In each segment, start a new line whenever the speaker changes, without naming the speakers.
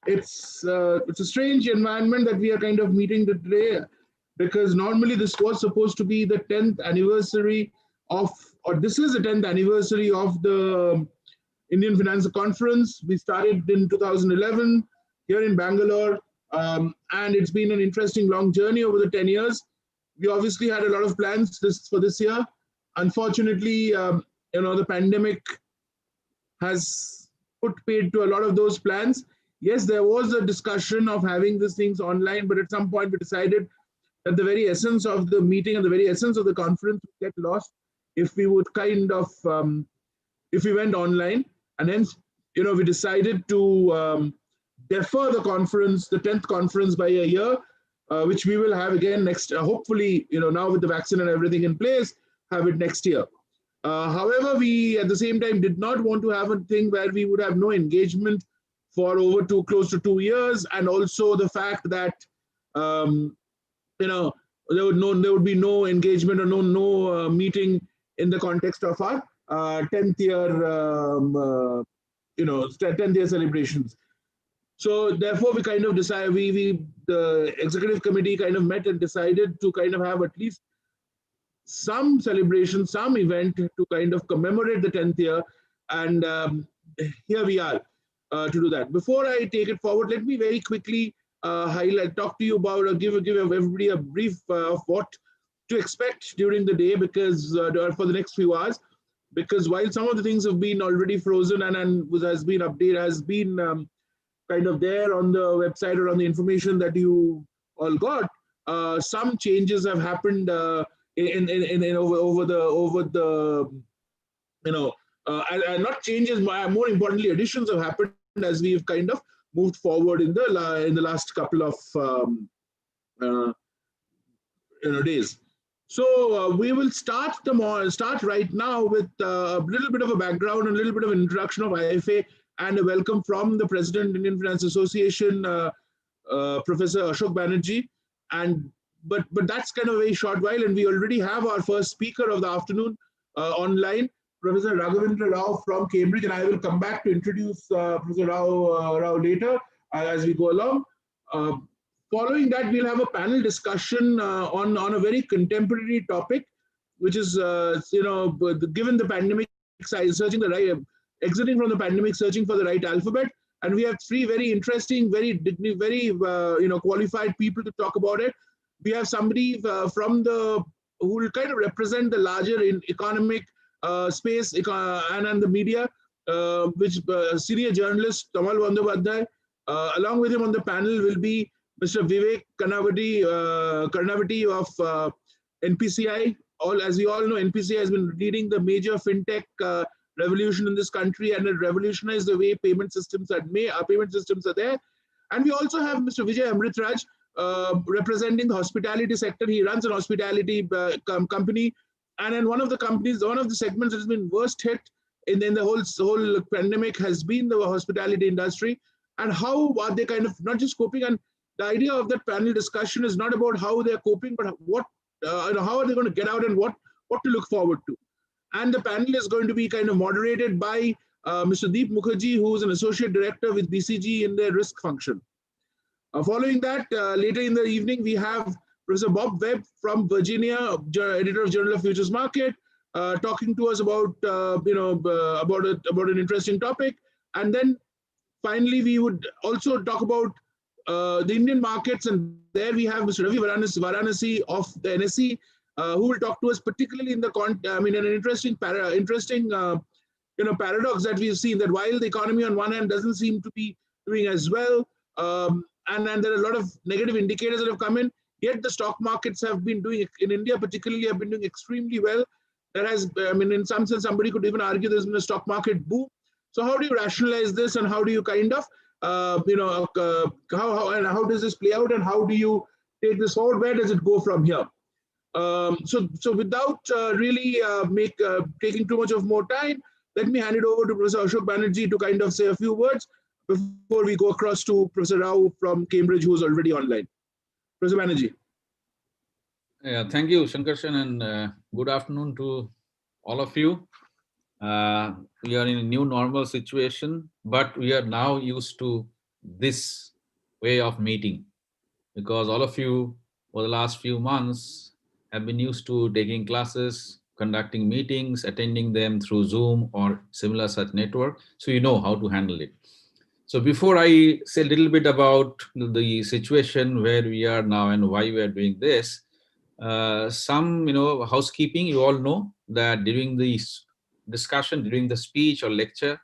it's a strange environment that we are kind of meeting today, because normally this was supposed to be the 10th anniversary of, or this is the 10th anniversary of the Indian Finance Conference. We started in 2011 here in Bangalore, and it's been an interesting long journey over the 10 years. We obviously had a lot of plans for this year. Unfortunately, the pandemic has put paid to a lot of those plans. Yes, there was a discussion of having these things online, but at some point we decided that the very essence of the meeting and the very essence of the conference would get lost if we would if we went online. And hence, we decided to defer the conference, the 10th conference, by a year, which we will have again next, hopefully, now with the vaccine and everything in place, have it next year. However, we at the same time did not want to have a thing where we would have no engagement for close to 2 years, and also the fact that there would be no engagement or no meeting in the context of our 10th year 10th year celebrations. So therefore, we kind of decided, the executive committee kind of met and decided to kind of have at least some celebration, some event to kind of commemorate the 10th year. And here we are to do that. Before I take it forward, let me very quickly talk to you about, or give everybody a brief of what to expect during the day, because for the next few hours, because while some of the things have been already frozen and has been updated, has been kind of there on the website or on the information that you all got, some changes have happened over the not changes, more importantly, additions have happened as we've kind of moved forward in the last couple of days. So we will start right now with a little bit of a background and a little bit of an introduction of IFA, and a welcome from the President, Indian Finance Association, Professor Ashok Banerjee. But that's kind of a very short while, and we already have our first speaker of the afternoon online, Professor Raghavendra Rau from Cambridge, and I will come back to introduce Professor Rau later as we go along. Following that, we'll have a panel discussion on a very contemporary topic, which is given the pandemic, exiting from the pandemic, searching for the right alphabet. And we have three very interesting, very qualified people to talk about it. We have somebody from who will kind of represent the larger economic space and the media, which senior journalist Tamal Bandopadhyay. Along with him on the panel will be Mr. Vivek Karnavati of NPCI. As we all know, NPCI has been leading the major fintech revolution in this country, and it revolutionized the way payment systems are there. And we also have Mr. Vijay Amritraj, representing the hospitality sector. He runs an hospitality company, and in one of the segments that has been worst hit in the whole pandemic has been the hospitality industry. And how are they kind of not just coping? And the idea of that panel discussion is not about how they're coping, but how are they going to get out and what to look forward to. And the panel is going to be kind of moderated by Mr. Deep Mukherjee, who is an associate director with BCG in their risk function. Following that, later in the evening, we have Professor Bob Webb from Virginia, editor of Journal of Futures Market, talking to us about an interesting topic. And then finally, we would also talk about the Indian markets, and there we have Mr. Ravi Varanasi of the NSE, who will talk to us particularly in an interesting paradox that we've seen, that while the economy on one hand doesn't seem to be doing as well, and there are a lot of negative indicators that have come in, yet the stock markets have been doing, in India particularly, have been doing extremely well. There has, in some sense, somebody could even argue there's been a stock market boom. So how do you rationalize this, and how do you kind of, how does this play out, and how do you take this forward? Where does it go from here? So without really taking too much of more time, let me hand it over to Professor Ashok Banerjee to kind of say a few words before we go across to Professor Rau from Cambridge, who is already online. Professor Banerjee.
Yeah, thank you, Shankarshan, and good afternoon to all of you. We are in a new normal situation, but we are now used to this way of meeting, because all of you for the last few months have been used to taking classes, conducting meetings, attending them through Zoom or similar such network. So you know how to handle it. So before I say a little bit about the situation where we are now and why we are doing this, some housekeeping. You all know that during the discussion, during the speech or lecture,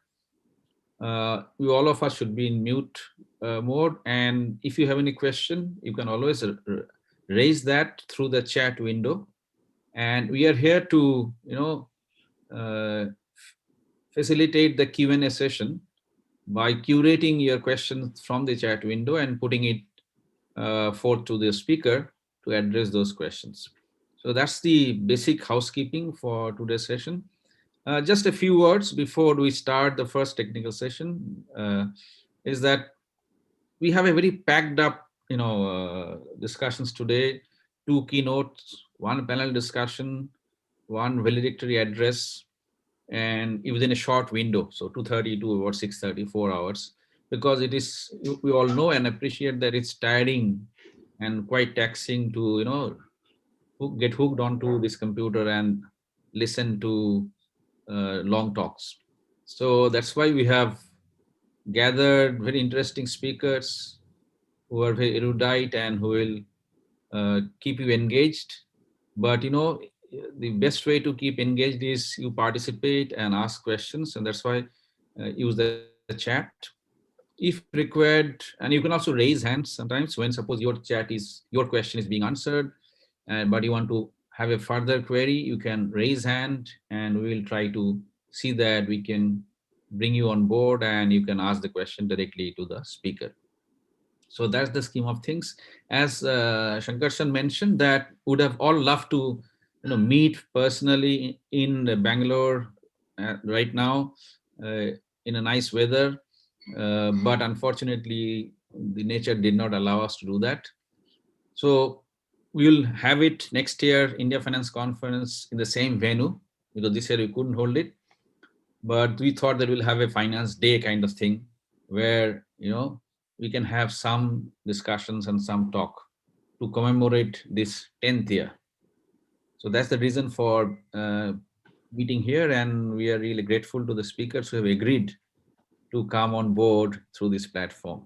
we all of us should be in mute mode. And if you have any question, you can always raise that through the chat window. And we are here to facilitate the Q&A session by curating your questions from the chat window and putting it forth to the speaker to address those questions. So that's the basic housekeeping for today's session. Just a few words before we start the first technical session is that we have a very packed up, discussions today, 2 keynotes, 1 panel discussion, 1 valedictory address, and within a short window, so 2:30 to about 6:30, 4 hours, because it is, we all know and appreciate that it's tiring and quite taxing to, get hooked onto this computer and listen to long talks. So that's why we have gathered very interesting speakers who are very erudite and who will keep you engaged. But the best way to keep engaged is you participate and ask questions, and that's why use the chat if required. And you can also raise hands sometimes when, suppose, your question is being answered, but you want to have a further query, you can raise hand and we will try to see that we can bring you on board and you can ask the question directly to the speaker. So that's the scheme of things. As Shankarshan mentioned, that would have all loved to meet personally in Bangalore right now in a nice weather, but unfortunately the nature did not allow us to do that. So we'll have it next year, India Finance Conference, in the same venue, because this year we couldn't hold it. But we thought that we'll have a finance day kind of thing where, we can have some discussions and some talk to commemorate this 10th year. So that's the reason for meeting here. And we are really grateful to the speakers who have agreed to come on board through this platform.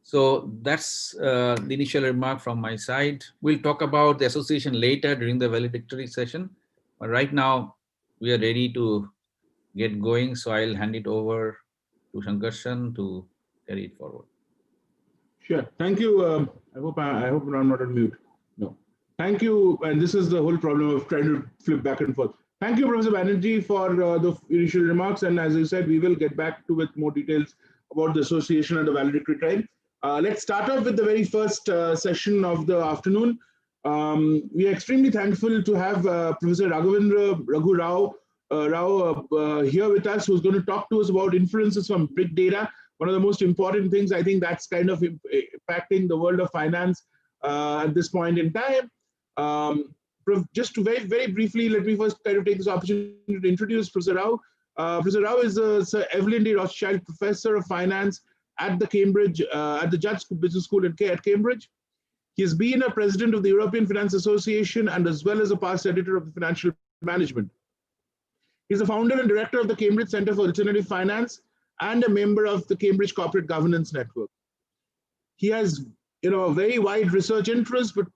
So that's the initial remark from my side. We'll talk about the association later during the valedictory session. But right now, we are ready to get going. So I'll hand it over to Shankarshan to carry it forward.
Sure. Thank you. I hope I'm not on mute. No. Thank you. And this is the whole problem of trying to flip back and forth. Thank you, Professor Banerjee, for the initial remarks. And as you said, we will get back to with more details about the association and the valedictory time. Let's start off with the very first session of the afternoon. We are extremely thankful to have Professor Raghavendra Rau here with us, who's going to talk to us about inferences from big data. One of the most important things, I think, that's kind of impacting the world of finance at this point in time. Just to very briefly, let me first kind of take this opportunity to introduce Professor Rau. Professor Rau is Sir Evelyn D. Rothschild Professor of Finance at the Cambridge, at the Judge Business School at Cambridge. He has been a president of the European Finance Association and as well as a past editor of the Financial Management. He's the founder and director of the Cambridge Center for Alternative Finance and a member of the Cambridge Corporate Governance Network. He has, a very wide research interest, but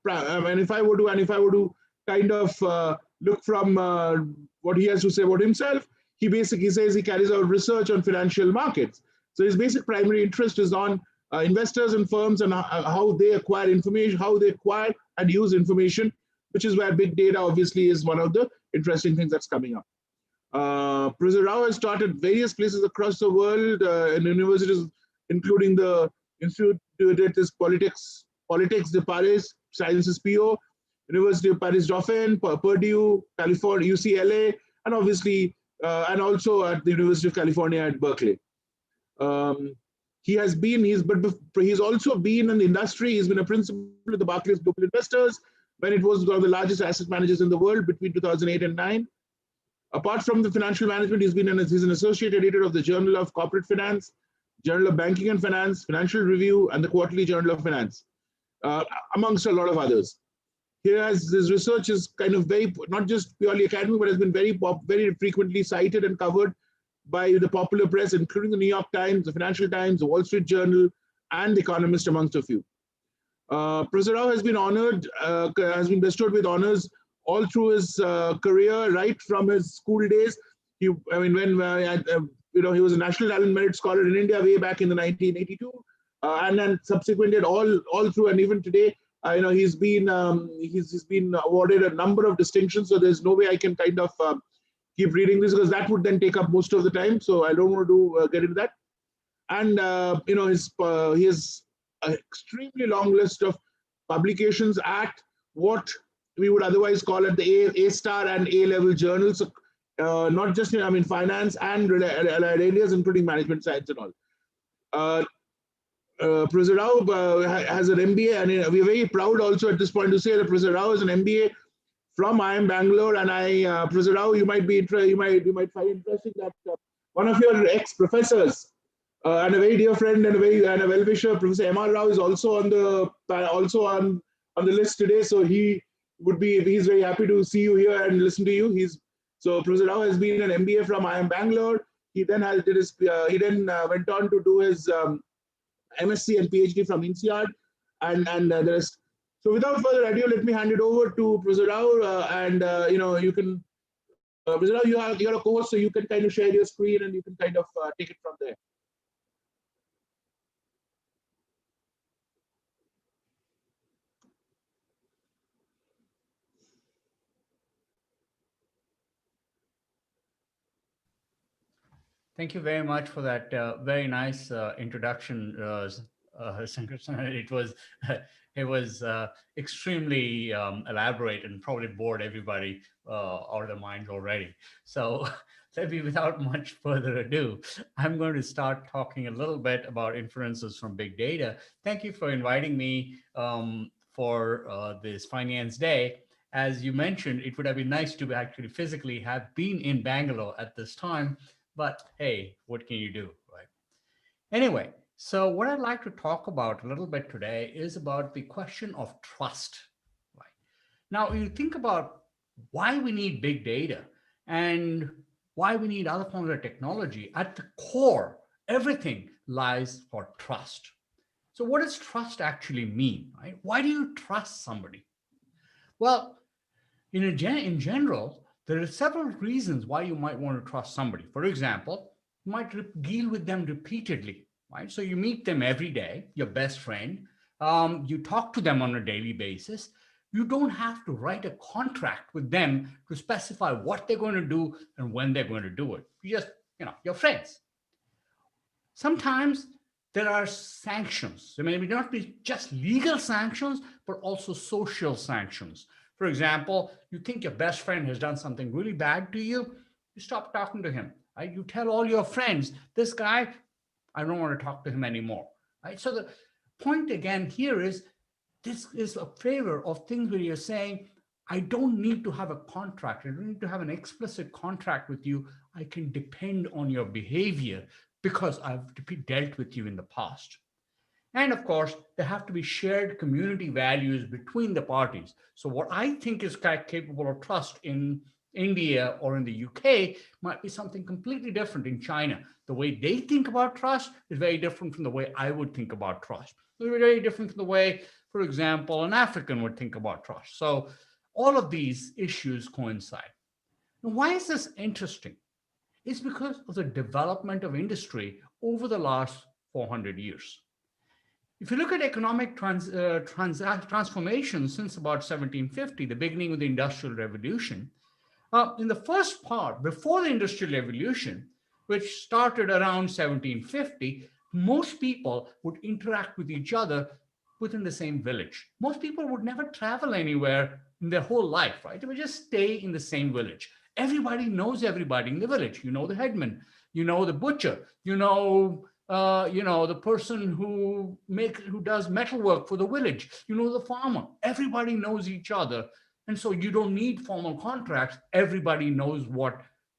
and if I were to kind of look from what he has to say about himself, he basically says he carries out research on financial markets. So his basic primary interest is on investors and firms and how they acquire information, how they acquire and use information, which is where big data obviously is one of the interesting things that's coming up. Professor Rau has taught at various places across the world in universities, including the Institut de Politics de Paris, Sciences PO, University of Paris Dauphine, Purdue, California, UCLA, and obviously, and also at the University of California at Berkeley. He's also been in the industry. He's been a principal of the Barclays Global Investors when it was one of the largest asset managers in the world between 2008 and 2009. Apart from the financial management, he's an associate editor of the Journal of Corporate Finance, Journal of Banking and Finance, Financial Review, and the Quarterly Journal of Finance, amongst a lot of others. His research is kind of very, not just purely academic, but has been very frequently cited and covered by the popular press, including the New York Times, the Financial Times, the Wall Street Journal, and The Economist, amongst a few. Professor Rau has been honored, has been bestowed with honors all through his career, right from his school days. He was a National Talent Merit Scholar in India way back in the 1982, and then subsequently all through, and even today, he's been awarded a number of distinctions. So there's no way I can kind of keep reading this, because that would then take up most of the time. So I don't want to get into that. And he has an extremely long list of publications at what we would otherwise call at the A-star and A-level journals, not just finance and allied areas, including management science and all. Professor Rau has an MBA, and we're very proud also at this point to say that Professor Rau has an MBA from IIM Bangalore. And Professor Rau, you might find interesting that one of your ex-professors and a very dear friend and a well-wisher, Professor M.R. Rau, is also on the list today. So he's very happy to see you here and listen to you. So Professor Rau has been an MBA from IIM Bangalore. He then went on to do his MSc and PhD from INSEAD, and the rest. So without further ado, let me hand it over to Professor Rau, you can, Professor Rau, you're a co-host, so you can kind of share your screen and you can kind of take it from there.
Thank you very much for that very nice introduction, Sankarsan. It was extremely elaborate and probably bored everybody out of their minds already. So maybe without much further ado, I'm going to start talking a little bit about inferences from big data. Thank you for inviting me for this Finance Day. As you mentioned, it would have been nice to actually physically have been in Bangalore at this time. But hey, what can you do, right? Anyway, so what I'd like to talk about a little bit today is about the question of trust, right? Now, you think about why we need big data and why we need other forms of technology. At the core, everything lies for trust. So what does trust actually mean, right? Why do you trust somebody? Well, in general, there are several reasons why you might want to trust somebody. For example, you might deal with them repeatedly, right? So you meet them every day, your best friend. You talk to them on a daily basis. You don't have to write a contract with them to specify what they're going to do and when they're going to do it. You just, you're friends. Sometimes there are sanctions. There may not be just legal sanctions, but also social sanctions. For example, you think your best friend has done something really bad to you, you stop talking to him, right? You tell all your friends, this guy, I don't want to talk to him anymore, right? So the point again here is, this is a favor of things where you're saying, I don't need to have a contract. I don't need to have an explicit contract with you. I can depend on your behavior because I've dealt with you in the past. And of course, there have to be shared community values between the parties. So what I think is capable of trust in India or in the UK might be something completely different in China. The way they think about trust is very different from the way I would think about trust. It's very different from the way, for example, an African would think about trust. So all of these issues coincide. Now, why is this interesting? It's because of the development of industry over the last 400 years. If you look at economic transformation since about 1750, the beginning of the Industrial Revolution, in the first part, before the Industrial Revolution, which started around 1750, most people would interact with each other within the same village. Most people would never travel anywhere in their whole life, right? They would just stay in the same village. Everybody knows everybody in the village. You know the headman, you know the butcher, you know the person who does metalwork for the village, you know the farmer. Everybody knows each other. And so you don't need formal contracts. Everybody knows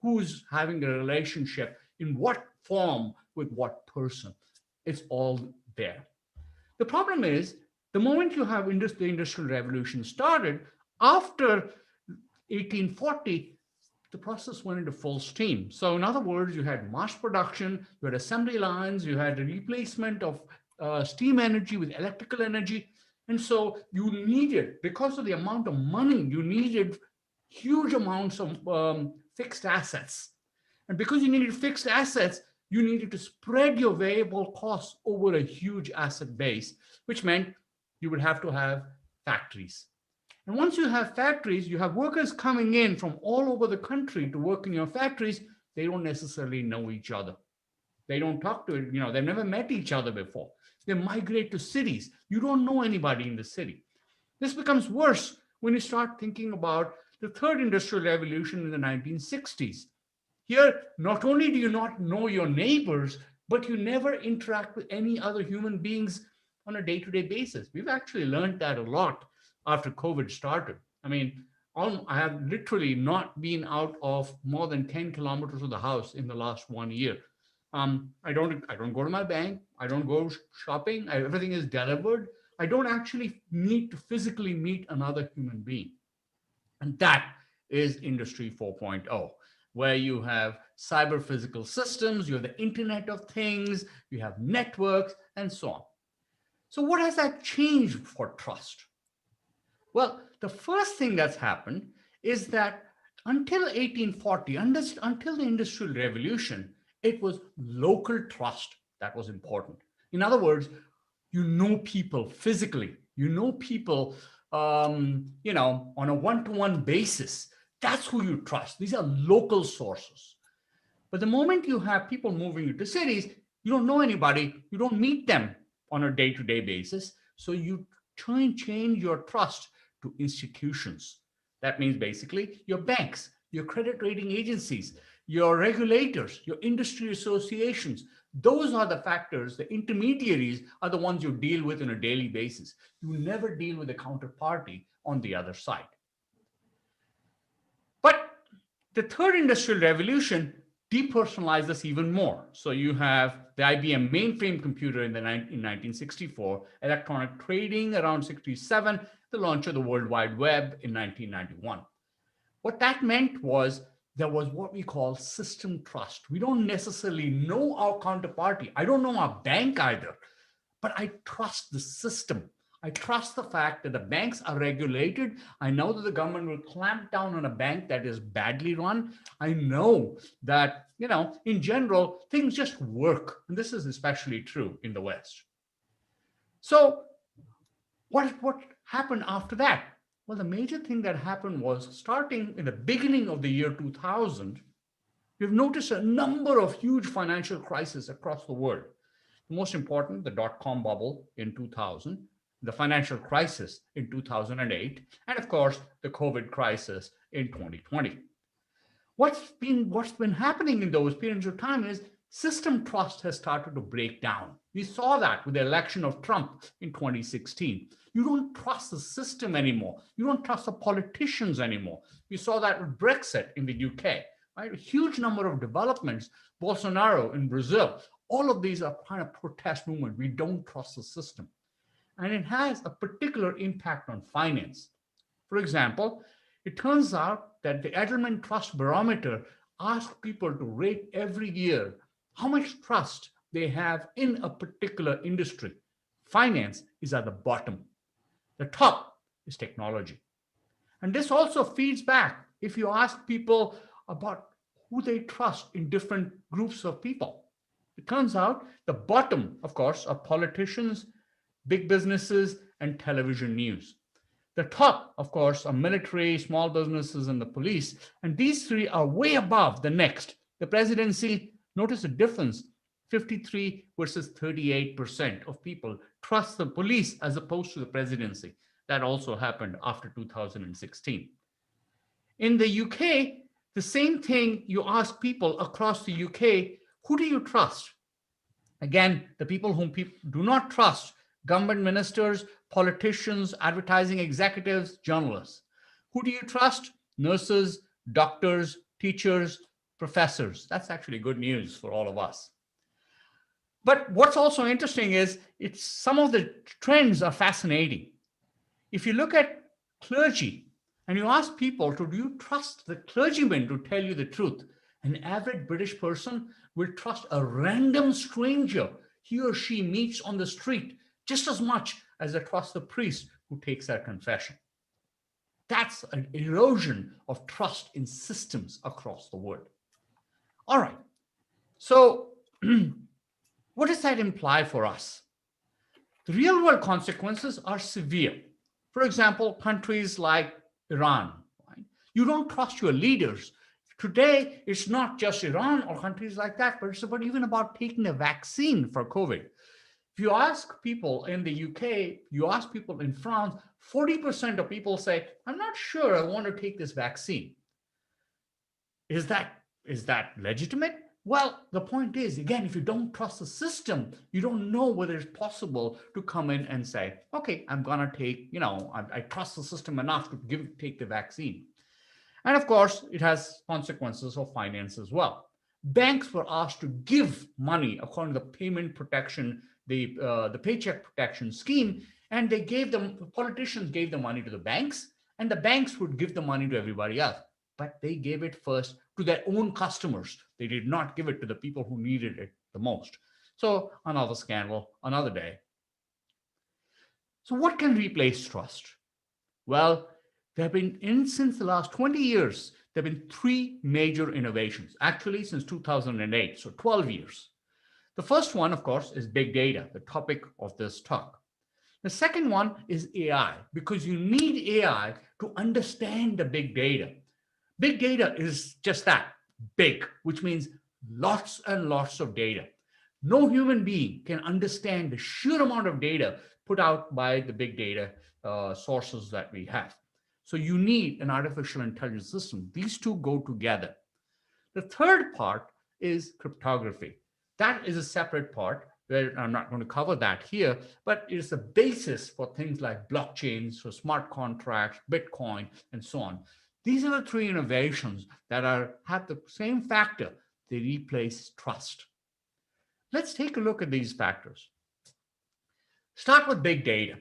who's having a relationship in what form with what person. It's all there. The problem is, the moment you have the Industrial Revolution started, after 1840, the process went into full steam. So in other words, you had mass production, you had assembly lines, you had the replacement of steam energy with electrical energy. And so you needed, because of the amount of money, you needed huge amounts of fixed assets. And because you needed fixed assets, you needed to spread your variable costs over a huge asset base, which meant you would have to have factories. And once you have factories, you have workers coming in from all over the country to work in your factories. They don't necessarily know each other. They don't talk to it. They've never met each other before. They migrate to cities. You don't know anybody in the city. This becomes worse when you start thinking about the third industrial revolution in the 1960s. Here, not only do you not know your neighbors, but you never interact with any other human beings on a day-to-day basis. We've actually learned that a lot after COVID started. I mean, I have literally not been out of more than 10 kilometers of the house in the last 1 year. I don't go to my bank. I don't go shopping. Everything is delivered. I don't actually need to physically meet another human being. And that is Industry 4.0, where you have cyber physical systems, you have the Internet of Things, you have networks, and so on. So what has that changed for trust? Well, the first thing that's happened is that until 1840, until the Industrial Revolution, it was local trust that was important. In other words, you know people physically, you know people, on a one-to-one basis. That's who you trust. These are local sources. But the moment you have people moving into cities, you don't know anybody, you don't meet them on a day-to-day basis. So you try and change your trust to institutions. That means basically your banks, your credit rating agencies, your regulators, your industry associations. Those are the factors. The intermediaries are the ones you deal with on a daily basis. You never deal with a counterparty on the other side. But the third industrial revolution depersonalized this even more. So you have the IBM mainframe computer in 1964, electronic trading around 67, the launch of the World Wide Web in 1991. What that meant was there was what we call system trust. We don't necessarily know our counterparty. I don't know our bank either, but I trust the system. I trust the fact that the banks are regulated. I know that the government will clamp down on a bank that is badly run. I know that, in general, things just work. And this is especially true in the West. So what happened after that? Well, the major thing that happened was starting in the beginning of the year 2000, we've noticed a number of huge financial crises across the world. The most important, the dot-com bubble in 2000, the financial crisis in 2008, and of course, the COVID crisis in 2020. What's been happening in those periods of time is system trust has started to break down. We saw that with the election of Trump in 2016. You don't trust the system anymore. You don't trust the politicians anymore. We saw that with Brexit in the UK, right? A huge number of developments, Bolsonaro in Brazil. All of these are kind of protest movement. We don't trust the system. And it has a particular impact on finance. For example, it turns out that the Edelman Trust Barometer asks people to rate every year how much trust they have in a particular industry. Finance is at the bottom. The top is technology. And this also feeds back if you ask people about who they trust in different groups of people. It turns out the bottom, of course, are politicians, big businesses, and television news. The top, of course, are military, small businesses, and the police. And these three are way above the next. The presidency, notice the difference, 53 versus 38% of people trust the police as opposed to the presidency. That also happened after 2016. In the UK, the same thing, you ask people across the UK, who do you trust? Again, the people whom people do not trust, government ministers, politicians, advertising executives, journalists. Who do you trust? Nurses, doctors, teachers, professors. That's actually good news for all of us. But what's also interesting is some of the trends are fascinating. If you look at clergy and you ask people, do you trust the clergyman to tell you the truth? An average British person will trust a random stranger he or she meets on the street just as much as they trust the priest who takes their confession. That's an erosion of trust in systems across the world. All right. So what does that imply for us? The real world consequences are severe. For example, countries like Iran, right? You don't trust your leaders. Today, it's not just Iran or countries like that, but it's even about taking a vaccine for COVID. If you ask people in the UK, you ask people in France, 40% of people say, I'm not sure I want to take this vaccine. Is that legitimate? Well, the point is, again, if you don't trust the system, you don't know whether it's possible to come in and say, okay, I'm going to take, I trust the system enough to take the vaccine. And of course, it has consequences of finance as well. Banks were asked to give money according to the payment protection, the paycheck protection scheme, and politicians gave the money to the banks, and the banks would give the money to everybody else. But they gave it first to their own customers. They did not give it to the people who needed it the most. So another scandal, another day. So what can replace trust? Well, there have been, since the last 20 years, there have been 3 major innovations, actually since 2008, so 12 years. The first one, of course, is big data, the topic of this talk. The second one is AI, because you need AI to understand the big data. Big data is just that, big, which means lots and lots of data. No human being can understand the sheer amount of data put out by the big data sources that we have. So you need an artificial intelligence system. These two go together. The third part is cryptography. That is a separate part where I'm not going to cover that here, but it's the basis for things like blockchains, so smart contracts, Bitcoin, and so on. These are the 3 innovations that have the same factor. They replace trust. Let's take a look at these factors. Start with big data.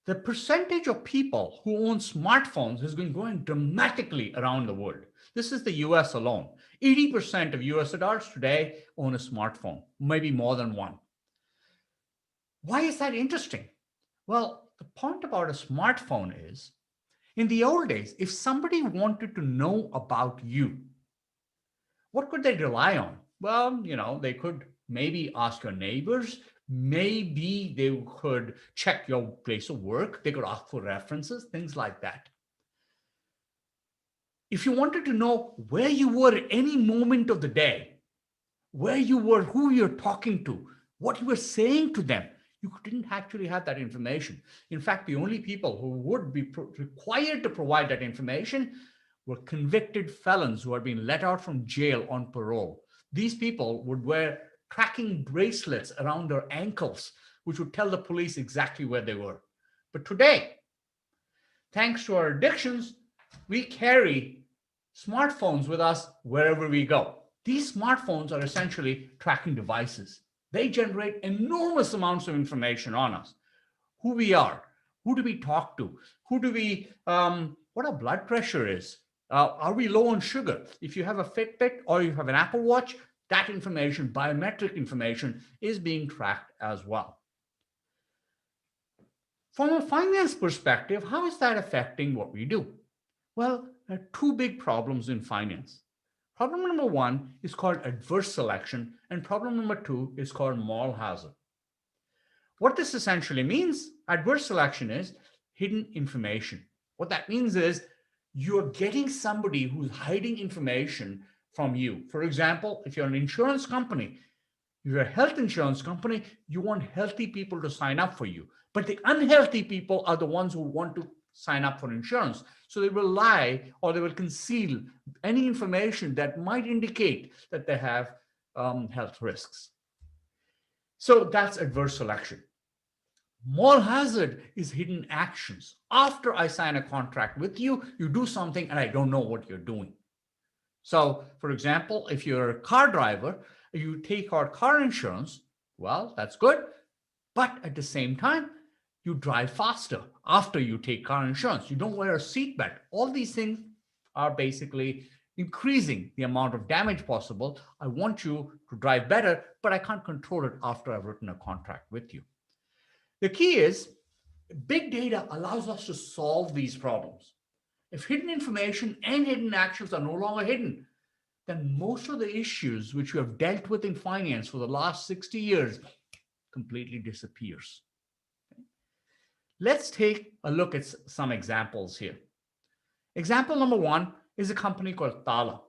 The percentage of people who own smartphones has been growing dramatically around the world. This is the US alone. 80% of US adults today own a smartphone, maybe more than one. Why is that interesting? Well, the point about a smartphone is, in the old days, if somebody wanted to know about you, what could they rely on? Well, they could maybe ask your neighbors. Maybe they could check your place of work. They could ask for references, things like that. If you wanted to know where you were at any moment of the day, where you were, who you're talking to, what you were saying to them, you didn't actually have that information. In fact, the only people who would be required to provide that information were convicted felons who had been let out from jail on parole. These people would wear tracking bracelets around their ankles, which would tell the police exactly where they were. But today, thanks to our addictions, we carry smartphones with us wherever we go. These smartphones are essentially tracking devices. They generate enormous amounts of information on us. Who we are, who do we talk to, what our blood pressure is, are we low on sugar? If you have a Fitbit or you have an Apple Watch, that information, biometric information, is being tracked as well. From a finance perspective, how is that affecting what we do? Well, there are 2 big problems in finance. Problem number 1 is called adverse selection, and problem number 2 is called moral hazard. What this essentially means, adverse selection, is hidden information. What that means is you're getting somebody who's hiding information from you. For example, if you're an insurance company, you're a health insurance company, you want healthy people to sign up for you. But the unhealthy people are the ones who want to sign up for insurance. So they will lie or they will conceal any information that might indicate that they have health risks. So that's adverse selection. Moral hazard is hidden actions. After I sign a contract with you, you do something and I don't know what you're doing. So, for example, if you're a car driver You take out car insurance, well, that's good. But at the same time, you drive faster after you take car insurance. You don't wear a seatbelt. All these things are basically increasing the amount of damage possible. I want you to drive better, but I can't control it after I've written a contract with you. The key is big data allows us to solve these problems. If hidden information and hidden actions are no longer hidden, then most of the issues which we have dealt with in finance for the last 60 years completely disappears. Let's take a look at some examples here. Example number one is a company called Tala,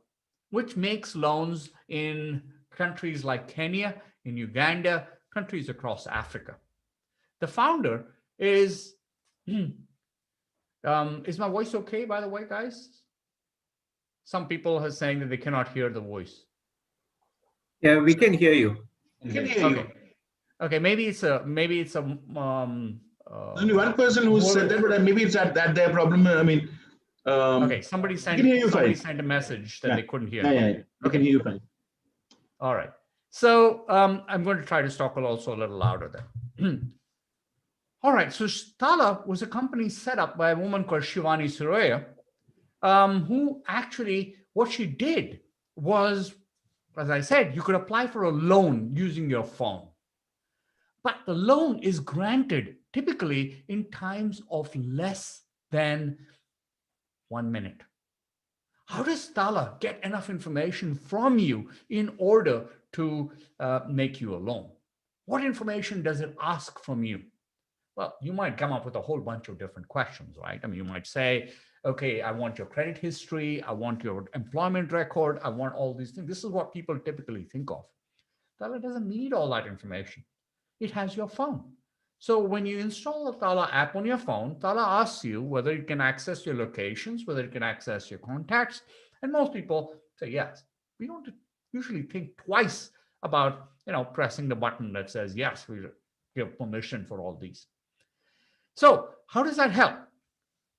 which makes loans in countries like Kenya, in Uganda, countries across Africa. The founder is my voice okay, by the way, guys? Some people are saying that they cannot hear the voice.
Yeah, we can hear you.
We can hear you.
Okay, maybe it's a
only one person who said that, but maybe it's that their problem. I mean,
okay, somebody sent a message that they couldn't hear.
Yeah. I can hear you fine.
All right. So I'm going to try to talk also a little louder then. All right. So Tala was a company set up by a woman called Shivani Suraya, who actually, what she did was, as I said, you could apply for a loan using your phone. But the loan is granted typically in times of less than 1 minute. How does Tala get enough information from you in order to make you a loan? What information does it ask from you? Well, you might come up with a whole bunch of different questions, right? I mean, you might say, okay, I want your credit history. I want your employment record. I want all these things. This is what people typically think of. Tala doesn't need all that information. It has your phone. So when you install the Tala app on your phone, Tala asks you whether you can access your locations, whether you can access your contacts. And most people say yes. We don't usually think twice about, pressing the button that says, yes, we give permission for all these. So how does that help?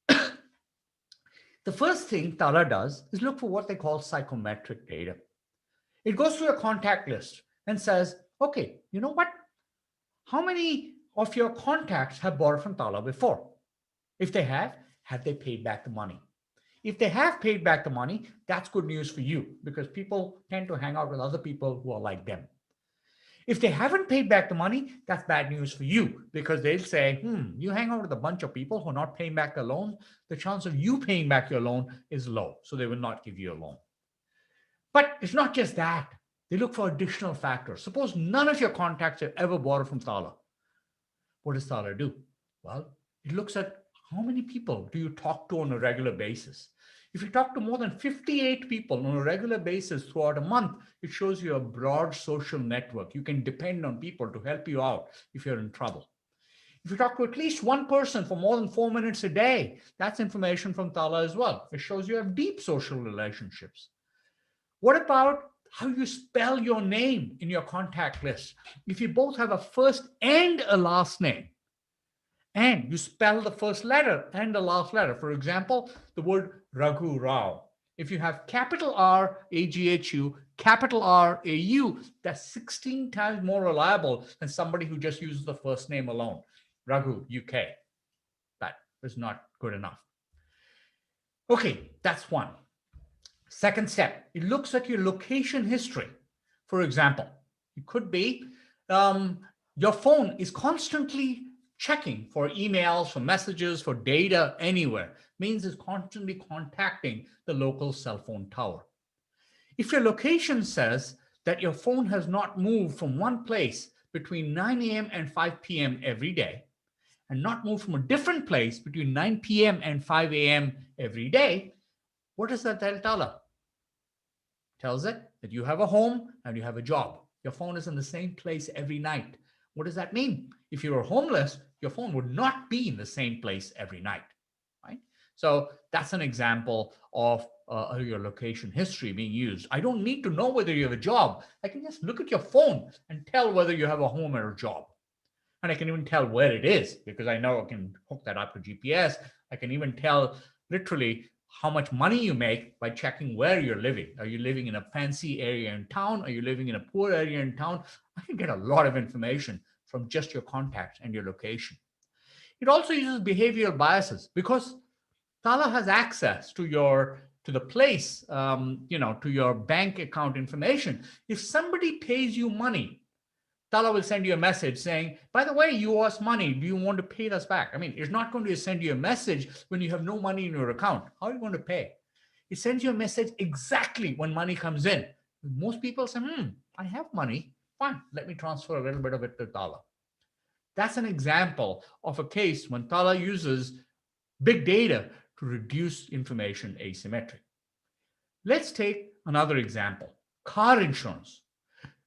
The first thing Tala does is look for what they call psychometric data. It goes through a contact list and says, okay, you know what? How many of your contacts have borrowed from Tala before? If they have they paid back the money? If they have paid back the money, that's good news for you because people tend to hang out with other people who are like them. If they haven't paid back the money, that's bad news for you because they'll say, you hang out with a bunch of people who are not paying back their loan, the chance of you paying back your loan is low, so they will not give you a loan. But it's not just that. They look for additional factors. Suppose none of your contacts have ever borrowed from Tala. What does Tala do? Well, it looks at how many people do you talk to on a regular basis. If you talk to more than 58 people on a regular basis throughout a month, it shows you a broad social network. You can depend on people to help you out if you're in trouble. If you talk to at least one person for more than 4 minutes a day, that's information from Tala as well. It shows you have deep social relationships. What about how you spell your name in your contact list? If you both have a first and a last name, and you spell the first letter and the last letter. For example, the word Raghu Rau. If you have capital R, A-G-H-U, capital R, A-U, that's 16 times more reliable than somebody who just uses the first name alone. Raghu, UK. That is not good enough. Okay, that's one. Second step, it looks at your location history. For example, it could be your phone is constantly checking for emails, for messages, for data anywhere. Means it's constantly contacting the local cell phone tower. If your location says that your phone has not moved from one place between 9 a.m. and 5 p.m. every day, and not moved from a different place between 9 p.m. and 5 a.m. every day, what does that tell Tala? Tells it that you have a home and you have a job. Your phone is in the same place every night. What does that mean? If you were homeless, your phone would not be in the same place every night, right? So that's an example of your location history being used. I don't need to know whether you have a job. I can just look at your phone and tell whether you have a home or a job. And I can even tell where it is because I know I can hook that up to GPS. I can even tell literally how much money you make by checking where you're living. Are you living in a fancy area in town? Are you living in a poor area in town? I can get a lot of information from just your contacts and your location. It also uses behavioral biases because Tala has access to the place, to your bank account information. If somebody pays you money, Tala will send you a message saying, by the way, you owe us money. Do you want to pay us back? I mean, it's not going to send you a message when you have no money in your account. How are you going to pay? It sends you a message exactly when money comes in. Most people say, I have money. Fine, let me transfer a little bit of it to Tala. That's an example of a case when Tala uses big data to reduce information asymmetry. Let's take another example, car insurance.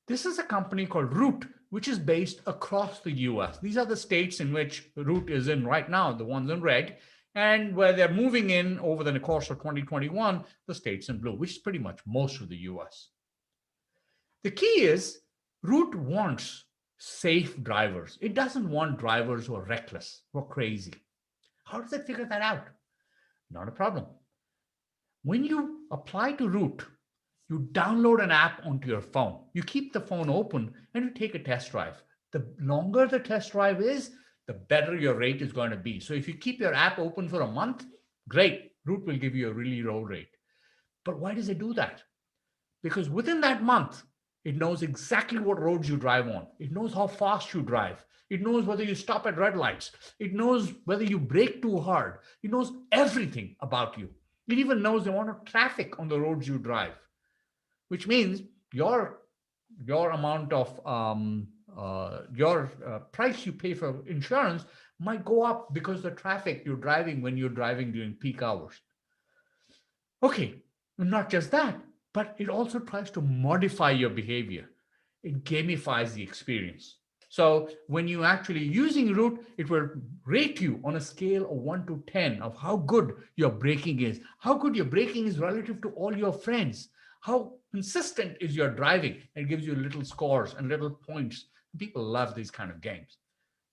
This is a company called Root, which is based across the US. These are the states in which Root is in right now, the ones in red, and where they're moving in over the course of 2021, the states in blue, which is pretty much most of the US. The key is Root wants safe drivers. It doesn't want drivers who are reckless or crazy. How does it figure that out? Not a problem. When you apply to Root, you download an app onto your phone. You keep the phone open and you take a test drive. The longer the test drive is, the better your rate is going to be. So if you keep your app open for a month, great, Root will give you a really low rate. But why does it do that? Because within that month, it knows exactly what roads you drive on. It knows how fast you drive. It knows whether you stop at red lights. It knows whether you brake too hard. It knows everything about you. It even knows the amount of traffic on the roads you drive, which means your amount of price you pay for insurance might go up because the traffic you're driving when you're driving during peak hours. Okay, not just that, but it also tries to modify your behavior. It gamifies the experience. So when you're actually using Root, it will rate you on a scale of 1 to 10 of how good your braking is, how good your braking is relative to all your friends, how consistent is your driving. It gives you little scores and little points. People love these kind of games.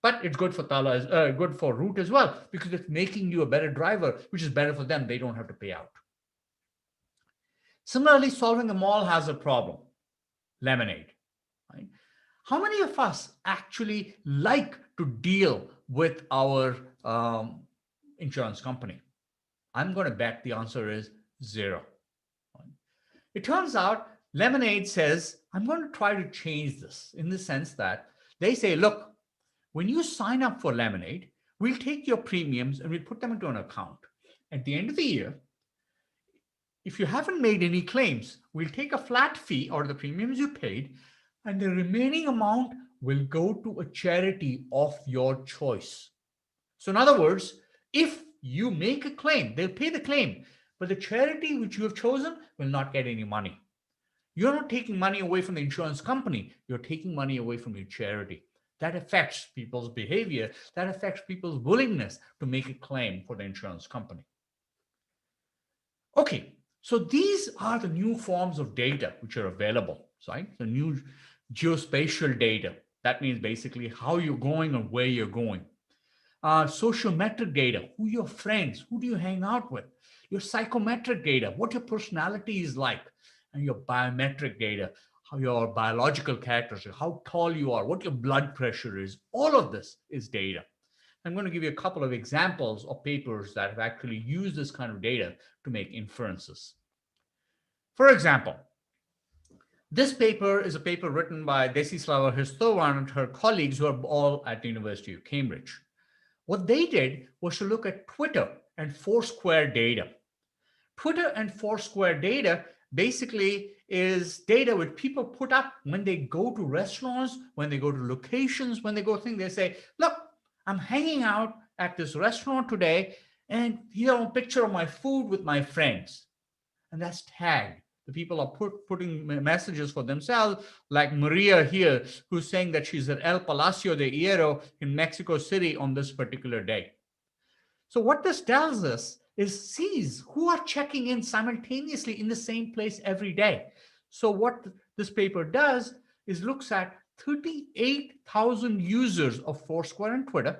But it's good for good for Root as well, because it's making you a better driver, which is better for them. They don't have to pay out. Similarly, solving a mall hazard problem, Lemonade. Right? How many of us actually like to deal with our insurance company? I'm going to bet the answer is 0. It turns out Lemonade says, I'm going to try to change this in the sense that they say, look, when you sign up for Lemonade, we'll take your premiums and we'll put them into an account. At the end of the year, if you haven't made any claims, we'll take a flat fee or the premiums you paid, and the remaining amount will go to a charity of your choice. So in other words, if you make a claim, they'll pay the claim, but the charity which you have chosen will not get any money. You're not taking money away from the insurance company. You're taking money away from your charity. That affects people's behavior. That affects people's willingness to make a claim for the insurance company. Okay, so these are the new forms of data which are available, right? The new geospatial data. That means basically how you're going and where you're going. Sociometric data, who your friends, who do you hang out with? Your psychometric data, what your personality is like, and your biometric data, how your biological characteristics, how tall you are, what your blood pressure is. All of this is data. I'm going to give you a couple of examples of papers that have actually used this kind of data to make inferences. For example, this paper is a paper written by Desislava Hristova and her colleagues who are all at the University of Cambridge. What they did was to look at Twitter and Foursquare data. Twitter and Foursquare data basically is data which people put up when they go to restaurants, when they go to locations, when they go things. They say, look, I'm hanging out at this restaurant today, and here's a picture of my food with my friends. And that's tagged. The people are putting messages for themselves, like Maria here, who's saying that she's at El Palacio de Hierro in Mexico City on this particular day. So what this tells us is sees who are checking in simultaneously in the same place every day. So what this paper does is looks at 38,000 users of Foursquare and Twitter,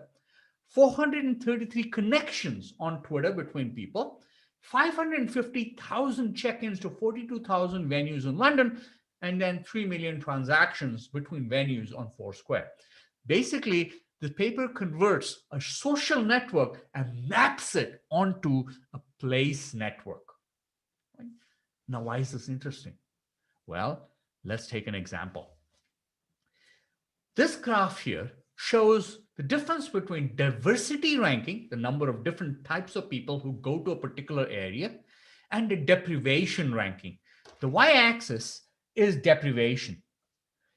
433 connections on Twitter between people, 550,000 check-ins to 42,000 venues in London, and then 3 million transactions between venues on Foursquare. Basically, the paper converts a social network and maps it onto a place network. Right? Now, why is this interesting? Well, let's take an example. This graph here shows the difference between diversity ranking, the number of different types of people who go to a particular area, and the deprivation ranking. The y-axis is deprivation.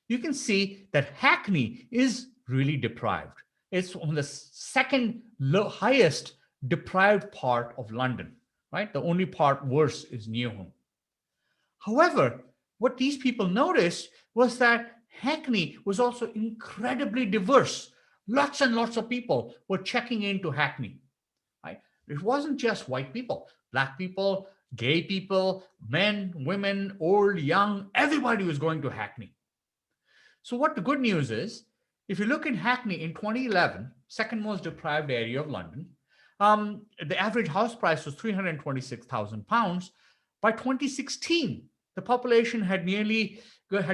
You can see that Hackney is really deprived. It's on the second highest deprived part of London, right? The only part worse is Newham. However, what these people noticed was that Hackney was also incredibly diverse. Lots and lots of people were checking into Hackney, right? It wasn't just white people, black people, gay people, men, women, old, young, everybody was going to Hackney. So what the good news is, if you look in Hackney in 2011, second most deprived area of London, the average house price was £326,000. By 2016, the population had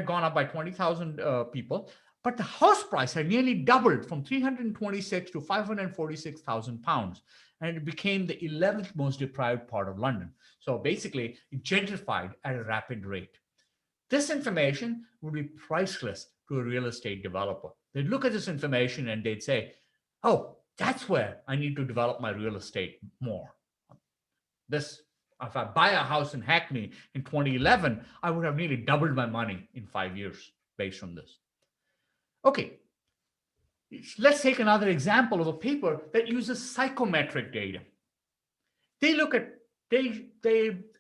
gone up by 20,000 people, but the house price had nearly doubled from 326 to £546,000, and it became the 11th most deprived part of London. So basically, it gentrified at a rapid rate. This information would be priceless to a real estate developer. They'd look at this information and they'd say, oh, that's where I need to develop my real estate more. If I buy a house in Hackney in 2011, I would have nearly doubled my money in 5 years based on this. Okay, let's take another example of a paper that uses psychometric data. They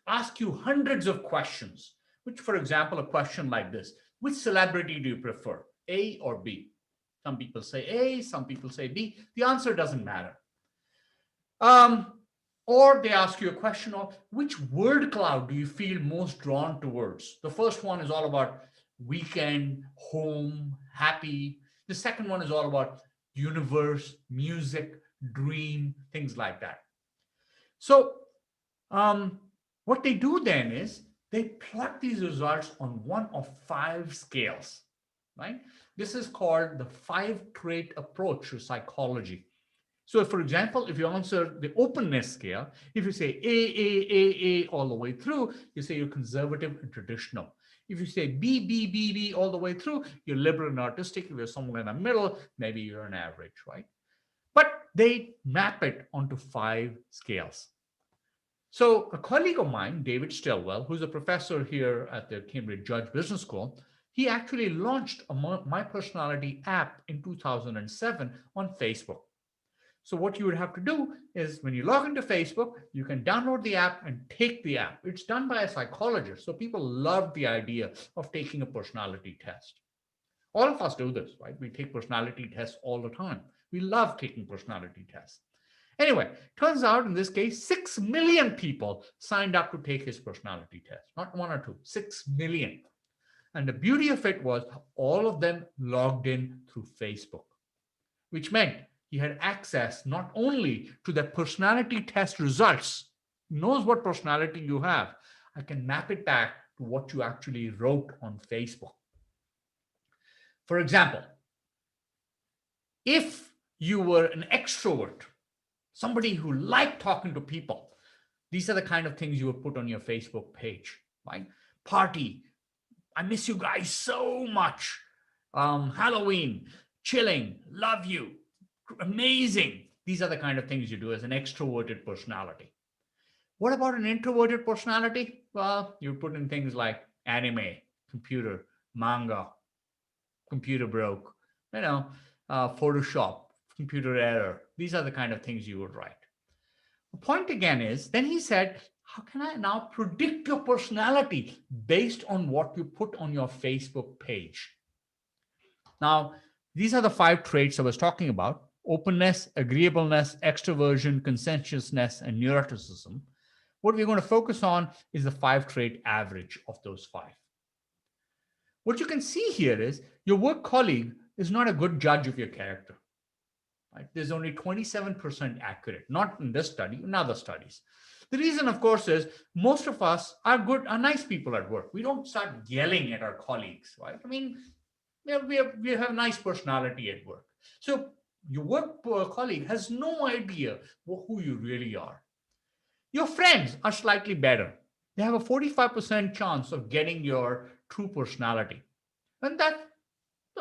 ask you hundreds of questions, which, for example, a question like this: which celebrity do you prefer, A or B? Some people say A, some people say B. The answer doesn't matter. Or they ask you a question of which word cloud do you feel most drawn towards? The first one is all about weekend, home, happy. The second one is all about universe, music, dream, things like that. So what they do then is they plot these results on one of 5 scales, right? This is called the 5-trait approach to psychology. So, for example, if you answer the openness scale, if you say A all the way through, you say you're conservative and traditional. If you say B all the way through, you're liberal and artistic. If you're somewhere in the middle, maybe you're an average, right? But they map it onto 5 scales. So a colleague of mine, David Stilwell, who's a professor here at the Cambridge Judge Business School, he actually launched a My Personality app in 2007 on Facebook. So what you would have to do is when you log into Facebook, you can download the app and take the app. It's done by a psychologist. So people love the idea of taking a personality test. All of us do this, right? We take personality tests all the time. We love taking personality tests. Anyway, turns out in this case, 6 million people signed up to take his personality test. Not 1 or 2, 6 million. And the beauty of it was all of them logged in through Facebook, which meant he had access not only to the personality test results, he knows what personality you have. I can map it back to what you actually wrote on Facebook. For example, if you were an extrovert, somebody who liked talking to people, these are the kind of things you would put on your Facebook page, right? Party, I miss you guys so much. Halloween, chilling, love you, amazing. These are the kind of things you do as an extroverted personality. What about an introverted personality? Well, you put in things like anime, computer, manga, computer broke, Photoshop, computer error. These are the kind of things you would write. The point again is, then he said, how can I now predict your personality based on what you put on your Facebook page? Now, these are the 5 traits I was talking about: openness, agreeableness, extroversion, conscientiousness, and neuroticism. What we're going to focus on is the 5-trait average of those 5. What you can see here is your work colleague is not a good judge of your character. Right? There's only 27% accurate, not in this study, in other studies. The reason, of course, is most of us are nice people at work. We don't start yelling at our colleagues, right? I mean, we have a nice personality at work. So your work colleague has no idea who you really are. Your friends are slightly better. They have a 45% chance of getting your true personality. And that's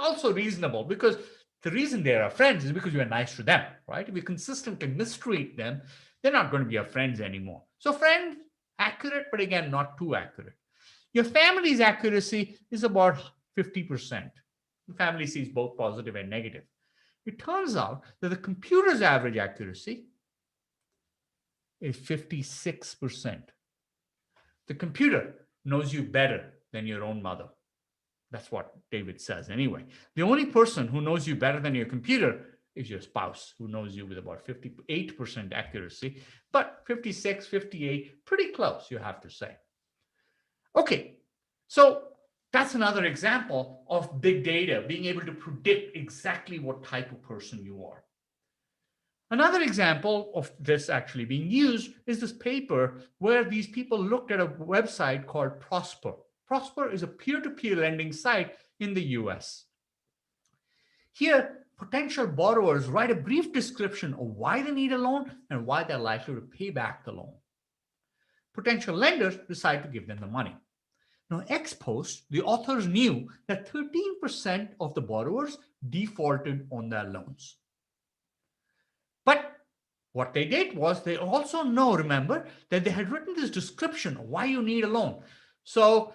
also reasonable, because the reason they are friends is because you are nice to them, right? If you consistently mistreat them, they're not going to be your friends anymore. So friend, accurate, but again, not too accurate. Your family's accuracy is about 50%. The family sees both positive and negative. It turns out that the computer's average accuracy is 56%. The computer knows you better than your own mother. That's what David says anyway. The only person who knows you better than your computer is your spouse, who knows you with about 58% accuracy, but 56, 58, pretty close, you have to say. Okay, so that's another example of big data being able to predict exactly what type of person you are. Another example of this actually being used is this paper where these people looked at a website called Prosper. Prosper is a peer-to-peer lending site in the US. Here, potential borrowers write a brief description of why they need a loan and why they're likely to pay back the loan. Potential lenders decide to give them the money. Now, ex post, the authors knew that 13% of the borrowers defaulted on their loans. But what they did was they also remember that they had written this description of why you need a loan. So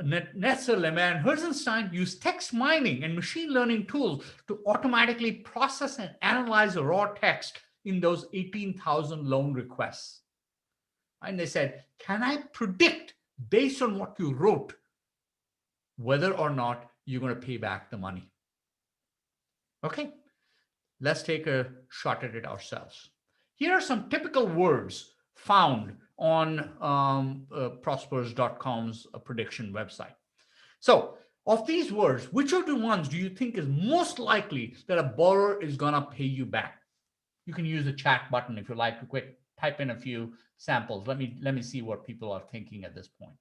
Netzer, Lemay, and Herzenstein used text mining and machine learning tools to automatically process and analyze the raw text in those 18,000 loan requests. And they said, can I predict, based on what you wrote, whether or not you're going to pay back the money? Okay, let's take a shot at it ourselves. Here are some typical words found on prospers.com's prediction website. So of these words, which of the ones do you think is most likely that a borrower is going to pay you back? You can use the chat button if you like to quick type in a few samples. Let me see what people are thinking at this point.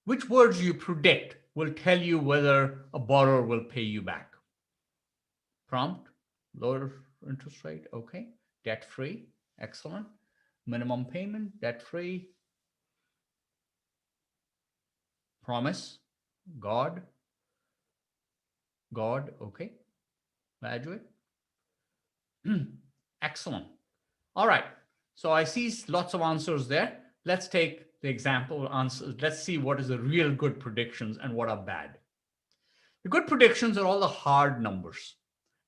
Which words you predict will tell you whether a borrower will pay you back? Prompt, lower interest rate, okay. Debt-free, excellent. Minimum payment, debt-free. Promise, God, okay. Graduate. Excellent. All right, so I see lots of answers there. Let's take the example answers. Let's see what is the real good predictions and what are bad. The good predictions are all the hard numbers.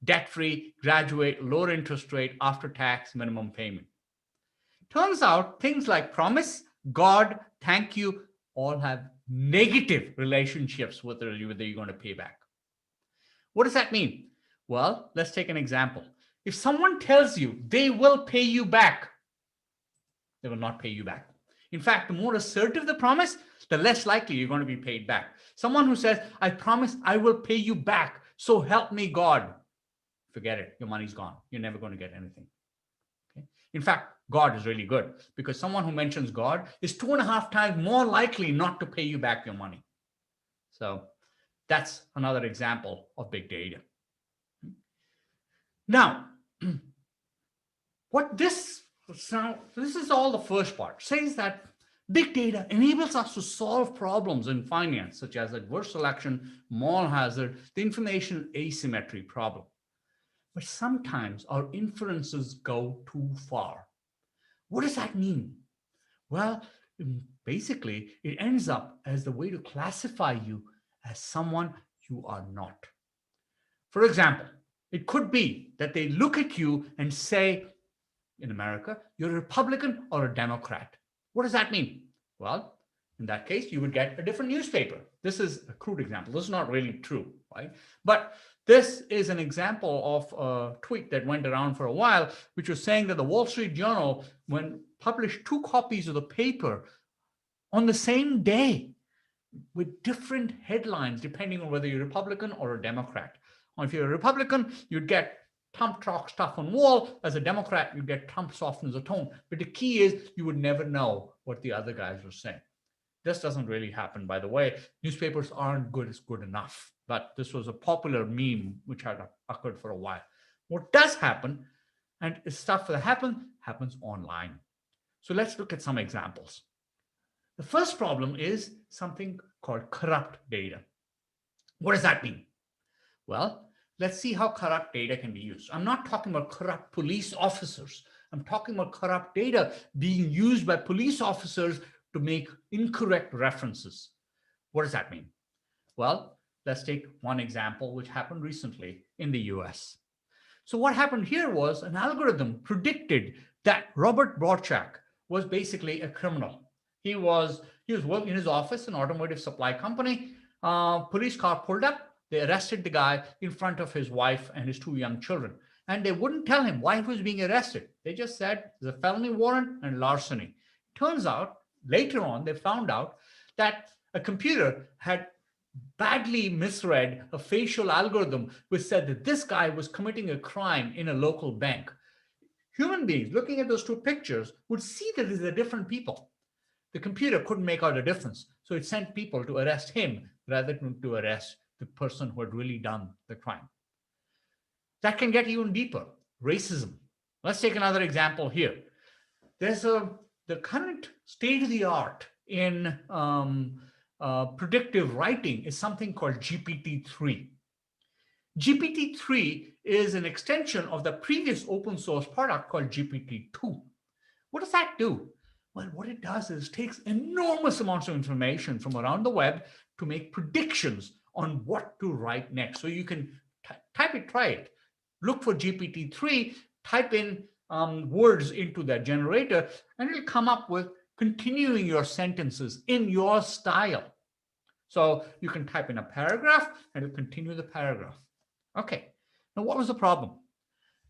Debt-free, graduate, lower interest rate, after tax, minimum payment. Turns out things like promise, God, thank you, all have negative relationships with whether you're going to pay back. What does that mean? Well, let's take an example. If someone tells you they will pay you back, they will not pay you back. In fact, the more assertive the promise, the less likely you're going to be paid back. Someone who says, I promise I will pay you back, so help me God. Forget it. Your money's gone. You're never going to get anything. Okay? In fact, God is really good, because someone who mentions God is 2.5 times more likely not to pay you back your money. So that's another example of big data. Now, this is all the first part. Says that big data enables us to solve problems in finance, such as adverse selection, moral hazard, the information asymmetry problem. But sometimes our inferences go too far. What does that mean? Well, basically, it ends up as the way to classify you as someone you are not. For example, it could be that they look at you and say, in America, you're a Republican or a Democrat. What does that mean? Well, in that case, you would get a different newspaper. This is a crude example. This is not really true, right? But this is an example of a tweet that went around for a while, which was saying that the Wall Street Journal, when published 2 copies of the paper on the same day, with different headlines depending on whether you're Republican or a Democrat. Or if you're a Republican, you'd get Trump talk stuff on wall. As a Democrat, you get Trump softens the tone. But the key is you would never know what the other guys were saying. This doesn't really happen, by the way. Newspapers aren't good enough. But this was a popular meme which had occurred for a while. What does happen, and stuff that happens online. So let's look at some examples. The first problem is something called corrupt data. What does that mean? Well, let's see how corrupt data can be used. I'm not talking about corrupt police officers. I'm talking about corrupt data being used by police officers to make incorrect references. What does that mean? Well, let's take one example which happened recently in the US. So what happened here was an algorithm predicted that Robert Webb was basically a criminal. He was working in his office, an automotive supply company. Police car pulled up. They arrested the guy in front of his wife and his 2 young children. And they wouldn't tell him why he was being arrested. They just said there's a felony warrant and larceny. Turns out, later on, they found out that a computer had badly misread a facial algorithm which said that this guy was committing a crime in a local bank. Human beings looking at those two pictures would see that these are different people. The computer couldn't make out a difference. So it sent people to arrest him rather than to arrest the person who had really done the crime. That can get even deeper. Racism. Let's take another example here. There's the current state of the art in predictive writing is something called GPT-3. GPT-3 is an extension of the previous open source product called GPT-2. What does that do? Well, what it does is takes enormous amounts of information from around the web to make predictions on what to write next. So you can type it, try it. Look for GPT-3, type in words into that generator, and it'll come up with continuing your sentences in your style. So you can type in a paragraph and it'll continue the paragraph. Okay, now what was the problem?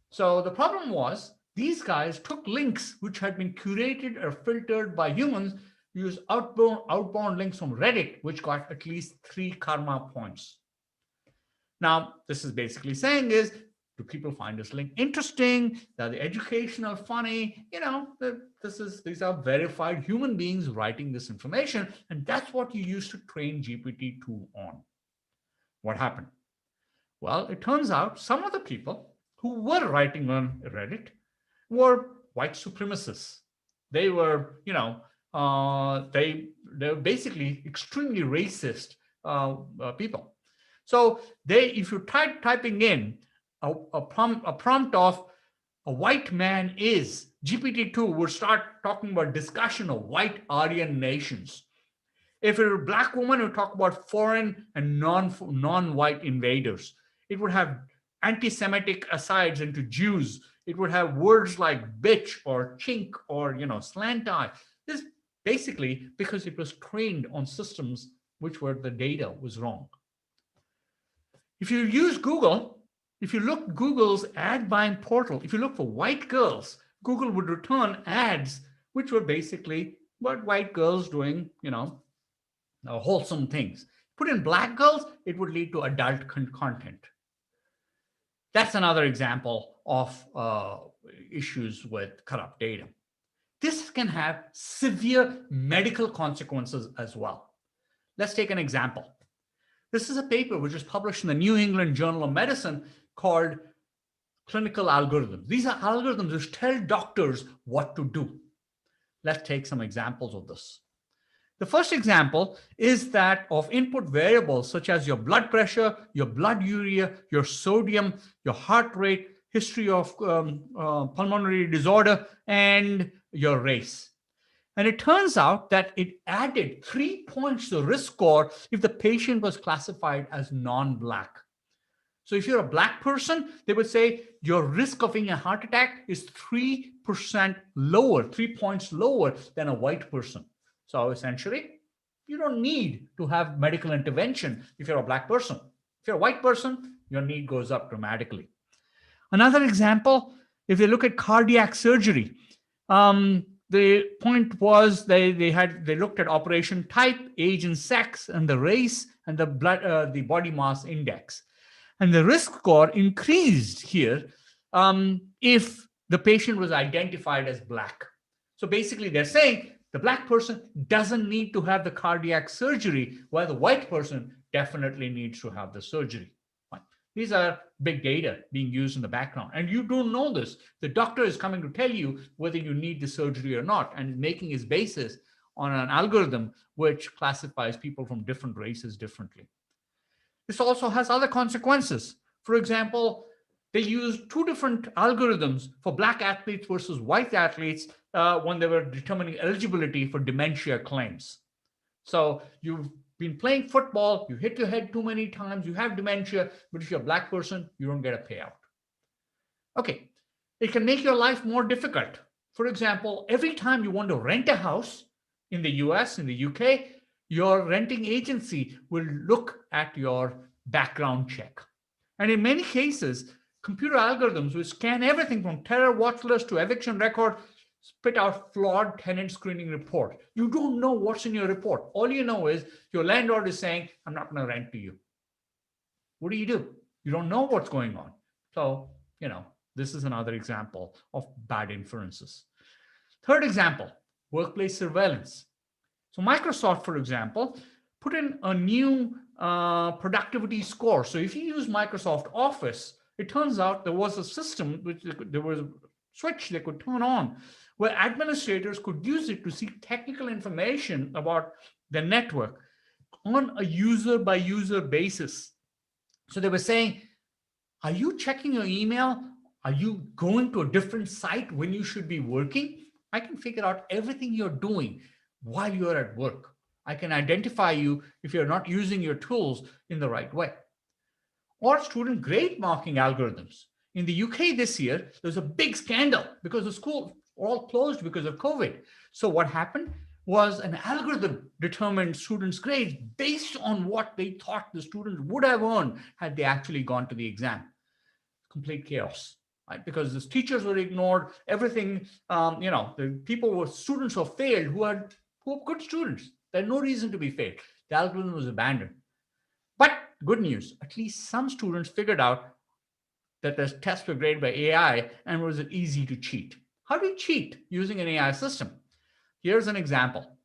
So the problem was these guys took links which had been curated or filtered by humans, used outbound links from Reddit, which got at least 3 karma points. Now, this is basically saying is, do people find this link interesting? Are they educational, funny? You know, these are verified human beings writing this information, and that's what you use to train GPT-2 on. What happened? Well, it turns out some of the people who were writing on Reddit were white supremacists. They were, they were basically extremely racist people. So if you try typing in a prompt of a white man is, GPT-2 would start talking about discussion of white Aryan nations. If you're a black woman, it would talk about foreign and non-white invaders. It would have anti-Semitic asides into Jews. It would have words like bitch or chink or, slant eye. This basically because it was trained on systems which were the data was wrong. If you use Google, if you look Google's ad buying portal, if you look for white girls, Google would return ads which were basically what white girls doing, wholesome things. Put in black girls, it would lead to adult content. That's another example of issues with corrupt data. This can have severe medical consequences as well. Let's take an example. This is a paper which was published in the New England Journal of Medicine called Clinical Algorithms. These are algorithms which tell doctors what to do. Let's take some examples of this. The first example is that of input variables such as your blood pressure, your blood urea, your sodium, your heart rate, history of pulmonary disorder, and your race. And it turns out that it added 3 points to the risk score if the patient was classified as non-Black. So if you're a Black person, they would say your risk of having a heart attack is 3% lower, 3 points lower than a white person. So essentially, you don't need to have medical intervention if you're a Black person. If you're a white person, your need goes up dramatically. Another example, if you look at cardiac surgery, the point was they looked at operation type, age and sex, and the race, and the body mass index. And the risk score increased here if the patient was identified as Black. So basically they're saying the Black person doesn't need to have the cardiac surgery, while the white person definitely needs to have the surgery. These are big data being used in the background. And you don't know this. The doctor is coming to tell you whether you need the surgery or not, and making his basis on an algorithm which classifies people from different races differently. This also has other consequences. For example, they used two different algorithms for Black athletes versus white athletes when they were determining eligibility for dementia claims. So you've been playing football, you hit your head too many times, you have dementia, but if you're a Black person, you don't get a payout. Okay, it can make your life more difficult. For example, every time you want to rent a house in the US, in the UK, your renting agency will look at your background check. And in many cases, computer algorithms will scan everything from terror watch list to eviction record, spit out flawed tenant screening report. You don't know what's in your report. All you know is your landlord is saying, I'm not going to rent to you. What do? You don't know what's going on. So, this is another example of bad inferences. Third example, workplace surveillance. So Microsoft, for example, put in a new productivity score. So if you use Microsoft Office, it turns out there was a system, there was a switch they could turn on where administrators could use it to see technical information about the network on a user-by-user basis. So they were saying, are you checking your email? Are you going to a different site when you should be working? I can figure out everything you're doing while you're at work. I can identify you if you're not using your tools in the right way. Or student grade marking algorithms. In the UK this year, there's a big scandal because the schools were all closed because of COVID. So what happened was an algorithm determined students' grades based on what they thought the students would have earned had they actually gone to the exam. Complete chaos, right? Because the teachers were ignored, everything, the students who failed who are good students. There had no reason to be failed. The algorithm was abandoned. But good news, at least some students figured out that the tests were graded by AI and was it easy to cheat. How do you cheat using an AI system? Here's an example.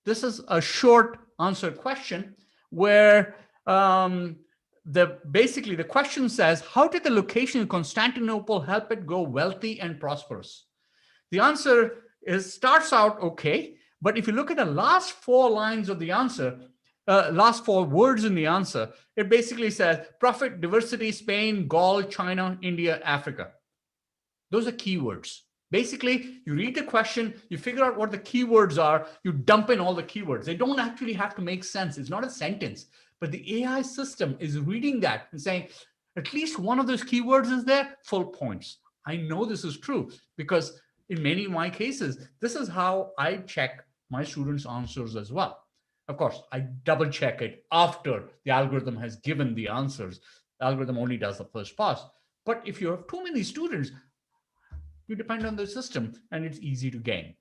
This is a short answer question where basically the question says, how did the location in Constantinople help it grow wealthy and prosperous? The answer starts out okay, but if you look at the last 4 lines of the answer, last 4 words in the answer, it basically says profit, diversity, Spain, Gaul, China, India, Africa. Those are keywords. Basically, you read the question, you figure out what the keywords are, you dump in all the keywords. They don't actually have to make sense. It's not a sentence, but the AI system is reading that and saying, at least one of those keywords is there, full points. I know this is true because in many of my cases, this is how I check my students' answers as well. Of course, I double check it after the algorithm has given the answers. The algorithm only does the first pass. But if you have too many students, you depend on the system and it's easy to gain.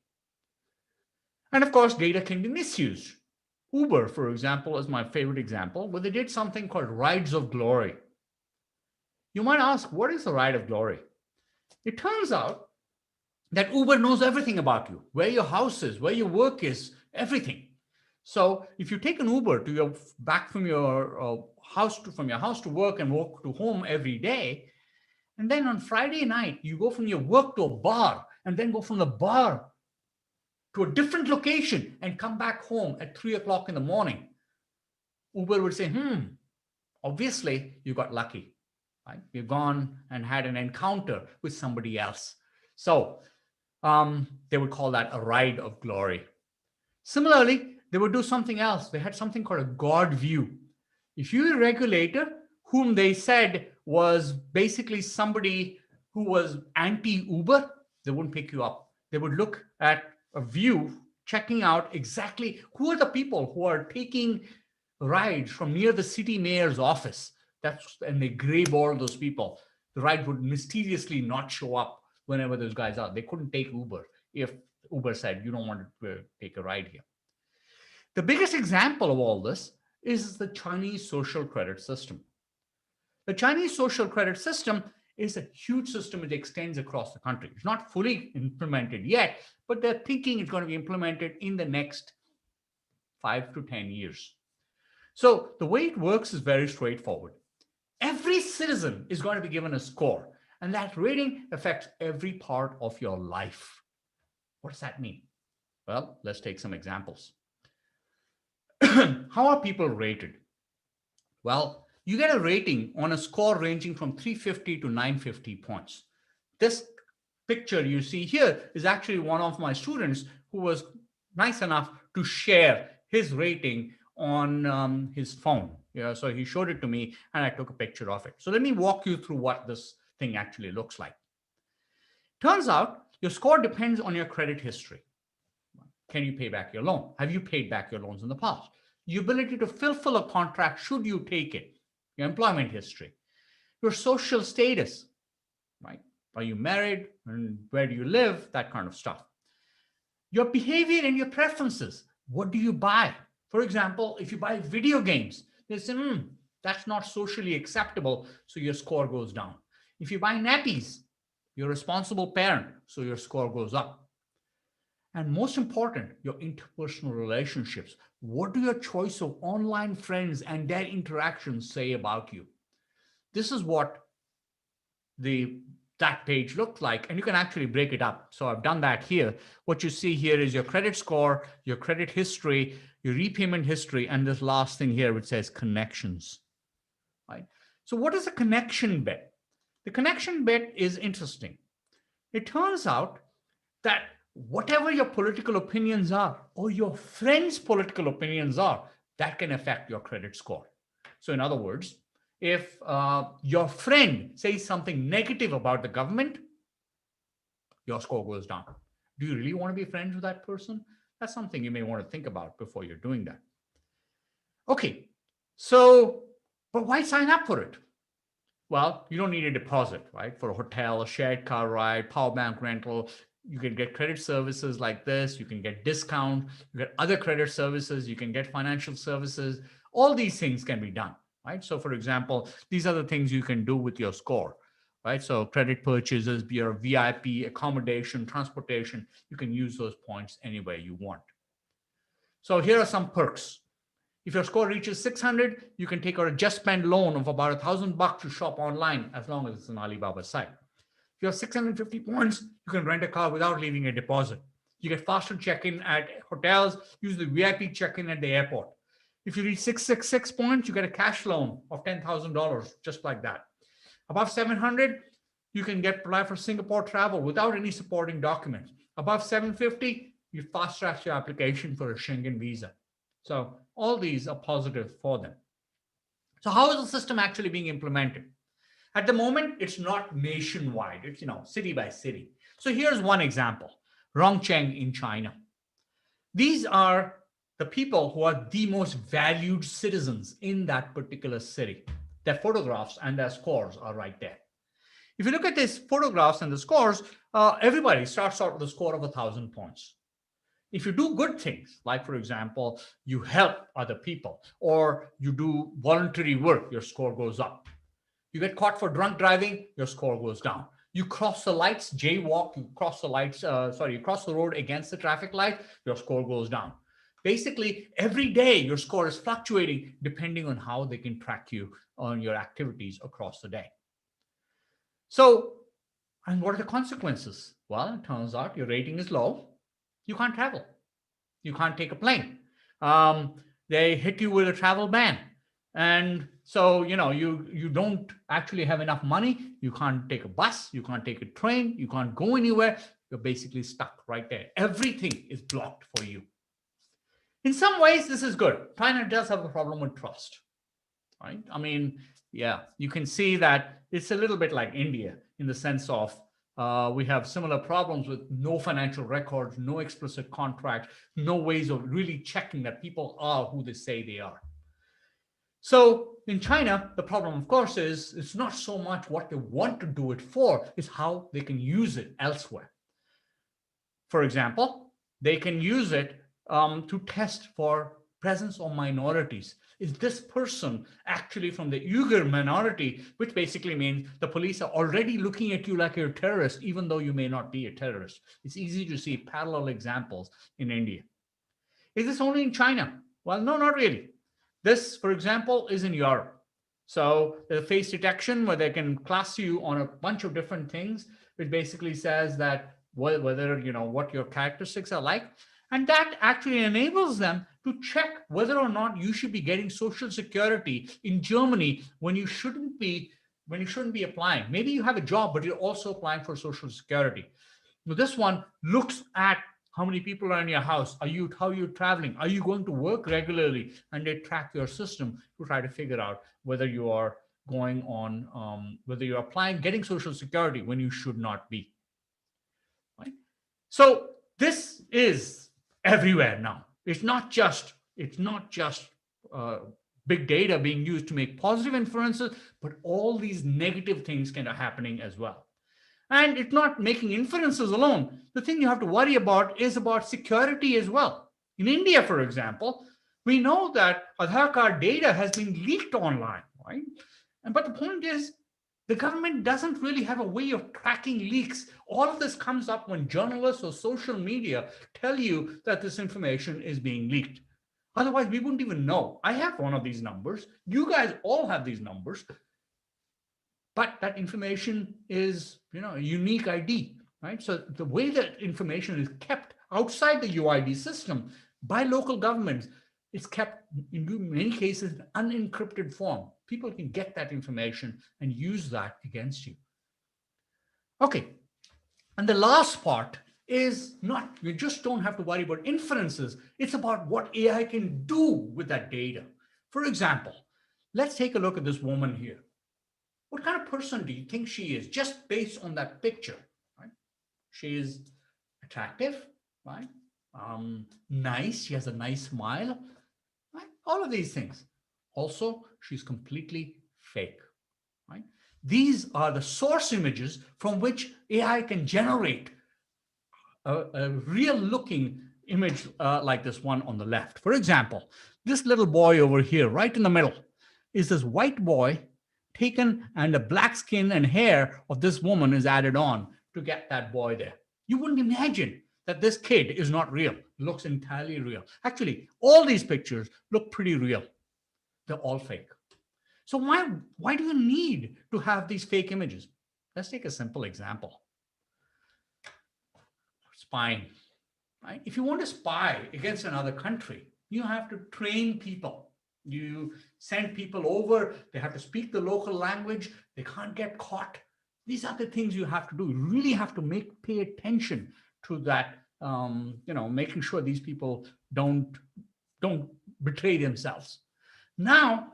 And of course, data can be misused. Uber, for example, is my favorite example, where they did something called rides of glory. You might ask, what is a ride of glory? It turns out that Uber knows everything about you, where your house is, where your work is, everything. So if you take an Uber to back from your house to work and walk to home every day, and then on Friday night, you go from your work to a bar and then go from the bar to a different location and come back home at 3 o'clock in the morning, Uber would say, obviously you got lucky, right? You've gone and had an encounter with somebody else. So they would call that a ride of glory. Similarly, they would do something else. They had something called a God view. If you're a regulator whom they said was basically somebody who was anti-Uber, they wouldn't pick you up. They would look at a view, checking out exactly who are the people who are taking rides from near the city mayor's office. And they grayboard those people. The ride would mysteriously not show up whenever those guys are. They couldn't take Uber if Uber said, you don't want to take a ride here. The biggest example of all this is the Chinese social credit system. The Chinese social credit system is a huge system. It extends across the country. It's not fully implemented yet, but they're thinking it's going to be implemented in the next 5 to 10 years. So the way it works is very straightforward. Every citizen is going to be given a score, and that rating affects every part of your life. What does that mean? Well, let's take some examples. How are people rated? Well, you get a rating on a score ranging from 350 to 950 points. This picture you see here is actually one of my students who was nice enough to share his rating on his phone. So he showed it to me and I took a picture of it. So let me walk you through what this thing actually looks like. Turns out your score depends on your credit history. Can you pay back your loan? Have you paid back your loans in the past? Your ability to fulfill a contract should you take it? Your employment history, your social status, right? Are you married? And where do you live? That kind of stuff. Your behavior and your preferences. What do you buy? For example, if you buy video games, they say, that's not socially acceptable, so your score goes down. If you buy nappies, you're a responsible parent, so your score goes up. And most important, your interpersonal relationships. What do your choice of online friends and their interactions say about you? This is what that page looked like, and you can actually break it up. So I've done that here. What you see here is your credit score, your credit history, your repayment history, and this last thing here which says connections. Right? So what is a connection bit? The connection bit is interesting. It turns out that whatever your political opinions are or your friends' political opinions are, that can affect your credit score. So in other words, if your friend says something negative about the government, your score goes down. Do you really want to be friends with that person? That's something you may want to think about before you're doing that. Okay, so, but why sign up for it? Well, you don't need a deposit, right? For a hotel, a shared car ride, power bank rental. You can get credit services like this. You can get discount. You get other credit services. You can get financial services. All these things can be done, right? So for example, these are the things you can do with your score, right? So credit purchases, your VIP, accommodation, transportation, you can use those points anywhere you want. So here are some perks. If your score reaches 600, you can take a just spend loan of about $1,000 to shop online as long as it's an Alibaba site. If you have 650 points, you can rent a car without leaving a deposit. You get faster check-in at hotels, use the VIP check-in at the airport. If you reach 666 points, you get a cash loan of $10,000, just like that. Above 700, you can apply for Singapore travel without any supporting documents. Above 750, you fast-track your application for a Schengen visa. So all these are positive for them. So how is the system actually being implemented? At the moment, it's not nationwide. It's, city by city. So here's one example, Rongcheng in China. These are the people who are the most valued citizens in that particular city. Their photographs and their scores are right there. If you look at these photographs and the scores, everybody starts out with a score of 1,000 points. If you do good things, like for example, you help other people or you do voluntary work, your score goes up. You get caught for drunk driving, your score goes down. You cross the lights, jaywalk, you cross the road against the traffic light, your score goes down. Basically, every day your score is fluctuating depending on how they can track you on your activities across the day. So, and what are the consequences? Well, it turns out your rating is low. You can't travel. You can't take a plane. They hit you with a travel ban. And so, you don't actually have enough money. You can't take a bus. You can't take a train. You can't go anywhere. You're basically stuck right there. Everything is blocked for you. In some ways, this is good. China does have a problem with trust, right? I mean, yeah, you can see that it's a little bit like India in the sense of we have similar problems with no financial records, no explicit contracts, no ways of really checking that people are who they say they are. So in China, the problem, of course, is it's not so much what they want to do it for, it's how they can use it elsewhere. For example, they can use it to test for presence of minorities. Is this person actually from the Uyghur minority, which basically means the police are already looking at you like you're a terrorist, even though you may not be a terrorist. It's easy to see parallel examples in India. Is this only in China? Well, no, not really. This, for example, is in Europe. So the face detection, where they can class you on a bunch of different things, which basically says that whether, what your characteristics are like. And that actually enables them to check whether or not you should be getting Social Security in Germany when you shouldn't be applying. Maybe you have a job, but you're also applying for Social Security. Now, this one looks at how many people are in your house. How are you traveling? Are you going to work regularly? And they track your system to try to figure out whether you are going on, whether you're applying, getting Social Security when you should not be. Right? So this is everywhere now. It's not just big data being used to make positive inferences, but all these negative things kind of happening as well. And it's not making inferences alone. The thing you have to worry about is about security as well. In India, for example, we know that Aadhaar card data has been leaked online, right? But the point is, the government doesn't really have a way of tracking leaks. All of this comes up when journalists or social media tell you that this information is being leaked. Otherwise, we wouldn't even know. I have one of these numbers. You guys all have these numbers. But that information is, a unique ID, right? So the way that information is kept outside the UID system by local governments, it's kept in many cases in unencrypted form. People can get that information and use that against you. Okay, and the last part is not, you just don't have to worry about inferences. It's about what AI can do with that data. For example, let's take a look at this woman here. What kind of person do you think she is, just based on that picture? Right? She is attractive, right? Nice. She has a nice smile. Right? All of these things. Also, she's completely fake. Right? These are the source images from which AI can generate a real-looking image like this one on the left. For example, this little boy over here, right in the middle, is this white boy taken, and the black skin and hair of this woman is added on to get that boy there. You wouldn't imagine that this kid is not real. It looks entirely real. Actually, all these pictures look pretty real. They're all fake. So why do you need to have these fake images? Let's take a simple example. Spying. Right? If you want to spy against another country, you have to train people. You send people over, they have to speak the local language, they can't get caught. These are the things you have to do. You really have to pay attention to that, making sure these people don't betray themselves. Now,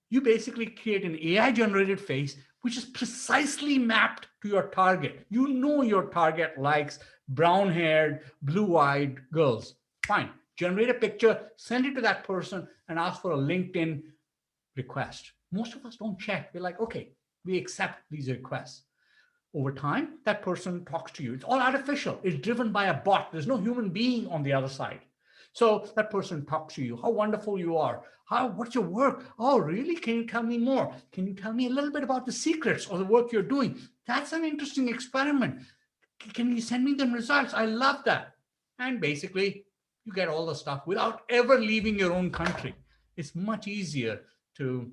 you basically create an AI-generated face which is precisely mapped to your target. You know your target likes brown-haired, blue-eyed girls. Fine. Generate a picture, send it to that person, and ask for a LinkedIn request. Most of us don't check. We're like, okay, we accept these requests. Over time, that person talks to you. It's all artificial. It's driven by a bot. There's no human being on the other side. So that person talks to you. How wonderful you are. What's your work? Oh, really? Can you tell me more? Can you tell me a little bit about the secrets of the work you're doing? That's an interesting experiment. Can you send me the results? I love that. And basically, you get all the stuff without ever leaving your own country. It's much easier to,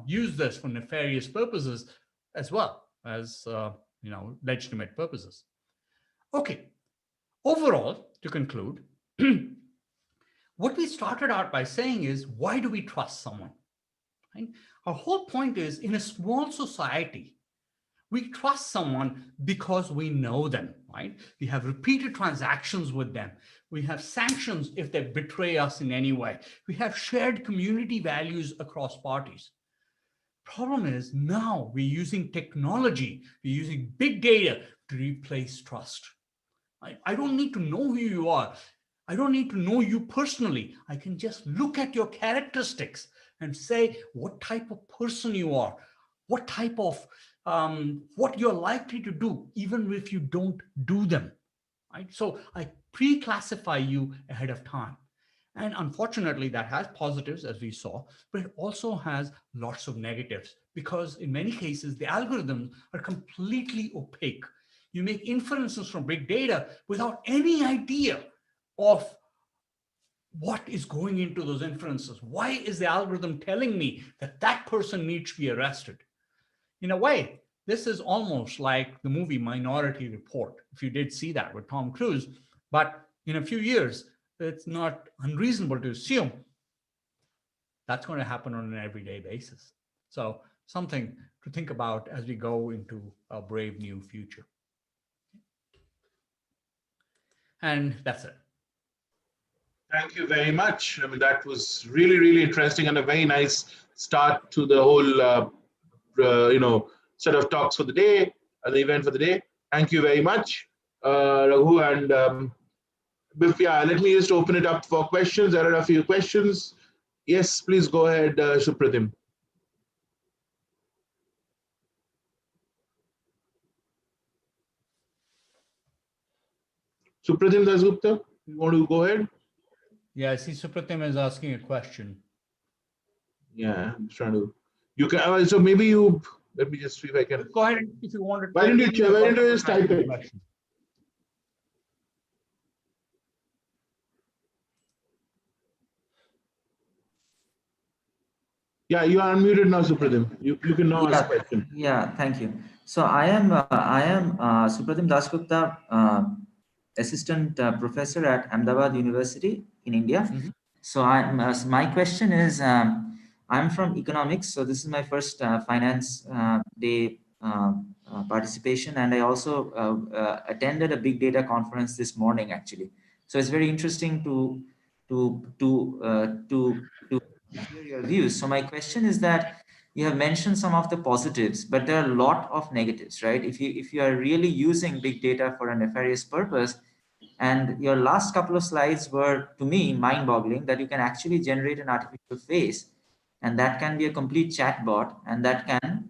use this for nefarious purposes as well as, legitimate purposes. Okay. Overall, to conclude, what we started out by saying is, why do we trust someone? Right? Our whole point is, in a small society, we trust someone because we know them, right? We have repeated transactions with them. We have sanctions if they betray us in any way. We have shared community values across parties. Problem is, now we're using technology, we're using big data to replace trust. I don't need to know who you are. I don't need to know you personally. I can just look at your characteristics and say what type of person you are, what type of what you're likely to do, even if you don't do them. right? So I pre-classify you ahead of time. And unfortunately, that has positives, as we saw, but it also has lots of negatives because in many cases, the algorithms are completely opaque. You make inferences from big data without any idea of what is going into those inferences. Why is the algorithm telling me that that person needs to be arrested? In a way, this is almost like the movie Minority Report, if you did see that with Tom Cruise. But in a few years, it's not unreasonable to assume that's going to happen on an everyday basis. So something to think about as we go into a brave new future. And that's it.
Thank you very much. I mean, that was really, really interesting and a very nice start to the whole, set of talks for the day, the event for the day. Thank you very much, Raghu. And yeah, let me just open it up for questions. There are a few questions. Yes, please go ahead, Supratim. Supratim Dasgupta, you want to go ahead?
Yeah, I see Supratim is asking a question.
Yeah, I'm trying to. You can. So maybe you. Let me just see if I can.
Go ahead if you want to.
Why don't you just type it? Yeah, you are unmuted now, Supratim. You can now ask a question.
Yeah, thank you. So I am Supratim Dasgupta, assistant professor at Ahmedabad University in India.
Mm-hmm.
So my question is, I'm from economics. So this is my first finance day participation, and I also attended a big data conference this morning, actually. So it's very interesting to hear your views. So my question is that you have mentioned some of the positives, but there are a lot of negatives, right? If you are really using big data for a nefarious purpose, and your last couple of slides were, to me, mind-boggling, that you can actually generate an artificial face, and that can be a complete chatbot, and that can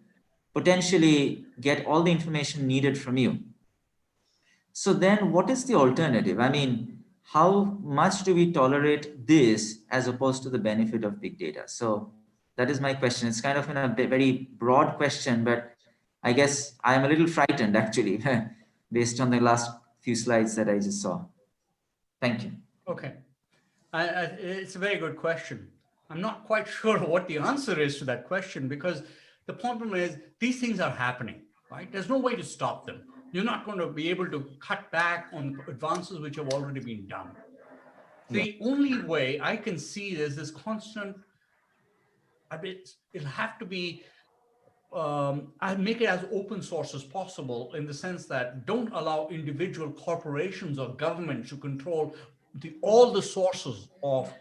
potentially get all the information needed from you. So then what is the alternative? I mean, how much do we tolerate this as opposed to the benefit of big data? So that is my question. It's kind of a very broad question, but I guess I am a little frightened actually, based on the last few slides that I just saw. Thank you.
Okay. It's a very good question. I'm not quite sure what the answer is to that question because the problem is these things are happening, right? There's no way to stop them. You're not going to be able to cut back on advances which have already been done. The only way I can see is this constant, it'll have to be, I make it as open source as possible in the sense that don't allow individual corporations or governments to control all the sources of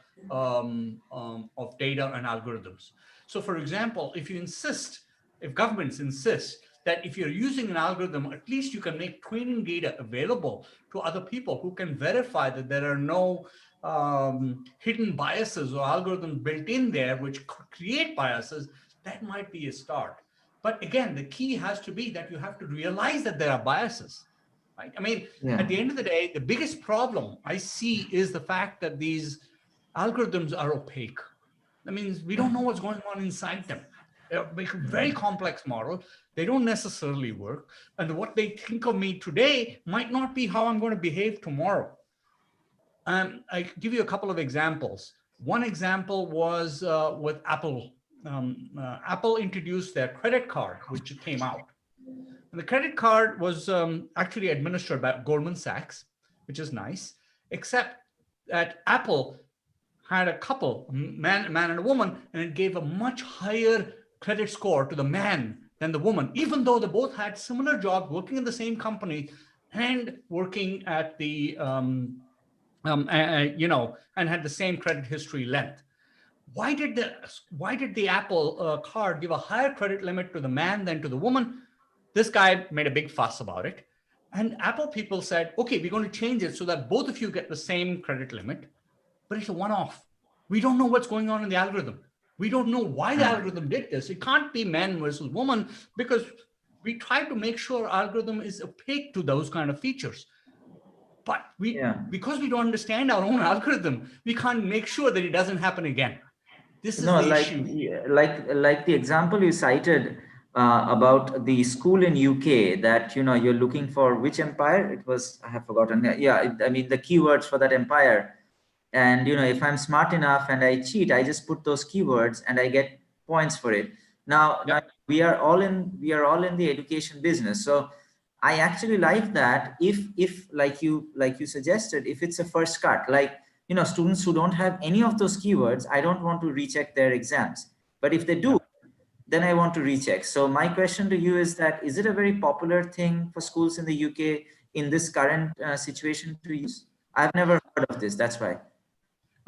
data and algorithms. So for example, if governments insist that if you're using an algorithm, at least you can make training data available to other people who can verify that there are no hidden biases or algorithms built in there which create biases, that might be a start. But again, the key has to be that you have to realize that there are biases, right? I mean, at the end of the day, the biggest problem I see is the fact that these algorithms are opaque. That means we don't know what's going on inside them. They're a very complex model. They don't necessarily work. And what they think of me today might not be how I'm going to behave tomorrow. I give you a couple of examples. One example was with Apple. Apple introduced their credit card, which came out. And the credit card was actually administered by Goldman Sachs, which is nice, except that Apple had a couple, a man and a woman, and it gave a much higher credit score to the man than the woman, even though they both had similar jobs, working in the same company and working at the, and had the same credit history length. Why did the Apple card give a higher credit limit to the man than to the woman? This guy made a big fuss about it. And Apple people said, okay, we're going to change it so that both of you get the same credit limit, but it's a one-off. We don't know what's going on in the algorithm. We don't know why the algorithm did this. It can't be man versus woman because we try to make sure algorithm is opaque to those kind of features. But because we don't understand our own algorithm, we can't make sure that it doesn't happen again. This is the issue.
Like the example you cited about the school in UK that, you're looking for which empire it was, I have forgotten. Yeah, I mean the keywords for that empire. And if I'm smart enough and I cheat, I just put those keywords and I get points for it. Now we are all in the education business. So I actually like that if like you suggested, if it's a first cut, like students who don't have any of those keywords, I don't want to recheck their exams. But if they do, then I want to recheck. So my question to you is that, is it a very popular thing for schools in the UK in this current situation to use? I've never heard of this, that's why.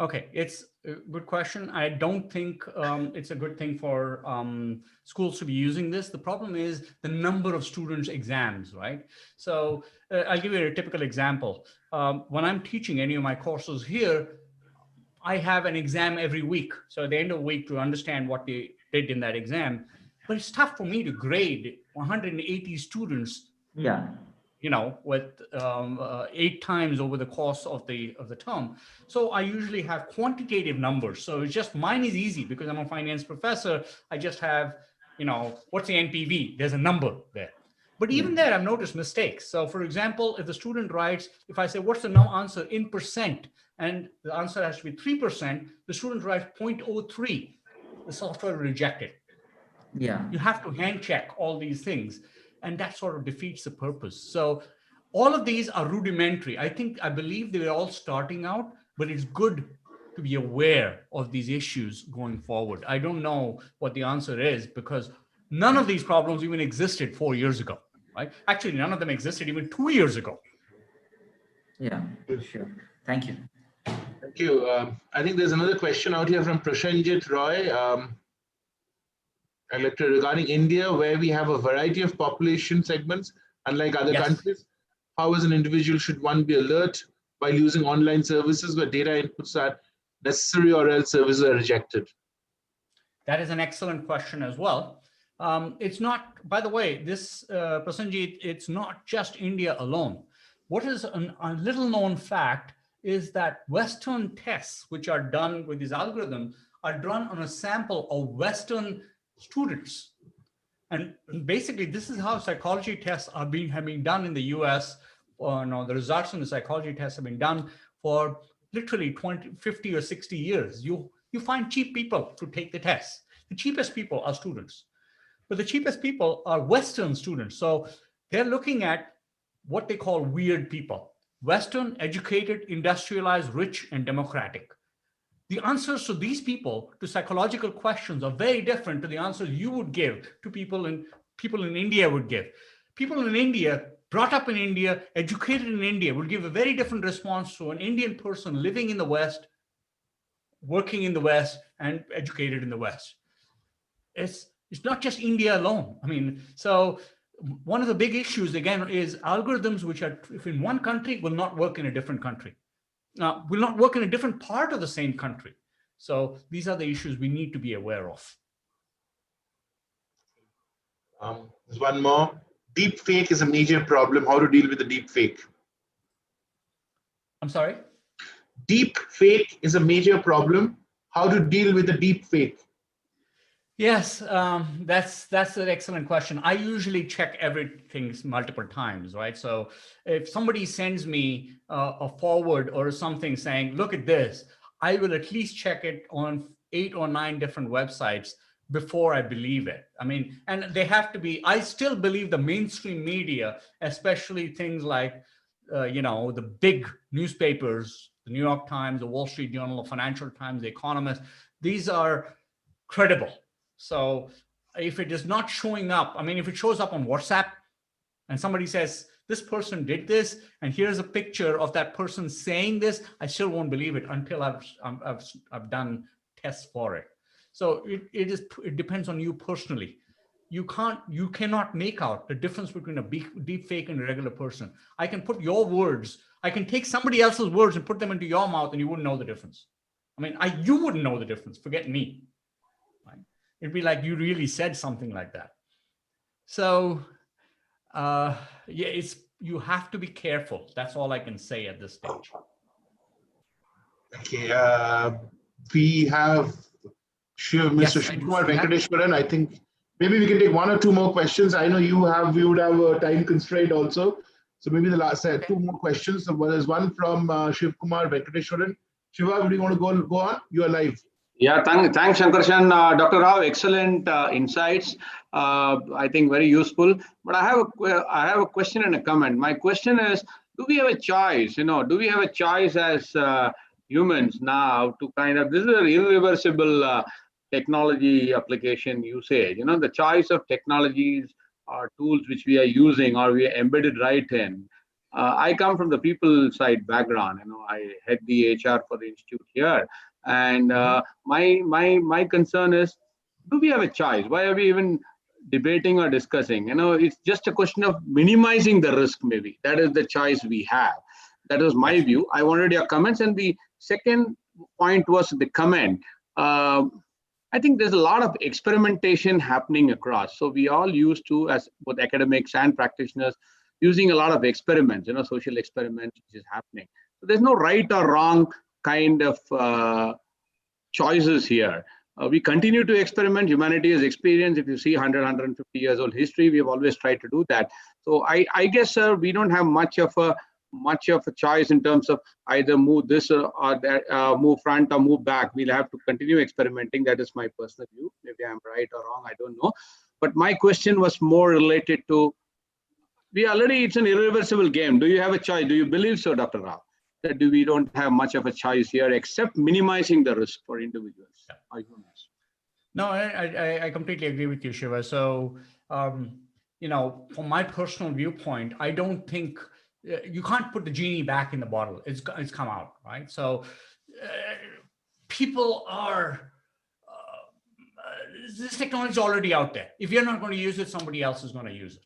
Okay, it's a good question. I don't think it's a good thing for schools to be using this. The problem is the number of students' exams, right? So I'll give you a typical example. When I'm teaching any of my courses here, I have an exam every week. So at the end of the week to understand what they did in that exam. But it's tough for me to grade 180 students.
Yeah.
With 8 times over the course of the term. So I usually have quantitative numbers. So it's just, mine is easy because I'm a finance professor. I just have, what's the NPV? There's a number there. But even there, I've noticed mistakes. So for example, if the student writes, if I say, what's the answer in percent? And the answer has to be 3%, the student writes 0.03. The software will reject it.
Yeah.
You have to hand check all these things. And that sort of defeats the purpose. So all of these are rudimentary. I believe they're all starting out, but it's good to be aware of these issues going forward. I don't know what the answer is because none of these problems even existed 4 years ago, right? Actually, none of them existed even 2 years ago.
Yeah, sure. Thank you.
Thank you. I think there's another question out here from Prashanjit Roy. Regarding India, where we have a variety of population segments, unlike other countries, how as an individual should one be alert while using online services where data inputs are necessary or else services are rejected?
That is an excellent question as well. It's not, by the way, this, Prasanjit, it's not just India alone. What is a little known fact is that Western tests, which are done with these algorithms, are done on a sample of Western students. And basically, this is how psychology tests have been done in the US. The results from the psychology tests have been done for literally 20, 50 or 60 years. You find cheap people to take the tests. The cheapest people are students. But the cheapest people are Western students. So they're looking at what they call weird people. Western, educated, industrialized, rich, and democratic. The answers to these people, to psychological questions, are very different to the answers you would give to people in India would give. People in India, brought up in India, educated in India, would give a very different response to an Indian person living in the West, working in the West, and educated in the West. It's not just India alone. I mean, so one of the big issues, again, is algorithms which are, if in one country, will not work in a different country. Will not work in a different part of the same country. So these are the issues we need to be aware of.
There's one more. Deep fake is a major problem. How to deal with the deep fake?
I'm sorry?
Deep fake is a major problem. How to deal with the deep fake?
Yes, that's an excellent question. I usually check everything multiple times, right? So if somebody sends me a forward or something saying, look at this, I will at least check it on 8 or 9 different websites before I believe it. I mean, and they have to be, I still believe the mainstream media, especially things like, the big newspapers, the New York Times, the Wall Street Journal, the Financial Times, the Economist, these are credible. So if it is not showing up, I mean, if it shows up on WhatsApp and somebody says, this person did this, and here's a picture of that person saying this, I still won't believe it until I've done tests for it. So it depends on you personally. You cannot make out the difference between a deep fake and a regular person. I can put your words, I can take somebody else's words and put them into your mouth and you wouldn't know the difference. I mean, you wouldn't know the difference, forget me. It'd be like you really said something like that. So, it's you have to be careful. That's all I can say at this stage.
Okay, we have Mr. Shivkumar Venkateshwaran. I think maybe we can take one or two more questions. I know you would have a time constraint also. So maybe the last two more questions. So there's one from Shivkumar Venkateshwaran. Shiva, do you want to go on? You are live.
Yeah, thanks, Shankarshan. Dr. Rao, excellent insights. I think very useful. But I have a question and a comment. My question is, do we have a choice? Do we have a choice as humans now to kind of, this is an irreversible technology application usage. The choice of technologies or tools which we are using or we are embedded right in. I come from the people side background. I head the HR for the institute here. And my concern is, do we have a choice? Why are we even debating or discussing? It's just a question of minimizing the risk, maybe. That is the choice we have. That was my view. I wanted your comments. And the second point was the comment. I think there's a lot of experimentation happening across. So we all used to, as both academics and practitioners, using a lot of experiments, social experiments, which is happening. So there's no right or wrong kind of choices here. We continue to experiment. Humanity has experienced, if you see 100, 150 years old history, we have always tried to do that. So I guess, sir, we don't have much of a choice in terms of either move this or that, move front or move back. We'll have to continue experimenting. That is my personal view. Maybe I'm right or wrong, I don't know. But my question was more related to, it's an irreversible game. Do you have a choice? Do you believe so, Dr. Rao? That we don't have much of a choice here except minimizing the risk for individuals or humans?
No, I completely agree with you, Shiva. So, from my personal viewpoint, I don't think you can't put the genie back in the bottle. It's come out, right? So, people are, this technology is already out there. If you're not going to use it, somebody else is going to use it.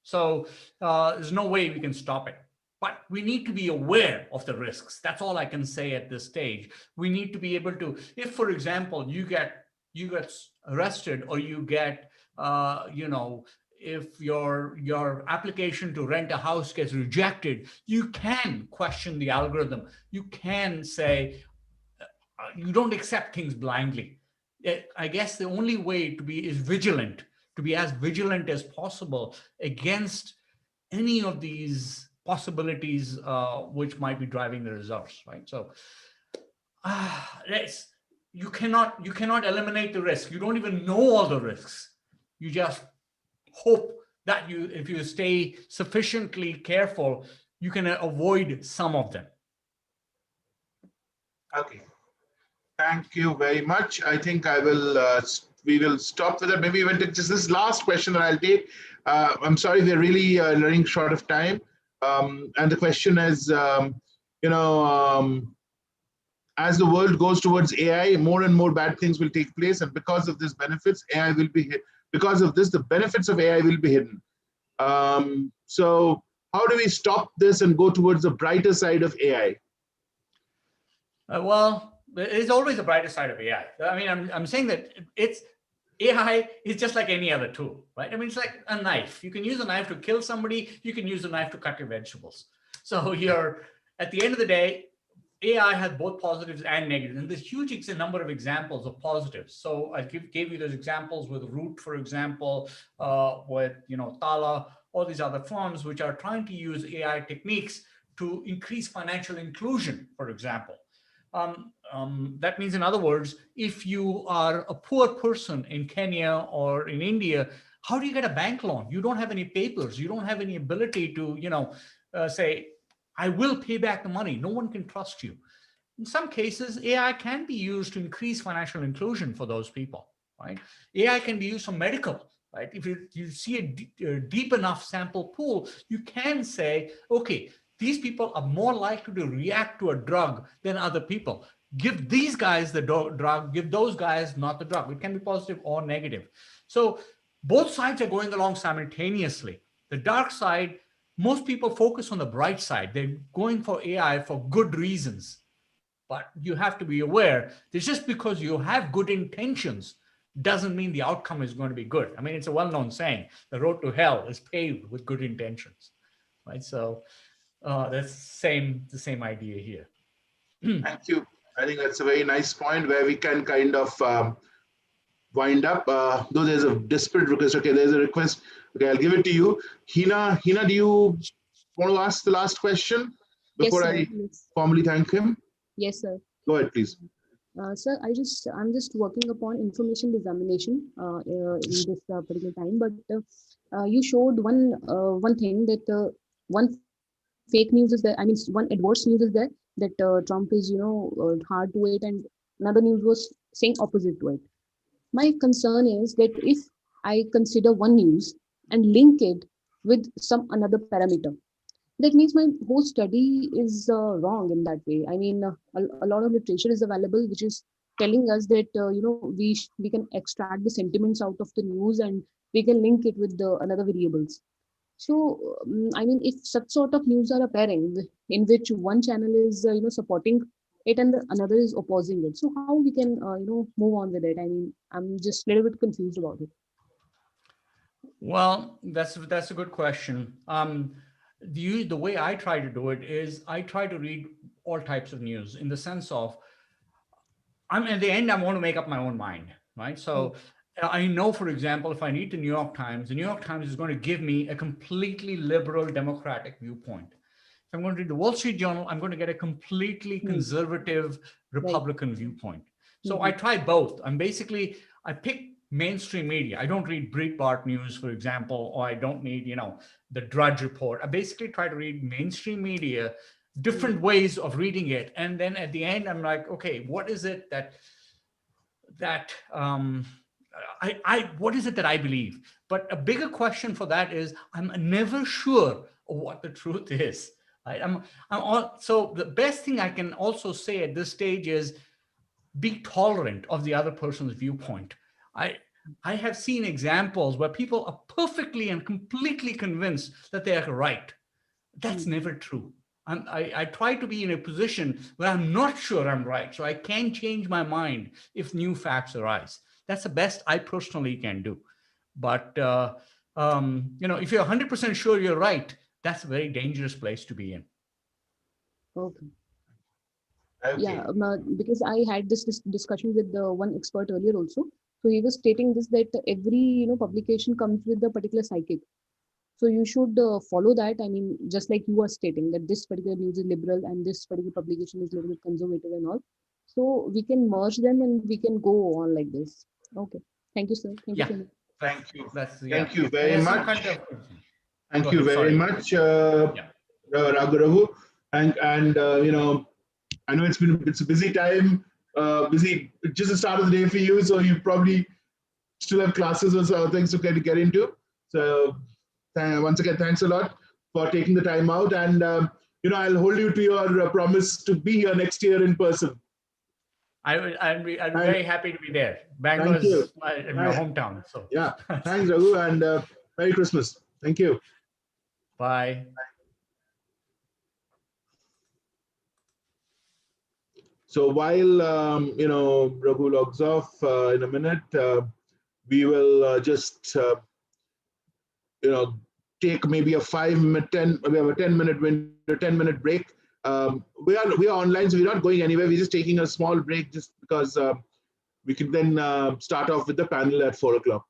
So there's no way we can stop it. But we need to be aware of the risks. That's all I can say at this stage. We need to be able to, if, for example, you get arrested, or you get, if your application to rent a house gets rejected, you can question the algorithm. You can say, you don't accept things blindly. I guess the only way to be is vigilant, to be as vigilant as possible against any of these possibilities which might be driving the results, right? So you cannot eliminate the risk. You don't even know all the risks. You just hope that if you stay sufficiently careful, you can avoid some of them.
Okay. Thank you very much. I think we will stop with it. Maybe even take just this last question that I'll take. I'm sorry, we're really running short of time. And the question is, as the world goes towards AI, more and more bad things will take place. And because of this benefits, AI will be hit. Because of this, the benefits of AI will be hidden. So how do we stop this and go towards the brighter side of AI?
Well, there's always a brighter side of AI. I mean, I'm saying that AI is just like any other tool, right? I mean, it's like a knife. You can use a knife to kill somebody. You can use a knife to cut your vegetables. So at the end of the day, AI has both positives and negatives. And there's huge number of examples of positives. So I gave you those examples with Root, for example, with Tala, all these other firms which are trying to use AI techniques to increase financial inclusion, for example. That means, in other words, if you are a poor person in Kenya or in India, how do you get a bank loan? You don't have any papers. You don't have any ability to, say, I will pay back the money. No one can trust you. In some cases, AI can be used to increase financial inclusion for those people, right? AI can be used for medical, right? If you see a deep enough sample pool, you can say, okay, these people are more likely to react to a drug than other people. Give these guys the drug, give those guys not the drug. It can be positive or negative. So both sides are going along simultaneously. The dark side, most people focus on the bright side. They're going for AI for good reasons. But you have to be aware that just because you have good intentions doesn't mean the outcome is going to be good. I mean, it's a well-known saying, the road to hell is paved with good intentions. right? So that's the same idea here.
Thank you. I think that's a very nice point where we can kind of wind up. Though there's a desperate request. Okay, there's a request. Okay, I'll give it to you. Hina, do you want to ask the last question before
Yes, sir.
I
Yes.
formally thank him?
Yes, sir.
Go ahead, please.
Sir, I'm just working upon information dissemination in this particular time. But you showed one thing that one fake news is there. I mean, one adverse news is there that Trump is hard to it, and another news was saying opposite to it. My concern is that if I consider one news and link it with some another parameter, that means my whole study is wrong in that way. I mean, a lot of literature is available which is telling us that we can extract the sentiments out of the news and we can link it with the another variables. So I mean, if such sort of news are appearing in which one channel is supporting it and the another is opposing it, so how we can move on with it? I mean, I'm just a little bit confused about it.
Well, that's a good question. The way I try to do it is I try to read all types of news in the sense of at the end I want to make up my own mind, right? So I know, for example, if I read the New York Times is going to give me a completely liberal democratic viewpoint. If I'm going to read the Wall Street Journal, I'm going to get a completely conservative Republican viewpoint. So I try both. I pick mainstream media. I don't read Breitbart News, for example, or I don't need, the Drudge Report. I basically try to read mainstream media, different ways of reading it. And then at the end, I'm like, okay, what is it that what is it that I believe? But a bigger question for that is I'm never sure of what the truth is. Right? So the best thing I can also say at this stage is be tolerant of the other person's viewpoint. I have seen examples where people are perfectly and completely convinced that they are right. That's never true. I try to be in a position where I'm not sure I'm right, so I can change my mind if new facts arise. That's the best I personally can do. But if you're 100% sure you're right, that's a very dangerous place to be in.
Okay. Yeah, because I had this discussion with one expert earlier also. So he was stating this, that every publication comes with a particular psychic. So you should follow that. I mean, just like you are stating that this particular news is liberal and this particular publication is a little bit conservative and all. So we can merge them and we can go on like this. Okay. Thank you, sir. Thank you so much.
Thank you.
Thank
you very much. Thank you very much, Raghu. And I know it's a busy time, busy, just the start of the day for you. So you probably still have classes or other things to get into. So once again, thanks a lot for taking the time out. And, I'll hold you to your promise to be here next year in person.
I'm very happy to be there. Bangalore is my hometown. So
yeah, thanks, Raghu, and Merry Christmas. Thank you.
Bye.
So while Raghu logs off in a minute, we will just take maybe a 5-minute, 10-minute break. We are online, so we're not going anywhere. We're just taking a small break just because we can then start off with the panel at 4 o'clock.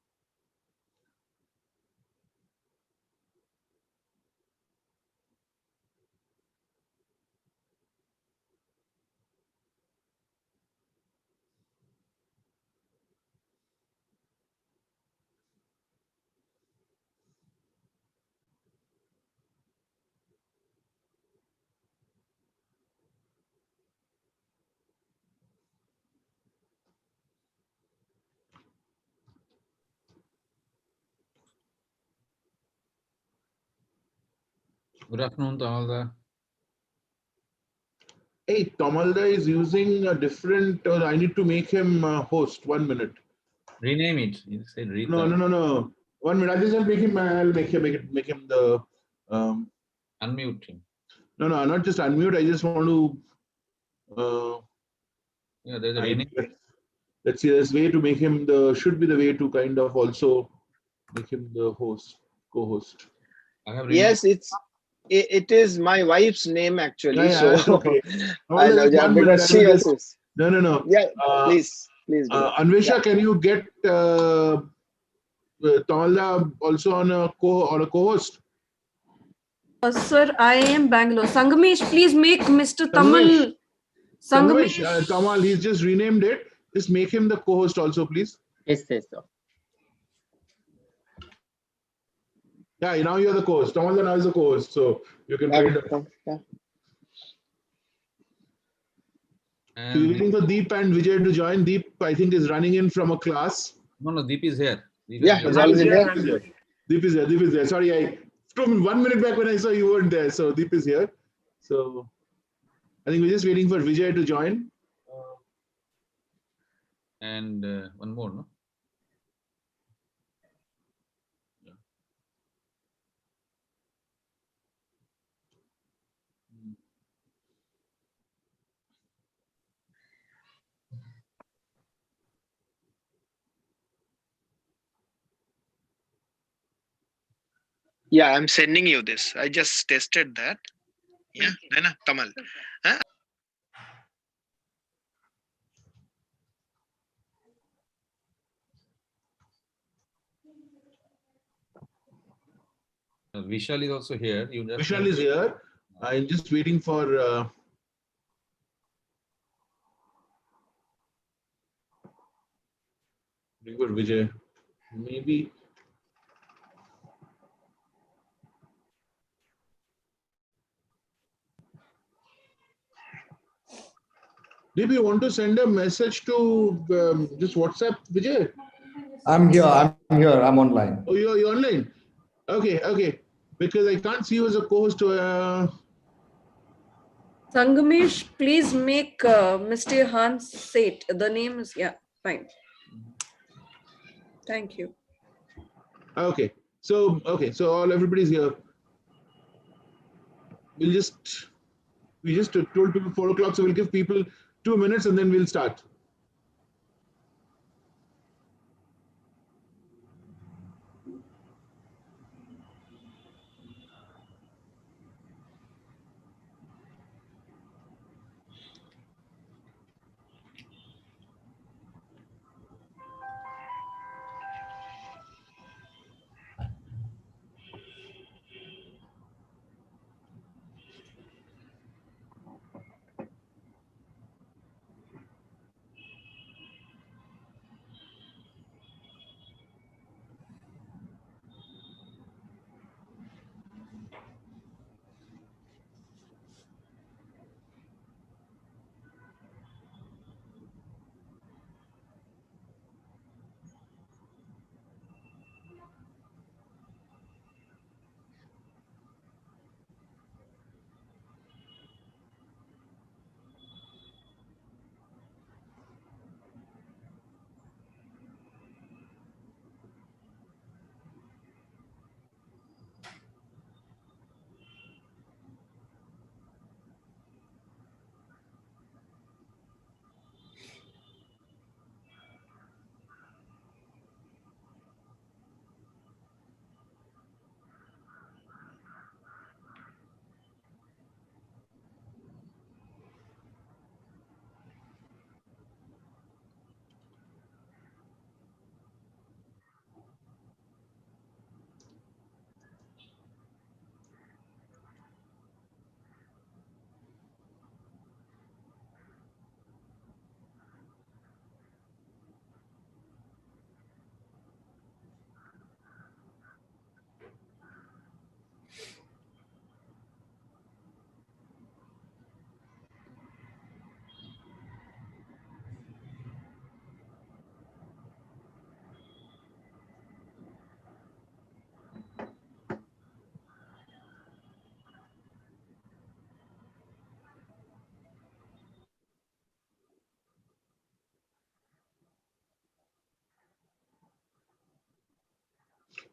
Good afternoon, Tamal.
Hey, Tamalda is using a different, I need to make him host. 1 minute.
Rename it. You said
No. 1 minute. I just make him, I'll make him the...
unmute him.
No, not just unmute. I just want to...
yeah, there's a rename.
Let's see, there's a way to make him should be the way to kind of also make him the host, co-host.
I have
Yes, it's It is my wife's name actually.
Yeah, yeah, that's
So
okay.
I know, yeah,
1 minute.
because she also.
No, no, no.
Yeah, please go.
Anvisha,
Yeah.
can you get Tamal also on a co-host?
Sir, IIM Bangalore. Sangamesh, please make Mr. Tamal.
Sangamesh, Tamal, he's just renamed it. Just make him the co-host also, please.
Yes, yes, sir.
Yeah, now you're the co-host. Tamal now is the co-host, so you can.
Yeah.
So you're waiting for Deep and Vijay to join. Deep, I think, is running in from a class.
No, Deep is here.
He's already there.
Deep is there. Sorry, from 1 minute back when I saw you weren't there. So Deep is here. So I think we're just waiting for Vijay to join.
And one more, no?
Yeah, I'm sending you this. I just tested that. Yeah, Tamal.
Vishal is also here.
Vishal is here. I'm just waiting for. Vijay. Maybe. Maybe you want to send a message to just WhatsApp, Vijay?
I'm here. I'm online.
Oh, you're online? Okay. Because I can't see you as a co-host.
Sangamesh, please make Mr. Hans say it. The name is, yeah, fine. Thank you.
Okay. So everybody's here. We just told people 4 o'clock, so we'll give people 2 minutes and then we'll start.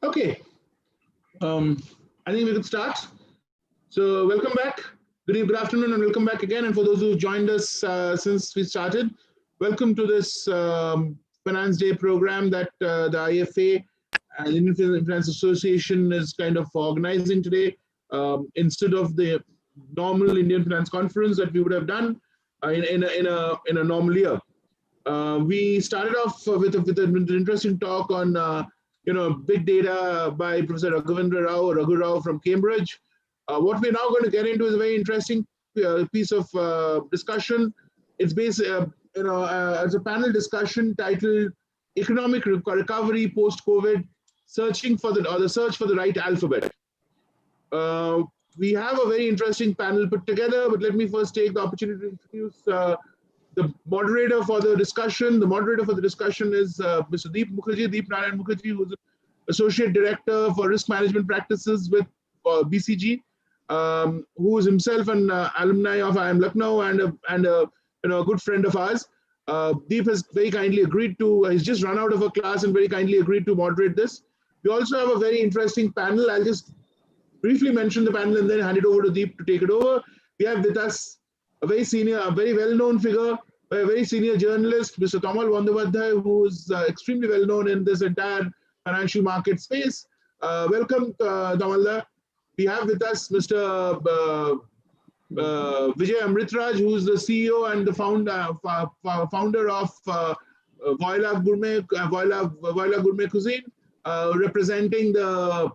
Okay. I think we could start. So welcome back. Good afternoon and welcome back again. And for those who joined us since we started, welcome to this Finance Day program that the IFA and Indian Finance Association is kind of organizing today. instead of the normal Indian Finance Conference that we would have done in a normal year. We started off with an interesting talk on big data by Professor Raghavendra Rau, Raghu Rau from Cambridge. What we're now going to get into is a very interesting piece of discussion. It's based, as a panel discussion titled "Economic Recovery Post-COVID: Searching for the Search for the Right Alphabet." We have a very interesting panel put together, but let me first take the opportunity to introduce the moderator for the discussion. The moderator for the discussion is Mr. Deep Narayan Mukherjee, who's Associate Director for Risk Management Practices with BCG, who is himself an alumni of IIM Lucknow and a good friend of ours. Deep has very kindly agreed to, he's just run out of a class and very kindly agreed to moderate this. We also have a very interesting panel. I'll just briefly mention the panel and then hand it over to Deep to take it over. We have with us a very well-known figure, a very senior journalist, Mr. Tamal Bandopadhyay, who is extremely well-known in this entire financial market space. Welcome, Tamal. We have with us Mr. Vijay Amritraj, who is the CEO and the founder of Voila Gourmet Cuisine, representing the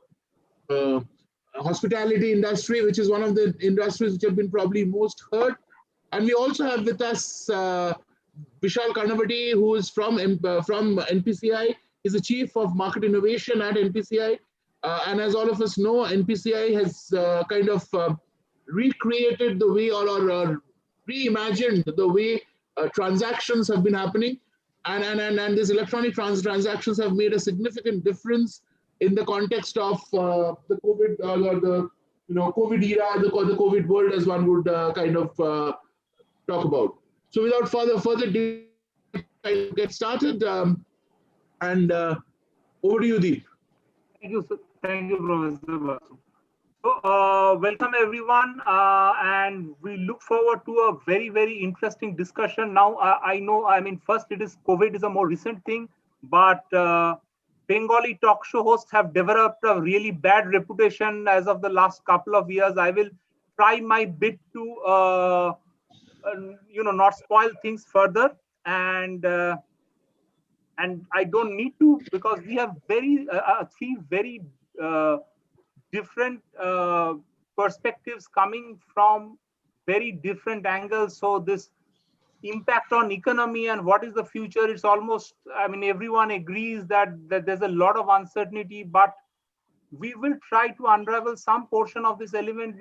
hospitality industry, which is one of the industries which have been probably most hurt. And we also have with us Vishal Kanvaty, who is from NPCI. He's the Chief of Market Innovation at NPCI. And as all of us know, NPCI has kind of recreated the way or reimagined the way transactions have been happening. And these electronic transactions have made a significant difference in the context of the COVID or the COVID era, the COVID world, as one would kind of talk about. So without further ado, I'll get started. And over to you, Deep.
Thank you, Professor Basu. So, welcome everyone, and we look forward to a very interesting discussion. Now, I know, first it is COVID is a more recent thing, but Bengali talk show hosts have developed a really bad reputation as of the last couple of years. I will try my bit to, not spoil things further, and I don't need to, because we have three very different perspectives coming from very different angles. So this impact on economy and what is the future, it's almost, everyone agrees that there's a lot of uncertainty, but we will try to unravel some portion of this elephant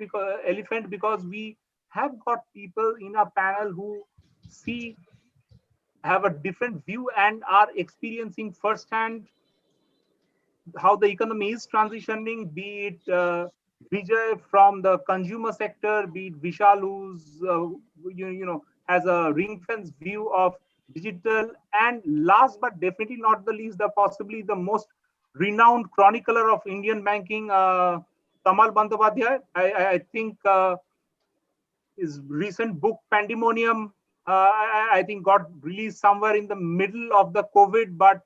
because we have got people in our panel who have a different view and are experiencing firsthand how the economy is transitioning, be it Vijay from the consumer sector, be it Vishal, who's has a ring-fence view of digital, and last but definitely not the least, possibly the most renowned chronicler of Indian banking, Tamal Bandopadhyay. I think his recent book Pandemonium, I think got released somewhere in the middle of the COVID, but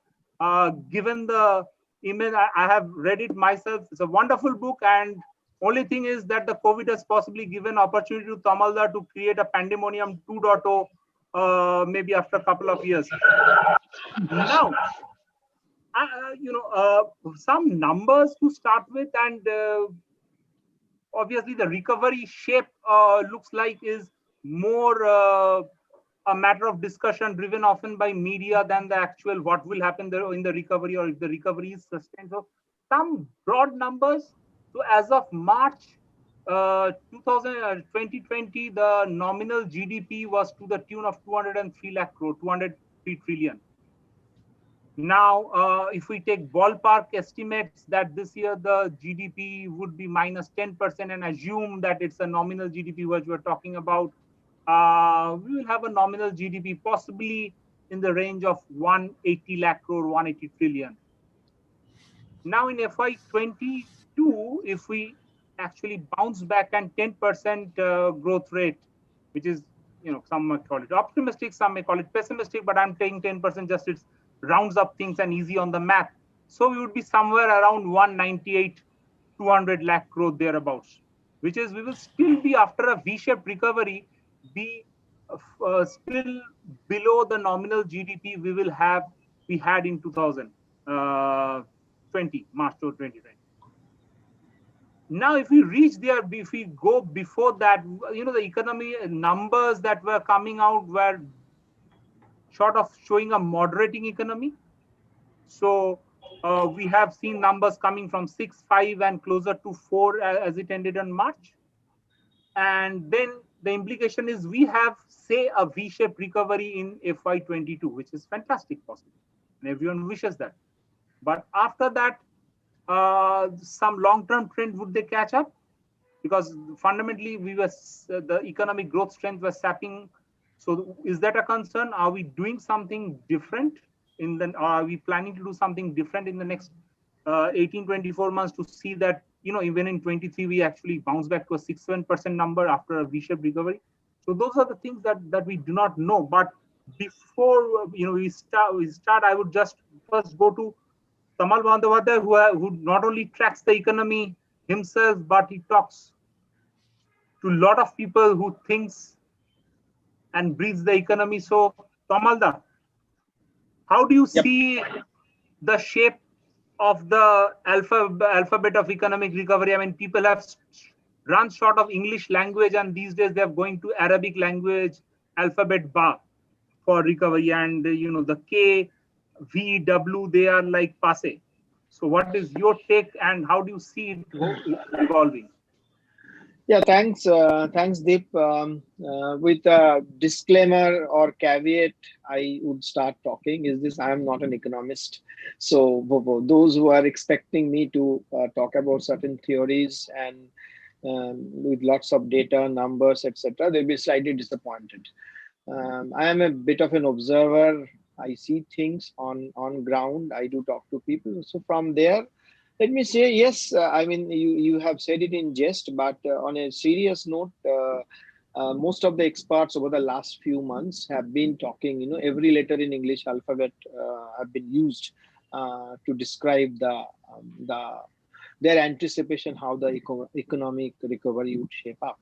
given the image, I have read it myself. It's a wonderful book, and only thing is that the COVID has possibly given opportunity to Tamalda to create a Pandemonium 2.0 maybe after a couple of years. Now, some numbers to start with, and obviously the recovery shape looks like is more a matter of discussion driven often by media than the actual what will happen there in the recovery, or if the recovery is sustained. So some broad numbers. So as of March 2020, the nominal GDP was to the tune of 203 lakh crore, 203 trillion. Now, if we take ballpark estimates that this year the GDP would be minus 10% and assume that it's a nominal GDP which we're talking about, we will have a nominal GDP possibly in the range of 180 lakh crore, 180 trillion. Now in FY22, if we actually bounce back and 10% growth rate, which is, some might call it optimistic, some may call it pessimistic, but I'm taking 10% just it rounds up things and easy on the math. So we would be somewhere around 198, 200 lakh crore thereabouts. which is we will still be, after a V-shaped recovery, be still below the nominal GDP we had in 2020, March 2020. Now, if we reach there, if we go before that, the economy numbers that were coming out were short of showing a moderating economy. So we have seen numbers coming from 6, 5 and closer to 4 as it ended in March. And then the implication is we have, say, a V-shaped recovery in FY22, which is fantastic possible. And everyone wishes that. But after that, some long-term trend, would they catch up? Because fundamentally, the economic growth strength was sapping. So is that a concern? Are we doing something different? Are we planning to do something different in the next 18-24 months to see that, even in 23, we actually bounce back to a 6-7% number after a V-shaped recovery? So those are the things that we do not know. But before we start, I would just first go to Tamal Bandopadhyay, who not only tracks the economy himself, but he talks to a lot of people who thinks and breathes the economy. So, Tamalda, how do you see the shape of the alphabet of economic recovery? I mean, people have run short of English language, and these days they are going to Arabic language alphabet bar for recovery, and the K, V, W, they are like passe. So what is your take, and how do you see it evolving?
Yeah, thanks, Deep. With a disclaimer or caveat, I would start talking. I am not an economist. So those who are expecting me to talk about certain theories and with lots of data, numbers, etc., they'll be slightly disappointed. I am a bit of an observer. I see things on ground. I do talk to people. So from there, let me say, yes, I mean, you have said it in jest, but on a serious note, most of the experts over the last few months have been talking, every letter in English alphabet have been used to describe their anticipation how the economic recovery would shape up.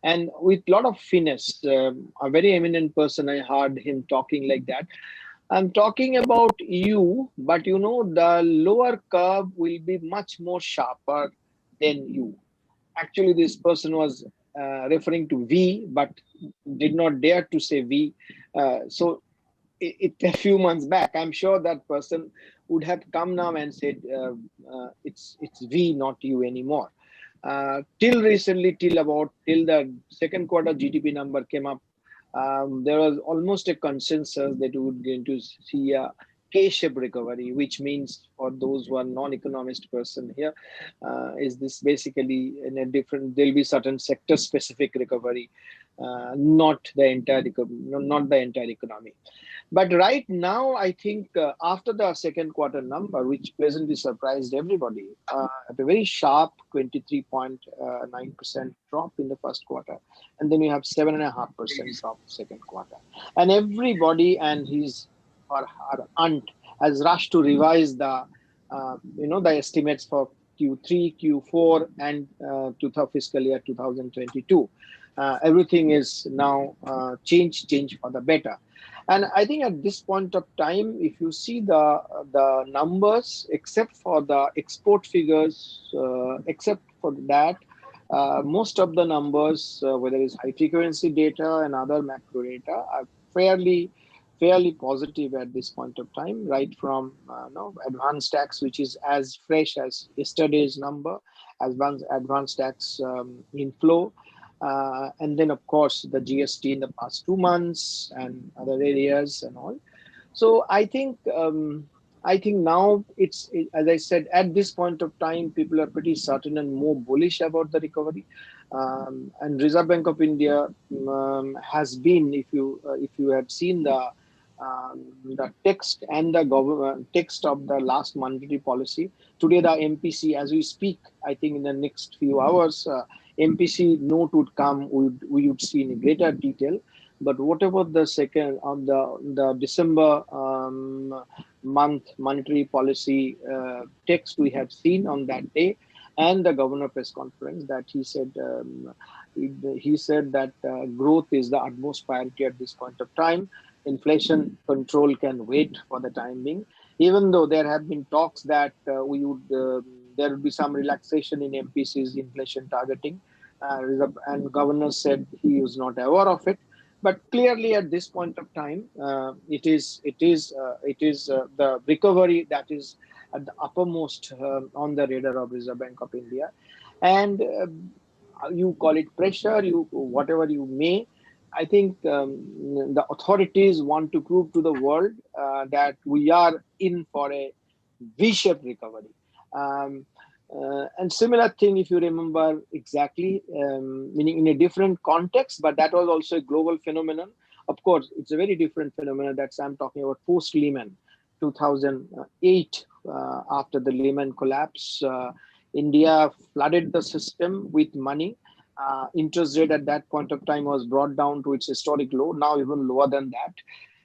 And with a lot of finesse, a very eminent person, I heard him talking like that. I'm talking about you, but the lower curve will be much more sharper than you. Actually, this person was referring to V, but did not dare to say V. So a few months back, I'm sure that person would have come now and said, it's V, not you anymore. Till recently, till the second quarter GDP number came up, there was almost a consensus that we would going to see a K-shaped recovery, which means, for those who are non-economist person here, is this basically in a different, there'll be certain sector-specific recovery, not the entire economy. But right now, I think after the second quarter number, which pleasantly surprised everybody, at a very sharp 23.9% drop in the first quarter, and then you have 7.5% drop second quarter, and everybody and his or her aunt has rushed to revise the the estimates for Q3, Q4, and to the fiscal year 2022. Everything is now changed for the better. And I think at this point of time, if you see the numbers, except for the export figures, except for that, most of the numbers, whether it's high frequency data and other macro data, are fairly positive at this point of time, right from advanced tax, which is as fresh as yesterday's number, advanced tax inflow, and then of course the GST in the past 2 months and other areas and all. So I think now it's, as I said, at this point of time, people are pretty certain and more bullish about the recovery. And Reserve Bank of India has been, if you had seen the text and the government text of the last monetary policy. Today, the MPC, as we speak, I think in the next few hours, MPC note would come. We would see in greater detail. But whatever the second of the December month monetary policy text we have seen on that day, and the governor press conference that he said that growth is the utmost priority at this point of time. Inflation control can wait for the time being, even though there have been talks that there would be some relaxation in MPC's inflation targeting, and governor said he was not aware of it. But clearly, at this point of time, it is the recovery that is at the uppermost on the radar of Reserve Bank of India, and you call it pressure, you whatever you may. I think the authorities want to prove to the world that we are in for a V-shaped recovery. And similar thing, if you remember exactly, meaning in a different context, but that was also a global phenomenon. Of course, it's a very different phenomenon that I'm talking about post-Lehman, 2008, after the Lehman collapse. India flooded the system with money. Interest rate at that point of time was brought down to its historic low, now even lower than that.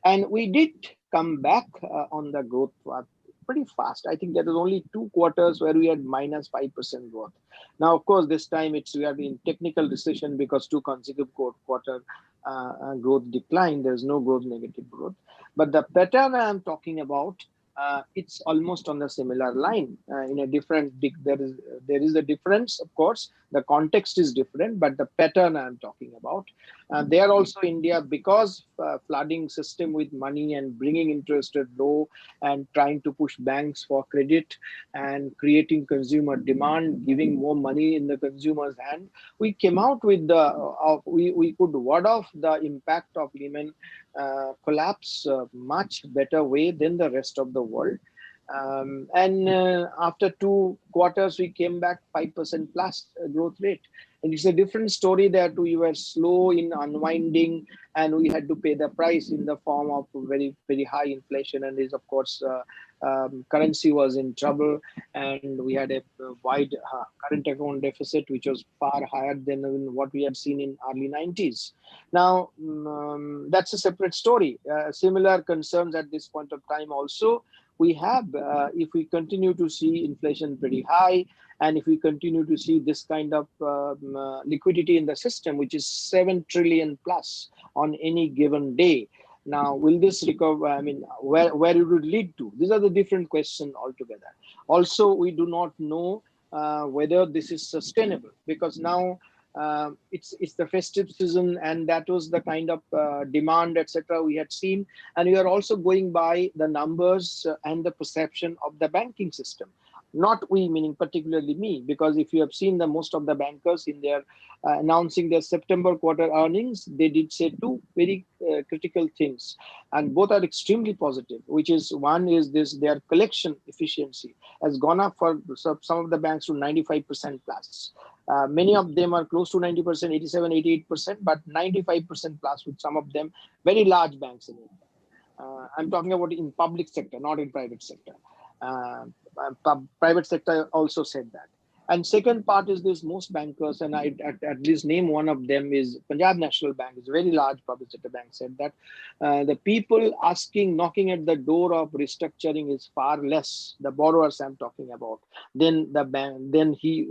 And we did come back on the growth path pretty fast. I think there was only 2 quarters where we had minus 5% growth. Now, of course, this time we are in technical recession because 2 consecutive quarter growth decline. There's no growth, negative growth. But the pattern I'm talking about, it's almost on the similar line. In a different, there is a difference, of course. The context is different, but the pattern I'm talking about. There also India, because flooding system with money and bringing interest rate low and trying to push banks for credit and creating consumer demand, giving more money in the consumer's hand, we came out with we could ward off the impact of Lehman collapse much better way than the rest of the world. And after 2 quarters, we came back 5% plus growth rate. And it's a different story that we were slow in unwinding and we had to pay the price in the form of very, very high inflation. And is, of course, currency was in trouble and we had a wide current account deficit, which was far higher than what we had seen in early 90s. Now, that's a separate story. Similar concerns at this point of time also. We have, if we continue to see inflation pretty high, and if we continue to see this kind of liquidity in the system, which is 7 trillion plus on any given day. Now, will this recover? I mean, where it would lead to? These are the different questions altogether. Also, we do not know whether this is sustainable, because now it's the festive season and that was the kind of demand, etc. we had seen, and we are also going by the numbers and the perception of the banking system. Not we, meaning particularly me, because if you have seen the most of the bankers in their announcing their September quarter earnings, they did say 2 very critical things, and both are extremely positive, which is one is this: their collection efficiency has gone up for some of the banks to 95% plus. Many of them are close to 90%, 87, 88%, but 95% plus with some of them, very large banks in India. I'm talking about in public sector, not in private sector. Private sector also said that. And second part is this: most bankers, and I at least name one of them, is Punjab National Bank, is a very large public sector bank, said that the people knocking at the door of restructuring is far less, the borrowers I'm talking about, than the bank, than he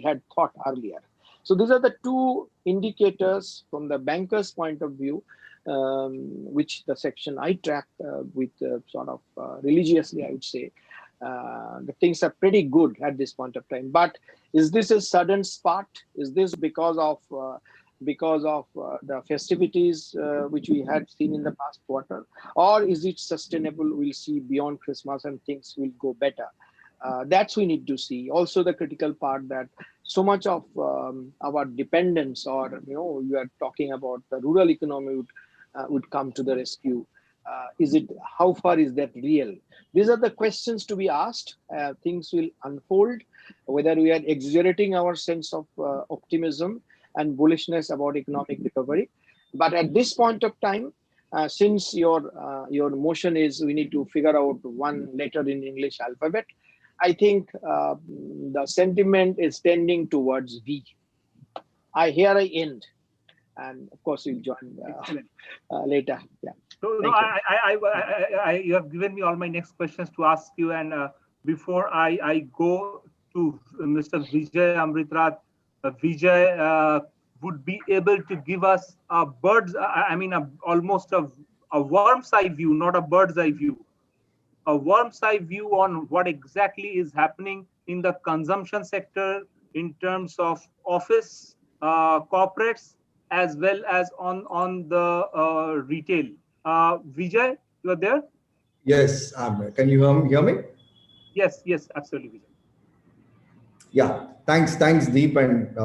had thought earlier. So these are the 2 indicators from the banker's point of view, which the section I track with sort of religiously, I would say. The things are pretty good at this point of time. But is this a sudden spot? Is this because of the festivities which we had seen in the past quarter, or is it sustainable? We'll see beyond Christmas and things will go better. That's we need to see. Also, the critical part that so much of our dependence, or you are talking about the rural economy would come to the rescue. How far is that real? These are the questions to be asked. Things will unfold, whether we are exaggerating our sense of optimism and bullishness about economic recovery. But at this point of time, since your motion is we need to figure out one letter in English alphabet, I think the sentiment is tending towards V. I end. And of course, we'll join later. Yeah.
So no, you have given me all my next questions to ask you, and before I go to Mr. Vijay Amritrat. Vijay would be able to give us a almost a worm's eye view, not a bird's eye view, a worm's eye view on what exactly is happening in the consumption sector in terms of office, corporates, as well as on the retail. Vijay, you are there?
Yes, can you hear me?
Yes, absolutely, Vijay.
Yeah, thanks, Deep, and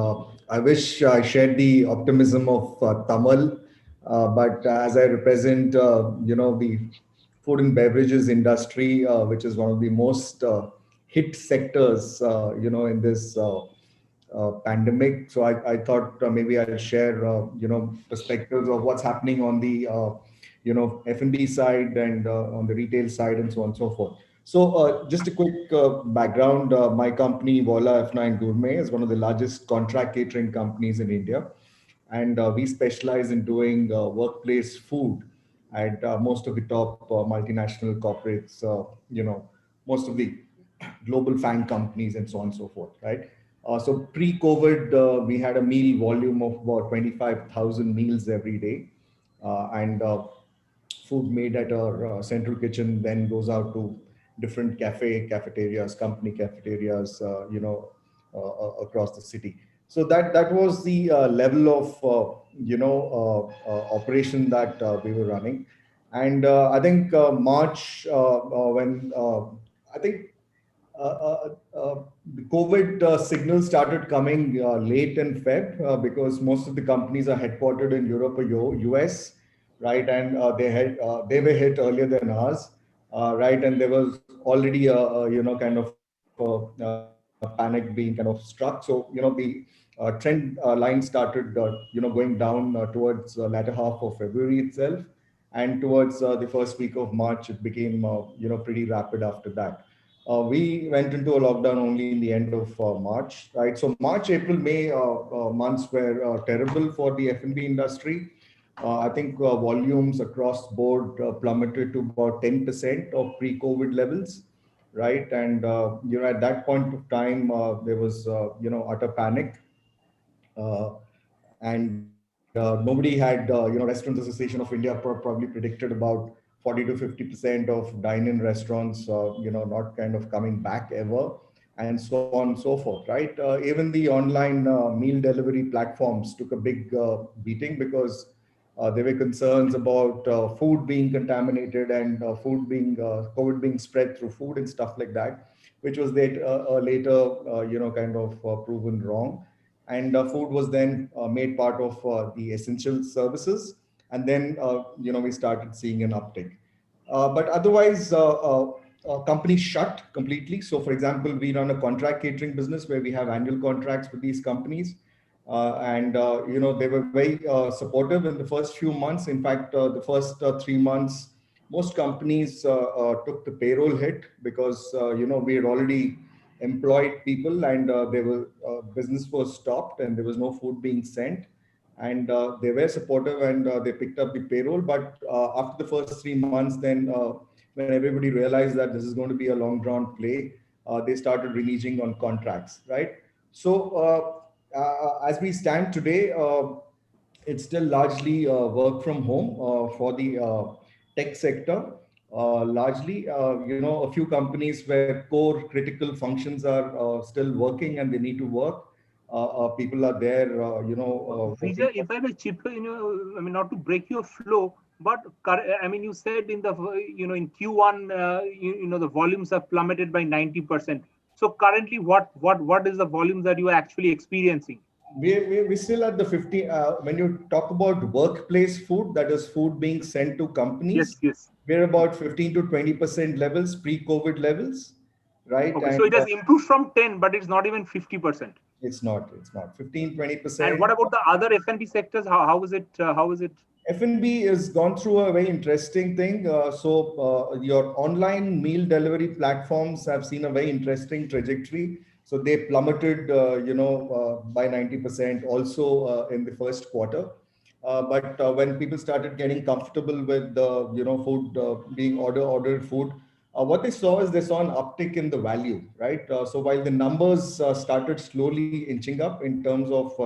I wish I shared the optimism of Tamal, but as I represent, the food and beverages industry, which is one of the most hit sectors, in this pandemic. So I thought maybe I'll share, perspectives of what's happening on the, F&B side and on the retail side and so on and so forth. So just a quick background, my company, Voila F9 Gourmet, is one of the largest contract catering companies in India. And we specialize in doing workplace food at most of the top multinational corporates, most of the global FANG companies and so on and so forth, right? So pre-COVID, we had a meal volume of about 25,000 meals every day. And food made at our central kitchen then goes out to different cafeterias, company cafeterias, across the city. So that was the level of operation that we were running. And I think March, when I think the COVID signals started coming late in Feb, because most of the companies are headquartered in Europe or US, right? And they were hit earlier than ours, right? And there was already kind of panic being kind of struck. So the trend line started going down towards latter half of February itself, and towards the first week of March it became pretty rapid after that. We went into a lockdown only in the end of March, right? So March, April, May months were terrible for the F&B industry. I think volumes across board plummeted to about 10% of pre-COVID levels, right? And at that point of time, there was utter panic, and nobody had Restaurants Association of India probably predicted about 40 to 50% of dine-in restaurants not kind of coming back ever, and so on and so forth, right? Even the online meal delivery platforms took a big beating, because there were concerns about food being contaminated and food being COVID being spread through food and stuff like that, which was later kind of proven wrong. And food was then made part of the essential services, and then we started seeing an uptick. But otherwise, companies shut completely. So, for example, we run a contract catering business where we have annual contracts with these companies, and they were very supportive in the first few months. In fact, the first 3 months, most companies took the payroll hit, because we had already employed people, and business was stopped and there was no food being sent, and they were supportive, and they picked up the payroll. But after the first 3 months, then when everybody realized that this is going to be a long drawn play, they started reneging on contracts, right? So as we stand today, it's still largely work from home for the tech sector. Largely, a few companies where core critical functions are still working and they need to work. People are there,
Vijay, if I may chip in, not to break your flow, but you said in the, in Q1, the volumes have plummeted by 90%. So currently, what is the volume that you are actually experiencing?
We still at the 50. When you talk about workplace food, that is food being sent to companies.
Yes.
We're about 15 to 20% levels, pre-COVID levels, right?
Okay,
and,
so it has improved from 10, but it's not even 50%.
It's not 15, 20%.
And what about the other F&B sectors? How is it?
F&B has gone through a very interesting thing. Your online meal delivery platforms have seen a very interesting trajectory. So they plummeted, by 90% also in the first quarter. But when people started getting comfortable with food being ordered food, what they saw is they saw an uptick in the value, right? So while the numbers started slowly inching up in terms of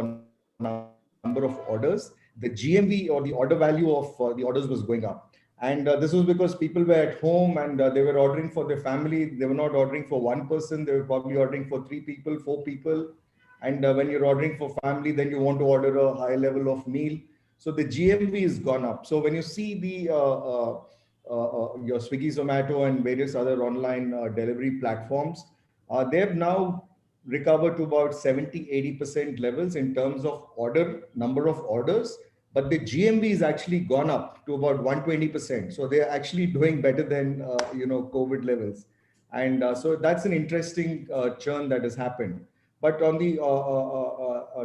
number of orders, the GMV or the order value of the orders was going up. And this was because people were at home and they were ordering for their family. They were not ordering for one person. They were probably ordering for 3 people, 4 people. And when you're ordering for family, then you want to order a high level of meal. So the GMV has gone up. So when you see the your Swiggy, Zomato, and various other online delivery platforms, they've now recovered to about 70-80% levels in terms of number of orders, but the GMV is actually gone up to about 120%. So they're actually doing better than COVID levels, and so that's an interesting churn that has happened. But on the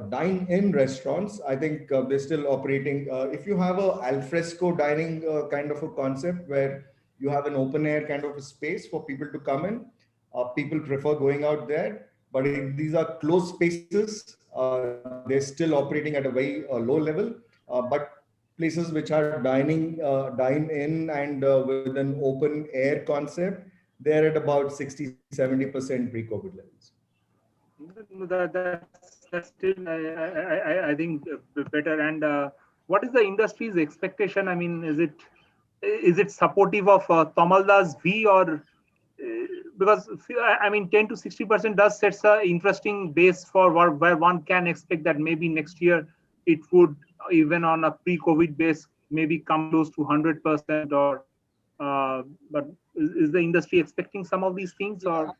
dine-in restaurants, I think they're still operating. If you have a alfresco dining kind of a concept where you have an open air kind of a space for people to come in, people prefer going out there. But if these are closed spaces, they're still operating at a very low level. But places which are dine-in and with an open air concept, they're at about 60-70% pre-COVID levels.
That's still, I think, better. And what is the industry's expectation? I mean, is it supportive of Tamal's V, or because I mean 10 to 60% does set an interesting base for where one can expect that maybe next year it would, even on a pre-COVID base, maybe come close to 100%, or but is the industry expecting some of these things? Or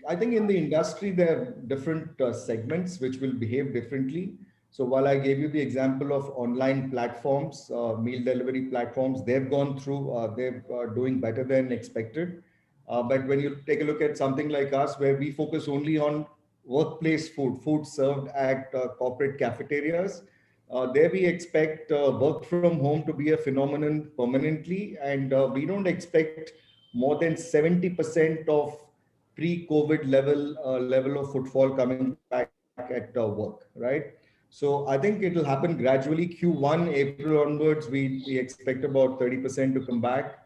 I think in the industry there are different segments which will behave differently. So while I gave you the example of online platforms, meal delivery platforms, they've gone through, they're doing better than expected. But when you take a look at something like us, where we focus only on workplace food served at corporate cafeterias, there we expect work from home to be a phenomenon permanently, and we don't expect more than 70% of pre-COVID level of footfall coming back at work, right? So I think it will happen gradually. Q1, April onwards, we expect about 30% to come back.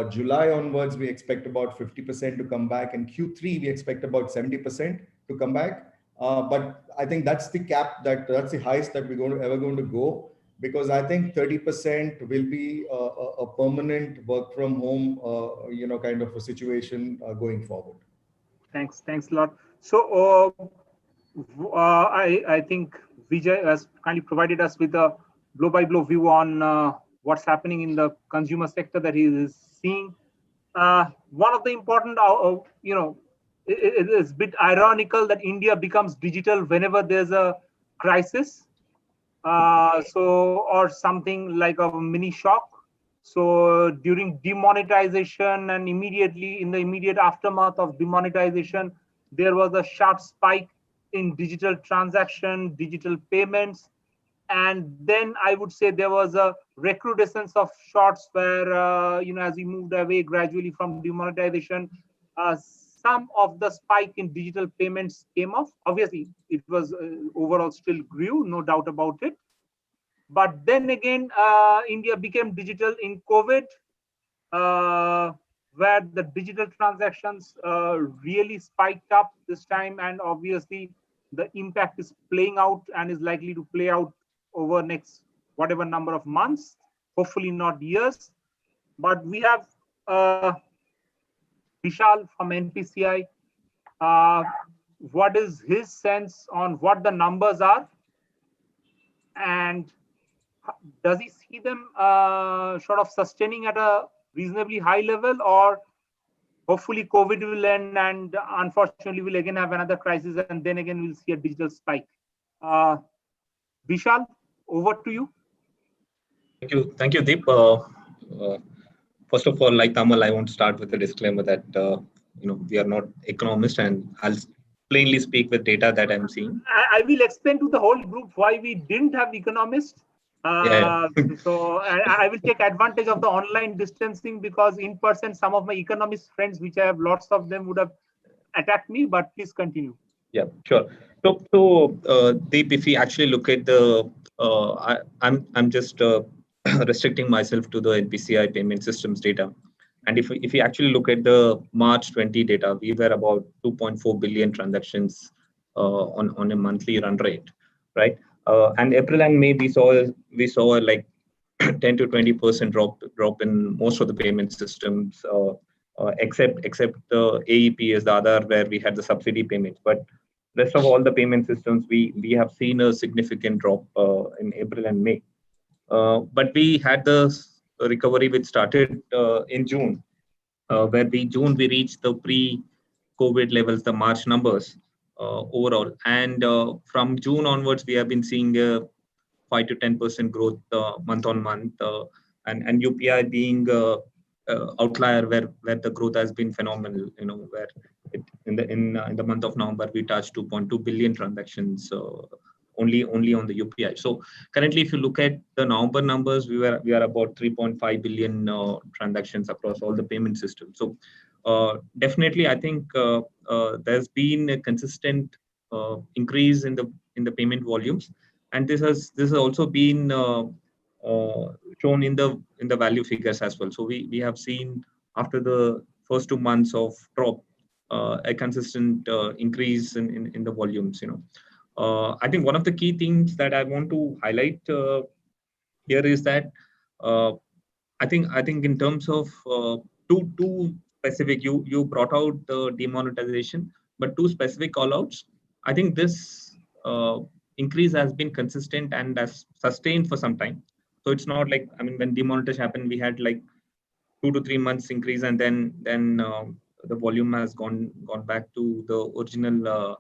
July onwards, we expect about 50% to come back. And Q3, we expect about 70% to come back. But I think that's the cap, that's the highest that we're ever going to go, because I think 30% will be a permanent work from home, kind of a situation going forward.
Thanks a lot. So I think Vijay has kindly provided us with a blow-by-blow view on what's happening in the consumer sector that he is seeing. One of the important, it is a bit ironical that India becomes digital whenever there's a crisis, or something like a mini shock. So during demonetization and immediately in the immediate aftermath of demonetization, there was a sharp spike in digital transaction, digital payments. And then I would say there was a recrudescence of shorts where, as we moved away gradually from demonetization, some of the spike in digital payments came off. Obviously, it was overall still grew, no doubt about it. But then again, India became digital in COVID, where the digital transactions really spiked up this time. And obviously, the impact is playing out and is likely to play out over next whatever number of months, hopefully not years. But we have Vishal from NPCI. What is his sense on what the numbers are? And does he see them sort of sustaining at a reasonably high level, or hopefully COVID will end and unfortunately we'll again have another crisis and then again we'll see a digital spike? Vishal, over to you.
Thank you, Deep. First of all, like Tamal, I want to start with a disclaimer that we are not economists, and I'll plainly speak with data that I'm seeing.
I will explain to the whole group why we didn't have economists. So I will take advantage of the online distancing, because in person, some of my economist friends, which I have lots of them, would have attacked me. But please continue.
Yeah, sure. So Deep, if we actually look at the, I'm just restricting myself to the NPCI payment systems data. And if we actually look at the March 20 data, we were about 2.4 billion transactions on a monthly run rate, right? And April and May we saw like 10 to 20% drop in most of the payment systems, except the AEP, the other where we had the subsidy payments. But rest of all the payment systems, we have seen a significant drop in April and May. But we had the recovery which started in June, where we reached the pre-COVID levels, the March numbers overall. And from June onwards, we have been seeing a 5 to 10% growth month on month, and UPI being outlier where the growth has been phenomenal. Where in the month of November we touched 2.2 billion transactions only on the UPI. So currently, if you look at the November numbers, we are about 3.5 billion transactions across all the payment systems. So definitely, I think there's been a consistent increase in the payment volumes, and this has also been shown in the value figures as well. So we have seen after the first 2 months of drop a consistent increase in the volumes. I think one of the key things that I want to highlight here is that I think in terms of two specific, you brought out the demonetization, but two specific callouts. I think this increase has been consistent and has sustained for some time. So it's not like, I mean, when demonetization happened, we had like 2 to 3 months increase, and then the volume has gone back to the original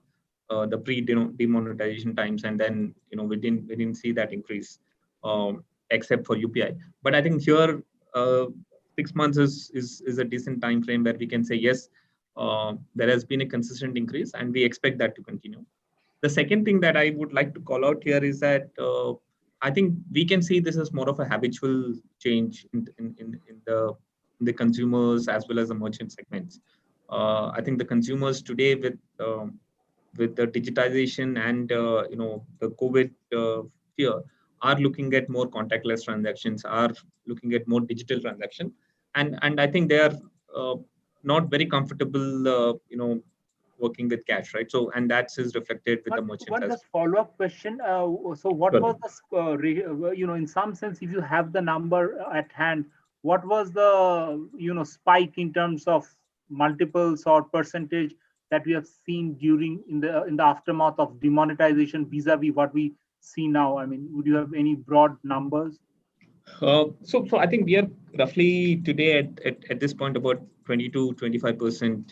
the pre-demonetization times, and then we didn't see that increase except for UPI. But I think here 6 months is a decent time frame where we can say yes, there has been a consistent increase, and we expect that to continue. The second thing that I would like to call out here is that I think we can see this as more of a habitual change in the consumers as well as the merchant segments. I think the consumers today with the digitization and the COVID fear are looking at more contactless transactions, are looking at more digital transaction, and I think they are not very comfortable working with cash, right? So, and that's is reflected with the merchant.
One just follow-up question. So what was the in some sense, if you have the number at hand, what was the spike in terms of multiples or percentage that we have seen during in the aftermath of demonetization vis-a-vis what we see now? I mean, would you have any broad numbers?
So I think we are roughly today at this point about 20 to 25%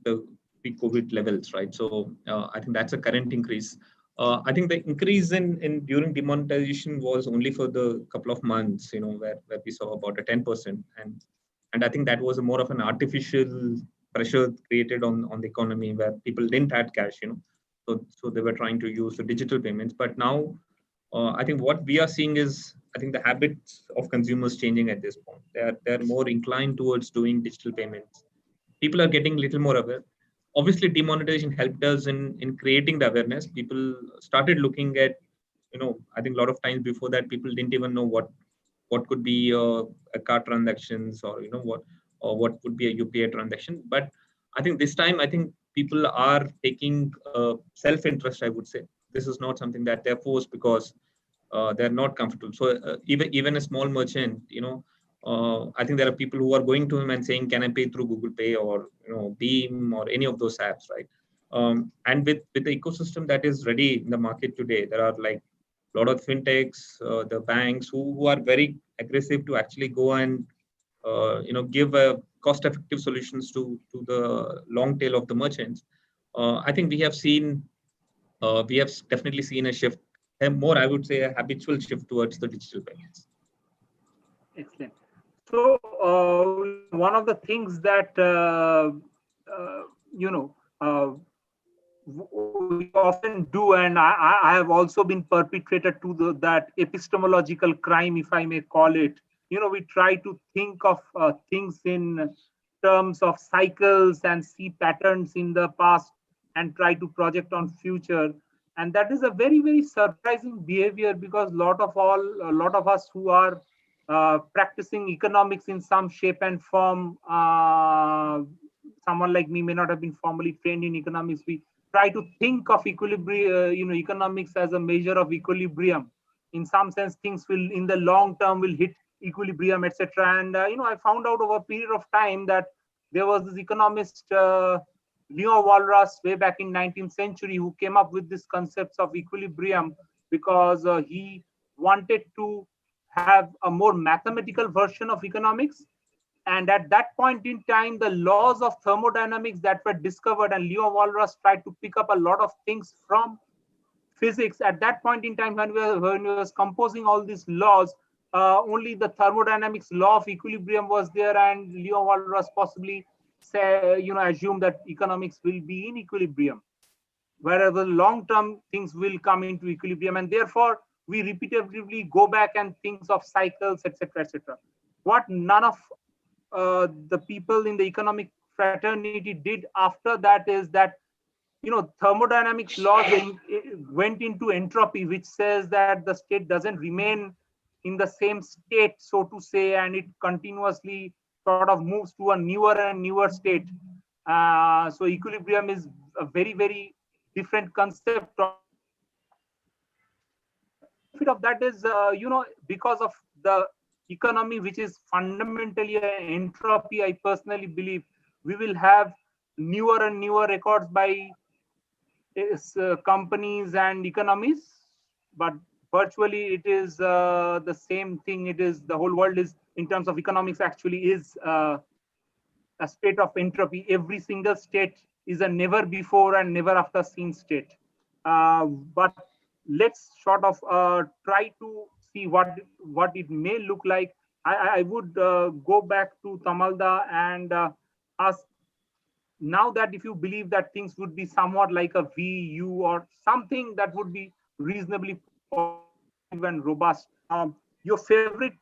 the pre-COVID levels, right? So I think that's a current increase. I think the increase in during demonetization was only for the couple of months, where we saw about a 10%, and I think that was more of an artificial pressure created on the economy where people didn't have cash, so they were trying to use the digital payments. But now I think what we are seeing is, I think the habits of consumers changing at this point. They're more inclined towards doing digital payments. People are getting a little more aware. Obviously, demonetization helped us in creating the awareness. People started looking at, I think a lot of times before that, people didn't even know what could be a card transactions or what would be a UPI transaction. But I think this time, I think people are taking self-interest, I would say. This is not something that they're forced because they're not comfortable. So even a small merchant, I think there are people who are going to him and saying, "Can I pay through Google Pay or Beam or any of those apps?" Right? And with the ecosystem that is ready in the market today, there are like a lot of fintechs, the banks who are very aggressive to actually go and give cost-effective solutions to the long tail of the merchants. I think we have definitely seen a shift, more I would say a habitual shift towards the digital payments.
Excellent. So one of the things that we often do, and I have also been perpetrated to that epistemological crime, if I may call it. We try to think of things in terms of cycles and see patterns in the past and try to project on future. And that is a very, very surprising behavior, because a lot of us who are practicing economics in some shape and form. Someone like me may not have been formally trained in economics. We try to think of equilibrium, economics as a measure of equilibrium. In some sense, things will, in the long term, will hit equilibrium, etc. And I found out over a period of time that there was this economist Leo Walras way back in 19th century who came up with this concepts of equilibrium because he wanted to have a more mathematical version of economics. And at that point in time, the laws of thermodynamics that were discovered, and Leo Walras tried to pick up a lot of things from physics. At that point in time, when we was composing all these laws, only the thermodynamics law of equilibrium was there, and Leo Walras possibly assumed that economics will be in equilibrium, whereas the long-term things will come into equilibrium, and therefore we repetitively go back and think of cycles, etc., etc. What none of the people in the economic fraternity did after that is that thermodynamics laws went into entropy, which says that the state doesn't remain in the same state, so to say, and it continuously sort of moves to a newer and newer state. So equilibrium is a very, very different concept. Of that is, because of the economy, which is fundamentally an entropy, I personally believe we will have newer and newer records by companies and economies, but virtually it is the same thing. It is the whole world is, in terms of economics, actually is a state of entropy. Every single state is a never before and never after seen state. But let's sort of try to see what it may look like. I would go back to Tamalda and ask, now that if you believe that things would be somewhat like a VU or something that would be reasonably positive and robust, your favorite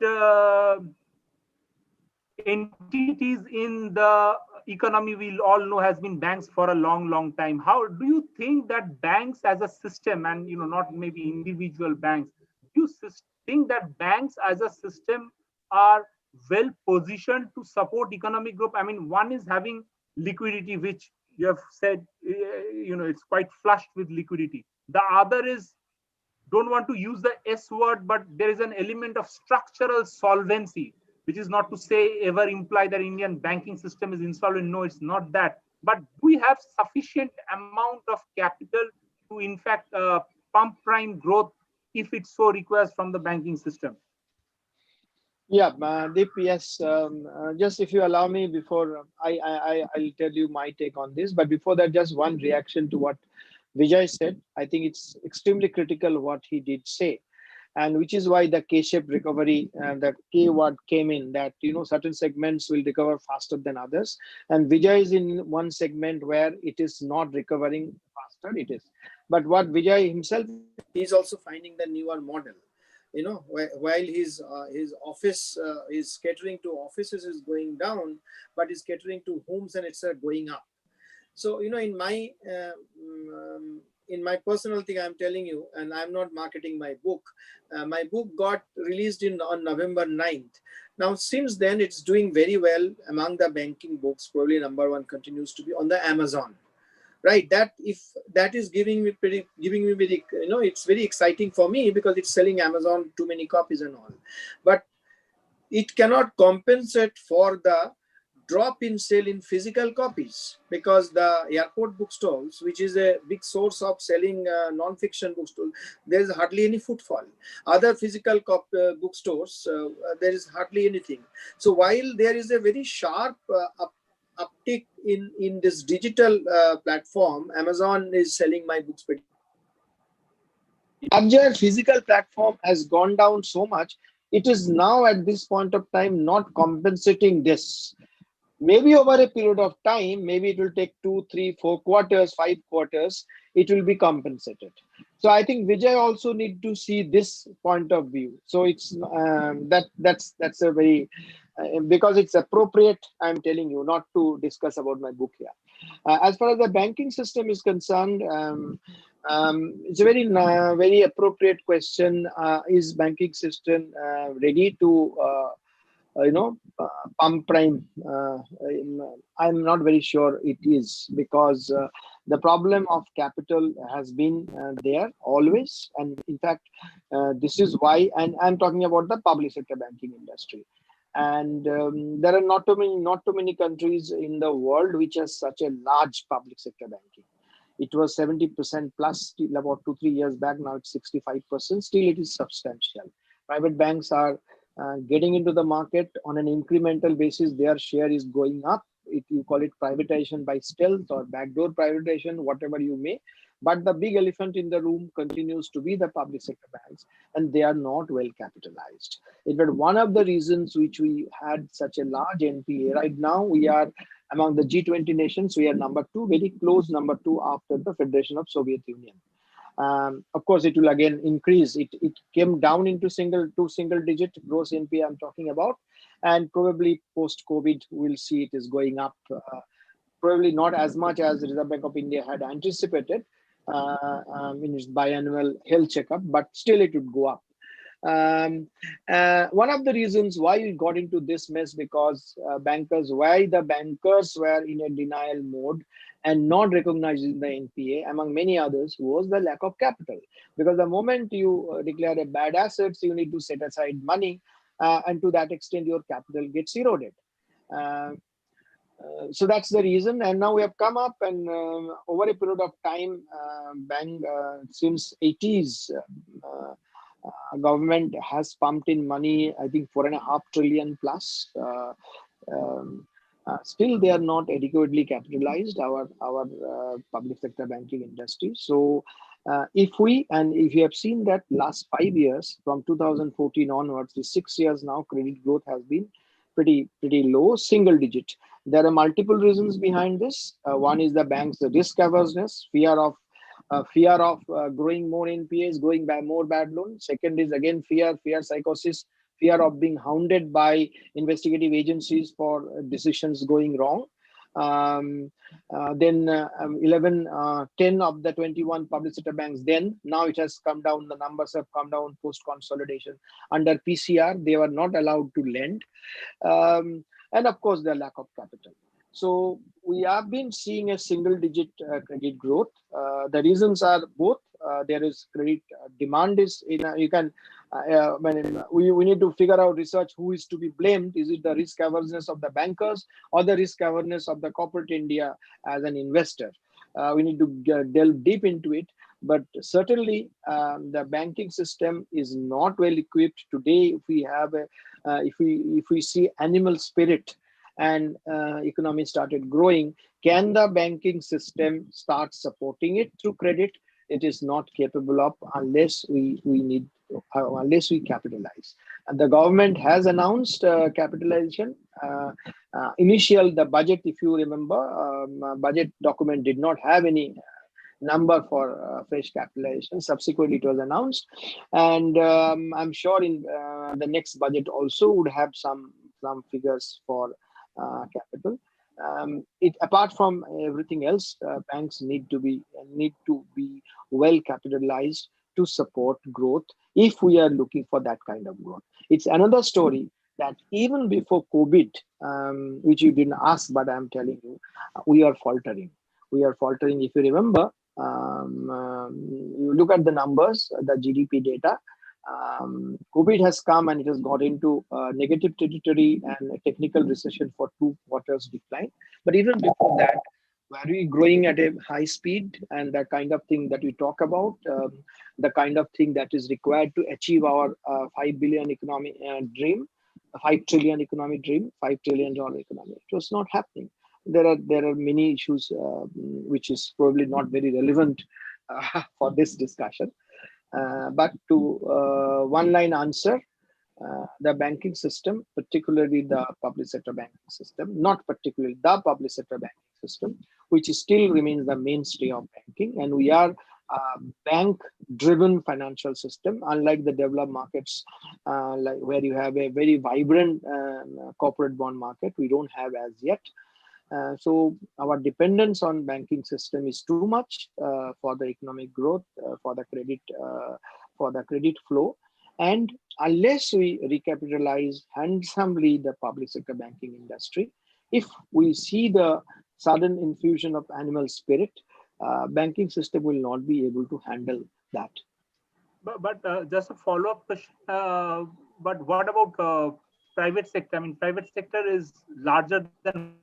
entities in the economy we all know has been banks for a long, long time. How do you think that banks as a system, and not maybe individual banks, do you think that banks as a system are well positioned to support economic growth? I mean, one is having liquidity, which you have said, it's quite flushed with liquidity. The other is, don't want to use the S word, but there is an element of structural solvency, which is not to say ever imply that Indian banking system is insolvent. No, it's not that. But we have sufficient amount of capital to, in fact, pump prime growth if it so requires from the banking system.
Yeah, Deep, yes. Just if you allow me, before I'll tell you my take on this. But before that, just one reaction to what Vijay said. I think it's extremely critical what he did say, and which is why the K-shaped recovery and that K word came in, that certain segments will recover faster than others. And Vijay is in one segment where it is not recovering faster. It is, but what Vijay himself is also finding the newer model. While his office is catering to offices is going down, but is catering to homes and it's going up. So in my personal thing, I'm telling you, and I'm not marketing my book. My book got released on November 9th. Now, since then, it's doing very well among the banking books. Probably number one continues to be on the Amazon. Right, that is giving me very, it's very exciting for me because it's selling Amazon too many copies and all, but it cannot compensate for the drop in sale in physical copies, because the airport bookstores, which is a big source of selling non-fiction bookstores, there is hardly any footfall. Other physical bookstores, there is hardly anything. So while there is a very sharp uptick in this digital platform, Amazon is selling my books pretty. Larger physical platform has gone down so much, it is now at this point of time not compensating this. Maybe over a period of time, maybe it will take 2, 3, 4 quarters, 5 quarters, it will be compensated. So I think Vijay also need to see this point of view. So it's that's a very because it's appropriate, I'm telling you, not to discuss about my book here. As far as the banking system is concerned, It's a very appropriate question. Is banking system ready to pump prime? I'm not very sure it is, because the problem of capital has been there always, and in fact this is why, and I'm talking about the public sector banking industry, and there are not too many countries in the world which has such a large public sector banking. It was 70% plus till about 2-3 years back. Now it's 65%. Still, it is substantial. Private banks are getting into the market on an incremental basis. Their share is going up. You call it privatization by stealth or backdoor privatization, whatever you may. But the big elephant in the room continues to be the public sector banks, and they are not well capitalized. In fact, one of the reasons which we had such a large NPA, right now we are among the G20 nations, we are number 2, very close number 2 after the Federation of Soviet Union. Of course, it will again increase. It came down into single digit gross NPA I'm talking about, and probably post-COVID, we'll see it is going up. Probably not as much as the Reserve Bank of India had anticipated in its biannual health checkup, but still it would go up. One of the reasons why we got into this mess, because why the bankers were in a denial mode and not recognizing the NPA, among many others, was the lack of capital. Because the moment you declare a bad assets, you need to set aside money, and to that extent, your capital gets eroded. So that's the reason, and now we have come up, and over a period of time, since 80s, government has pumped in money, I think 4.5 trillion plus. Still, they are not adequately capitalized, our public sector banking industry. So if you have seen that last 5 years, from 2014 onwards, the 6 years now, credit growth has been pretty low, single digit. There are multiple reasons behind this. One is the bank's risk averseness, fear of growing more NPAs, going by more bad loans. Second is again fear psychosis, fear of being hounded by investigative agencies for decisions going wrong. Then 10 of the 21 public sector banks, now it has come down, the numbers have come down post consolidation. Under PCR, they were not allowed to lend. And of course, the lack of capital. So we have been seeing a single digit credit growth. The reasons are both. There is credit demand is we need to figure out research who is to be blamed. Is it the risk averseness of the bankers or the risk awareness of the corporate India as an investor? We need to delve deep into it. But certainly, the banking system is not well equipped today. If we have if we see animal spirit and economy started growing, can the banking system start supporting it through credit? It is not capable of unless we capitalize. And the government has announced capitalization. The budget, if you remember, budget document did not have any number for fresh capitalization. Subsequently, it was announced, and I'm sure in the next budget also would have some figures for capital. Apart from everything else, banks need to be well capitalized to support growth if we are looking for that kind of growth. It's another story that even before COVID, which you didn't ask, but I'm telling you, we are faltering. We are faltering. If you remember, you look at the numbers, the GDP data, COVID has come and it has got into negative territory and a technical recession for 2 quarters decline. But even before that, were we growing at a high speed, and the kind of thing that we talk about, the kind of thing that is required to achieve our 5 billion economic dream, 5 trillion economic dream, $5 trillion economy. It was not happening. There are many issues which is probably not very relevant for this discussion. But to one-line answer, the banking system, particularly the public sector banking system, not particularly the public sector banking system, which still remains the mainstay of banking, and we are a bank-driven financial system, unlike the developed markets, like where you have a very vibrant corporate bond market. We don't have as yet. So our dependence on banking system is too much for the economic growth, for the credit flow, and unless we recapitalize handsomely the public sector banking industry, if we see the sudden infusion of animal spirit, banking system will not be able to handle that.
But just a follow-up question. But what about private sector? I mean, private sector is larger than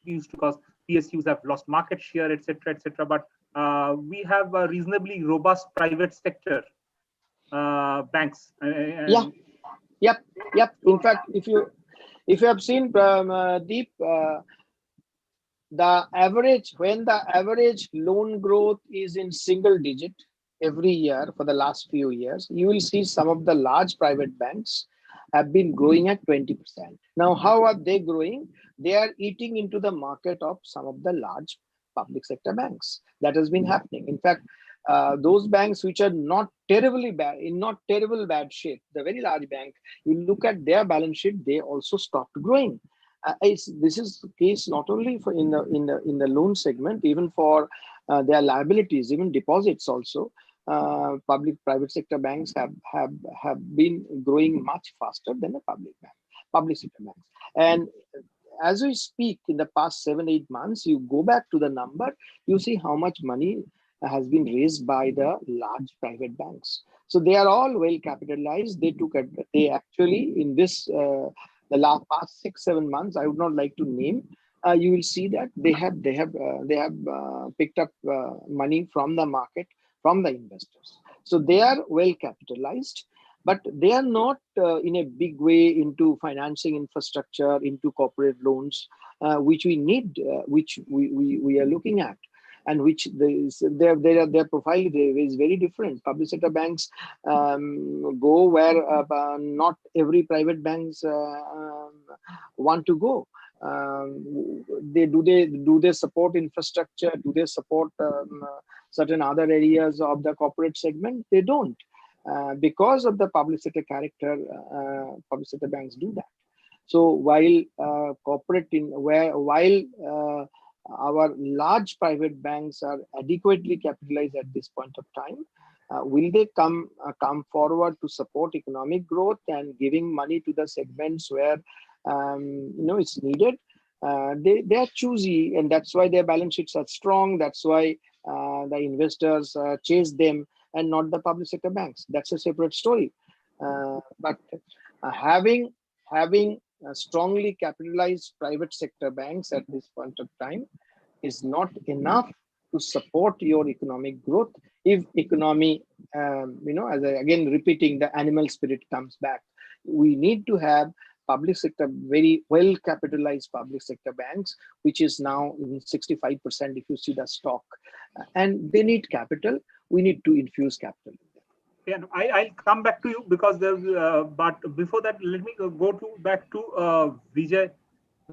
used to because PSUs have lost market share, etc., etc. But we have a reasonably robust private sector banks.
Yeah. Yep. In fact, if you have seen Deep, the average loan growth is in single digit every year for the last few years, you will see some of the large private banks have been growing at 20%. Now, how are they growing? They are eating into the market of some of the large public sector banks. That has been happening. In fact, those banks which are not terribly bad, in not terrible bad shape, the very large bank, you look at their balance sheet, they also stopped growing. This is the case not only for in the loan segment, even for their liabilities, even deposits also. Private sector banks have been growing much faster than the public sector banks. And as we speak, in the past 7-8 months, you go back to the number, you see how much money has been raised by the large private banks. So they are all well capitalized. They actually in this the past 6-7 months, I would not like to name. You will see that they have picked up money from the market, from the investors. So they are well capitalized, but they are not in a big way into financing infrastructure, into corporate loans, which we need, which we are looking at, and which their profile is very different. Public sector banks go where not every private banks want to go. Do they support infrastructure? Do they support certain other areas of the corporate segment? They don't, because of the public sector character. Public sector banks do that. So while our large private banks are adequately capitalized at this point of time, will they come forward to support economic growth and giving money to the segments where it's needed? They are choosy, and that's why their balance sheets are strong. That's why the investors chase them and not the public sector banks. That's a separate story. But having strongly capitalized private sector banks at this point of time is not enough to support your economic growth. If economy, as I again repeating, the animal spirit comes back, we need to have public sector, very well capitalized public sector banks, which is now in 65% if you see the stock, and they need capital. We need to infuse capital.
Yeah, I'll come back to you because there's, but before that, let me go back to Vijay.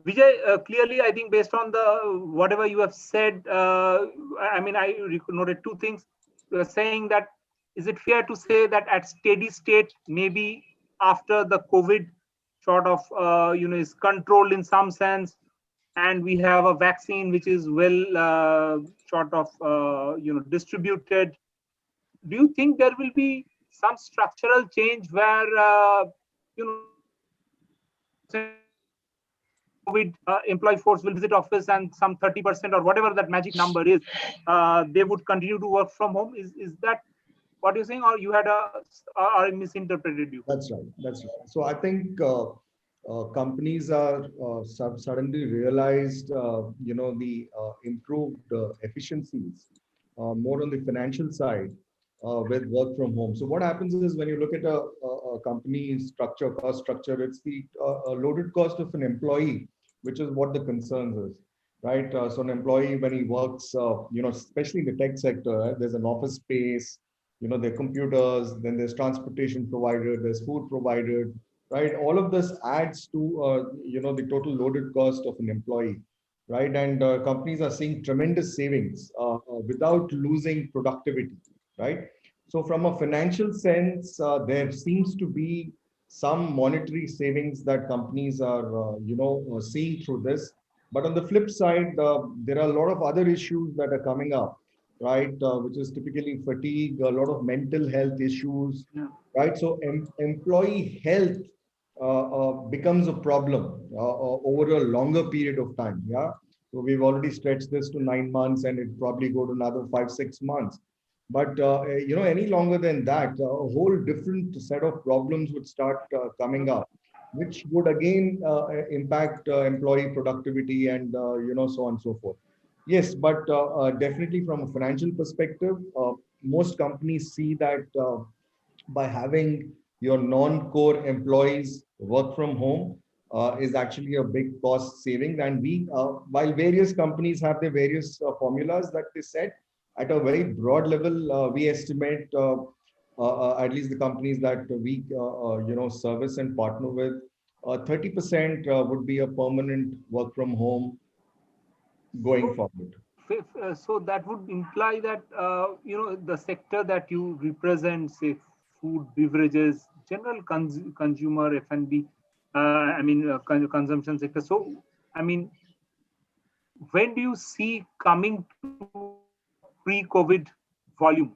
Vijay, clearly, I think based on whatever you have said, I noted two things. Saying that, is it fair to say that at steady state, maybe after the COVID sort of is controlled in some sense, and we have a vaccine which is well sort of distributed, do you think there will be some structural change where COVID employee force will visit office and some 30% or whatever that magic number is, they would continue to work from home? Is that what you're saying, or you had or I misinterpreted you?
That's right. So I think companies are suddenly realized, the improved efficiencies more on the financial side with work from home. So what happens is, when you look at a company structure, cost structure, it's the loaded cost of an employee, which is what the concerns is, right? So an employee, when he works, especially in the tech sector, right, there's an office space, there are computers, then there's transportation provided, there's food provided, right? All of this adds to, the total loaded cost of an employee, right? And companies are seeing tremendous savings without losing productivity, right? So from a financial sense, there seems to be some monetary savings that companies are, seeing through this. But on the flip side, there are a lot of other issues that are coming up, right? Which is typically fatigue, a lot of mental health issues, right? So employee health becomes a problem over a longer period of time. Yeah. So we've already stretched this to 9 months, and it probably go to another 5-6 months. But any longer than that, a whole different set of problems would start coming up, which would again impact employee productivity and so on and so forth. Yes, but definitely from a financial perspective, most companies see that by having your non-core employees work from home is actually a big cost saving. And while various companies have their various formulas that they set, at a very broad level, we estimate, at least the companies that we service and partner with, 30% would be a permanent work from home going forward.
So that would imply that the sector that you represent, say food, beverages, general consumer F&B, consumption sector. So I mean, when do you see coming to pre-COVID volume?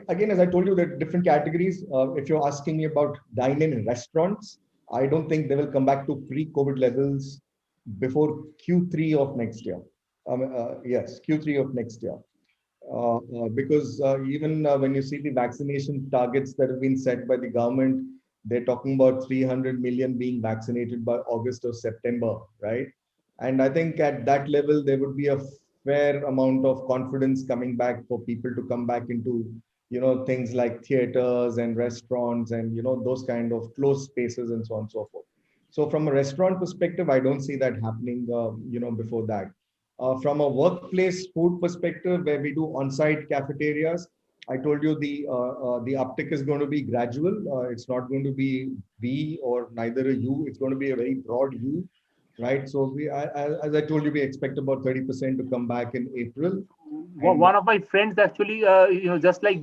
Again, as I told you, there are different categories. If you're asking me about dine-in restaurants, I don't think they will come back to pre-COVID levels before Q3 of next year. Yes, Q3 of next year. Because even when you see the vaccination targets that have been set by the government, they're talking about 300 million being vaccinated by August or September, right? And I think at that level, there would be a fair amount of confidence coming back for people to come back into, things like theaters and restaurants and, those kind of closed spaces and so on and so forth. So from a restaurant perspective, I don't see that happening, before that. From a workplace food perspective, where we do on-site cafeterias, I told you the uptick is going to be gradual. It's not going to be V or neither a U. It's going to be a very broad U, right? So as I told you, we expect about 30% to come back in April.
One of my friends actually, just like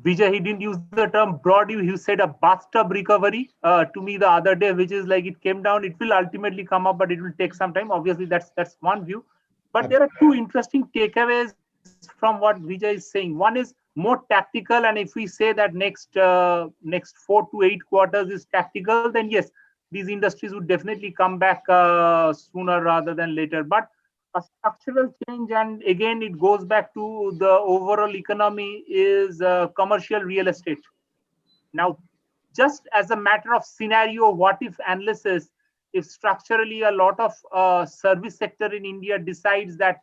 Vijay, he didn't use the term broad U. He said a bathtub recovery to me the other day, which is like it came down. It will ultimately come up, but it will take some time. Obviously, that's one view. But there are two interesting takeaways from what Vijay is saying. One is more tactical, and if we say that next 4 to 8 quarters is tactical, then yes, these industries would definitely come back sooner rather than later. But a structural change, and again, it goes back to the overall economy, is commercial real estate. Now, just as a matter of scenario, what if analysis, if structurally a lot of service sector in India decides that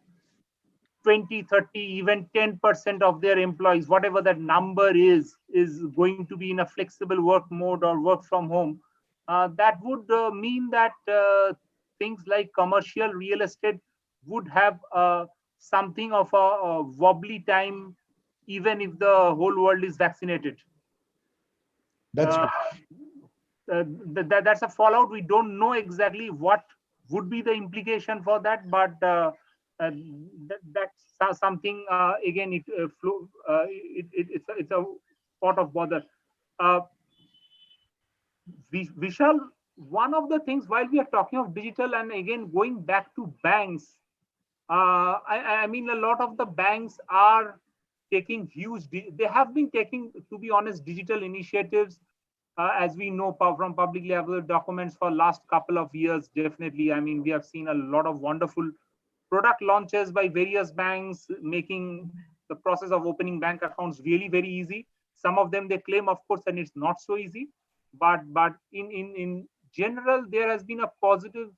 20, 30, even 10% of their employees, whatever that number is going to be in a flexible work mode or work from home, that would mean that things like commercial real estate would have something of a wobbly time, even if the whole world is vaccinated.
That's
that's a fallout. We don't know exactly what would be the implication for that, but that's something. Again, it's a pot of bother. Vishal, one of the things while we are talking of digital, and again going back to banks, I mean, a lot of the banks are taking they have been taking, to be honest, digital initiatives, as we know from publicly available documents for last couple of years. Definitely, I mean, we have seen a lot of wonderful product launches by various banks, making the process of opening bank accounts really very easy. Some of them they claim, of course, and it's not so easy. But in general, there has been a positive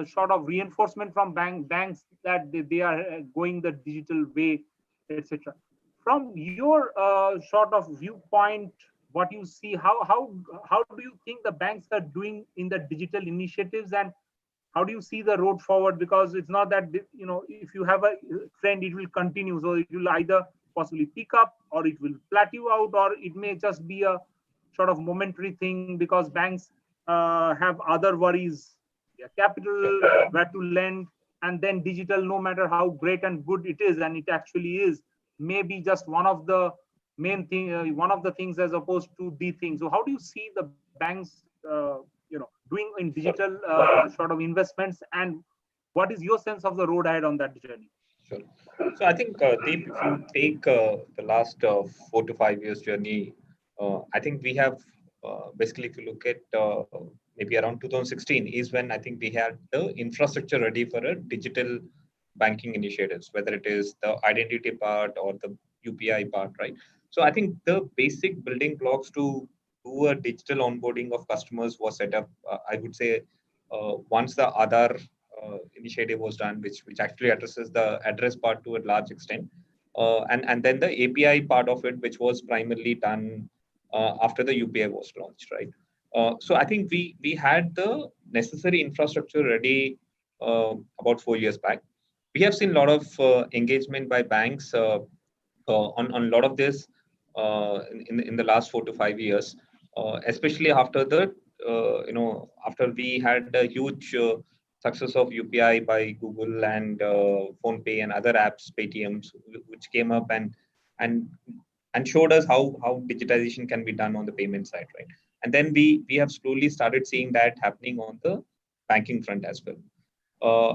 sort of reinforcement from banks that they are going the digital way, etc. From your sort of viewpoint, what you see, how do you think the banks are doing in the digital initiatives, and how do you see the road forward? Because it's not that, if you have a trend, it will continue. So it will either possibly pick up, or it will plateau out, or it may just be a sort of momentary thing because banks have other worries, their capital, where to lend, and then digital, no matter how great and good it is, and it actually is, maybe just one of the main thing, one of the things as opposed to the thing. So how do you see the banks, doing in digital sort of investments, and what is your sense of the road ahead on that journey?
Sure. So I think, Deep, if you take the last 4 to 5 years journey, I think we have basically, if you look at maybe around 2016 is when I think we had the infrastructure ready for a digital banking initiatives, whether it is the identity part or the UPI part, right? So I think the basic building blocks to do a digital onboarding of customers was set up, I would say, once the Aadhaar initiative was done, which actually addresses the address part to a large extent, and then the API part of it, which was primarily done after the UPI was launched, right? So I think we had the necessary infrastructure ready about 4 years back. We have seen a lot of engagement by banks on a lot of this in the last 4 to 5 years, especially after the after we had a huge success of UPI by Google and PhonePe and other apps, Paytms, which came up and showed us how digitization can be done on the payment side, right? And then we have slowly started seeing that happening on the banking front as well.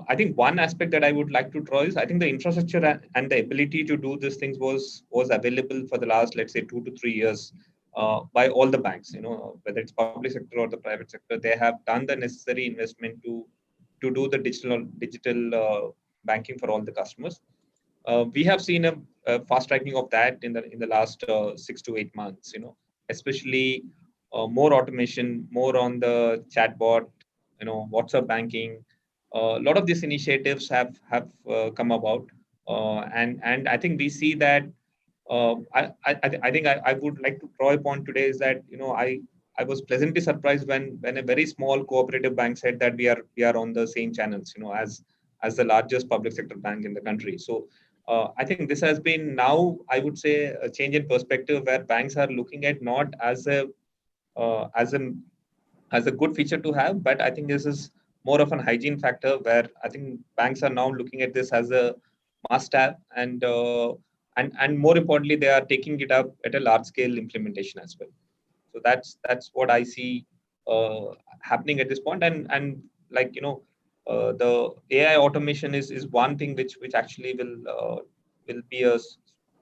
I think one aspect that I would like to draw is I think the infrastructure and the ability to do these things was available for the last, let's say, 2 to 3 years by all the banks. Whether it's public sector or the private sector, they have done the necessary investment to do the digital banking for all the customers. We have seen a fast tracking of that in the last 6 to 8 months. Especially more automation, more on the chatbot, WhatsApp banking. A lot of these initiatives have come about, and I think we see that. I think I would like to draw a point today is that I was pleasantly surprised when a very small cooperative bank said that we are on the same channels, as the largest public sector bank in the country. So I think this has been now, I would say, a change in perspective where banks are looking at not as a good feature to have, but I think this is more of an hygiene factor where I think banks are now looking at this as a must-have, and more importantly, they are taking it up at a large-scale implementation as well. So that's what I see happening at this point, and like the AI automation is one thing which actually will be a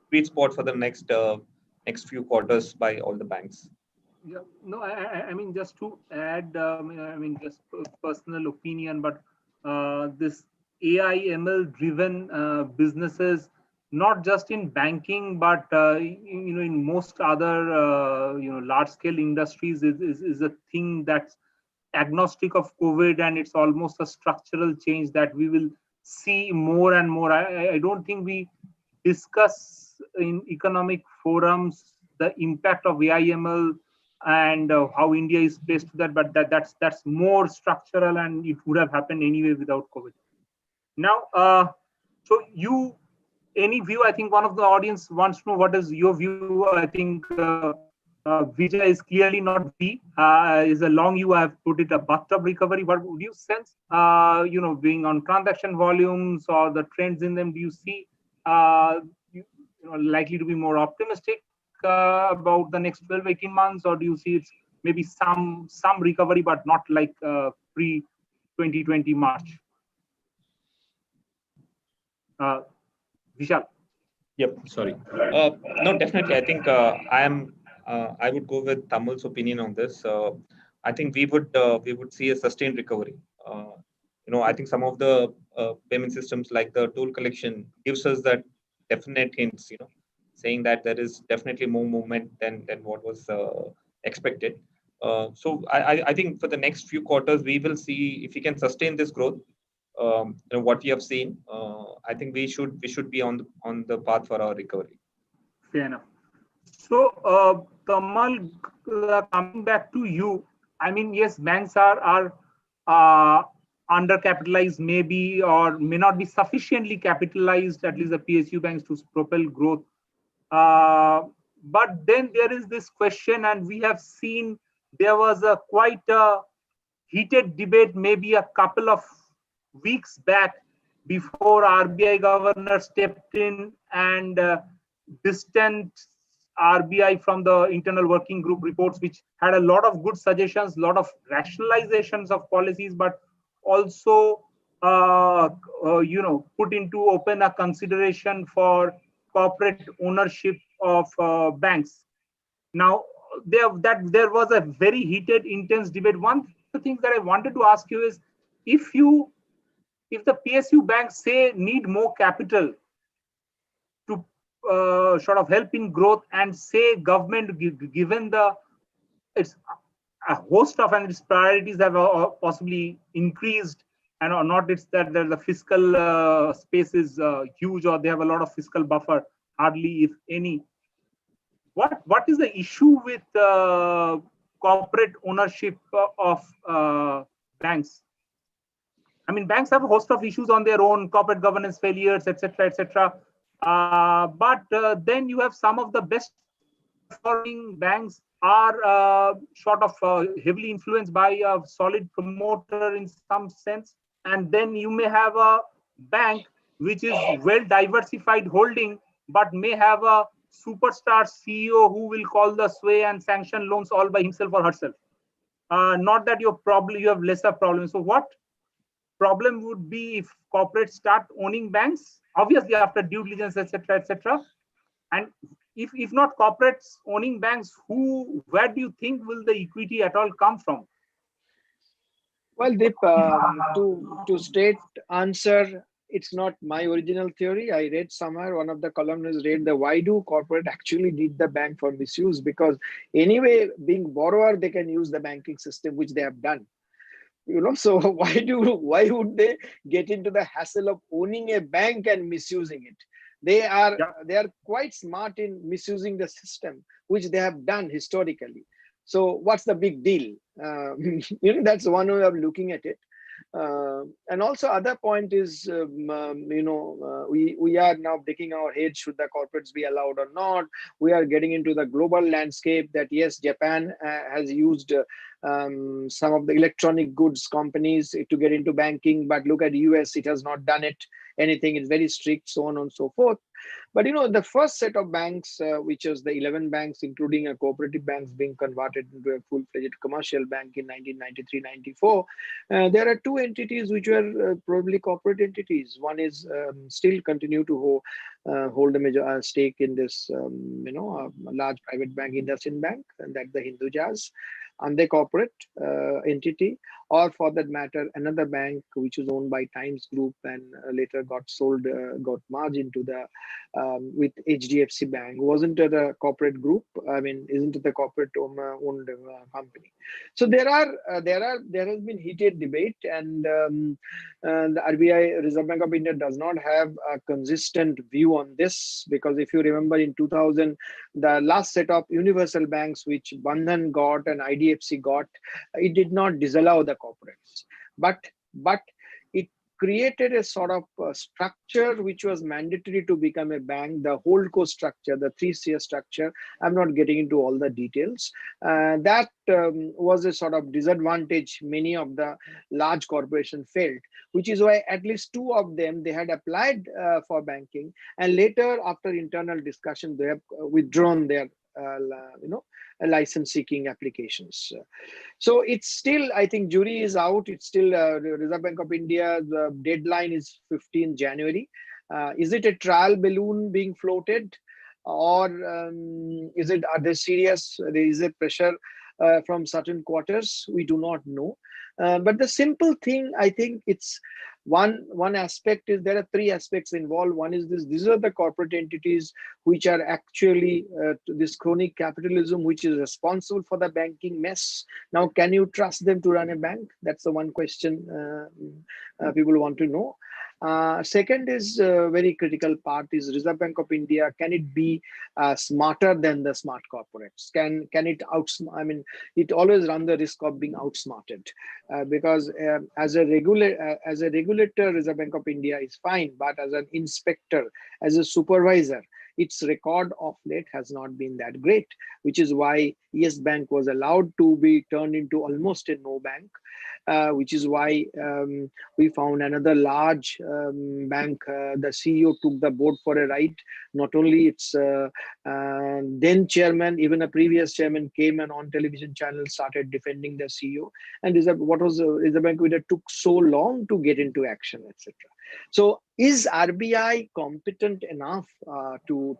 sweet spot for the next few quarters by all the banks.
Yeah, no, I mean, just to add, just personal opinion, but this AI ML driven businesses, not just in banking, but in most other large scale industries, is a thing that's agnostic of COVID, and it's almost a structural change that we will see more and more. I don't think we discuss in economic forums the impact of AI ML and how India is placed to that, but that's more structural, and it would have happened anyway without COVID. Now, so any view? I think one of the audience wants to know what is your view. I think Vijay is clearly not V. Is a long U. I have put it a bathtub recovery. But would you sense, being on transaction volumes or the trends in them? Do you see likely to be more optimistic about the next 12-18 months, or do you see it's maybe some recovery, but not like pre-2020 March? Vishal.
Yep. Sorry. No, definitely. I think I would go with Tamal's opinion on this. I think we would see a sustained recovery. I think some of the payment systems like the toll collection gives us that definite hints. Saying that there is definitely more movement than what was expected. So I think for the next few quarters, we will see if we can sustain this growth. What we have seen, I think we should be on the path for our recovery.
Fair enough. So, Tamal, coming back to you, I mean, yes, banks are undercapitalized, maybe, or may not be sufficiently capitalized, at least the PSU banks, to propel growth. But then there is this question, and we have seen there was quite a heated debate maybe a couple of weeks back before RBI governor stepped in and distanced RBI from the internal working group reports, which had a lot of good suggestions, a lot of rationalizations of policies, but also put into open a consideration for corporate ownership of banks. Now, there was a very heated, intense debate. One of the things that I wanted to ask you is, if the PSU banks say need more capital to sort of help in growth, and say government, given it's a host of and its priorities have possibly increased, and or not, it's that the fiscal space is huge, or they have a lot of fiscal buffer, hardly if any. What is the issue with corporate ownership of banks? I mean, banks have a host of issues on their own, corporate governance failures, etc., etc. But then you have some of the best performing banks are sort of heavily influenced by a solid promoter in some sense. And then you may have a bank which is well diversified holding, but may have a superstar CEO who will call the sway and sanction loans all by himself or herself. Not that you have lesser problems. So what problem would be if corporates start owning banks? Obviously, after due diligence, etc., etc. And if not corporates owning banks, where do you think will the equity at all come from?
Well, Deep, to straight answer, it's not my original theory. I read somewhere, one of the columnists read the why do corporate actually need the bank for misuse? Because anyway, being borrower, they can use the banking system, which they have done. So why would they get into the hassle of owning a bank and misusing it? They are quite smart in misusing the system, which they have done historically. So what's the big deal? That's one way of looking at it. And also other point is, we are now breaking our heads, should the corporates be allowed or not? We are getting into the global landscape that yes, Japan has used some of the electronic goods companies to get into banking, but look at US, it has not done anything. It's very strict, so on and so forth. But the first set of banks, which was the 11 banks, including a cooperative banks, being converted into a full-fledged commercial bank in 1993-94, there are two entities which were probably corporate entities. One is still continue to hold a major stake in this, a large private bank, IndusInd Bank, and that's the Hindujaz, and the corporate entity, or for that matter, another bank which was owned by Times Group and later got sold, got merged into the with HDFC Bank. Wasn't it a corporate group? I mean, isn't it a corporate owned company? So there has been heated debate, and the RBI, Reserve Bank of India, does not have a consistent view on this, because if you remember in 2000, the last set of universal banks which Bandhan got and IDFC got, it did not disallow the corporates, but it created a sort of structure which was mandatory to become a bank, the holdco structure, the 3CS structure. I'm not getting into all the details. That was a sort of disadvantage many of the large corporations felt, which is why at least two of them, they had applied for banking, and later after internal discussion, they have withdrawn their license seeking applications. So it's still, I think jury is out. It's still Reserve Bank of India, the deadline is 15 January. Is it a trial balloon being floated, or are they serious? There is a pressure from certain quarters. We do not know. But the simple thing, I think it's one aspect is, there are three aspects involved. One is these are the corporate entities which are actually this chronic capitalism, which is responsible for the banking mess. Now, can you trust them to run a bank? That's the one question people want to know. Second is very critical part is Reserve Bank of India. Can it be smarter than the smart corporates? Can it I mean, it always run the risk of being outsmarted, because as a regulator, Reserve Bank of India is fine, but as an inspector, as a supervisor, its record of late has not been that great, which is why Yes Bank was allowed to be turned into almost a no bank. which is why we found another large bank. The CEO took the board for a ride. Not only its then chairman, even a previous chairman came and on television channel started defending the CEO. And what was Reserve Bank which took so long to get into action, etc. So is RBI competent enough to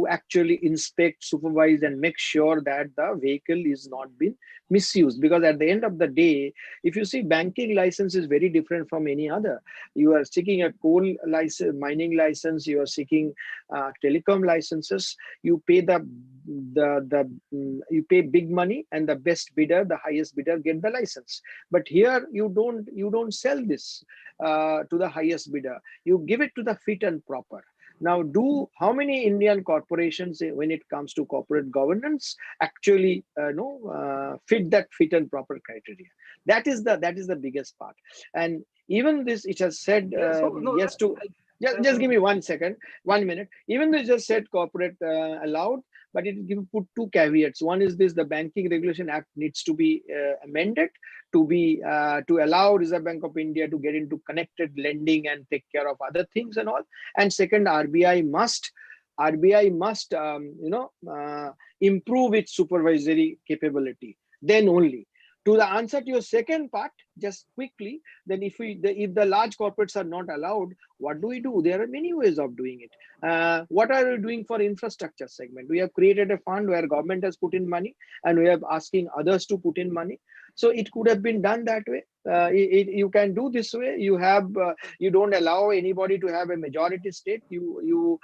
actually inspect, supervise, and make sure that the vehicle is not being misused? Because at the end of the day, if you see, banking license is very different from any other. You are seeking a coal license, mining license, you are seeking telecom licenses. You pay you pay big money, and the best bidder, the highest bidder, get the license. But here you don't sell this to the highest bidder. You give it to the fit and proper. Now, how many Indian corporations, when it comes to corporate governance, actually fit that fit and proper criteria? That is the biggest part. And even this, it has said yes to. Just give me 1 second, 1 minute. Even though it just said corporate allowed, but it put two caveats. One is this: the Banking Regulation Act needs to be amended to allow Reserve Bank of India to get into connected lending and take care of other things and all. And second, RBI must improve its supervisory capability. Then only. To the answer to your second part, just quickly, then if the large corporates are not allowed, what do we do? There are many ways of doing it. What are we doing for infrastructure segment? We have created a fund where government has put in money, and we are asking others to put in money. So it could have been done that way. You can do this way. You don't allow anybody to have a majority stake. You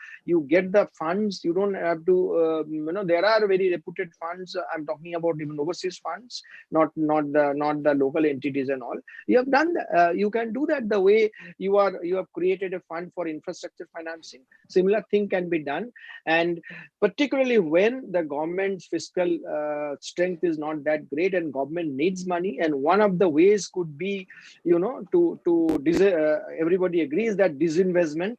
get the funds. You don't have to. There are very reputed funds. I'm talking about even overseas funds, not the local entities and all. You have done that. You can do that the way you have created a fund for infrastructure financing. Similar thing can be done, and particularly when the government's fiscal strength is not that great and government needs money, and one of the ways could be, everybody agrees that disinvestment.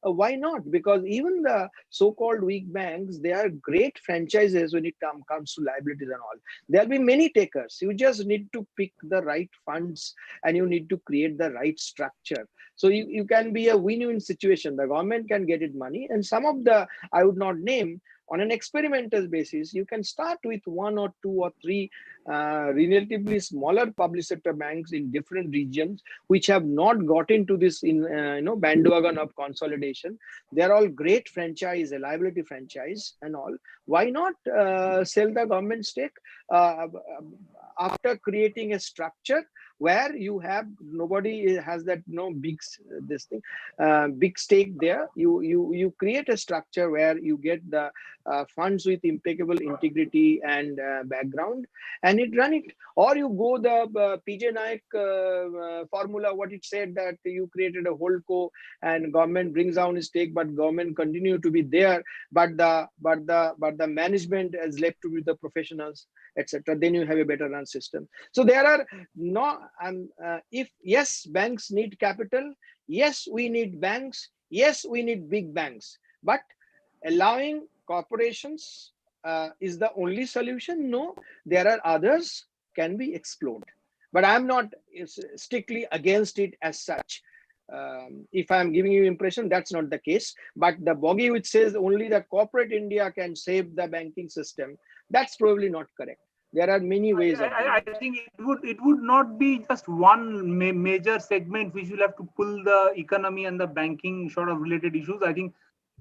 Why not? Because even the so-called weak banks, they are great franchises when it comes to liabilities and all. There'll be many takers. You just need to pick the right funds, and you need to create the right structure. So you can be a win-win situation. The government can get it money, and some of the, I would not name, on an experimental basis, you can start with 1 or 2 or 3 relatively smaller public sector banks in different regions, which have not got into this bandwagon of consolidation. They're all great franchise, a liability franchise and all. Why not sell the government stake after creating a structure where you have nobody has that big stake there? You create a structure where you get the funds with impeccable integrity and background, and it run it. Or you go the PJ Naik formula, what it said, that you created a holdco and government brings down his stake, but government continue to be there, but the management is left to be the professionals, etc. Then you have a better run system. So there are if yes, banks need capital. Yes, we need banks. Yes, we need big banks. But allowing corporations is the only solution? No, there are others can be explored. But I'm not strictly against it as such. If I'm giving you impression, that's not the case. But the bogey which says only the corporate India can save the banking system, that's probably not correct. There are many ways of doing
it. I think it would not be just one major segment which will have to pull the economy and the banking sort of related issues. I think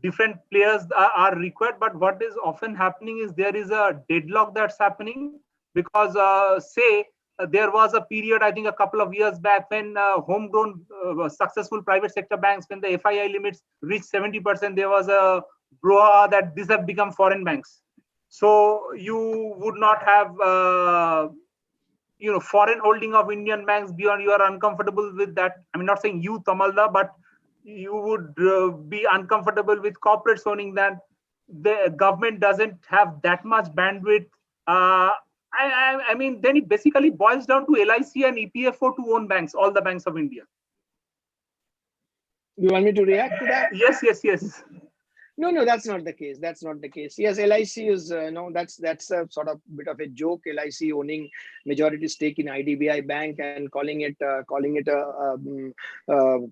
different players are required, but what is often happening is there is a deadlock that's happening because there was a period, I think a couple of years back, when homegrown successful private sector banks, when the FII limits reached 70%, there was a brouhaha that these have become foreign banks. So you would not have, foreign holding of Indian banks beyond. You are uncomfortable with that. I'm not saying you, Tamalda, but you would be uncomfortable with corporates owning that. The government doesn't have that much bandwidth. I mean, then it basically boils down to LIC and EPFO to own banks, all the banks of India.
You want me to react to that?
Yes.
No, that's not the case. That's not the case. Yes, LIC is that's a sort of bit of a joke. LIC owning majority stake in IDBI Bank and calling it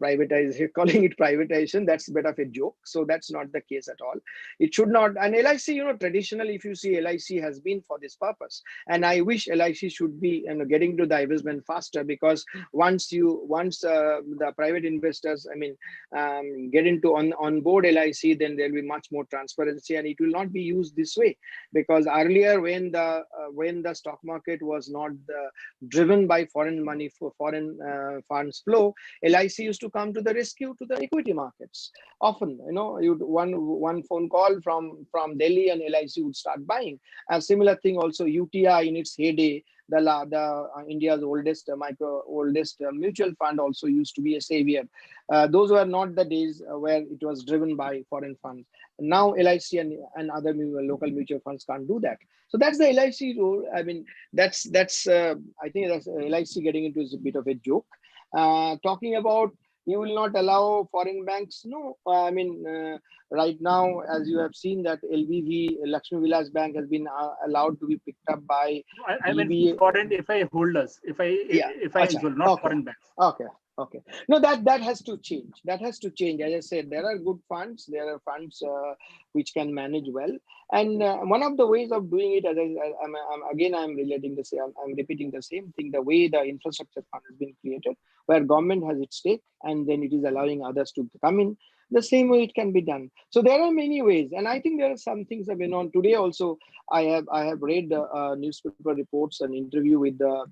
privatization. That's a bit of a joke. So that's not the case at all. It should not. And LIC, traditionally, if you see, LIC has been for this purpose. And I wish LIC should be getting to divestment faster, because once the private investors, get into on board LIC, then there'll be much more transparency, and it will not be used this way. Because earlier, when the stock market was not driven by foreign money for foreign funds flow, LIC used to come to the rescue to the equity markets. Often, you'd one phone call from Delhi and LIC would start buying. A similar thing also, UTI in its heyday, the India's oldest mutual fund, also used to be a savior. Those were not the days where it was driven by foreign funds. Now LIC and other local mutual funds can't do that. So that's the LIC role. I think that's LIC getting into is a bit of a joke. Talking about you will not allow foreign banks. No, right now, as you have seen, that LVV, Lakshmi Vilas Bank, has been allowed to be picked up by.
I mean foreign FI holders, FI as well, not foreign banks.
Okay. No, that has to change. That has to change. As I said, there are good funds. There are funds which can manage well. And one of the ways of doing it, I'm repeating the same thing. The way the infrastructure fund has been created, where government has its stake, and then it is allowing others to come in. The same way it can be done. So there are many ways, and I think there are some things that have been on today. Also, I have read newspaper reports, an interview with the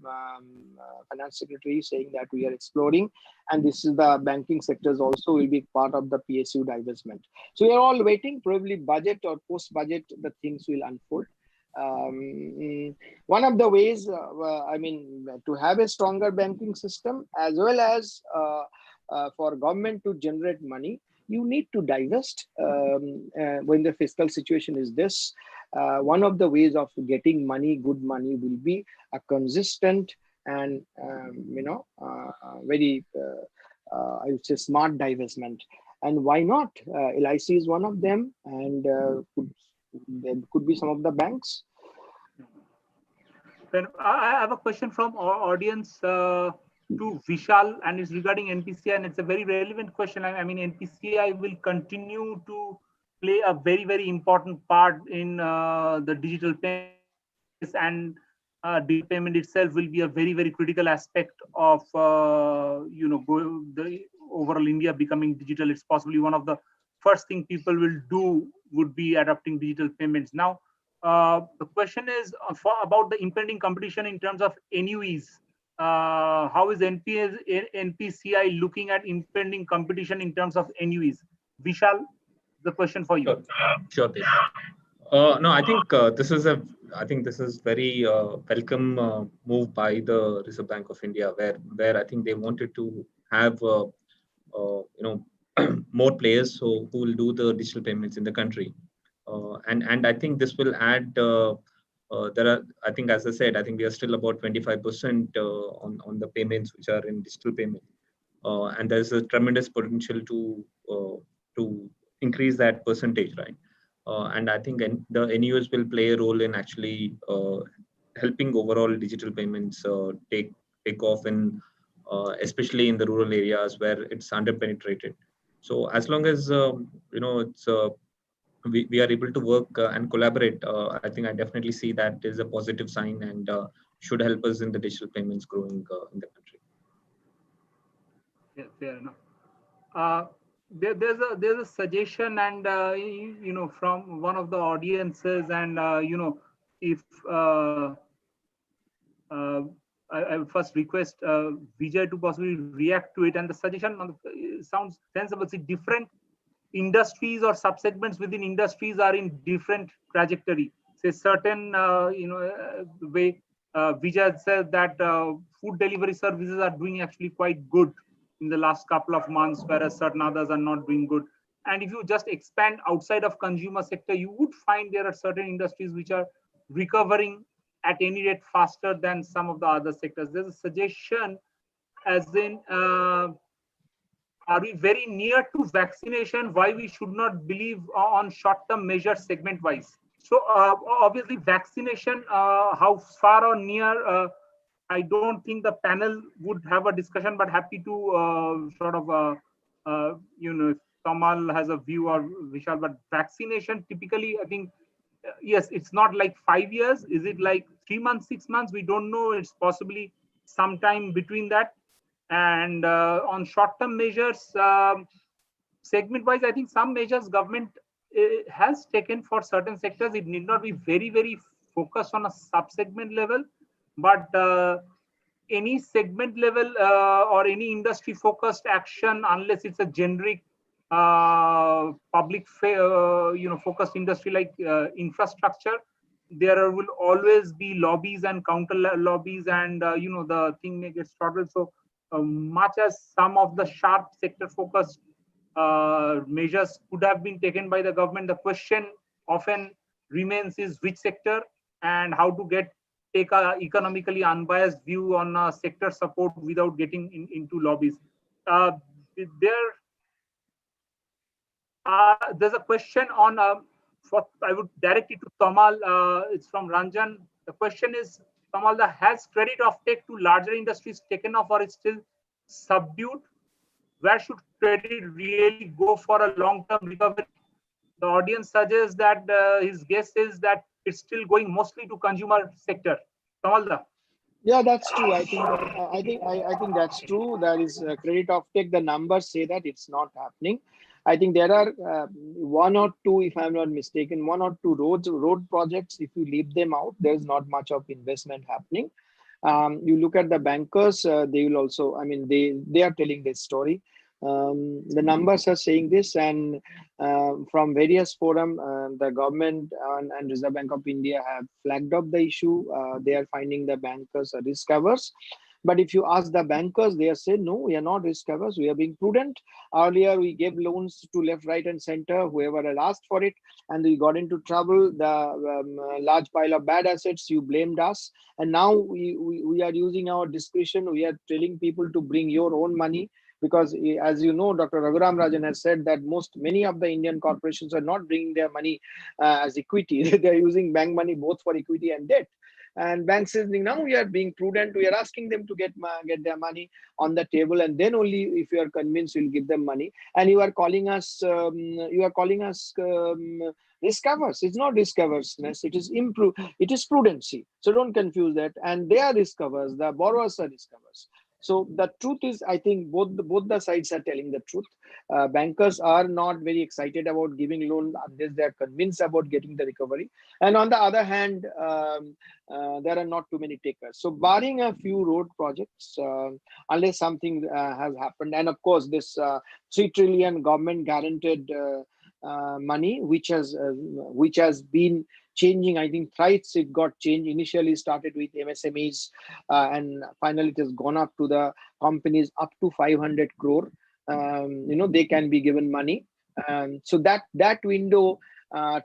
finance secretary saying that we are exploring, and this is the banking sectors also will be part of the PSU divestment. So we are all waiting. Probably budget or post-budget, the things will unfold. One of the ways, to have a stronger banking system, as well as for government to generate money, you need to divest when the fiscal situation is this. One of the ways of getting money, good money, will be a consistent and very I would say smart divestment. And why not? LIC is one of them, and there could be some of the banks.
I have a question from our audience to Vishal, and it's regarding NPCI, and it's a very relevant question. NPCI will continue to play a very, very important part in the digital payments, and digital payment itself will be a very, very critical aspect of the overall India becoming digital. It's possibly one of the first thing people will do would be adopting digital payments. Now, the question is about the impending competition in terms of NUEs. How is NPCI looking at impending competition in terms of NUEs? Vishal, the question for you.
Sure. No, I think this is very welcome move by the Reserve Bank of India, where I think they wanted to have more players who will do the digital payments in the country, and I think this will add. I think, as I said, I think we are still about 25% on the payments which are in digital payment, and there's a tremendous potential to increase that percentage, right? And I think the NUS will play a role in actually helping overall digital payments take off in, especially in the rural areas where it's underpenetrated. So as long as it's we are able to work and collaborate, I think I definitely see that is a positive sign and should help us in the digital payments growing in the country.
Yeah, fair enough. There's a suggestion, and from one of the audiences, and if I would first request Vijay to possibly react to it. And the suggestion sounds sensible. See, different industries or subsegments within industries are in different trajectory. Say certain way Vijay said that food delivery services are doing actually quite good in the last couple of months, whereas certain others are not doing good. And if you just expand outside of consumer sector, you would find there are certain industries which are recovering at any rate faster than some of the other sectors. There's a suggestion as in, are we very near to vaccination? Why we should not believe on short-term measures segment-wise? So obviously vaccination, how far or near I don't think the panel would have a discussion, but happy to if Tamal has a view or Vishal, but vaccination typically, I think, yes, it's not like 5 years. Is it like 3 months, 6 months? We don't know. It's possibly sometime between that. And on short-term measures, segment-wise, I think some measures government has taken for certain sectors. It need not be very, very focused on a sub-segment level, but any segment level or any industry-focused action, unless it's a generic public focused industry like infrastructure, there will always be lobbies and counter lobbies, and the thing may get started. So much as some of the sharp sector focused measures could have been taken by the government, the question often remains is which sector and how to take a economically unbiased view on sector support without getting into lobbies. There's a question on, I would direct it to Tamal. It's from Ranjan. The question is, Tamal, has credit offtake to larger industries taken off or is still subdued? Where should credit really go for a long-term recovery? The audience suggests that his guess is that it's still going mostly to consumer sector. Tamalda.
Yeah, that's true. I think that's true. There is credit offtake. The numbers say that it's not happening. I think there are one or two, if I'm not mistaken, one or two road projects. If you leave them out, there's not much of investment happening. You look at the bankers, they will also, I mean, they are telling this story. The numbers are saying this, and from various forum, the government and Reserve Bank of India have flagged up the issue. They are finding the bankers are risk averse. But if you ask the bankers, they are saying, no, we are not risk averse. We are being prudent. Earlier, we gave loans to left, right, and center, whoever had asked for it, and we got into trouble. The large pile of bad assets, you blamed us. And now we are using our discretion. We are telling people to bring your own money. Because as you know, Dr. Raghuram Rajan has said that many of the Indian corporations are not bringing their money as equity. They are using bank money both for equity and debt. And banks says, now we are being prudent. We are asking them to get their money on the table, and then only if you are convinced, we'll give them money. And you are calling us risk averse. It's not risk averseness. It is prudency. So don't confuse that. And they are risk averse. The borrowers are risk averse. So the truth is, I think both the sides are telling the truth. Bankers are not very excited about giving loan unless they are convinced about getting the recovery. And on the other hand, there are not too many takers. So barring a few road projects, unless something has happened, and of course this 3 trillion government guaranteed money, which has been changing. I think thrice it got changed. Initially started with MSMEs, and finally it has gone up to the companies up to 500 crore. They can be given money. So that window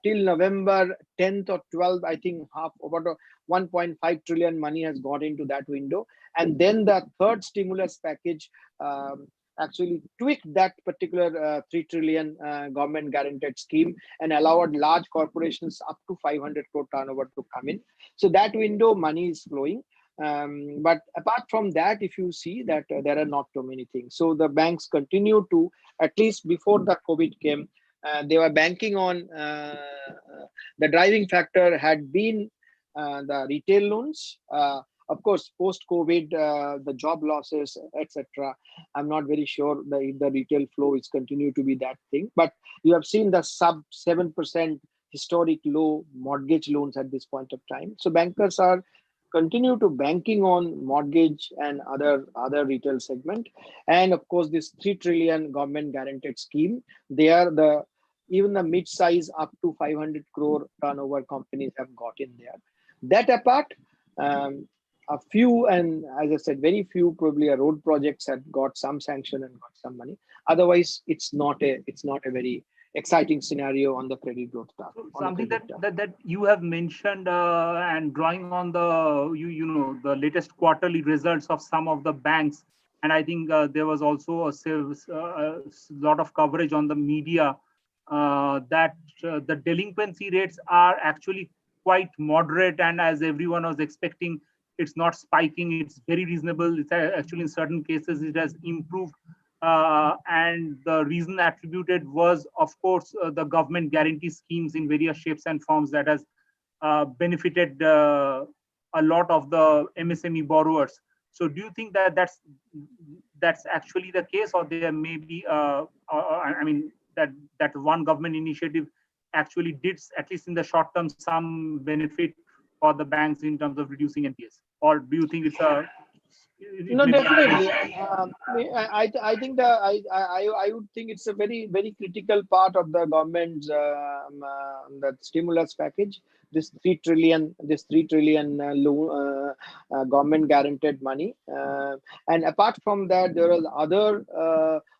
till November 10th or 12th, I think about 1.5 trillion money has got into that window. And then the third stimulus package actually tweaked that particular 3 trillion government guaranteed scheme and allowed large corporations up to 500 crore turnover to come in. So that window money is flowing. But apart from that, if you see that there are not too many things. So the banks continue to, at least before the COVID came, they were banking on the driving factor had been the retail loans. Of course, post-COVID, the job losses, etc. I'm not very sure if the retail flow is continue to be that thing. But you have seen the sub 7% historic low mortgage loans at this point of time. So bankers are continue to banking on mortgage and other retail segment. And of course, this 3 trillion government guaranteed scheme, they are even the mid-size up to 500 crore turnover companies have got in there. That apart, a few, and as I said, very few probably road projects have got some sanction and got some money. Otherwise, it's not a very exciting scenario on the credit growth path.
Something that you have mentioned and drawing on the latest quarterly results of some of the banks, and I think there was also a lot of coverage on the media that the delinquency rates are actually quite moderate, and as everyone was expecting, it's not spiking, it's very reasonable. It's actually in certain cases it has improved. And the reason attributed was, of course, the government guarantee schemes in various shapes and forms that has benefited a lot of the MSME borrowers. So do you think that that's actually the case, or there may be, I mean, that one government initiative actually did, at least in the short term, some benefit for the banks in terms of reducing NPS? Or do you think it's a...
No, definitely. I think I would think it's a very, very critical part of the government's that stimulus package. This 3 trillion loan, government guaranteed money, and apart from that, there was other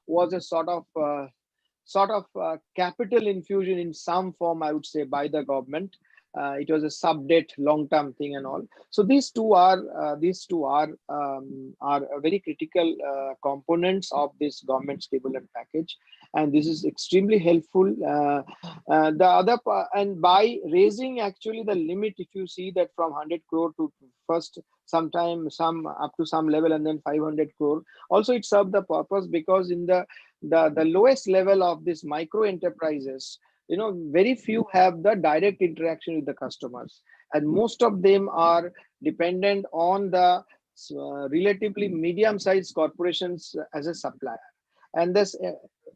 was a sort of capital infusion in some form, I would say, by the government. It was a sub-debt long-term thing and all. So these two are very critical components of this government stimulus package, and this is extremely helpful. The other part, and by raising actually the limit, if you see that from 100 crore to first sometime some up to some level and then 500 crore, also it served the purpose, because in the lowest level of this micro enterprises, very few have the direct interaction with the customers, and most of them are dependent on the relatively medium-sized corporations as a supplier. And this,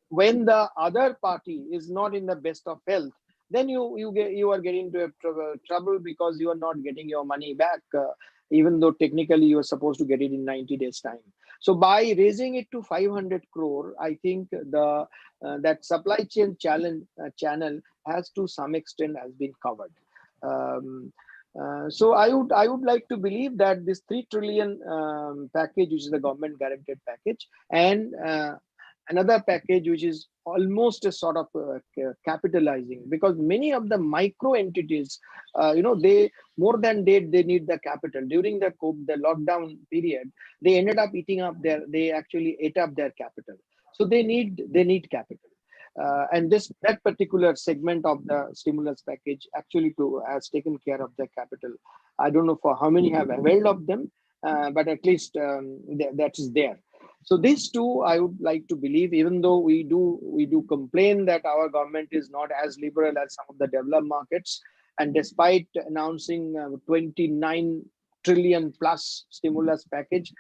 when the other party is not in the best of health, then you are getting into trouble, because you are not getting your money back, even though technically you are supposed to get it in 90 days time. So by raising it to 500 crore, I think that supply chain channel has to some extent has been covered. So I would like to believe that this 3 trillion package, which is the government guaranteed package, and another package which is almost a sort of capitalizing, because many of the micro entities, they more than they need the capital. During the lockdown period, they ended up they actually ate up their capital. So they need capital. And that particular segment of the stimulus package actually has taken care of their capital. I don't know for how many have availed of them, but at least that is there. So these two, I would like to believe, even though we do complain that our government is not as liberal as some of the developed markets, and despite announcing 29 trillion plus stimulus package,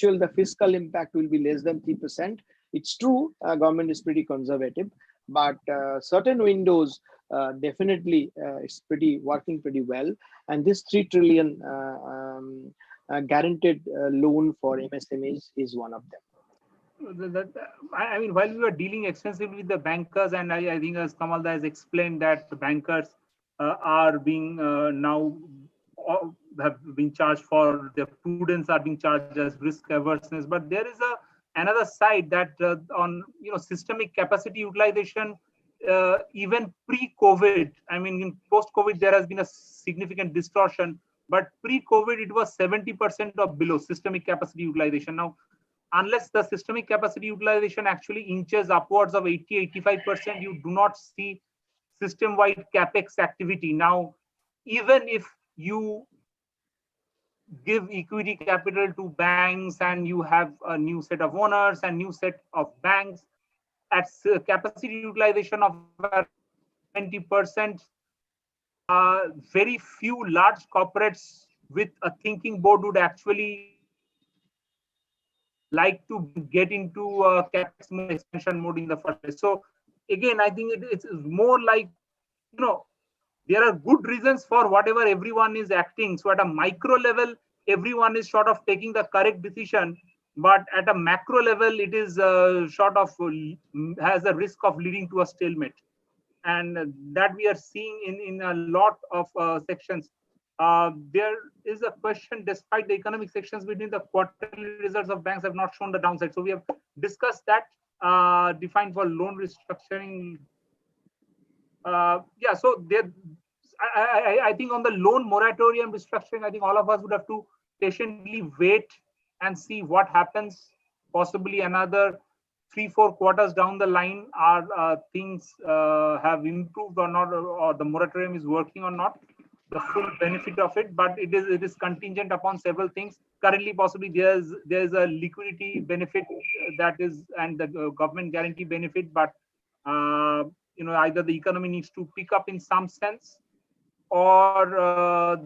the fiscal impact will be less than 3%. It's true, government is pretty conservative, but certain windows definitely is working pretty well. And this 3 trillion guaranteed loan for MSMEs is one of them.
I mean, while we were dealing extensively with the bankers, and I think as Tamal has explained that the bankers are being now have been charged for their prudence, are being charged as risk averseness. But there is another side that on systemic capacity utilization, even pre-COVID. I mean, in post-COVID there has been a significant distortion, but pre-COVID it was 70% or below systemic capacity utilization. Now, unless the systemic capacity utilization actually inches upwards of 80-85%, you do not see system-wide capex activity. Now, even if you give equity capital to banks and you have a new set of owners and new set of banks at capacity utilization of 20%, very few large corporates with a thinking board would actually like to get into capex expansion mode in the first place. So again, I think it's more like, there are good reasons for whatever everyone is acting. So at a micro level, everyone is sort of taking the correct decision, but at a macro level, it is sort of has a risk of leading to a stalemate. And that we are seeing in a lot of sections. There is a question, despite the economic sections between the quarterly results of banks have not shown the downside. So we have discussed that, defined for loan restructuring. Yeah, so there, I think on the loan moratorium restructuring, I think all of us would have to patiently wait and see what happens. Possibly another 3-4 quarters down the line, are things have improved or not, or the moratorium is working or not. the full benefit of it, but it is contingent upon several things. Currently, possibly there's a liquidity benefit that is, and the government guarantee benefit, but either the economy needs to pick up in some sense, or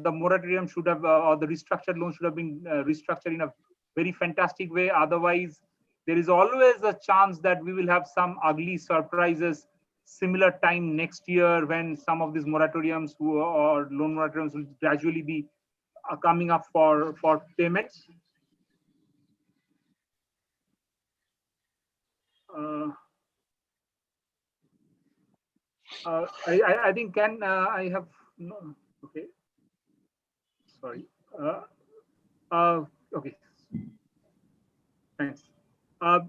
the moratorium should have, or the restructured loan should have been restructured in a very fantastic way. Otherwise, there is always a chance that we will have some ugly surprises similar time next year, when some of these moratoriums or loan moratoriums will gradually be coming up for payments. I think I have no, okay. Sorry. Okay. Thanks.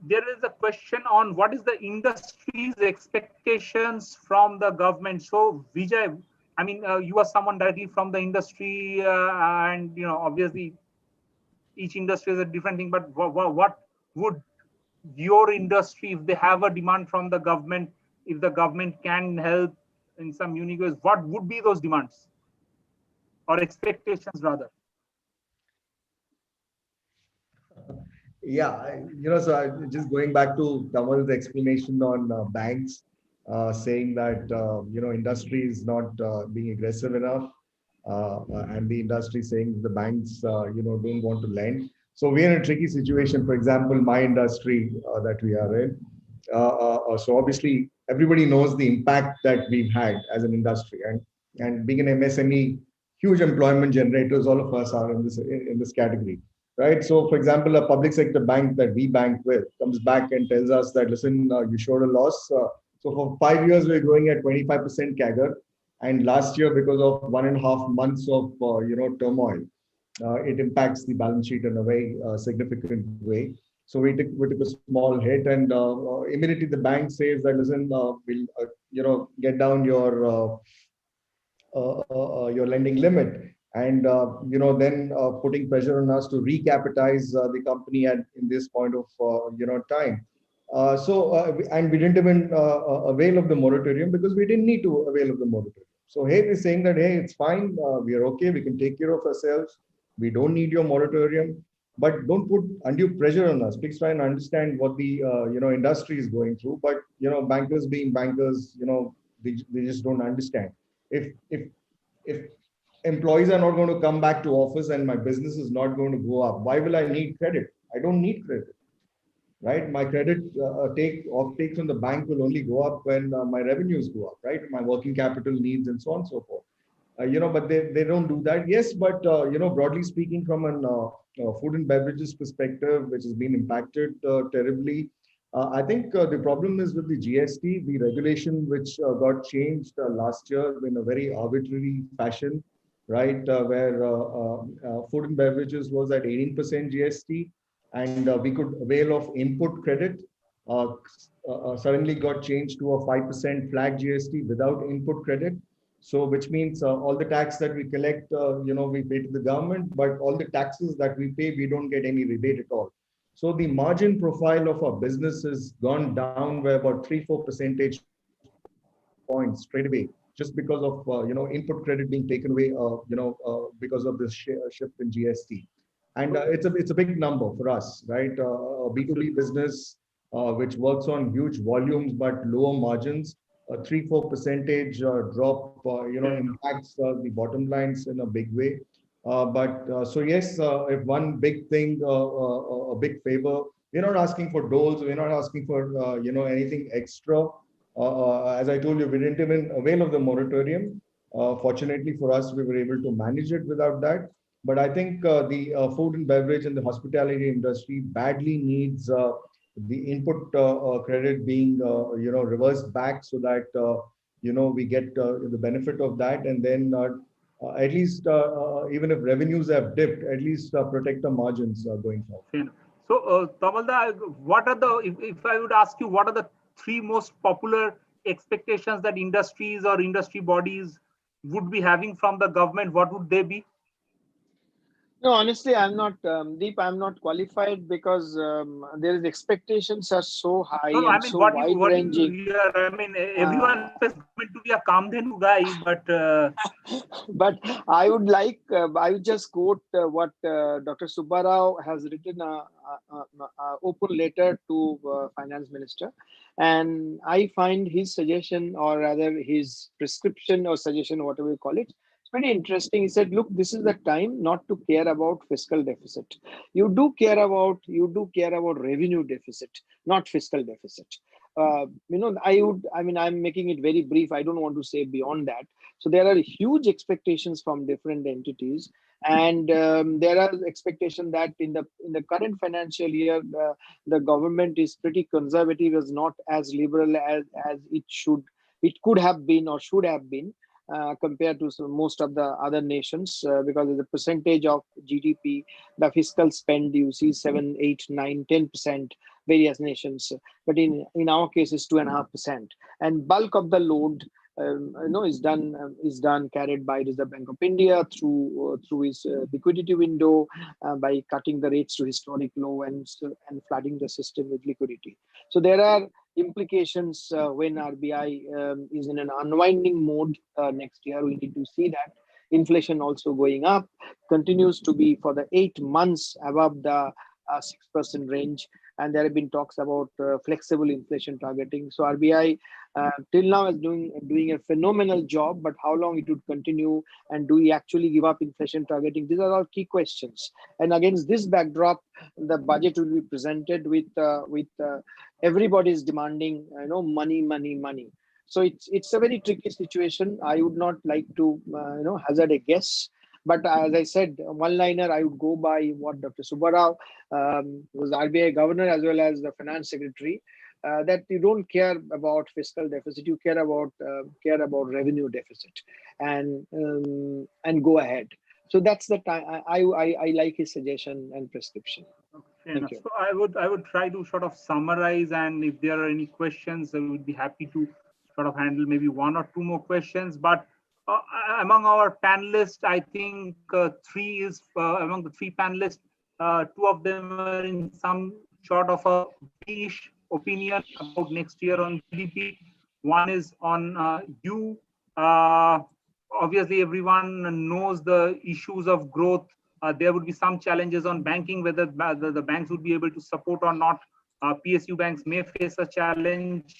There is a question on what is the industry's expectations from the government. So Vijay, I mean, you are someone directly from the industry, and obviously each industry is a different thing. But what would your industry, if they have a demand from the government, if the government can help in some unique ways, what would be those demands or expectations rather?
Yeah, so just going back to Tamal's explanation on banks, saying that, industry is not being aggressive enough, and the industry saying the banks, don't want to lend. So we're in a tricky situation. For example, my industry that we are in. So obviously, everybody knows the impact that we've had as an industry, and being an MSME, huge employment generators, all of us are in this category. Right. So, for example, a public sector bank that we bank with comes back and tells us that, listen, you showed a loss. So for 5 years, we're growing at 25% CAGR. And last year, because of 1.5 months of, turmoil, it impacts the balance sheet in a very significant way. So we took a small hit, and immediately the bank says that, listen, we'll, get down your lending limit. And then putting pressure on us to recapitalize the company in this point of time. And we didn't even avail of the moratorium because we didn't need to avail of the moratorium. So hey, we're saying that, hey, it's fine, we are okay, we can take care of ourselves, we don't need your moratorium, but don't put undue pressure on us. Please try and understand what the industry is going through. But bankers being bankers, they just don't understand. If employees are not going to come back to office and my business is not going to go up, why will I need credit? I don't need credit, right? My credit takes from the bank will only go up when my revenues go up, right? My working capital needs and so on and so forth. But they don't do that. Yes, but broadly speaking, from an food and beverages perspective, which has been impacted terribly, I think the problem is with the GST, the regulation which got changed last year in a very arbitrary fashion. Right, where food and beverages was at 18% GST, and we could avail of input credit. Suddenly got changed to a 5% flat GST without input credit. So, which means all the tax that we collect, we pay to the government, but all the taxes that we pay, we don't get any rebate at all. So the margin profile of our business has gone down by about 3-4 percentage points straight away, just because of input credit being taken away, because of this shift in GST, and it's a big number for us, right? B2B business, which works on huge volumes but lower margins, a 3-4 percentage drop, impacts the bottom lines in a big way. So yes, if one big thing, a big favor, we're not asking for doles, we're not asking for anything extra. As I told you, we didn't even avail of the moratorium. Fortunately for us, we were able to manage it without that. But I think the food and beverage and the hospitality industry badly needs the input credit being reversed back, so that we get the benefit of that, and then at least even if revenues have dipped, at least protect the margins going forward.
So Tamalda, what are the, if I would ask you, what are the 3 most popular expectations that industries or industry bodies would be having from the government, what would they be?
No, honestly, I'm not, Deep, I'm not qualified because there is expectations are so high
No, I
and
mean,
so
what you
wide-ranging.
hear, I mean, everyone expects government to be a Kamdhenu guy, but
But I would like, I would just quote what Dr. Subbarao has written a open letter to Finance Minister. And I find his suggestion, or rather his prescription or suggestion, whatever you call it, it's very interesting. He said, look, this is the time not to care about fiscal deficit. You do care about revenue deficit, not fiscal deficit. I'm making it very brief. I don't want to say beyond that. So there are huge expectations from different entities, and there are expectations that in the current financial year, the government is pretty conservative, is not as liberal as it could have been or should have been. Compared to most of the other nations, because of the percentage of GDP, the fiscal spend, you see 7, 8, 9, 10%, various nations, but in our case it's 2.5%, and bulk of the load is done carried by Reserve Bank of India through its liquidity window, by cutting the rates to historic low and flooding the system with liquidity. So there are implications when RBI is in an unwinding mode next year. We need to see that inflation also going up, continues to be for the 8 months above the 6% range, and there have been talks about flexible inflation targeting. So RBI till now is doing a phenomenal job, but how long it would continue, and do we actually give up inflation targeting? These are all key questions. And against this backdrop, the budget will be presented with everybody is demanding money. So it's a very tricky situation. I would not like to hazard a guess. But as I said, one-liner, I would go by what Dr. Subbarao, was RBI governor as well as the finance secretary, that you don't care about fiscal deficit, you care about revenue deficit, and go ahead. So that's the time. I like his suggestion and prescription. Thank you.
So I would try to sort of summarize, and if there are any questions, I would be happy to sort of handle maybe one or two more questions. But among our panelists, I think among the three panelists, two of them are in some sort of a bearish opinion about next year on GDP. One is on you. Obviously, everyone knows the issues of growth. There would be some challenges on banking, whether the banks would be able to support or not. PSU banks may face a challenge.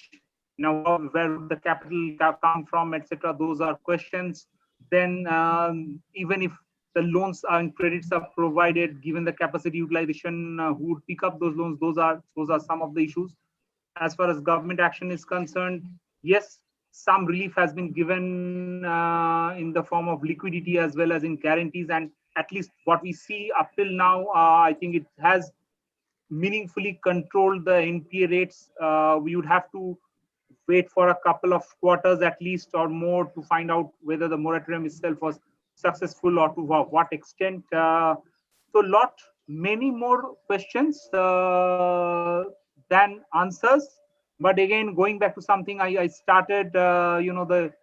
Now, where would the capital come from, etc.? Those are questions. Then, even if the loans and credits are provided, given the capacity utilization, who would pick up those loans? Those are some of the issues. As far as government action is concerned, yes, some relief has been given in the form of liquidity as well as in guarantees, and at least what we see up till now, I think it has meaningfully controlled the NPA rates. We would have to wait for a couple of quarters at least or more to find out whether the moratorium itself was successful or to what extent. So many more questions than answers. But again, going back to something I started, the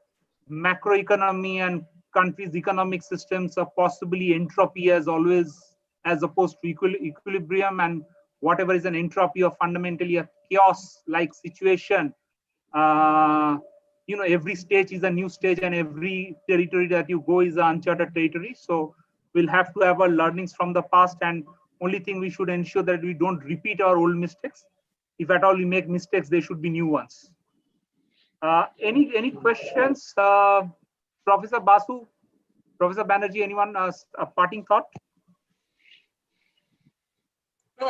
macroeconomy and countries' economic systems are possibly entropy as always, as opposed to equilibrium, and whatever is an entropy or fundamentally a chaos-like situation. Every stage is a new stage, and every territory that you go is an uncharted territory. So we'll have to have our learnings from the past, and only thing we should ensure that we don't repeat our old mistakes. If at all we make mistakes, they should be new ones. Any questions? Professor Basu, Professor Banerjee, anyone a parting thought?
No,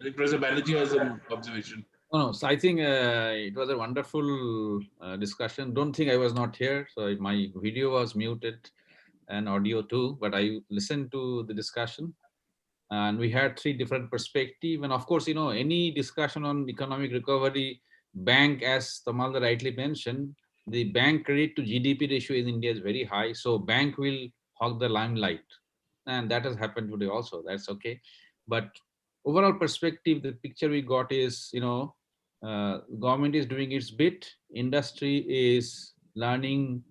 Professor Banerjee has an observation.
No, so I think it was a wonderful discussion. Don't think I was not here. So my video was muted and audio too, but I listened to the discussion and we had three different perspectives. And of course, any discussion on economic recovery, bank, as Tamal rightly mentioned, the bank credit to GDP ratio in India is very high. So bank will hog the limelight. And that has happened today also. That's okay. But overall perspective, the picture we got is, government is doing its bit. Industry is learning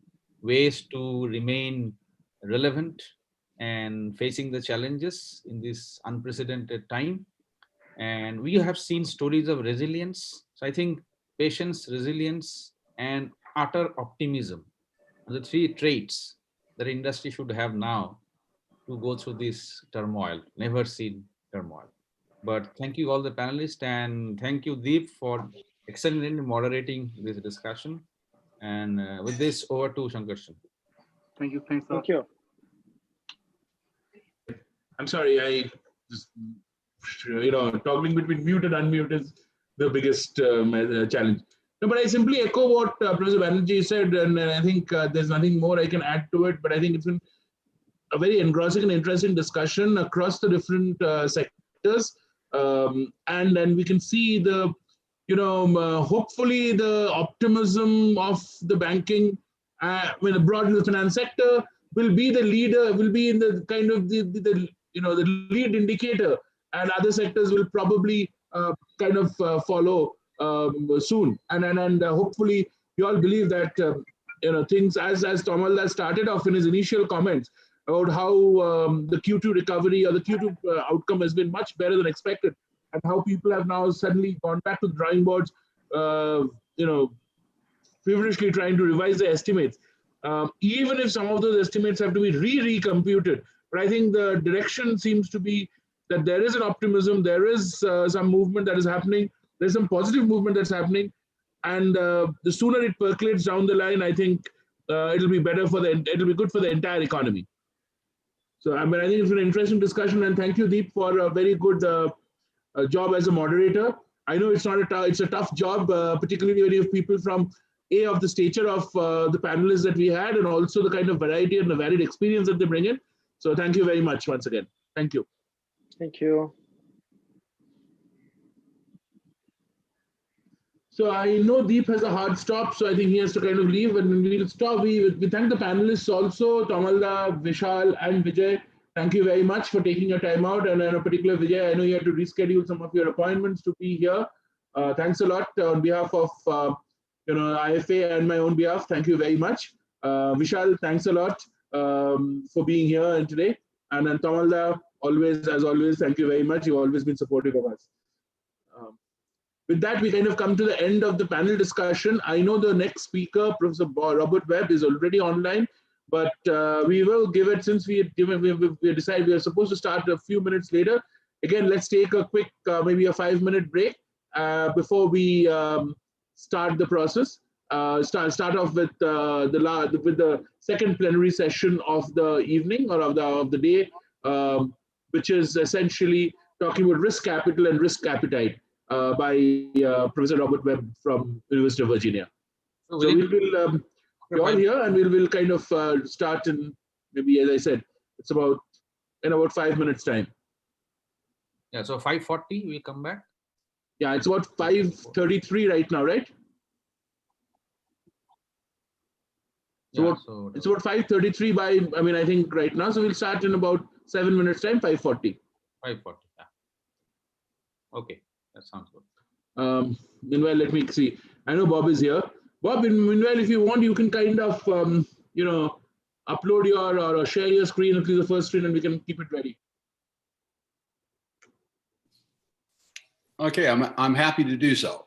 ways to remain relevant. and facing the challenges in this unprecedented time. And we have seen stories of resilience. So I think patience, resilience, and utter optimism are the three traits that industry should have now to go through this turmoil, never seen turmoil. But thank you all the panelists, and thank you Deep for excellently moderating this discussion. And with this, over to Shankarshan.
Thank you. Thanks.
Thank you.
I'm sorry, I just, toggling between mute and unmute is the biggest challenge. No, but I simply echo what Professor Banerjee said, and I think there's nothing more I can add to it, but I think it's been a very engrossing and interesting discussion across the different sectors. And then we can see the, hopefully the optimism of the banking, abroad in the finance sector will be the leader, will be in the kind of the lead indicator, and other sectors will probably follow soon. And hopefully you all believe that, things as Tamal started off in his initial comments, about how the Q2 recovery or the Q2 outcome has been much better than expected, and how people have now suddenly gone back to the drawing boards, feverishly trying to revise the estimates. Even if some of those estimates have to be recomputed, but I think the direction seems to be that there is an optimism, there is some movement that is happening, there's some positive movement that's happening, and the sooner it percolates down the line, I think it'll be good for the entire economy. So I think it's an interesting discussion, and thank you, Deep, for a very good job as a moderator. I know it's a tough job, particularly when you have people from of the stature of the panelists that we had, and also the kind of variety and the varied experience that they bring in. So thank you very much once again. Thank you.
Thank you.
So I know Deep has a hard stop, so I think he has to kind of leave, and we'll stop. We thank the panelists also, Tamalda, Vishal, and Vijay. Thank you very much for taking your time out, and in particular, Vijay, I know you had to reschedule some of your appointments to be here. Thanks a lot on behalf of IFA and my own behalf. Thank you very much. Vishal, thanks a lot for being here and today. And then Tamalda, as always, thank you very much. You've always been supportive of us. With that, we kind of come to the end of the panel discussion. I know the next speaker, Professor Robert Webb, is already online, but we will give it, since we decided we are supposed to start a few minutes later. Again, let's take a quick, maybe a 5-minute break before we start the process. Start off with the second plenary session of the evening or of the day, which is essentially talking about risk capital and risk appetite. By Professor Robert Webb from University of Virginia. So we will be all here, and we will kind of start in, maybe, as I said, it's about 5 minutes time.
Yeah, so 5:40 we come back.
Yeah, it's about 5:33 right now, right? So, yeah, it's about 5:33 by, I think right now. So we'll start in about 7 minutes time, 5:40.
5:40, yeah. Okay. That sounds good.
Meanwhile, let me see. I know Bob is here. Bob, meanwhile, if you want, you can kind of, upload your or share your screen, at least the first screen, and we can keep it ready.
Okay, I'm happy to do so.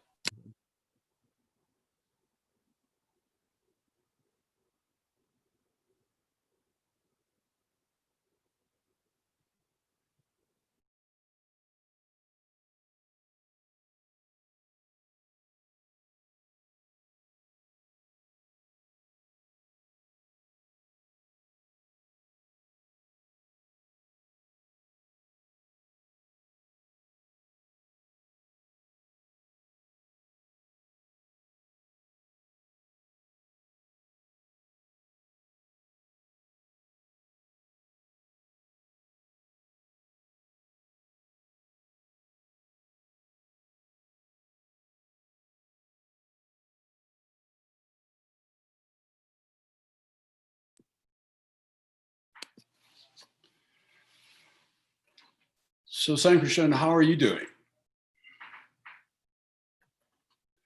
So Sankarshan, how are you doing?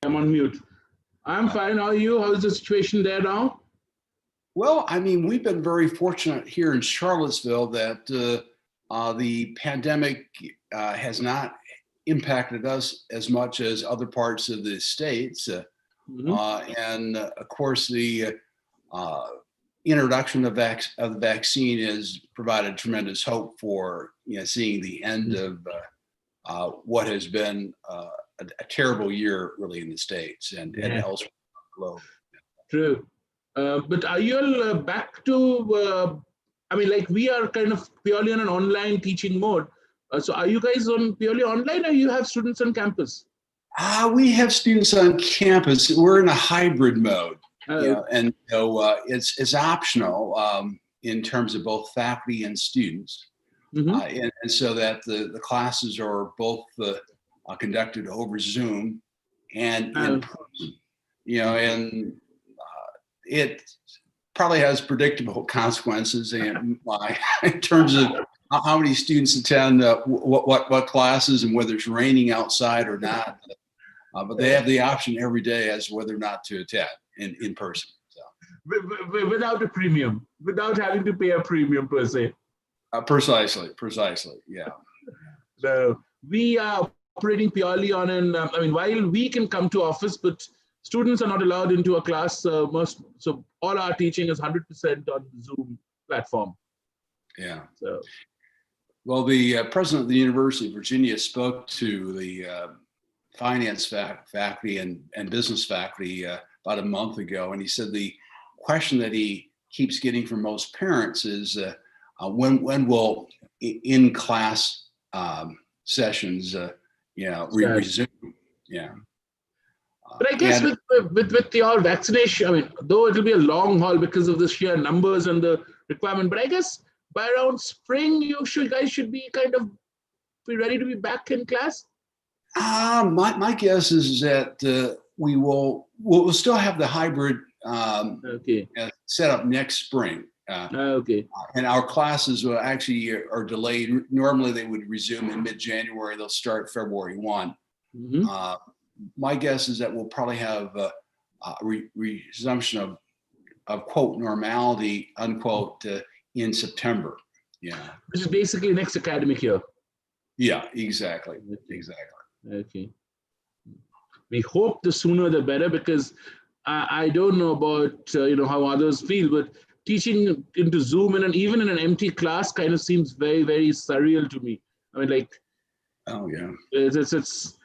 I'm on mute. I'm fine. How are you? How is the situation there now?
Well, I mean, we've been very fortunate here in Charlottesville that the pandemic has not impacted us as much as other parts of the states. And of course, the introduction of the vaccine has provided tremendous hope for seeing the end of what has been a terrible year, really, in the states and elsewhere on the globe.
True. But are you all back to, I mean, like we are kind of purely on an online teaching mode. So are you guys on purely online or you have students on campus?
We have students on campus. We're in a hybrid mode. And so it's optional in terms of both faculty and students. And so that the classes are both conducted over Zoom and in person. And it probably has predictable consequences in terms of how many students attend what classes and whether it's raining outside or not. But they have the option every day as to whether or not to attend in person. So.
Without a premium, without having to pay a premium per se.
Precisely, yeah.
So we are operating purely on an, I mean, while we can come to office, but students are not allowed into a class. So all our teaching is 100% on the Zoom platform.
Yeah.
So.
Well, the president of the University of Virginia spoke to the finance faculty and business faculty about a month ago, and he said the question that he keeps getting from most parents is when will in-class sessions resume? Yeah.
But I guess with your vaccination, I mean, though it'll be a long haul because of the sheer numbers and the requirement, but I guess by around spring, you guys should be kind of be ready to be back in class.
My guess is that we'll still have the hybrid set up next spring. And our classes will actually are delayed. Normally they would resume in mid-January. They'll start February 1. My guess is that we'll probably have a resumption of quote normality unquote in September. Yeah.
Which is basically next academic year.
Yeah, exactly.
Okay. We hope the sooner the better, because I don't know about how others feel, but teaching into Zoom and even in an empty class kind of seems very, very surreal to me. I mean, like,
oh yeah,
it's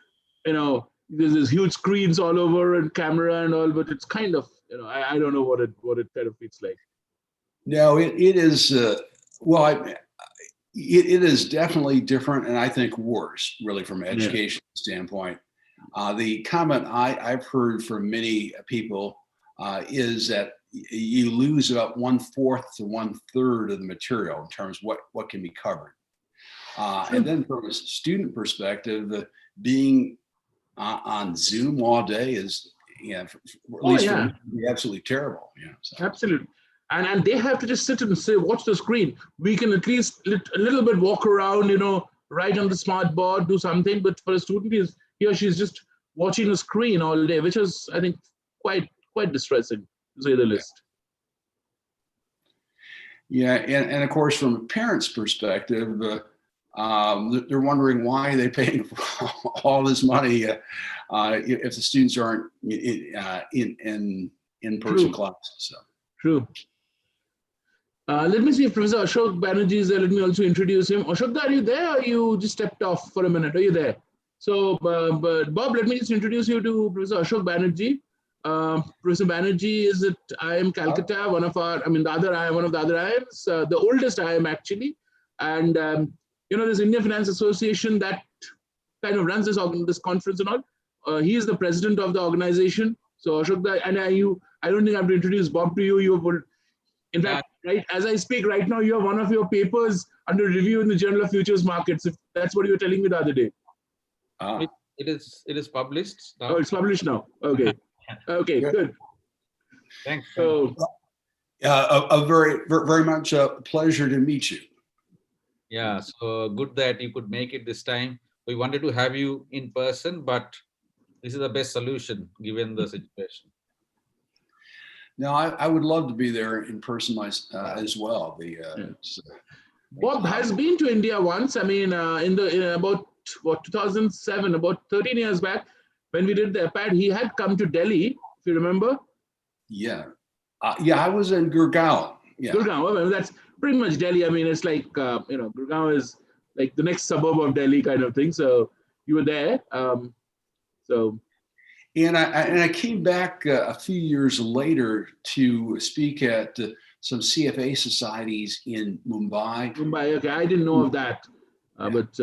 there's huge screens all over and camera and all, but it's kind of I don't know what it kind of feels like.
No, it is it is definitely different, and I think worse, really, from an education standpoint. The comment I've heard from many people is that you lose about 1/4 to 1/3 of the material in terms of what can be covered. And then from a student perspective, being on Zoom all day is, at least for me, absolutely terrible. So.
Absolutely. And they have to just sit and say, watch the screen. We can at least a little bit walk around, write on the smart board, do something. But for a student, he or she's just watching a screen all day, which is, I think, quite distressing, to say the least.
Yeah, and of course, from a parent's perspective, they're wondering why they're paying all this money if the students aren't in-person classes. So.
True. Let me see if Professor Ashok Banerjee is there. Let me also introduce him. Ashok, are you there, or you just stepped off for a minute? Are you there? So, but Bob, let me just introduce you to Professor Ashok Banerjee. Professor Banerjee is at IIM Calcutta, one of the other IIMs, the oldest IIM actually. And there's Indian Finance Association that kind of runs this conference and all. He is the president of the organization. So Ashok, and I don't think I have to introduce Bob to you. In fact, right as I speak right now, you have one of your papers under review in the Journal of Futures Markets. If that's what you were telling me the other day.
It is published now.
Oh, it's published now. Okay. Okay, good.
Thanks.
So,
a very, very much a pleasure to meet you.
Yeah, so good that you could make it this time. We wanted to have you in person, but this is the best solution given the situation.
No, I would love to be there in person as well.
Bob has been to India once. I mean, in about 2007, about 13 years back, when we did the APAD, he had come to Delhi, if you remember.
Yeah, I was in Gurgaon. Yeah,
Gurgaon. Well, that's pretty much Delhi. I mean, it's like Gurgaon is like the next suburb of Delhi, kind of thing. So you were there.
And I came back a few years later to speak at some CFA societies in Mumbai.
Mumbai, okay. I didn't know of that, but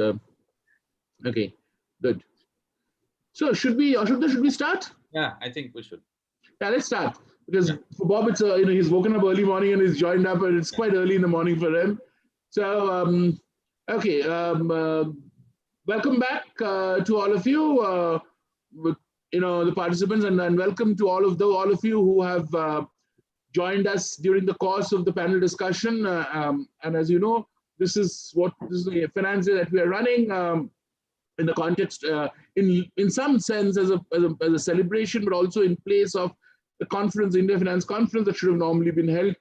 okay, good. So should we start?
Yeah, I think we should.
Yeah, let's start. Because for Bob, it's he's woken up early morning and he's joined up, and it's quite early in the morning for him. So okay, welcome back to all of you. The participants, and welcome to all of you who have joined us during the course of the panel discussion. And as you know, this is the finance day that we are running in the context, in some sense, as a celebration, but also in place of the conference, India Finance Conference, that should have normally been held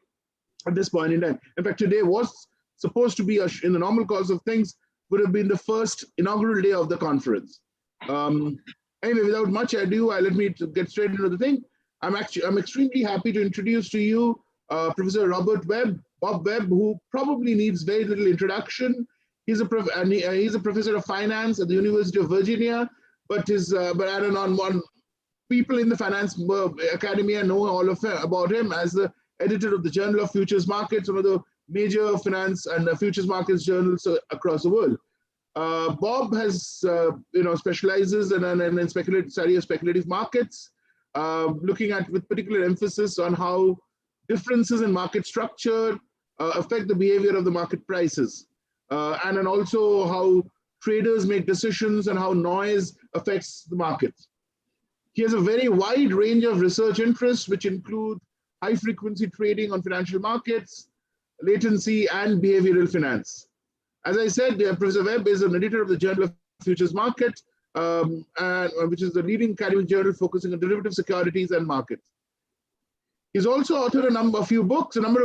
at this point in time. In fact, today was supposed to be, in the normal course of things, would have been the first inaugural day of the conference. Anyway, without much ado, let me get straight into the thing. I'm extremely happy to introduce to you Professor Robert Webb, Bob Webb, who probably needs very little introduction. He's a professor of finance at the University of Virginia, but I don't know, people in the finance academia know all about him as the editor of the Journal of Futures Markets, one of the major finance and futures markets journals across the world. Bob has, specializes in study of speculative markets, looking at with particular emphasis on how differences in market structure affect the behavior of the market prices, and then also how traders make decisions and how noise affects the markets. He has a very wide range of research interests, which include high-frequency trading on financial markets, latency, and behavioral finance. As I said, Professor Webb is an editor of the Journal of Futures Market, which is the leading academic journal focusing on derivative securities and markets. He's also authored a number of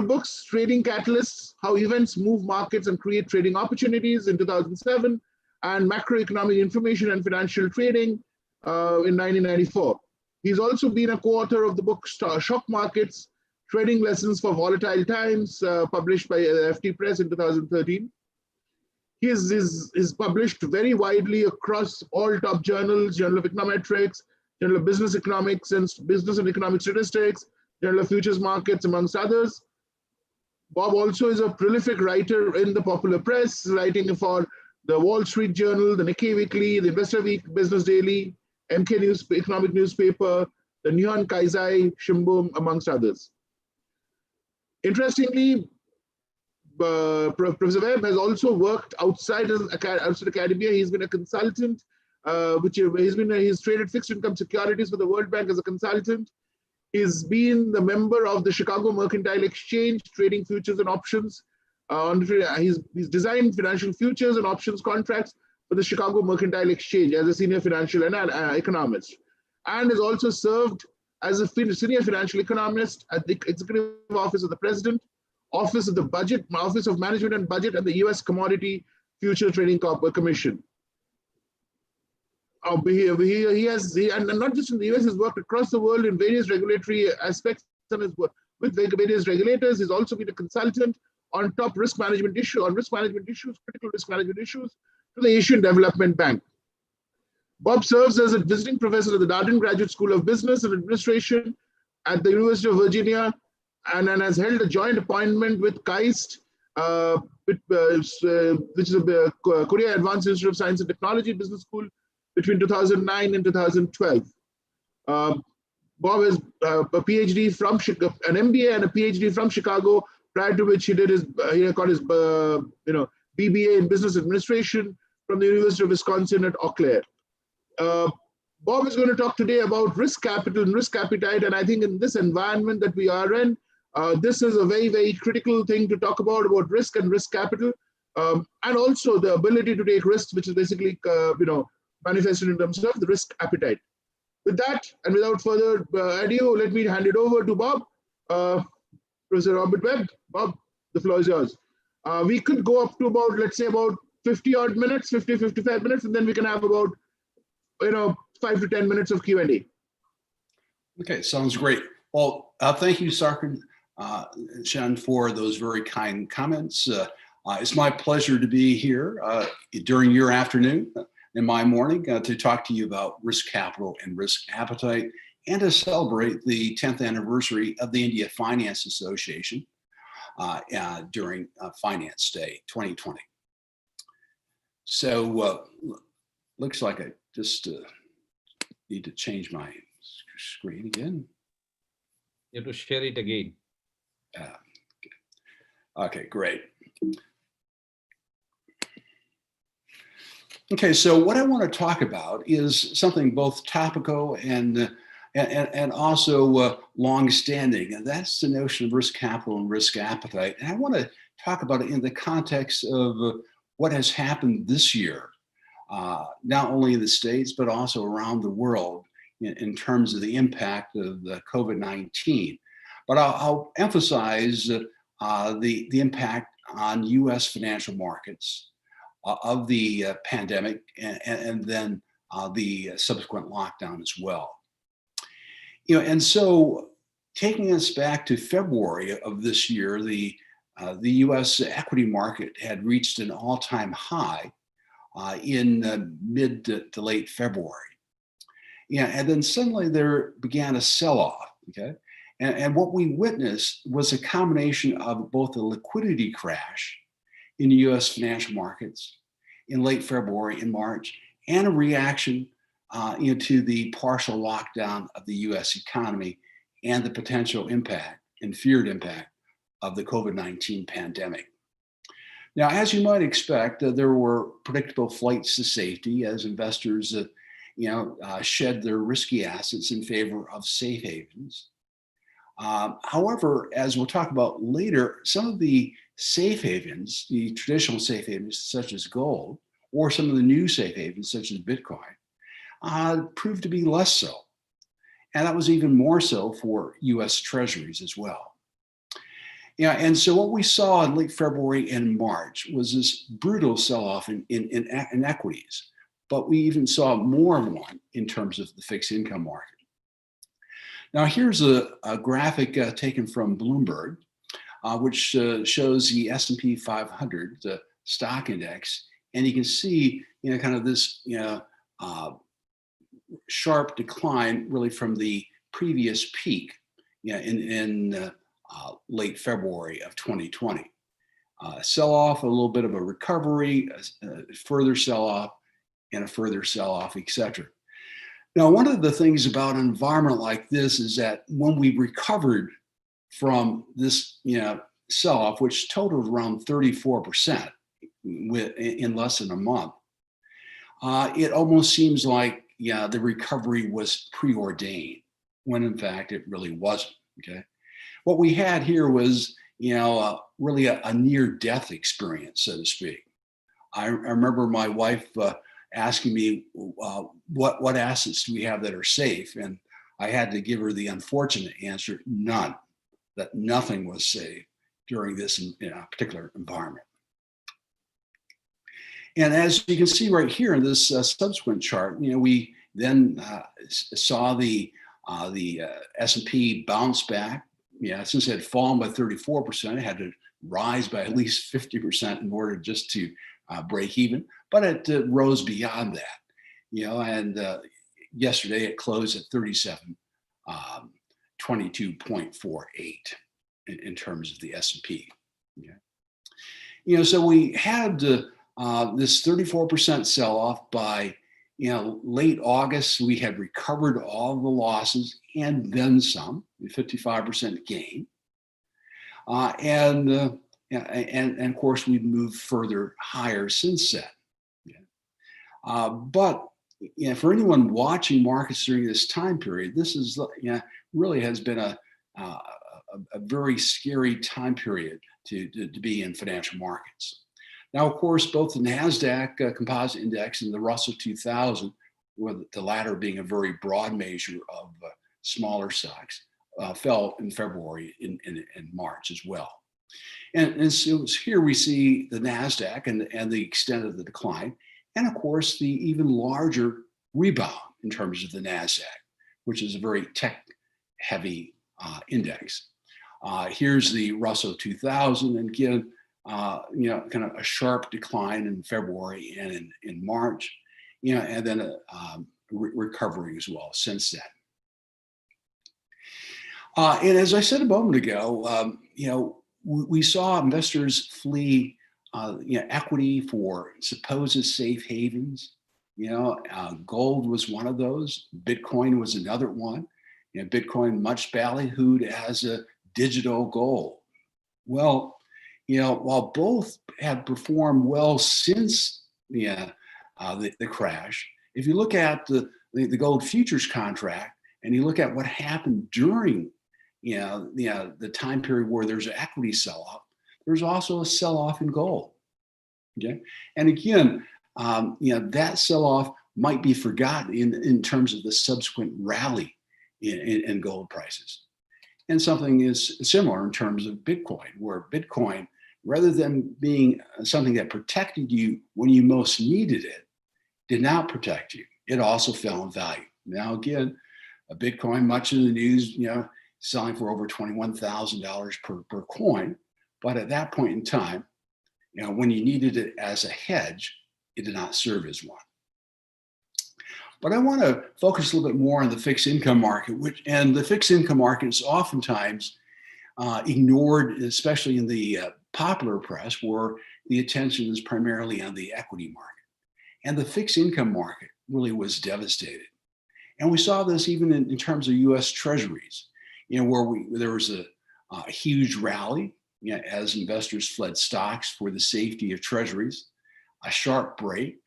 books, Trading Catalysts, How Events Move Markets and Create Trading Opportunities in 2007, and Macroeconomic Information and Financial Trading in 1994. He's also been a co-author of the book Shock Markets, Trading Lessons for Volatile Times, published by FT Press in 2013. He is published very widely across all top journals: Journal of Econometrics, Journal of Business Economics and Business and Economic Statistics, Journal of Futures Markets, amongst others. Bob also is a prolific writer in the popular press, writing for the Wall Street Journal, the Nikkei Weekly, the Investor Week Business Daily, MK Economic Newspaper, the Nihon Keizai Shimbun, amongst others. Interestingly, Professor Webb has also worked outside academia. He's been a consultant, he's traded fixed income securities for the World Bank as a consultant. He's been the member of the Chicago Mercantile Exchange, trading futures and options. He's designed financial futures and options contracts for the Chicago Mercantile Exchange as a senior financial economist, and has also served as a senior financial economist at the Executive Office of the President, Office of the Budget, Office of Management and Budget, and the U.S. Commodity Future Trading Commission. He has, and not just in the U.S., he's worked across the world in various regulatory aspects and has worked with various regulators. He's also been a consultant on top risk management issues, critical risk management issues, to the Asian Development Bank. Bob serves as a visiting professor at the Darden Graduate School of Business and Administration at the University of Virginia, and has held a joint appointment with KAIST, which is a Korea Advanced Institute of Science and Technology Business School, between 2009 and 2012. Bob has a PhD from Chicago, an MBA and a PhD from Chicago, prior to which he got his BBA in Business Administration from the University of Wisconsin at Eau Claire. Bob is going to talk today about risk capital and risk appetite, and I think in this environment that we are in, this is a very, very critical thing to talk about risk and risk capital, and also the ability to take risks, which is basically, manifested in terms of the risk appetite. With that, and without further ado, let me hand it over to Bob. Professor Robert Webb. Bob, the floor is yours. We could go up to about, let's say, about 50 odd minutes, 50, 55 minutes, and then we can have about, 5 to 10 minutes of Q&A.
Okay, sounds great. Well, thank you, Sarkar Shan, for those very kind comments. It's my pleasure to be here during your afternoon and my morning to talk to you about risk capital and risk appetite, and to celebrate the 10th anniversary of the India Finance Association during Finance Day 2020. So looks like I just need to change my screen again.
You have to share it again.
Okay, great. Okay, so what I want to talk about is something both topical and also long-standing, and that's the notion of risk capital and risk appetite. And I want to talk about it in the context of what has happened this year, not only in the States, but also around the world in terms of the impact of the COVID-19. But I'll emphasize the impact on US financial markets of the pandemic and then the subsequent lockdown as well. And so taking us back to February of this year, the US equity market had reached an all-time high in mid to late February. And then suddenly there began a sell-off, okay? And what we witnessed was a combination of both a liquidity crash in the US financial markets in late February and March, and a reaction to the partial lockdown of the US economy and the potential impact and feared impact of the COVID-19 pandemic. Now, as you might expect, there were predictable flights to safety as investors shed their risky assets in favor of safe havens. However, as we'll talk about later, some of the safe havens, the traditional safe havens such as gold, or some of the new safe havens such as Bitcoin, proved to be less so. And that was even more so for US Treasuries as well. And so what we saw in late February and March was this brutal sell-off in equities, but we even saw more of one in terms of the fixed income market. Now here's a graphic taken from Bloomberg, which shows the S&P 500 stock index, and you can see kind of this sharp decline really from the previous peak in late February of 2020. Sell-off, a little bit of a recovery, a further sell-off, and a further sell-off, etc. Now, one of the things about an environment like this is that when we recovered from this sell-off, which totaled around 34% in less than a month, it almost seems like the recovery was preordained, when in fact it really wasn't. Okay, what we had here was really a near-death experience, so to speak. I remember my wife asking me what assets do we have that are safe, and I had to give her the unfortunate answer: none. That nothing was safe during this particular environment. And as you can see right here in this subsequent chart, we then saw the S&P bounce back. Since it had fallen by 34%, it had to rise by at least 50% in order just to break even. But it rose beyond that, and yesterday it closed at 3722.48 in terms of the S&P. So we had this 34% sell-off by late August. We had recovered all the losses and then some, 55% gain, and of course we've moved further higher since then. But for anyone watching markets during this time period, this is really has been a very scary time period to be in financial markets. Now, of course, both the NASDAQ Composite Index and the Russell 2000, with the latter being a very broad measure of smaller stocks, fell in February and March as well. And so here we see the NASDAQ and the extent of the decline, and of course the even larger rebound in terms of the NASDAQ, which is a very tech-heavy index. Here's the Russell 2000, and again, kind of a sharp decline in February and in March, and then a recovery as well since then. And as I said a moment ago, we saw investors flee, equity for supposed safe havens. Gold was one of those. Bitcoin was another one. Bitcoin much ballyhooed as a digital gold. Well, while both had performed well since the crash, if you look at the gold futures contract and you look at what happened during the time period where there's an equity sell-off, there's also a sell-off in gold. Okay, and again, that sell-off might be forgotten in terms of the subsequent rally in gold prices. And something is similar in terms of Bitcoin, where Bitcoin, rather than being something that protected you when you most needed it, did not protect you. It also fell in value. Now, again, a Bitcoin, much in the news, selling for over $21,000 per coin. But at that point in time, when you needed it as a hedge, it did not serve as one. But I want to focus a little bit more on the fixed income market, and the fixed income market is oftentimes ignored, especially in the popular press, where the attention is primarily on the equity market. And the fixed income market really was devastated. And we saw this even in terms of US Treasuries, where there was a huge rally as investors fled stocks for the safety of Treasuries, a sharp break,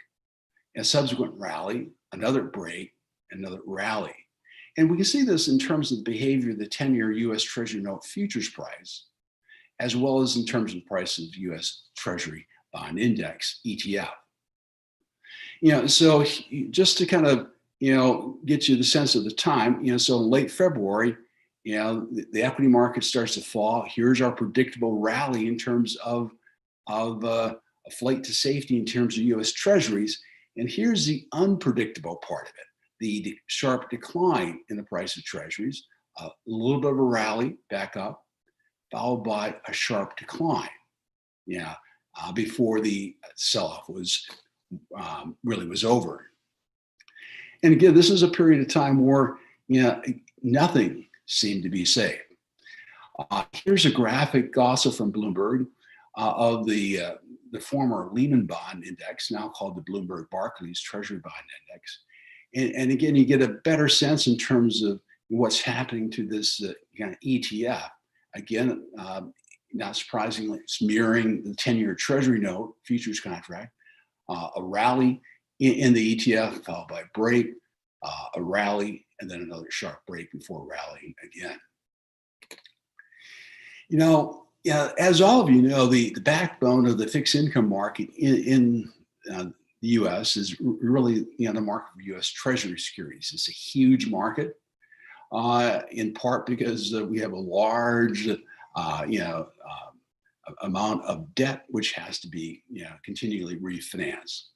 a subsequent rally, another break, another rally. And we can see this in terms of the behavior of the 10-year US Treasury note futures price, as well as in terms of the price of US Treasury bond index, ETF. So just to kind of, get you the sense of the time, so in late February, the equity market starts to fall. Here's our predictable rally in terms of a flight to safety in terms of US Treasuries. And here's the unpredictable part of it, the sharp decline in the price of Treasuries, a little bit of a rally back up, followed by a sharp decline, before the sell-off was really was over. And again, this is a period of time where nothing seemed to be safe. Here's a graphic also from Bloomberg of the former Lehman Bond Index, now called the Bloomberg Barclays Treasury Bond Index. And again, you get a better sense in terms of what's happening to this kind of ETF. Again, not surprisingly, it's mirroring the 10-year Treasury note futures contract, a rally in the ETF followed by a break, a rally, and then another sharp break before rallying again. As all of you know, the backbone of the fixed income market in the U.S. is really the market for U.S. Treasury securities. It's a huge market, in part because we have a large, amount of debt which has to be, continually refinanced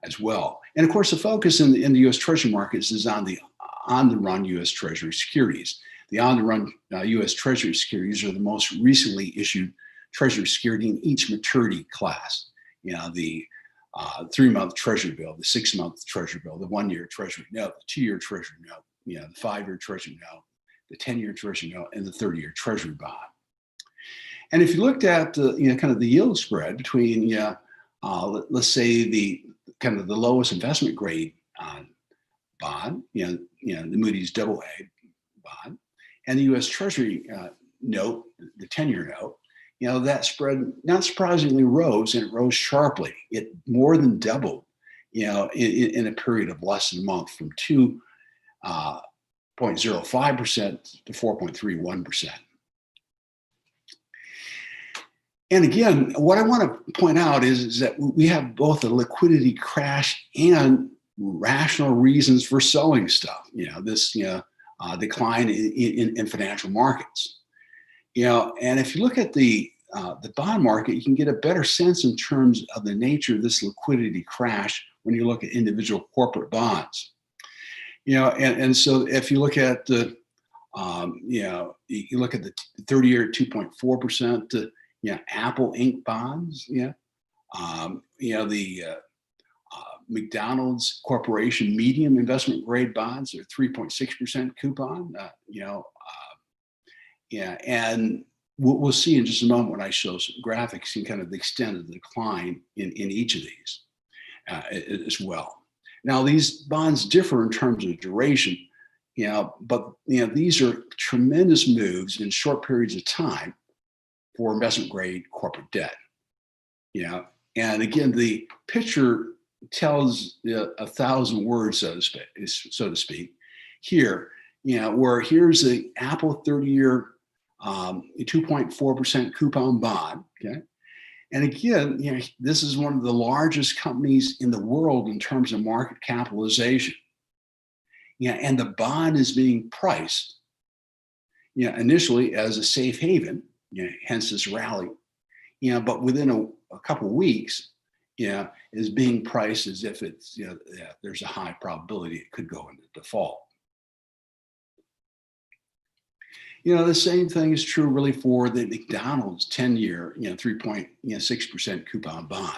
as well. And of course, the focus in the U.S. Treasury markets is on the on-the-run U.S. Treasury securities. The on-the-run U.S. Treasury securities are the most recently issued Treasury security in each maturity class. The 3-month Treasury bill, the 6-month Treasury bill, the 1-year Treasury note, the 2-year Treasury note, the 5-year Treasury note, the 10-year Treasury note, and the 30-year Treasury bond. And if you looked at kind of the yield spread between, let's say the kind of the lowest investment grade bond, the Moody's AA bond, and the U.S. Treasury note, the 10-year note, that spread not surprisingly rose, and it rose sharply. It more than doubled, in a period of less than a month, from 2.05% to 4.31%. And again, what I want to point out is that we have both a liquidity crash and rational reasons for selling stuff. This decline in financial markets. And if you look at the bond market, you can get a better sense in terms of the nature of this liquidity crash when you look at individual corporate bonds. And so if you look at the, you look at the 30-year 2.4%, Apple Inc. bonds, the McDonald's Corporation medium investment grade bonds are 3.6% coupon, and we'll see in just a moment when I show some graphics and kind of the extent of the decline in each of these as well. Now, these bonds differ in terms of duration, but these are tremendous moves in short periods of time for investment grade corporate debt. And again, the picture tells 1,000 words, so to speak. Here, where here's the Apple 30-year 2.4% coupon bond. Okay, and again, this is one of the largest companies in the world in terms of market capitalization. And the bond is being priced, initially as a safe haven, hence this rally. But within a couple of weeks, is being priced as if it's, there's a high probability it could go into default. The same thing is true really for the McDonald's 10-year, 3.6% coupon bond.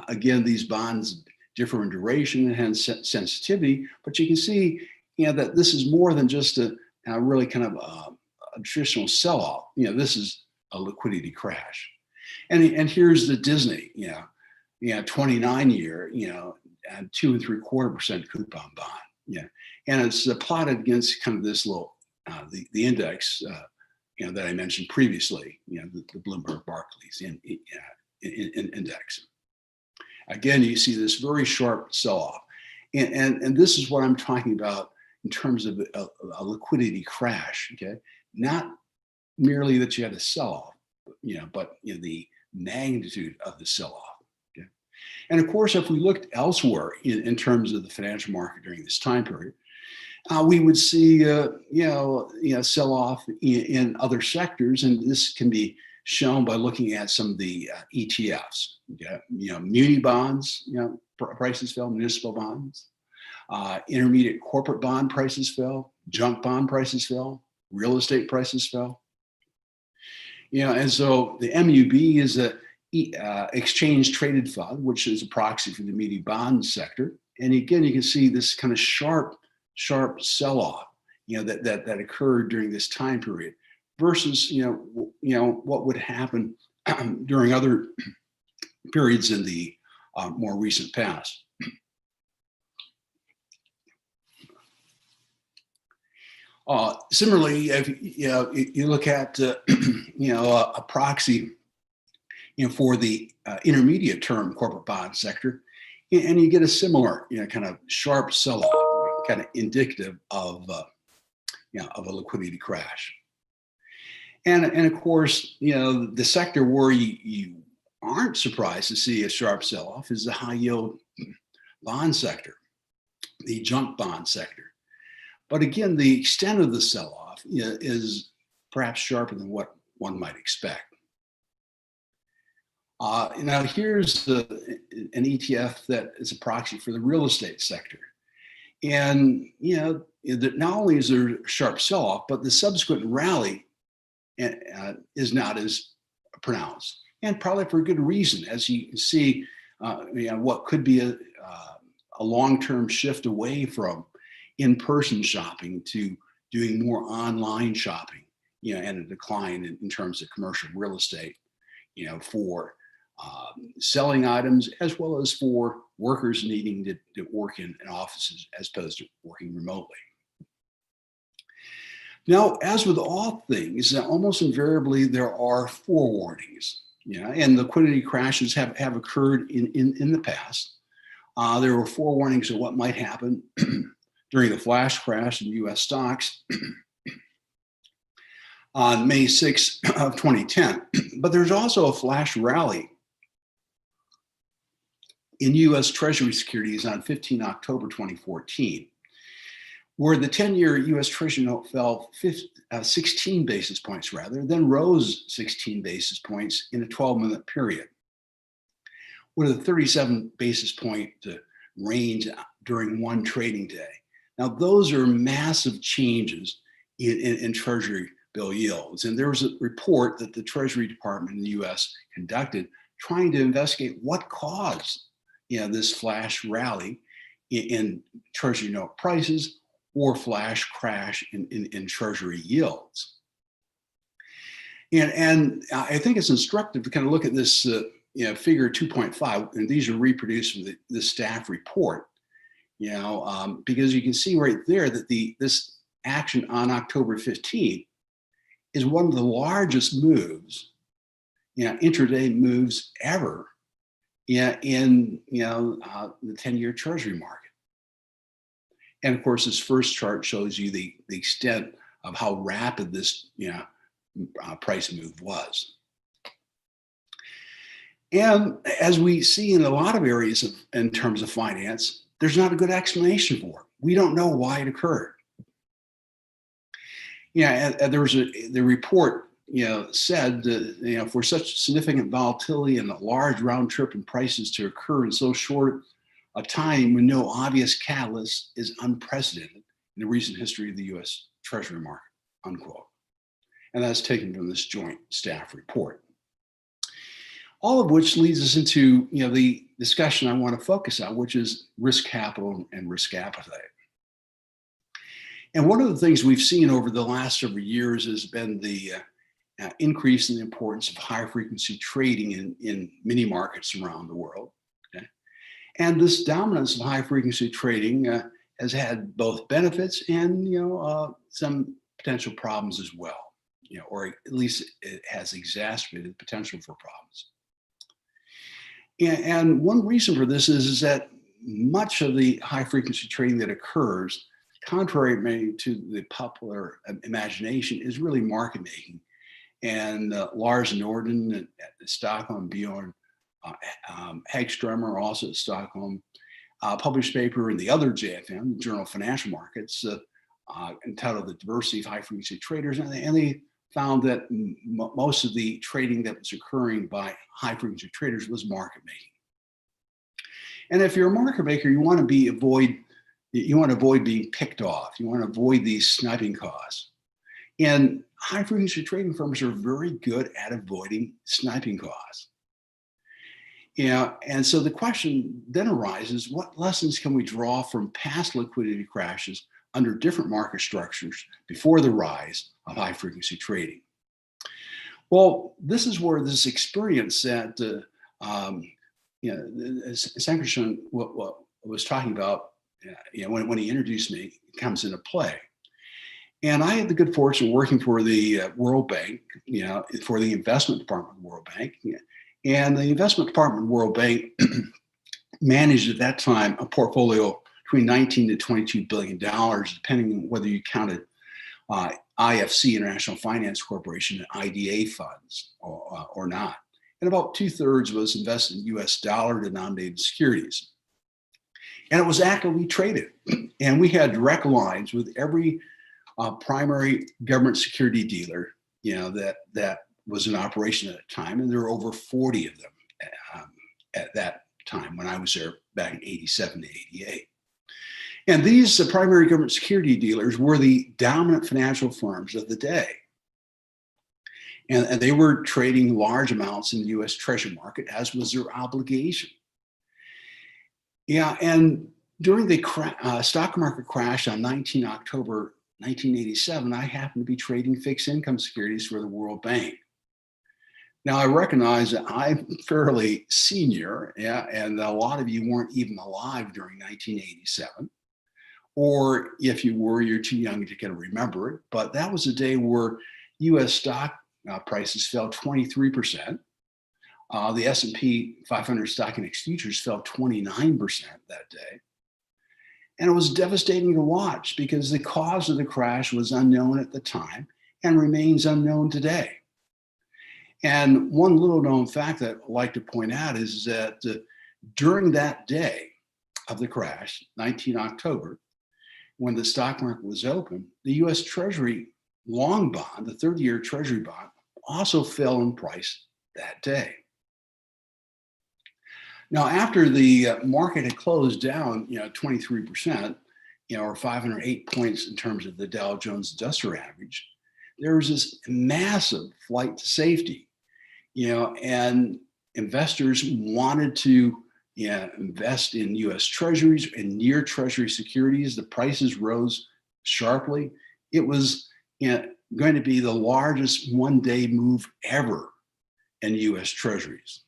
Again, these bonds differ in duration and hence sensitivity, but you can see, that this is more than just a really kind of a traditional sell-off. This is a liquidity crash. And here's the Disney, 29-year, and 2.75% coupon bond. And it's plotted against kind of this little the index, that I mentioned previously, the Bloomberg Barclays index. Again, you see this very sharp sell-off, and this is what I'm talking about in terms of a liquidity crash. Okay, not merely that you had a sell-off, but the magnitude of the sell-off. Okay, and of course, if we looked elsewhere in terms of the financial market during this time period, we would see, sell-off in other sectors, and this can be shown by looking at some of the ETFs. Muni bonds, prices fell, municipal bonds, intermediate corporate bond prices fell, junk bond prices fell, real estate prices fell. And so the MUB is a exchange traded fund, which is a proxy for the muni bond sector. And again, you can see this kind of sharp sell-off, that occurred during this time period, versus what would happen during other periods in the more recent past. Similarly, if you look at a proxy for the intermediate term corporate bond sector, and you get a similar kind of sharp sell-off, kind of indicative of a liquidity crash. And of course, the sector where you aren't surprised to see a sharp sell-off is the high yield bond sector, the junk bond sector. But again, the extent of the sell-off is perhaps sharper than what one might expect. Now here's an ETF that is a proxy for the real estate sector. And, not only is there a sharp sell-off, but the subsequent rally is not as pronounced, and probably for good reason, as you can see, what could be a long-term shift away from in-person shopping to doing more online shopping, and a decline in terms of commercial real estate, for selling items, as well as for workers needing to work in offices as opposed to working remotely. Now, as with all things, almost invariably there are forewarnings, and liquidity crashes have occurred in the past. There were forewarnings of what might happen during the flash crash in US stocks on May 6th of 2010, but there's also a flash rally in US Treasury securities on 15 October 2014. where the 10-year US Treasury note fell 16 basis points rather, then rose 16 basis points in a 12-month period, with a 37 basis point range during one trading day. Now, those are massive changes in Treasury bill yields. And there was a report that the Treasury Department in the US conducted trying to investigate what caused this flash rally in Treasury note prices or flash crash in Treasury yields. And I think it's instructive to kind of look at this figure 2.5, and these are reproduced from the staff report, because you can see right there that this action on October 15th is one of the largest moves, intraday moves ever in the 10-year Treasury market. And of course, this first chart shows you the extent of how rapid this price move was. And as we see in a lot of areas in terms of finance, there's not a good explanation for it. We don't know why it occurred. There was the report, said that, for such significant volatility and a large round trip in prices to occur in so short a time with no obvious catalyst is unprecedented in the recent history of the U.S. Treasury market, unquote. And that's taken from this joint staff report. All of which leads us into the discussion I want to focus on, which is risk capital and risk appetite. And one of the things we've seen over the last several years has been the increase in the importance of high frequency trading in many markets around the world. Okay? And this dominance of high frequency trading has had both benefits and some potential problems as well, or at least it has exacerbated the potential for problems. And one reason for this is that much of the high frequency trading that occurs, contrary maybe to the popular imagination, is really market making. And Lars Norden at Stockholm, Bjorn Hagströmer, also at Stockholm, published a paper in the other JFM, the Journal of Financial Markets, entitled The Diversity of High Frequency Traders. And they found that most of the trading that was occurring by high frequency traders was market making. And if you're a market maker, you want to avoid being picked off. You want to avoid these sniping costs. And high frequency trading firms are very good at avoiding sniping costs. And so the question then arises, what lessons can we draw from past liquidity crashes under different market structures before the rise of high frequency trading? Well, this is where this experience that Sankarshan was talking about, when he introduced me, comes into play. And I had the good fortune of working for the World Bank, for the investment department of the World Bank. And the investment department of the World Bank managed at that time a portfolio between $19 to $22 billion, depending on whether you counted IFC, International Finance Corporation, and IDA funds or not. And about 2/3 was invested in US dollar denominated securities. And it was actively traded. And we had direct lines with every primary government security dealer, that was in operation at the time. And there were over 40 of them at that time when I was there back in 87 to 88. And these primary government security dealers were the dominant financial firms of the day. And they were trading large amounts in the US Treasury market, as was their obligation. And during the stock market crash on 19 October 1987, I happened to be trading fixed income securities for the World Bank. Now, I recognize that I'm fairly senior, and a lot of you weren't even alive during 1987. Or if you were, you're too young to kind of remember it. But that was a day where US stock prices fell 23%. The S&P 500 stock index futures fell 29% that day. And it was devastating to watch because the cause of the crash was unknown at the time and remains unknown today. And one little known fact that I'd like to point out is that during that day of the crash, 19 October, when the stock market was open, the US Treasury long bond, the 30-year Treasury bond, also fell in price that day. Now, after the market had closed down, 23%, or 508 points in terms of the Dow Jones Industrial Average, there was this massive flight to safety, and investors wanted to invest in US Treasuries and near Treasury securities. The prices rose sharply. It was going to be the largest one-day move ever in US Treasuries.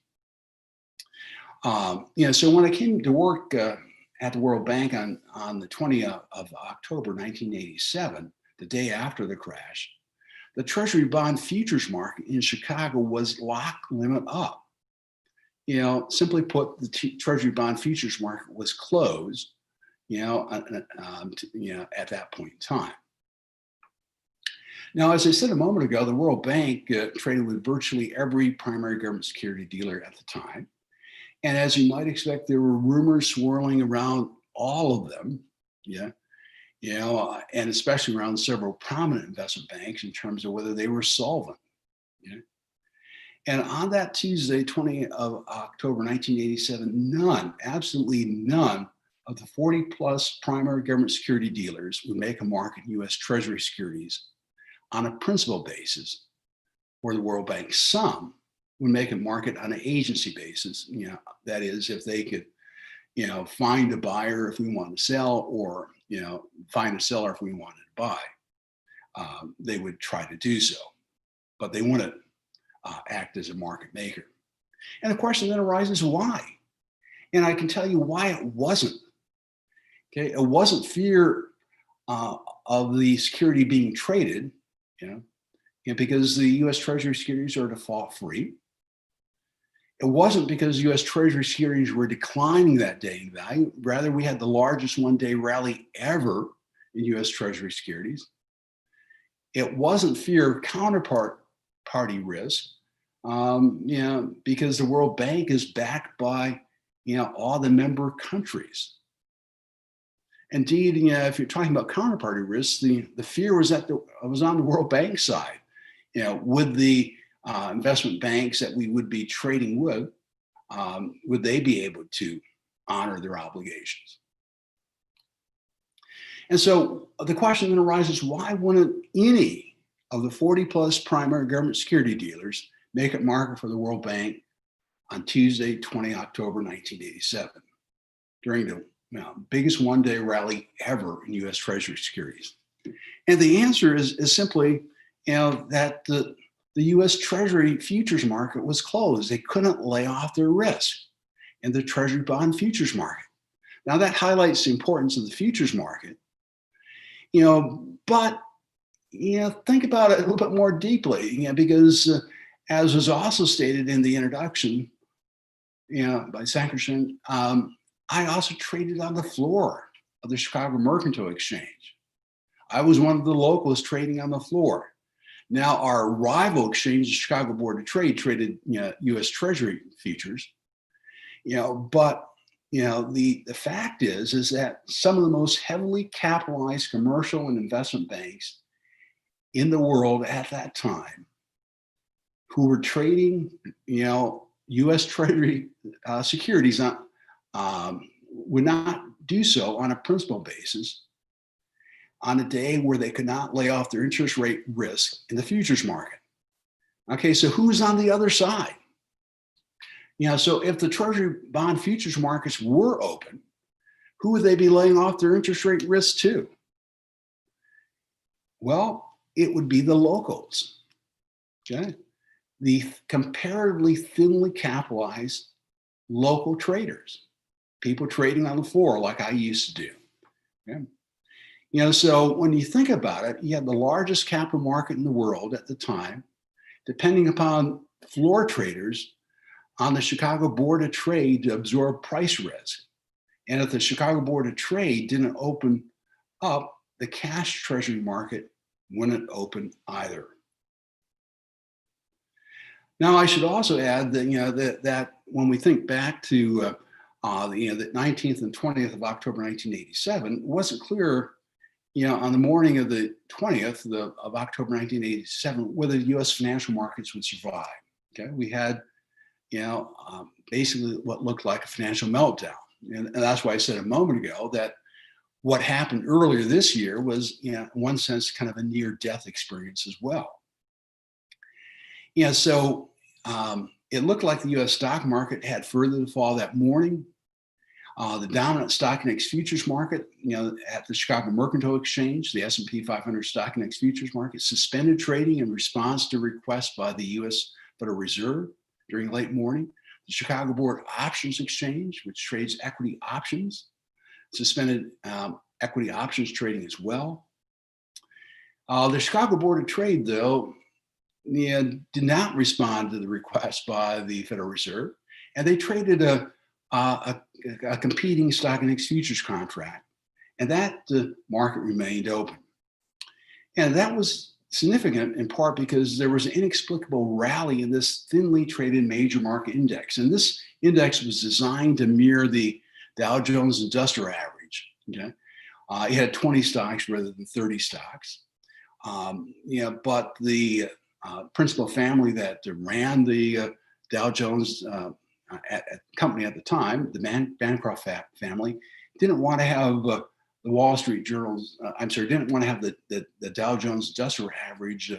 So when I came to work at the World Bank on the 20th of October, 1987, the day after the crash, the Treasury bond futures market in Chicago was lock limit up. Simply put, the Treasury bond futures market was closed, at that point in time. Now, as I said a moment ago, the World Bank traded with virtually every primary government security dealer at the time. And as you might expect, there were rumors swirling around all of them, and especially around several prominent investment banks in terms of whether they were solvent. And on that Tuesday, 20th of October, 1987, none, absolutely none of the 40 plus primary government security dealers would make a market in US Treasury securities on a principal basis, where the World Bank some would make a market on an agency basis. That is, if they could, find a buyer if we wanted to sell, or, find a seller if we wanted to buy, they would try to do so, but they wouldn't act as a market maker. And the question then arises, why? And I can tell you why it wasn't. Okay, it wasn't fear of the security being traded, because the US Treasury securities are default free. It wasn't because US Treasury securities were declining that day in value. Rather, we had the largest one-day rally ever in US Treasury securities. It wasn't fear of counterparty risk, because the World Bank is backed by, all the member countries. Indeed, if you're talking about counterparty risk, the fear was was on the World Bank side. Would the investment banks that we would be trading with, would they be able to honor their obligations? And so the question then arises, why wouldn't any of the 40 plus primary government security dealers make a market for the World Bank on Tuesday, 20 October, 1987, during the biggest one-day rally ever in US Treasury securities? And the answer is simply, that the US Treasury futures market was closed. They couldn't lay off their risk in the Treasury bond futures market. Now that highlights the importance of the futures market, but think about it a little bit more deeply, because as was also stated in the introduction, by Sankarshan, I also traded on the floor of the Chicago Mercantile Exchange. I was one of the locals trading on the floor. Now our rival exchange, the Chicago Board of Trade, traded US Treasury futures, but the fact is that some of the most heavily capitalized commercial and investment banks in the world at that time, who were trading US Treasury securities would not do so on a principal basis on a day where they could not lay off their interest rate risk in the futures market. Okay, so who's on the other side? So if the Treasury bond futures markets were open, who would they be laying off their interest rate risk to? Well, it would be the locals, okay? The comparatively thinly capitalized local traders, people trading on the floor like I used to do. Okay? So when you think about it, you had the largest capital market in the world at the time, depending upon floor traders on the Chicago Board of Trade to absorb price risk. And if the Chicago Board of Trade didn't open up, the cash treasury market wouldn't open either. Now, I should also add that, that when we think back to the 19th and 20th of October, 1987, it wasn't clear on the morning of the 20th of October 1987, whether the U.S. financial markets would survive. Okay, we had, basically what looked like a financial meltdown, and that's why I said a moment ago that what happened earlier this year was, in one sense, kind of a near-death experience as well. So it looked like the U.S. stock market had further to fall that morning. The dominant stock index futures market, at the Chicago Mercantile Exchange, the S&P 500 stock index futures market suspended trading in response to requests by the U.S. Federal Reserve during late morning. The Chicago Board Options Exchange, which trades equity options, suspended equity options trading as well. The Chicago Board of Trade, though, did not respond to the request by the Federal Reserve, and they traded a competing stock index futures contract, and that market remained open. And that was significant in part because there was an inexplicable rally in this thinly traded major market index. And this index was designed to mirror the Dow Jones Industrial Average. Okay, it had 20 stocks rather than 30 stocks. But the principal family that ran the Dow Jones company at the time, the Bancroft family, didn't want to have the Wall Street Journal's, didn't want to have the Dow Jones Industrial Average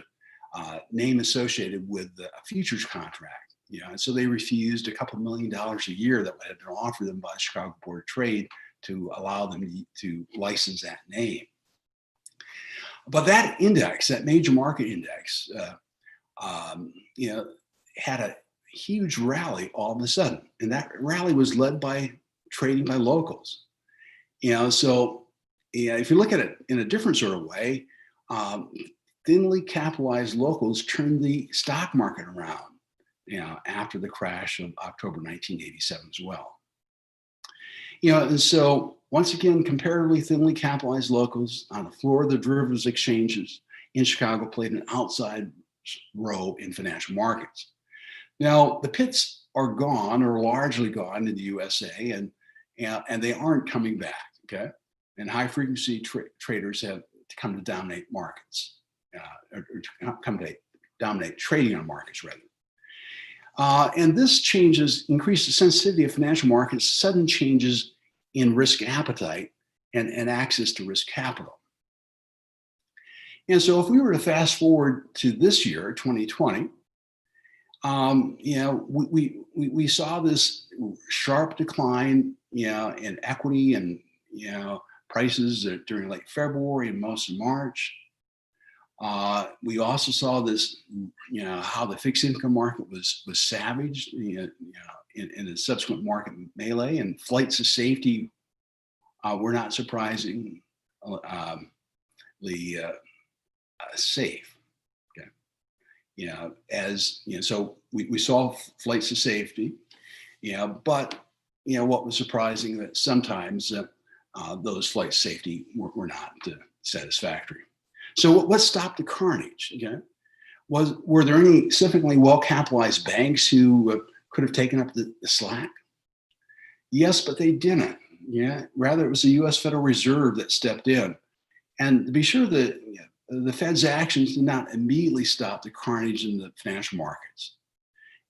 name associated with a futures contract. And so they refused a couple $1 million a year that had been offered them by the Chicago Board of Trade to allow them to license that name. But that index, that major market index, had a huge rally all of a sudden, and that rally was led by trading by locals. So if you look at it in a different sort of way, thinly capitalized locals turned the stock market around, after the crash of October 1987 as well. And so once again, comparatively thinly capitalized locals on the floor of the derivatives exchanges in Chicago played an outside role in financial markets. Now, the pits are gone or largely gone in the USA, and they aren't coming back, okay? And high frequency traders have come to dominate markets, or come to dominate trading on markets rather. And this increased the sensitivity of financial markets, sudden changes in risk appetite and access to risk capital. And so if we were to fast forward to this year, 2020, we saw this sharp decline, in equity and, prices during late February and most of March. We also saw this, how the fixed income market was savaged, in the subsequent market melee, and flights of safety were not surprisingly safe. So we saw flights of safety, but what was surprising that sometimes those flights of safety were not satisfactory. So what stopped the carnage? Were there any sufficiently well-capitalized banks who could have taken up the slack? Yes, but they didn't. Rather it was the U.S. Federal Reserve that stepped in, and to be sure that the Fed's actions did not immediately stop the carnage in the financial markets.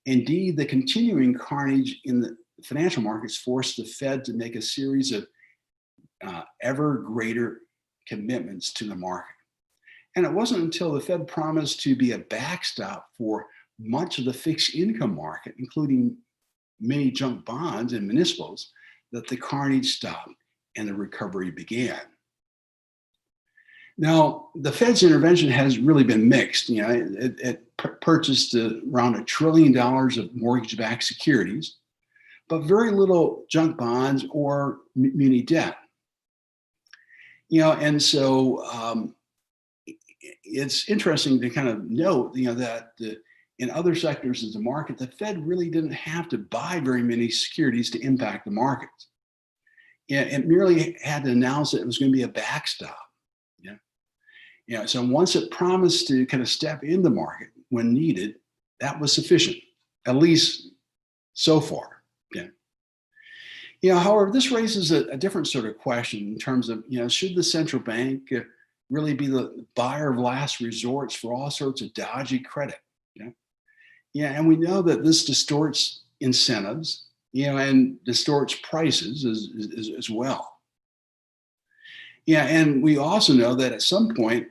Indeed, the continuing carnage in the financial markets forced the Fed to make a series of ever greater commitments to the market. And it wasn't until the Fed promised to be a backstop for much of the fixed income market, including many junk bonds and municipals, that the carnage stopped and the recovery began. Now, the Fed's intervention has really been mixed. It purchased around $1 trillion of mortgage-backed securities, but very little junk bonds or muni debt. And so it's interesting to kind of note, that in other sectors of the market, the Fed really didn't have to buy very many securities to impact the markets. It merely had to announce that it was going to be a backstop. So once it promised to kind of step in the market when needed, that was sufficient, at least so far. However, this raises a different sort of question in terms of, should the central bank really be the buyer of last resorts for all sorts of dodgy credit? And we know that this distorts incentives, and distorts prices as well. And we also know that at some point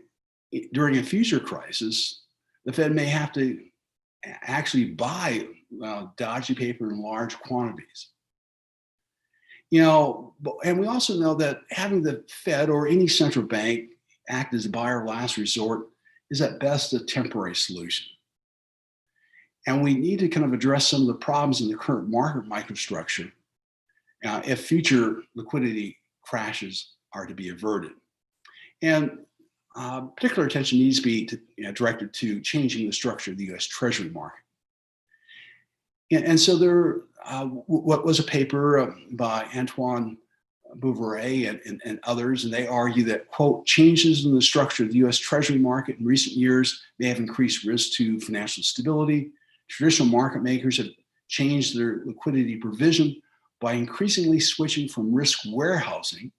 during a future crisis, the Fed may have to actually buy dodgy paper in large quantities. And we also know that having the Fed or any central bank act as a buyer of last resort is at best a temporary solution. And we need to kind of address some of the problems in the current market microstructure if future liquidity crashes are to be averted. And particular attention needs to be directed to changing the structure of the US Treasury market. And so there what was a paper by Antoine Bouveret and others, and they argue that, quote, changes in the structure of the US Treasury market in recent years may have increased risk to financial stability. Traditional market makers have changed their liquidity provision by increasingly switching from risk warehousing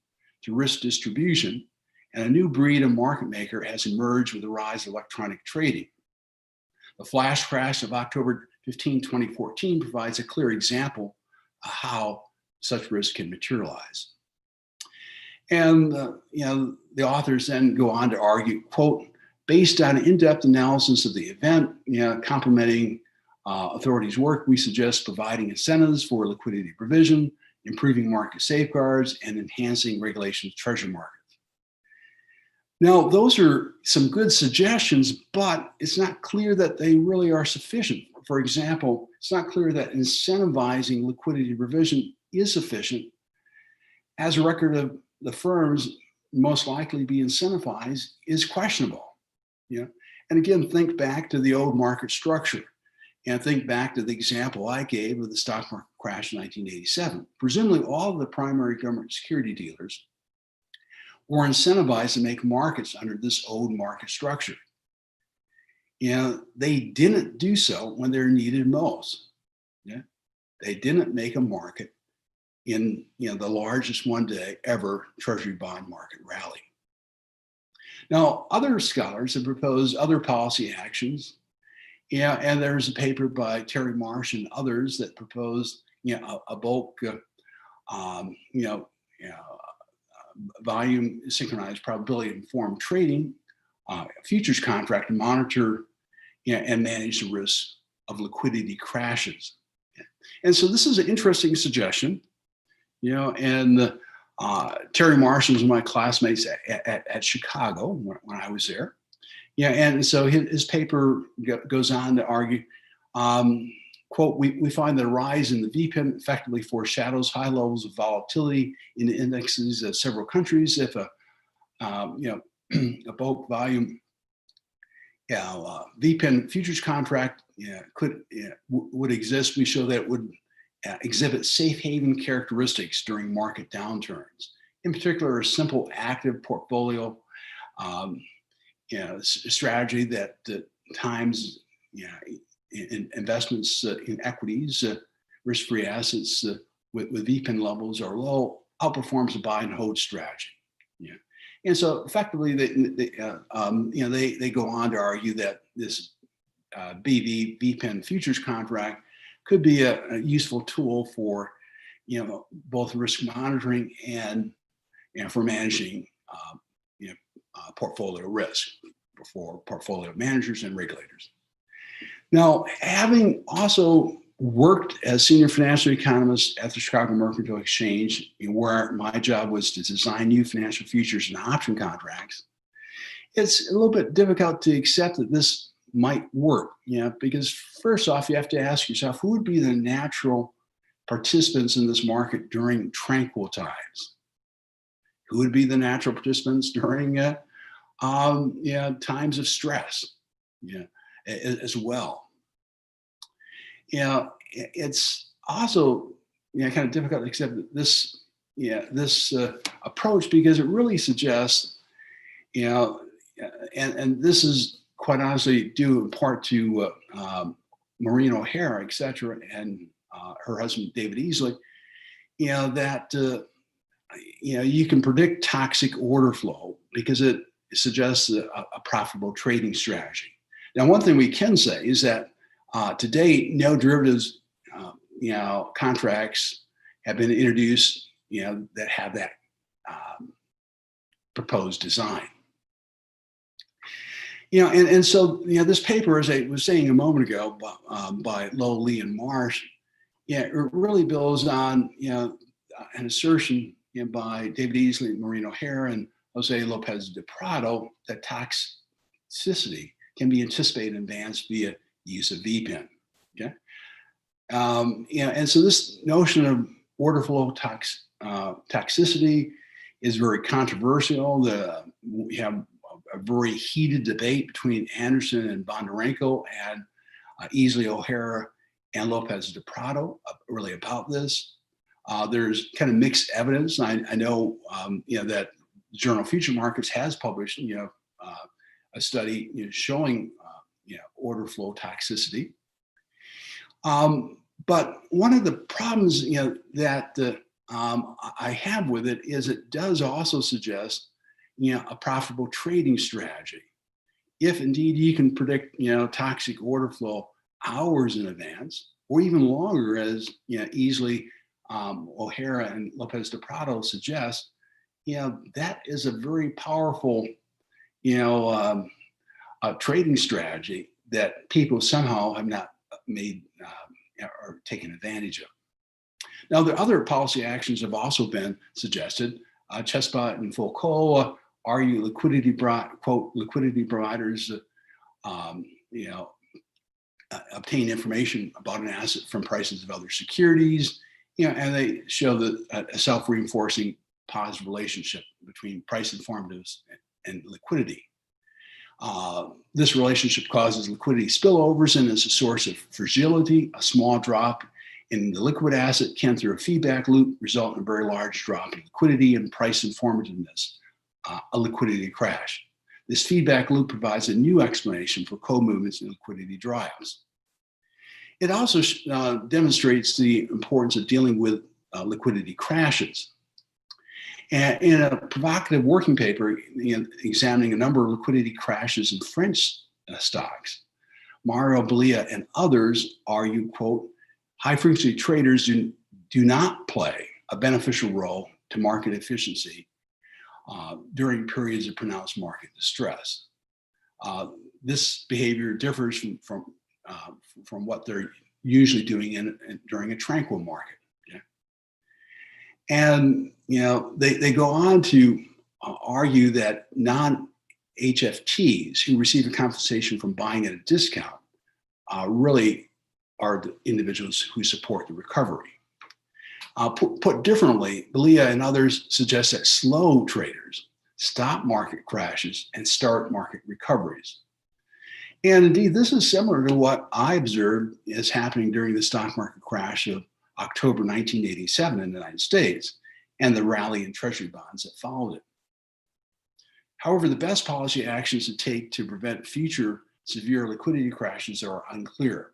to risk distribution, and a new breed of market maker has emerged with the rise of electronic trading. The flash crash of October 15, 2014 provides a clear example of how such risk can materialize. And the authors then go on to argue, quote, based on in-depth analysis of the event, complementing authorities' work, we suggest providing incentives for liquidity provision, improving market safeguards, and enhancing regulation of treasury markets. Now, those are some good suggestions, but it's not clear that they really are sufficient. For example, it's not clear that incentivizing liquidity provision is sufficient, as a record of the firms most likely be incentivized is questionable. And again, think back to the old market structure. And think back to the example I gave of the stock market crash in 1987. Presumably all of the primary government security dealers were incentivized to make markets under this old market structure. They didn't do so when they're needed most. They didn't make a market in the largest one day ever Treasury bond market rally. Now, other scholars have proposed other policy actions. And there's a paper by Terry Marsh and others that proposed, a bulk, volume synchronized probability informed trading, futures contract to monitor and manage the risk of liquidity crashes. And so this is an interesting suggestion, and Terry Marsh was one of my classmates at Chicago when I was there. And so his paper goes on to argue, quote, we find that a rise in the VPIN effectively foreshadows high levels of volatility in the indexes of several countries. If a bulk volume VPIN futures contract would exist, we show that it would exhibit safe haven characteristics during market downturns. In particular, a simple active portfolio strategy that times investments in equities, risk-free assets with VPIN levels are low, outperforms the buy and hold strategy. And so effectively, they go on to argue that this VPIN futures contract could be a useful tool for both risk monitoring and for managing portfolio risk for portfolio managers and regulators. Now, having also worked as senior financial economist at the Chicago Mercantile Exchange, where my job was to design new financial futures and option contracts, it's a little bit difficult to accept that this might work, because first off, you have to ask yourself, who would be the natural participants in this market during tranquil times? Who would be the natural participants during times of stress, as well? It's also kind of difficult to accept this approach, because it really suggests, and this is quite honestly due in part to Maureen O'Hara, et cetera, and her husband David Easley, that you can predict toxic order flow because it suggests a profitable trading strategy. Now, one thing we can say is that to date, no derivatives, contracts have been introduced, that have that proposed design. And so, this paper, as I was saying a moment ago, by Lowe, Lee, and Marsh, it really builds on, an assertion by David Easley, Maureen O'Hara, and Jose Lopez de Prado that toxicity can be anticipated in advance via use of VPIN. Okay, and so this notion of order flow toxicity is very controversial. We have a very heated debate between Anderson and Bondarenko and Easley, O'Hara, and Lopez de Prado really about this. There's kind of mixed evidence. I know that Journal Future Markets has published a study showing order flow toxicity. But one of the problems that I have with it is it does also suggest a profitable trading strategy. If indeed you can predict toxic order flow hours in advance, or even longer, as Easley, O'Hara, and Lopez de Prado suggest, that is a very powerful trading strategy that people somehow have not made or taken advantage of. Now, the other policy actions have also been suggested. Chespa and Foucault argue liquidity providers, obtain information about an asset from prices of other securities, and they show that a self-reinforcing positive relationship between price informatives and liquidity. This relationship causes liquidity spillovers and is a source of fragility. A small drop in the liquid asset can, through a feedback loop, result in a very large drop in liquidity and price informativeness, a liquidity crash. This feedback loop provides a new explanation for co-movements and liquidity dryups. It also demonstrates the importance of dealing with liquidity crashes. And in a provocative working paper examining a number of liquidity crashes in French stocks, Mario Belia and others argue, quote, high-frequency traders do not play a beneficial role to market efficiency during periods of pronounced market distress. This behavior differs from what they're usually doing during a tranquil market. Okay? And they go on to argue that non-HFTs who receive a compensation from buying at a discount really are the individuals who support the recovery. Put differently, Belia and others suggest that slow traders stop market crashes and start market recoveries. And indeed, this is similar to what I observed is happening during the stock market crash of October 1987 in the United States and the rally in treasury bonds that followed it. However, the best policy actions to take to prevent future severe liquidity crashes are unclear.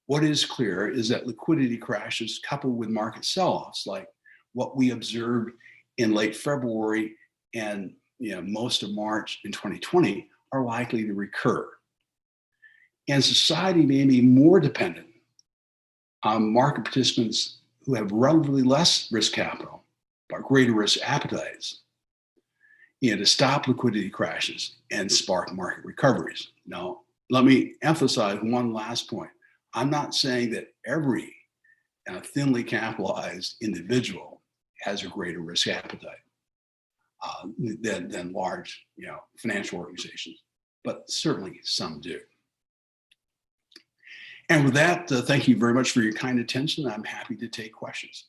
What is clear is that liquidity crashes coupled with market sell-offs, like what we observed in late February and most of March in 2020, are likely to recur. And society may be more dependent on market participants who have relatively less risk capital, but greater risk appetites, to stop liquidity crashes and spark market recoveries. Now, let me emphasize one last point. I'm not saying that every thinly capitalized individual has a greater risk appetite than large, financial organizations, but certainly some do. And with that, thank you very much for your kind attention. I'm happy to take questions.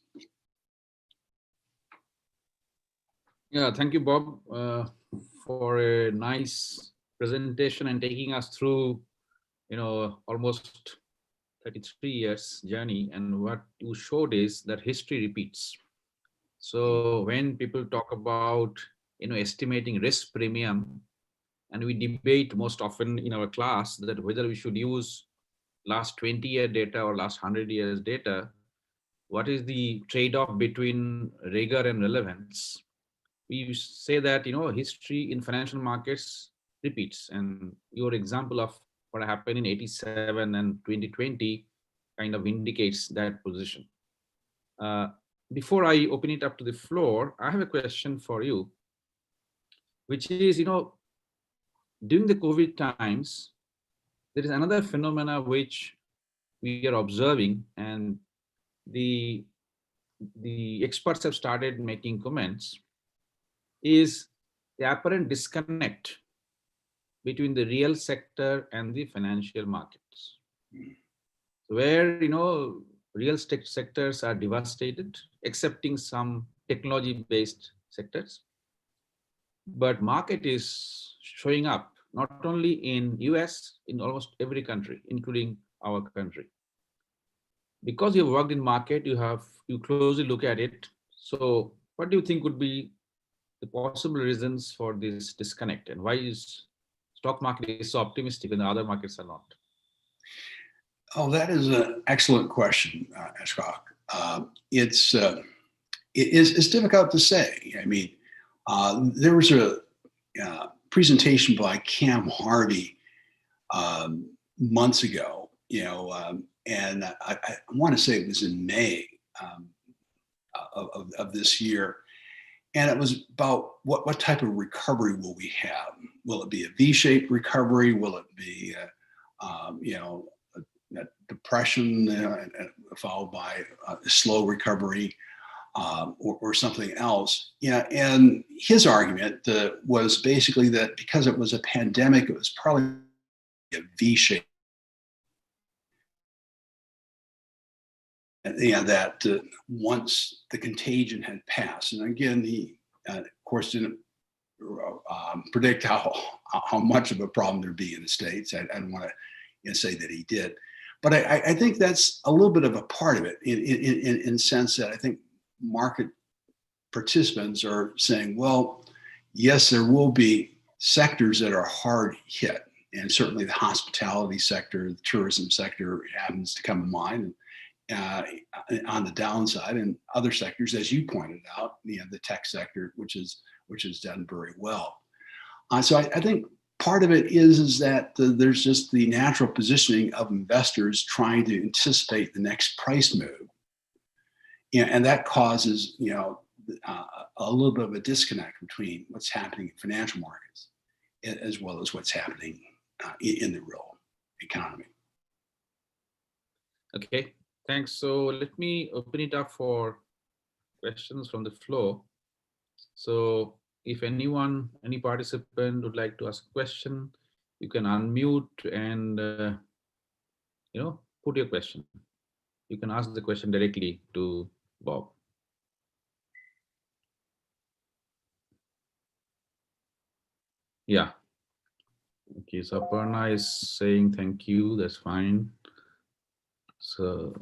Yeah, thank you, Bob, for a nice presentation and taking us through, almost 33 years journey. And what you showed is that history repeats. So when people talk about, estimating risk premium, and we debate most often in our class that whether we should use last 20-year data or last 100 years data, what is the trade-off between rigor and relevance, we say that, history in financial markets repeats. And your example of what happened in 87 and 2020 kind of indicates that position. Before I open it up to the floor, I have a question for you, which is, during the COVID times, there is another phenomena which we are observing, and the experts have started making comments, is the apparent disconnect between the real sector and the financial markets, where, real estate sectors are devastated, excepting some technology-based sectors. But market is showing up not only in US, in almost every country, including our country. Because you've worked in market, you closely look at it. So what do you think would be the possible reasons for this disconnect, and why is stock market is so optimistic when the other markets are not?
Oh, that is an excellent question, Ashok. It's difficult to say. I mean, there was a presentation by Cam Harvey months ago, and I want to say it was in May of this year. And it was about what type of recovery will we have? Will it be a V-shaped recovery? Will it be, a depression followed by a slow recovery, or something else? And his argument was basically that because it was a pandemic, it was probably a V-shaped. That once the contagion had passed, and again, he of course didn't predict how much of a problem there'd be in the States. I don't want to say that he did, but I think that's a little bit of a part of it in sense that I think market participants are saying, well, yes, there will be sectors that are hard hit, and certainly the hospitality sector, the tourism sector happens to come to mind. On the downside, and other sectors, as you pointed out, the tech sector, which has done very well. So I think part of it is that there's just the natural positioning of investors trying to anticipate the next price move, and that causes a little bit of a disconnect between what's happening in financial markets as well as what's happening in the real economy.
Okay. Thanks. So let me open it up for questions from the floor. So if any participant would like to ask a question, you can unmute and, put your question. You can ask the question directly to Bob. Yeah. Okay, so Aparna is saying thank you. That's fine. So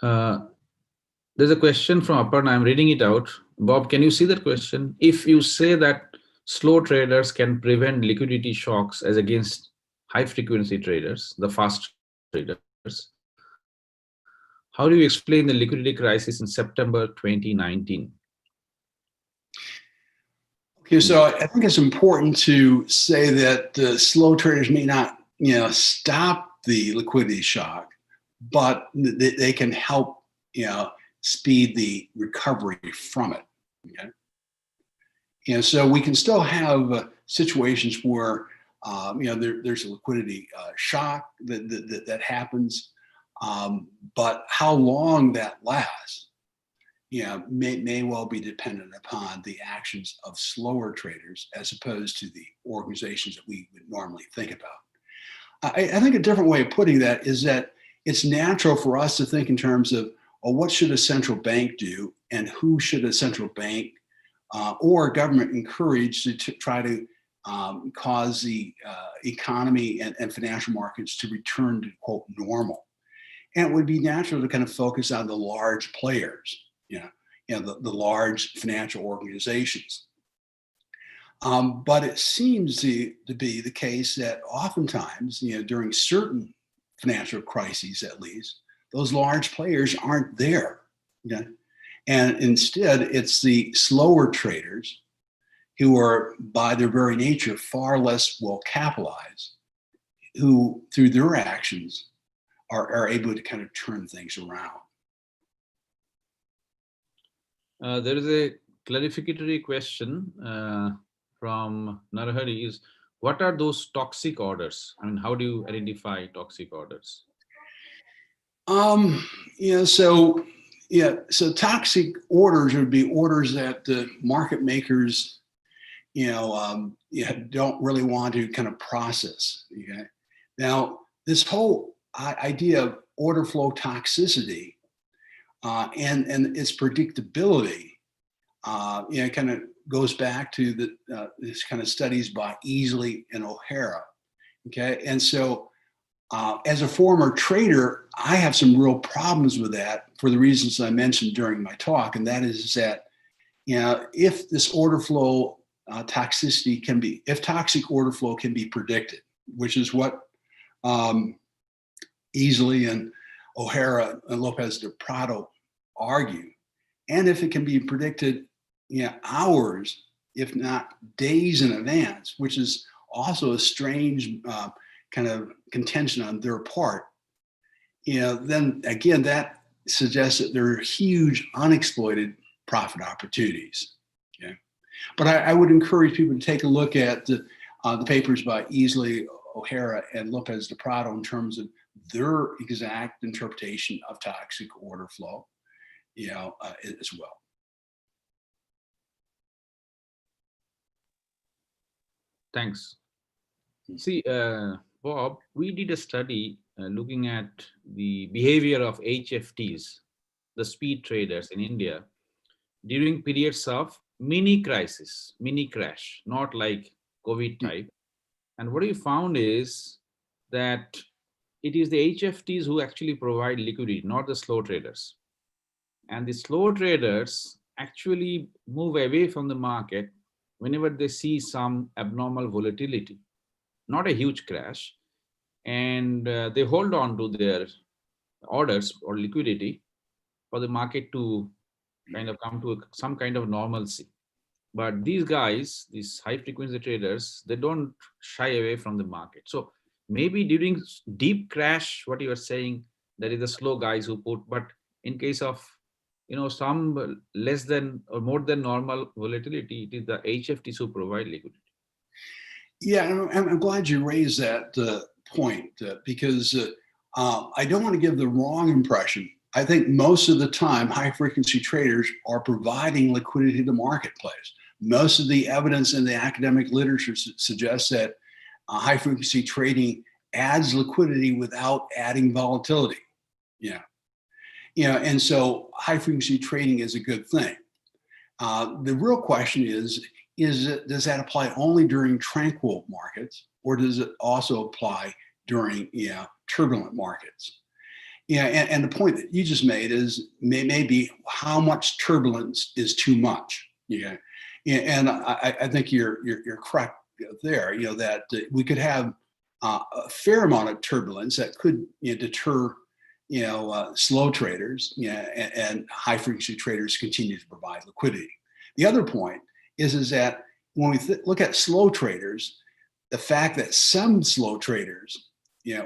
there's a question from Aparna. I'm reading it out. Bob, can you see that question? If you say that slow traders can prevent liquidity shocks as against high frequency traders, the fast traders, how do you explain the liquidity crisis in September 2019?
Okay, so I think it's important to say that the slow traders may not, stop the liquidity shock, but they can help, speed the recovery from it. Okay? And so we can still have situations where, there's a liquidity shock that happens, but how long that lasts, may well be dependent upon the actions of slower traders as opposed to the organizations that we would normally think about. I think a different way of putting that is that it's natural for us to think in terms of, what should a central bank do, and who should a central bank or government encourage to try to cause the economy and financial markets to return to, quote, normal. And it would be natural to kind of focus on the large players, the large financial organizations. But it seems to be the case that oftentimes, during certain financial crises at least, those large players aren't there. Okay? And instead, it's the slower traders who are, by their very nature, far less well capitalized, who, through their actions, are able to kind of turn things around.
There is a clarificatory question from Narahari is, what are those toxic orders? I mean, how do you identify toxic orders?
So toxic orders would be orders that the market makers, don't really want to kind of process. Okay? Now, this whole idea of order flow toxicity and its predictability, kind of goes back to this kind of studies by Easley and O'Hara. Okay, and so as a former trader, I have some real problems with that for the reasons I mentioned during my talk, and that is that if this order flow toxicity can be, if toxic order flow can be predicted, which is what Easley and O'Hara and Lopez de Prado argue, and if it can be predicted hours, if not days in advance, which is also a strange kind of contention on their part, then again, that suggests that there are huge unexploited profit opportunities. Okay? But I would encourage people to take a look at the papers by Easley, O'Hara, and Lopez de Prado in terms of their exact interpretation of toxic order flow, as well.
Thanks. See, Bob, we did a study looking at the behavior of HFTs, the speed traders in India, during periods of mini crisis, mini crash, not like COVID type. And what we found is that it is the HFTs who actually provide liquidity, not the slow traders. And the slow traders actually move away from the market whenever they see some abnormal volatility, not a huge crash, and they hold on to their orders or liquidity for the market to kind of come to some kind of normalcy. But these guys, these high frequency traders, they don't shy away from the market. So maybe during deep crash, what you are saying, there is the slow guys who put, but in case of some less than or more than normal volatility, it is the HFTs who provide liquidity.
Yeah, I'm glad you raised that point because I don't want to give the wrong impression. I think most of the time, high frequency traders are providing liquidity to the marketplace. Most of the evidence in the academic literature suggests that high frequency trading adds liquidity without adding volatility. And so high frequency trading is a good thing. The real question is does that apply only during tranquil markets, or does it also apply during turbulent markets? And the point that you just made is maybe how much turbulence is too much. And I think you're correct there. That we could have a fair amount of turbulence that could deter slow traders, and high frequency traders continue to provide liquidity. The other point is that when we look at slow traders, the fact that some slow traders,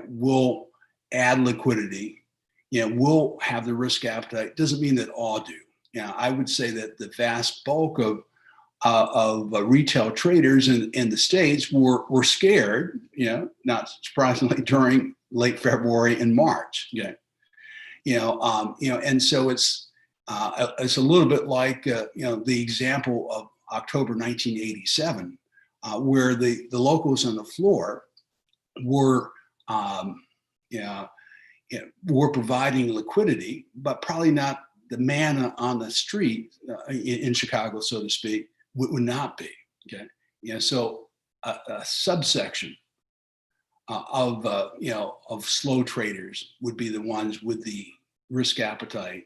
will add liquidity, will have the risk appetite, doesn't mean that all do. I would say that the vast bulk of retail traders in the States were scared, not surprisingly, during late February and March. And so it's a little bit like the example of October 1987, where the locals on the floor were were providing liquidity, but probably not the man on the street in Chicago, so to speak, would not be. Okay, so a subsection of slow traders would be the ones with the risk appetite,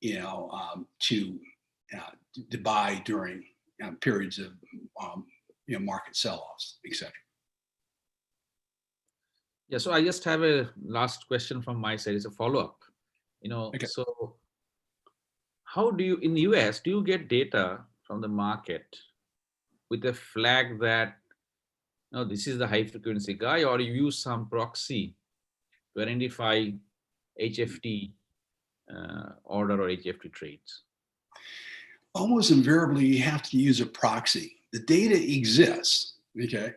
to buy during periods of market sell-offs, etc.
Yeah, so I just have a last question from my side. It's a follow-up. Okay. So how do you, in the US, do you get data from the market with a flag that, no, this is the high frequency guy, or you use some proxy to identify HFT order or HFT trades?
Almost invariably, you have to use a proxy. The data exists, okay?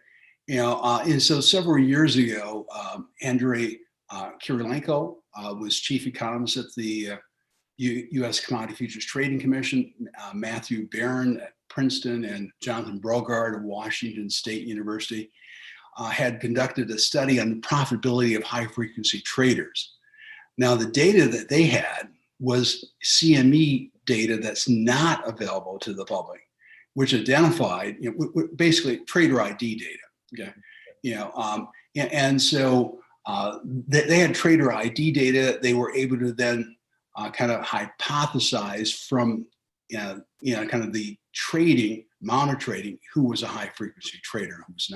And so several years ago, Andrei Kirilenko was chief economist at the U.S. Commodity Futures Trading Commission. Matthew Barron at Princeton and Jonathan Brogard of Washington State University had conducted a study on the profitability of high-frequency traders. Now, the data that they had was CME data that's not available to the public, which identified, basically trader ID data. Okay, and so they had trader ID data. They were able to then kind of hypothesize from kind of the trading, monitor trading, who was a high frequency trader and who was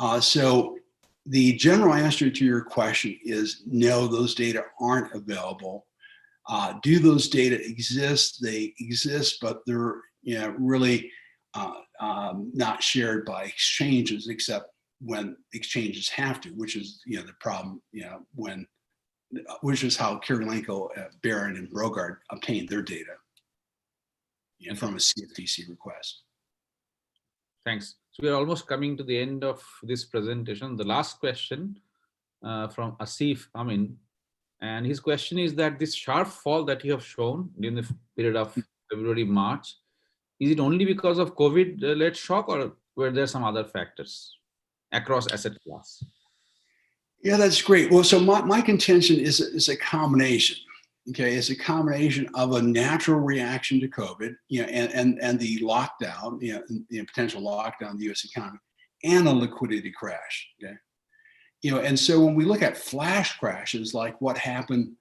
not. So the general answer to your question is no, those data aren't available. Do those data exist? They exist, but they're really not shared by exchanges, except when exchanges have to, which is the problem. Which is how Kirilenko, Barron, and Brogard obtained their data from a CFTC request.
Thanks. So we are almost coming to the end of this presentation. The last question from Asif Amin. And his question is that this sharp fall that you have shown during the period of February, March, is it only because of COVID-led shock, or were there some other factors across asset class?
Yeah, that's great. Well, so my contention is a combination. Okay, it's a combination of a natural reaction to COVID, and the lockdown, the potential lockdown of the U.S. economy, and a liquidity crash. Okay. And so when we look at flash crashes like what happened,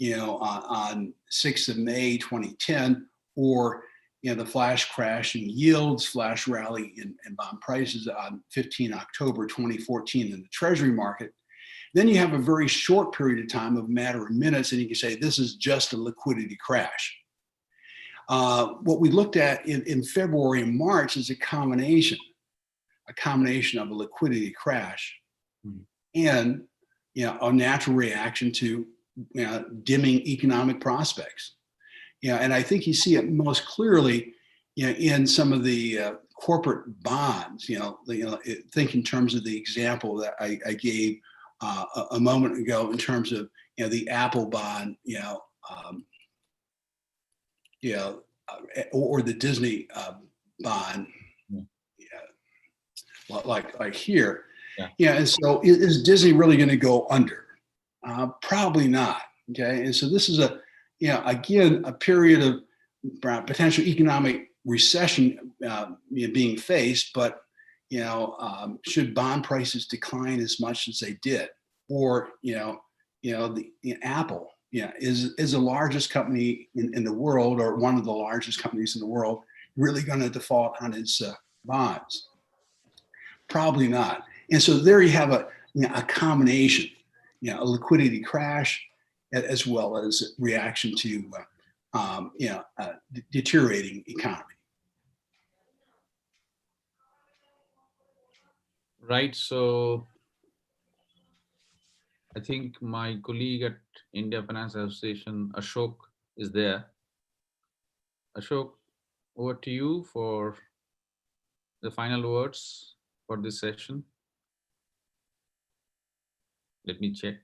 on 6th of May 2010, or the flash crash in yields, flash rally in bond prices on 15 October 2014 in the Treasury market, then you have a very short period of time, of a matter of minutes, and you can say this is just a liquidity crash. What we looked at in February and March is a combination of a liquidity crash and a natural reaction to dimming economic prospects. And I think you see it most clearly in some of the corporate bonds. Think in terms of the example that I gave a moment ago in terms of the Apple bond, or the Disney bond, like here. And so is Disney really going to go under? Probably not. Okay, and so this is again a period of potential economic recession being faced, but should bond prices decline as much as they did, or Apple is the largest company in the world, or one of the largest companies in the world, really going to default on its bonds? Probably not. And so there you have a combination, a liquidity crash, as well as reaction to deteriorating economy.
Right. So I think my colleague at India Finance Association, Ashok, is there. Ashok, over to you for the final words for this session. Let me check.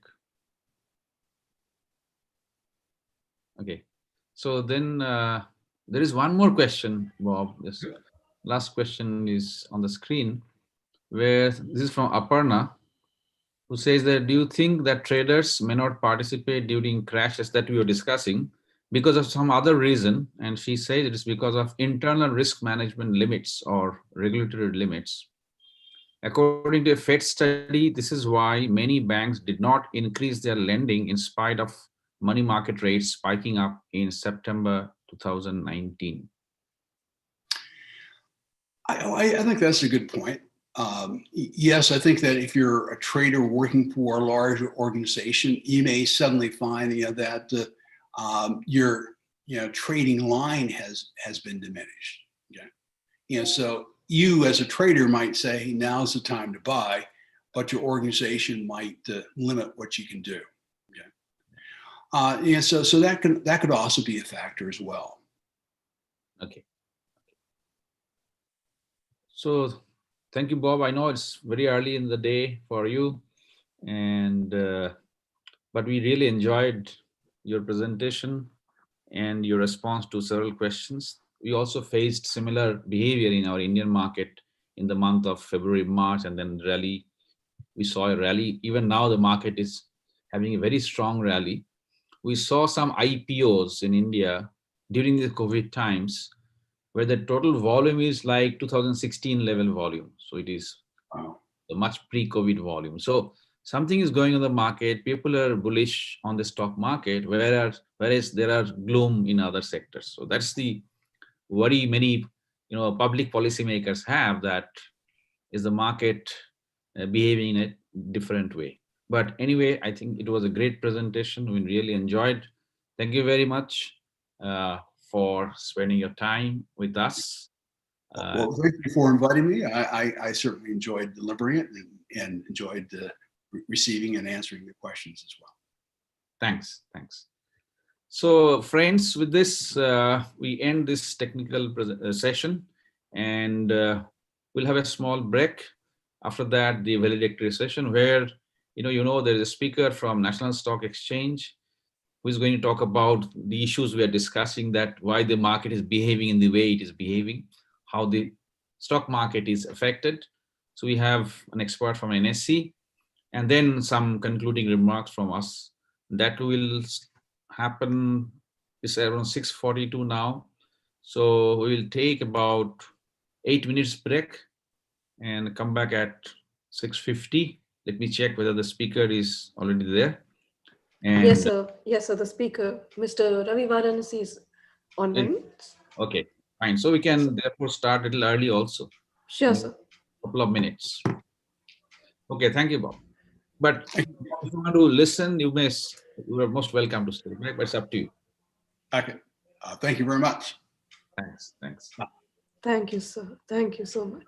Okay. So then there is one more question, Bob. This last question is on the screen, where this is from Aparna, who says that, do you think that traders may not participate during crashes that we were discussing because of some other reason? And she says it is because of internal risk management limits or regulatory limits. According to a Fed study, this is why many banks did not increase their lending in spite of money market rates spiking up in September 2019.
I think that's a good point. Yes, I think that if you're a trader working for a large organization, you may suddenly find that your trading line has been diminished. Okay, so you as a trader might say now's the time to buy, but your organization might limit what you can do. Okay, so that could also be a factor as well.
Okay. So thank you, Bob. I know it's very early in the day for you, and but we really enjoyed your presentation and your response to several questions. We also faced similar behavior in our Indian market in the month of February, March, and then rally. We saw a rally. Even now, the market is having a very strong rally. We saw some IPOs in India during the COVID times, where the total volume is like 2016 level volume. So it is a much pre-COVID volume. So something is going on the market. People are bullish on the stock market, whereas there are gloom in other sectors. So that's the worry many public policymakers have, that is the market behaving in a different way. But anyway, I think it was a great presentation. We really enjoyed. Thank you very much for spending your time with us.
Well, thank you for inviting me. I certainly enjoyed delivering it and enjoyed receiving and answering the questions as well.
Thanks. So friends, with this, we end this technical session, and we'll have a small break. After that, the valedictory session, where there's a speaker from National Stock Exchange who is going to talk about the issues we are discussing, that why the market is behaving in the way it is behaving, how the stock market is affected. So we have an expert from NSE, and then some concluding remarks from us. That will happen. It's around 6:42 now. So we will take about 8 minutes break and come back at 6:50. Let me check whether the speaker is already there. And
yes, sir. Yes, sir. The speaker, Mr. Ravi Varanasi, is online.
Okay, fine. So we can therefore start a little early also.
Sure, sir.
A couple of minutes. Okay, thank you, Bob. But if you want to listen, you are most welcome to stay, right? But it's up to you.
Okay. Thank you very much.
Thanks.
Thank you, sir. Thank you so much.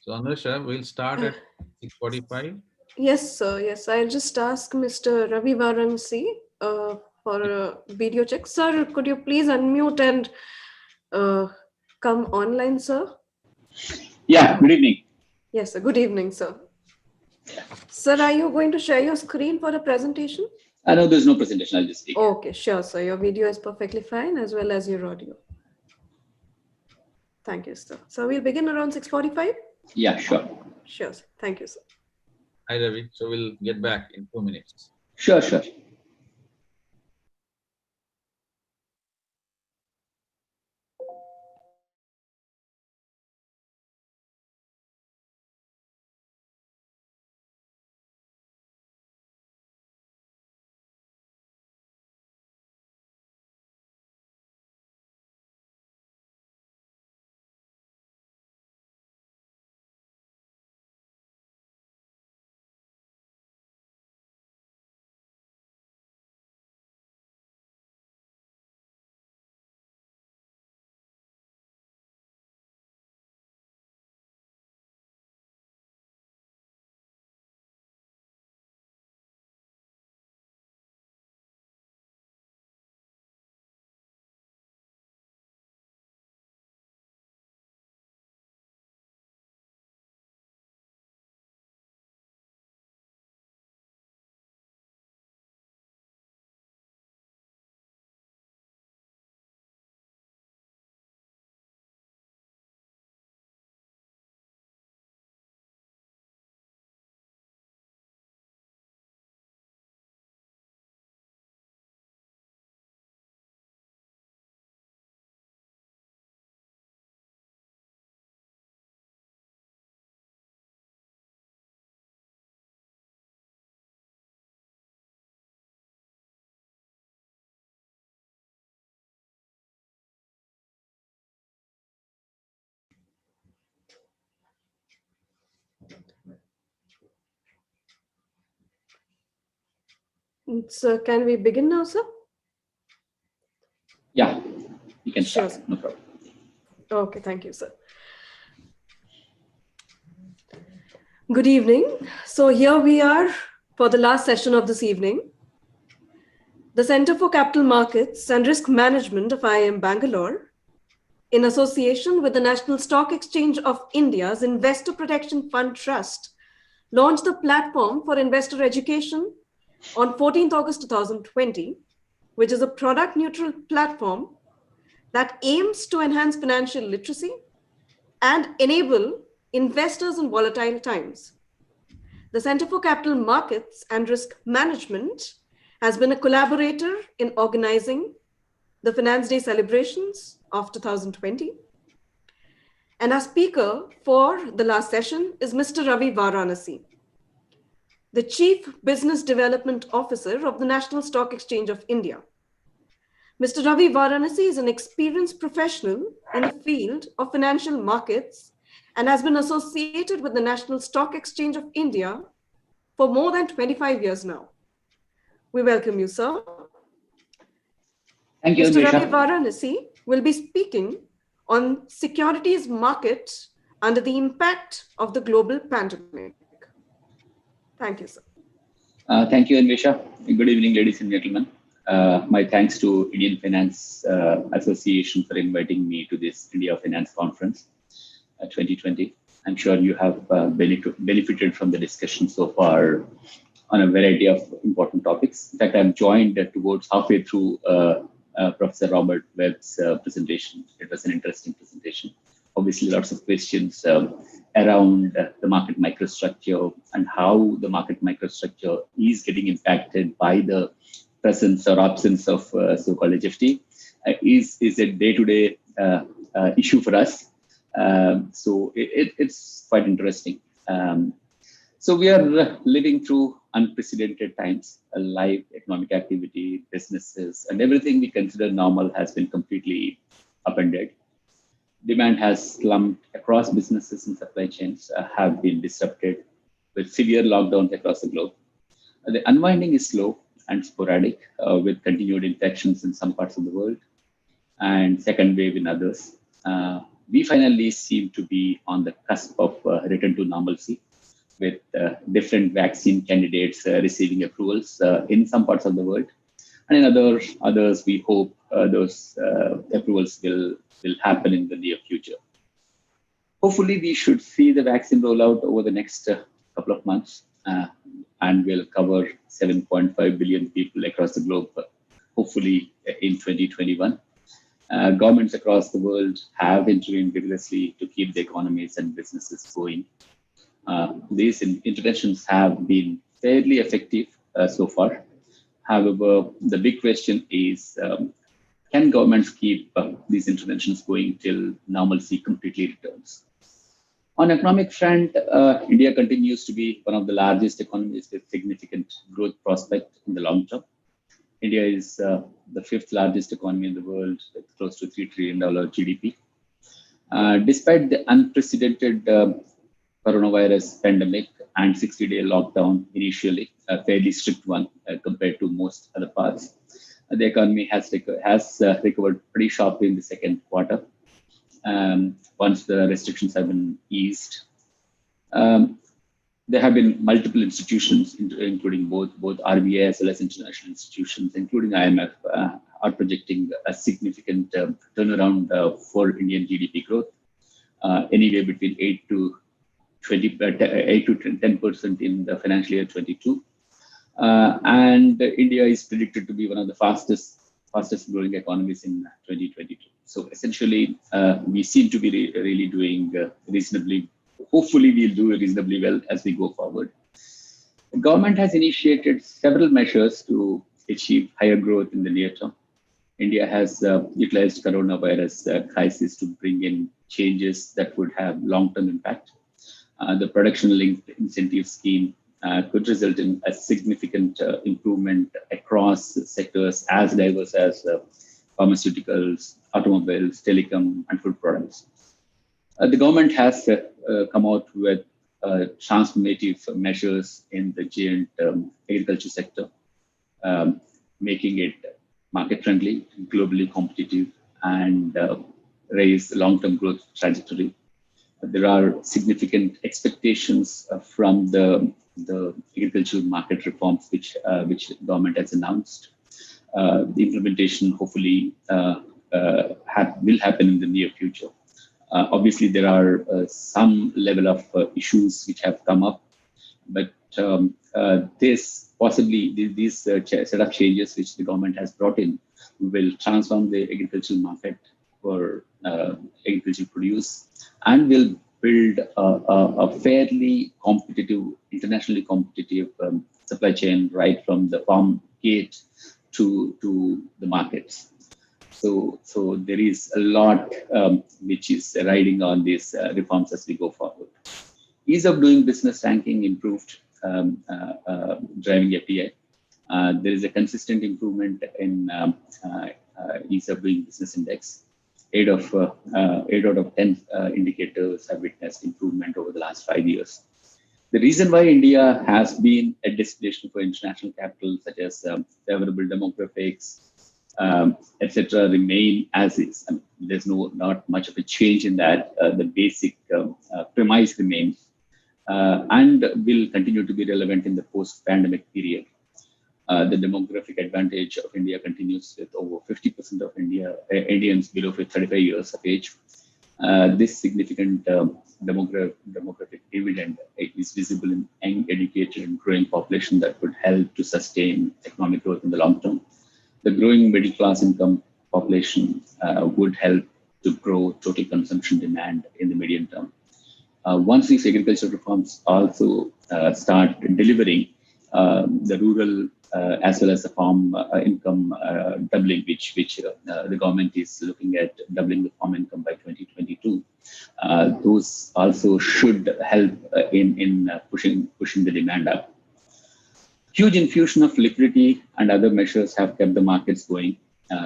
So Anusha, we'll start at 6:45.
Yes, sir. Yes, I'll just ask Mr. Ravi Varanasi for a video check. Sir, could you please unmute and come online, sir?
Yeah, good evening.
Yes, sir. Good evening, sir. Sir, are you going to share your screen for the presentation?
No, there's no presentation. I'll just speak.
Okay, sure, sir. Your video is perfectly fine, as well as your audio. Thank you, sir. So we'll begin around 6:45?
Yeah, sure.
Sure, sir. Thank you, sir.
Hi, Ravi. So we'll get back in 2 minutes.
Sure.
So can we begin now, sir?
Yeah, you can
Sure.
start. No problem.
Okay, thank you, sir. Good evening. So here we are for the last session of this evening. The Center for Capital Markets and Risk Management of IIM Bangalore, in association with the National Stock Exchange of India's Investor Protection Fund Trust, launched the platform for investor education on 14th August 2020, which is a product-neutral platform that aims to enhance financial literacy and enable investors in volatile times. The Center for Capital Markets and Risk Management has been a collaborator in organizing the Finance Day celebrations of 2020. And our speaker for the last session is Mr. Ravi Varanasi, the Chief Business Development Officer of the National Stock Exchange of India. Mr. Ravi Varanasi is an experienced professional in the field of financial markets and has been associated with the National Stock Exchange of India for more than 25 years now. We welcome you, sir.
Thank you,
Mr. Ravi
Nisha.
Varanasi will be speaking on securities market under the impact of the global pandemic. Thank you, sir.
Thank you, Anvesha. Good evening, ladies and gentlemen. My thanks to Indian Finance Association for inviting me to this India Finance Conference 2020. I'm sure you have benefited from the discussion so far on a variety of important topics. In fact, I'm joined towards halfway through Professor Robert Webb's presentation. It was an interesting presentation. Obviously, lots of questions around the market microstructure and how the market microstructure is getting impacted by the presence or absence of so-called HFT. Is a day-to-day issue for us. So it's quite interesting. So we are living through unprecedented times. Live economic activity, businesses, and everything we consider normal has been completely upended. Demand has slumped across businesses and supply chains have been disrupted with severe lockdowns across the globe. The unwinding is slow and sporadic with continued infections in some parts of the world and second wave in others. We finally seem to be on the cusp of return to normalcy with different vaccine candidates receiving approvals in some parts of the world. And in others, we hope those approvals will happen in the near future. Hopefully, we should see the vaccine rollout over the next couple of months and will cover 7.5 billion people across the globe, hopefully in 2021. Governments across the world have intervened vigorously to keep the economies and businesses going. These interventions have been fairly effective so far. However, the big question is, can governments keep these interventions going till normalcy completely returns? On economic front, India continues to be one of the largest economies with significant growth prospect in the long term. India is the fifth largest economy in the world with close to $3 trillion GDP. Despite the unprecedented coronavirus pandemic and 60-day lockdown initially, a fairly strict one compared to most other parts, the economy has recovered pretty sharply in the second quarter once the restrictions have been eased. There have been multiple institutions, including both RBI as well as international institutions, including IMF, are projecting a significant turnaround for Indian GDP growth, anywhere between 8 to 10% in the financial year 22. And India is predicted to be one of the fastest growing economies in 2022. So essentially, we seem to be really doing reasonably. Hopefully, we'll do reasonably well as we go forward. The government has initiated several measures to achieve higher growth in the near term. India has utilized coronavirus crisis to bring in changes that would have long-term impact. The production-linked incentive scheme could result in a significant improvement across sectors as diverse as pharmaceuticals, automobiles, telecom, and food products. The government has come out with transformative measures in the giant agriculture sector. making it market friendly, globally competitive, and raise the long-term growth trajectory. There are significant expectations from the agricultural market reforms which government has announced. The implementation hopefully will happen in the near future. Obviously, there are some level of issues which have come up, but these set of changes which the government has brought in will transform the agricultural market for agricultural produce and will build a fairly competitive, internationally competitive supply chain right from the farm gate to the markets. So there is a lot which is riding on these reforms as we go forward. Ease of doing business ranking improved, driving FDI. There is a consistent improvement in ease of doing business index. 8 out of 10 indicators have witnessed improvement over the last 5 years. The reason why India has been a destination for international capital, such as favorable demographics, etc., remain as is. I mean, there's not much of a change in that. The basic premise remains and will continue to be relevant in the post-pandemic period. The demographic advantage of India continues with over 50% of Indians below 35 years of age. This significant demographic dividend is visible in young, educated, and growing population that would help to sustain economic growth in the long term. The growing middle class income population would help to grow total consumption demand in the medium term. Once these agricultural reforms also start delivering, the rural as well as the farm income doubling, which the government is looking at doubling the farm income by 2022. Those also should help in pushing the demand up. Huge infusion of liquidity and other measures have kept the markets going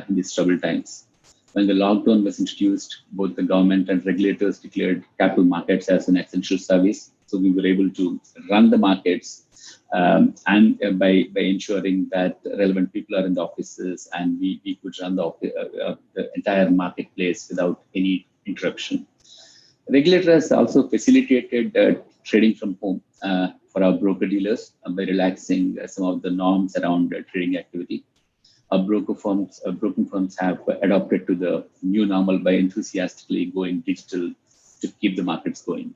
in these troubled times. When the lockdown was introduced, both the government and regulators declared capital markets as an essential service. So we were able to run the markets and by ensuring that relevant people are in the offices, and we could run the entire marketplace without any interruption. The regulator has also facilitated trading from home for our broker dealers by relaxing some of the norms around trading activity. Our broking firms have adopted to the new normal by enthusiastically going digital to keep the markets going.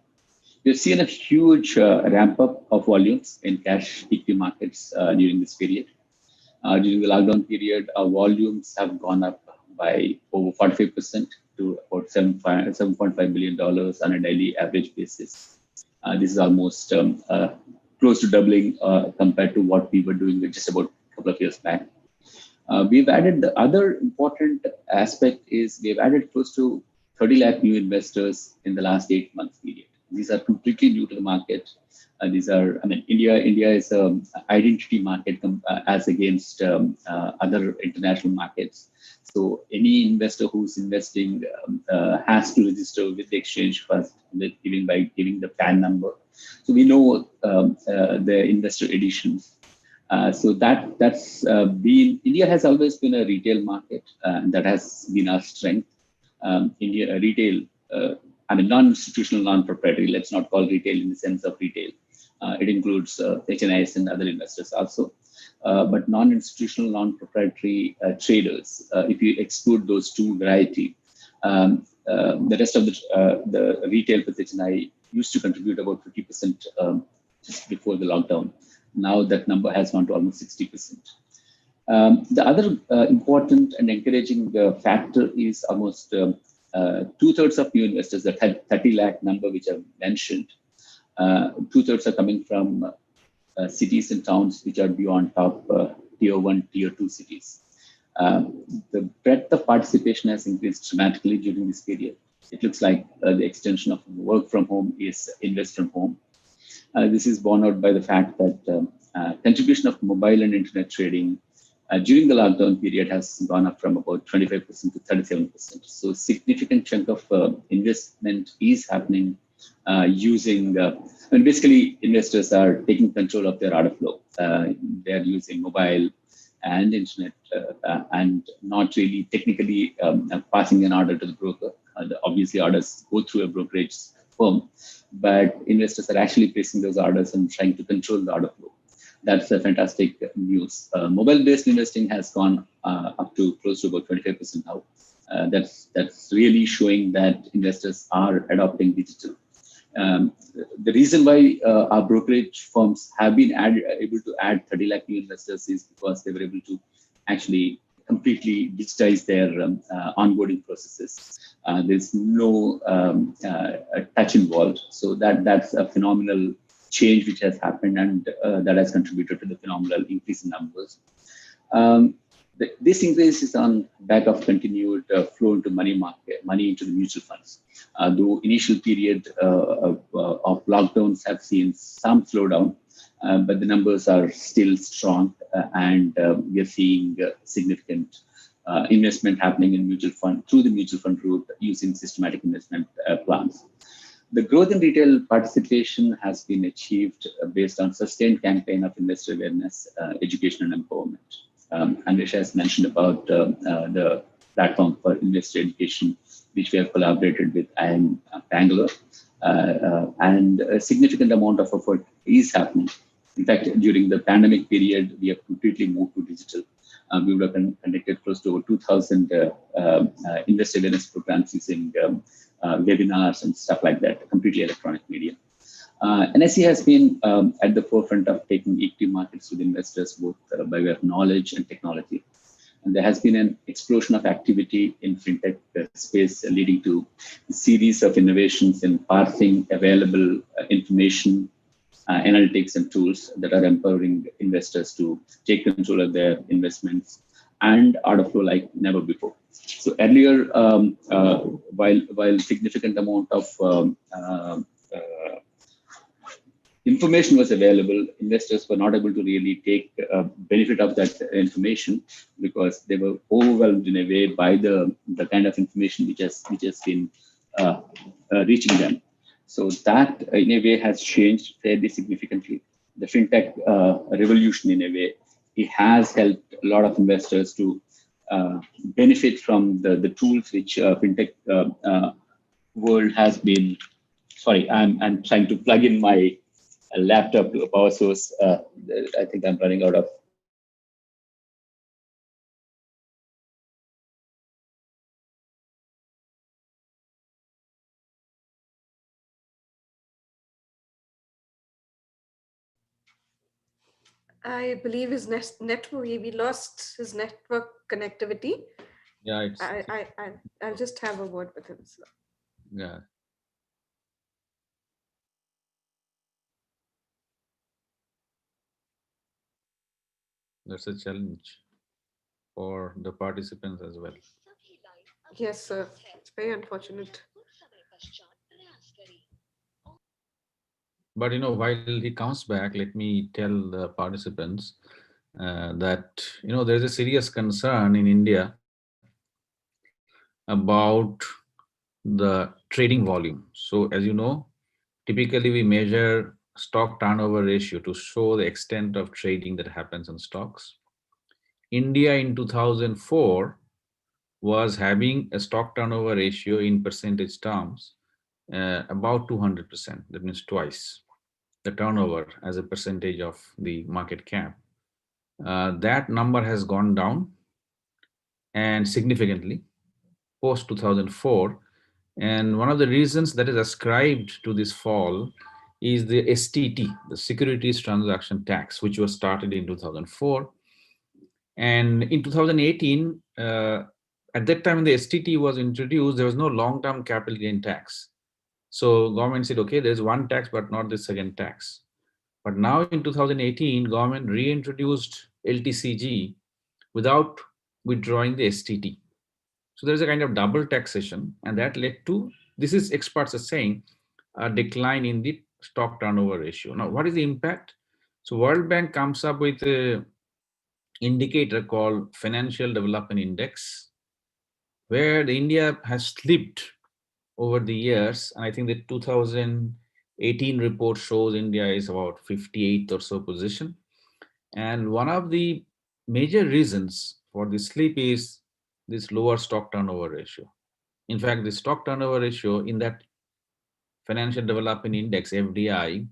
We've seen a huge ramp up of volumes in cash equity markets during this period. During the lockdown period, our volumes have gone up by over 45% to about $7.5 billion on a daily average basis. This is almost close to doubling compared to what we were doing just about a couple of years back. We've added the other important aspect is we've added close to 30 lakh new investors in the last 8 months period. These are completely new to the market. India is an identity market as against other international markets. So any investor who's investing has to register with the exchange first, by giving the PAN number. So we know the investor additions. So that's been, India has always been a retail market, and that has been our strength. India retail, non-institutional, non-proprietary, let's not call retail in the sense of retail. It includes HNIs and other investors also. But non-institutional, non-proprietary traders, if you exclude those two variety, the rest of the retail with HNI used to contribute about 50% just before the lockdown. Now that number has gone to almost 60%. The other important and encouraging factor is almost 2/3 of new investors, that had 30 lakh number which I've mentioned. 2/3 are coming from cities and towns which are beyond top tier 1, tier 2 cities. The breadth of participation has increased dramatically during this period. It looks like the extension of work from home is invest from home. This is borne out by the fact that contribution of mobile and internet trading during the lockdown period has gone up from about 25% to 37%. So significant chunk of investment is happening using, basically investors are taking control of their order flow. They're using mobile and internet, and not really technically passing an order to the broker. Obviously, orders go through a brokerage firm, but investors are actually placing those orders and trying to control the order flow. That's a fantastic news. Mobile-based investing has gone up to close to about 25% now. That's really showing that investors are adopting digital. The reason why our brokerage firms have been able to add 30 lakh new investors is because they were able to actually completely digitize their onboarding processes. There's no touch involved. So that's a phenomenal change which has happened, and that has contributed to the phenomenal increase in numbers. This increase is on back of continued flow into money into the mutual funds. Though initial period of lockdowns have seen some slowdown, but the numbers are still strong, and we are seeing significant investment happening in mutual fund through the mutual fund route using systematic investment plans. The growth in retail participation has been achieved based on sustained campaign of investor awareness, education, and empowerment. Anvisha has mentioned about the platform for investor education, which we have collaborated with IIM Bangalore, and a significant amount of effort is happening. In fact, during the pandemic period, we have completely moved to digital. We would have conducted close to over 2,000 investor awareness programs using webinars and stuff like that, completely electronic media. NSE has been at the forefront of taking equity markets to the investors, both by way of knowledge and technology. And there has been an explosion of activity in fintech space, leading to a series of innovations in parsing available information, analytics, and tools that are empowering investors to take control of their investments and order flow like never before. So earlier, while significant amount of information was available, investors were not able to really take benefit of that information because they were overwhelmed in a way by the kind of information which has been reaching them. So that in a way has changed fairly significantly. The fintech revolution, in a way, it has helped a lot of investors to benefit from the tools which fintech world has been. Sorry, I'm trying to plug in my laptop to a power source. I think I'm running out of.
I believe his network, we lost his network connectivity.
Yeah, it's.
I'll just have a word with him. So.
Yeah. That's a challenge for the participants as well.
Yes, sir. It's very unfortunate.
But while he comes back, let me tell the participants that there's a serious concern in India about the trading volume. So as you know, typically we measure stock turnover ratio to show the extent of trading that happens on stocks. India in 2004 was having a stock turnover ratio in percentage terms about 200%. That means twice the turnover as a percentage of the market cap. That number has gone down and significantly post 2004. And one of the reasons that is ascribed to this fall is the STT, the Securities Transaction Tax, which was started in 2004. And in 2018, at that time when the STT was introduced, there was no long-term capital gain tax. So government said, okay, there's one tax, but not the second tax. But now in 2018, government reintroduced LTCG without withdrawing the STT. So there's a kind of double taxation, and that led to, this is experts are saying, a decline in the stock turnover ratio. Now, what is the impact? So World Bank comes up with a indicator called Financial Development Index, where the India has slipped over the years. And I think the 2018 report shows India is about 58th or so position. And one of the major reasons for the slip is this lower stock turnover ratio. In fact, the stock turnover ratio in that Financial Development Index, FDI,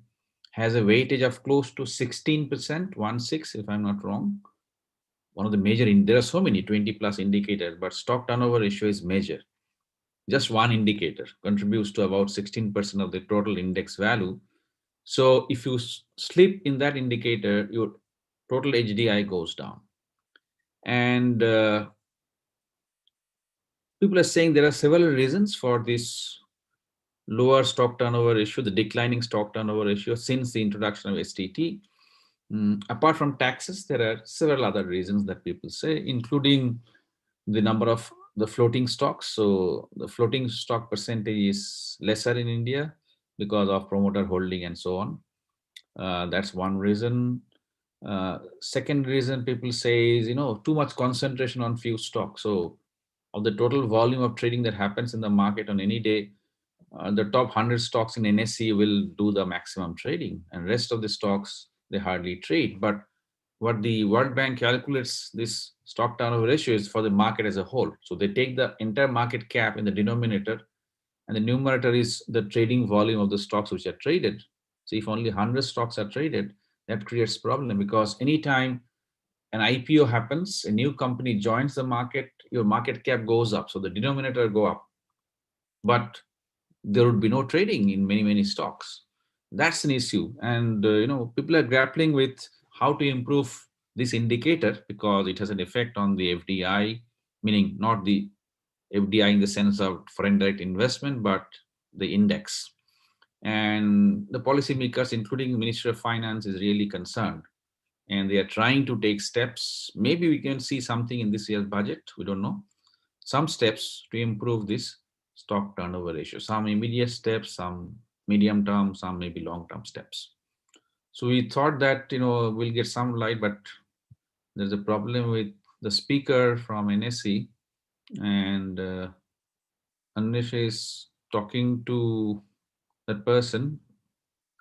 has a weightage of close to 16%, 16 if I'm not wrong. One of the major, there are so many 20 plus indicators, but stock turnover ratio is major. Just one indicator contributes to about 16% of the total index value. So if you slip in that indicator, your total HDI goes down. And people are saying there are several reasons for this lower stock turnover ratio, the declining stock turnover ratio since the introduction of STT. Apart from taxes, there are several other reasons that people say, including the number of the floating stocks. So the floating stock percentage is lesser in India because of promoter holding and so on. That's one reason. Second reason people say is, too much concentration on few stocks. So of the total volume of trading that happens in the market on any day, the top 100 stocks in NSE will do the maximum trading, and rest of the stocks, they hardly trade. But what the World Bank calculates this stock turnover ratio is for the market as a whole. So they take the entire market cap in the denominator, and the numerator is the trading volume of the stocks which are traded. So if only 100 stocks are traded, that creates problem, because anytime an IPO happens, a new company joins the market, your market cap goes up. So the denominator go up. But there would be no trading in many stocks. That's an issue. And people are grappling with how to improve this indicator, because it has an effect on the FDI, meaning not the FDI in the sense of foreign direct investment, but the index. And the policymakers, including the Ministry of Finance, is really concerned. And they are trying to take steps. Maybe we can see something in this year's budget. We don't know. Some steps to improve this stock turnover ratio. Some immediate steps, some medium term, some maybe long term steps. So we thought that we'll get some light, but there's a problem with the speaker from NSE, and Anish is talking to that person,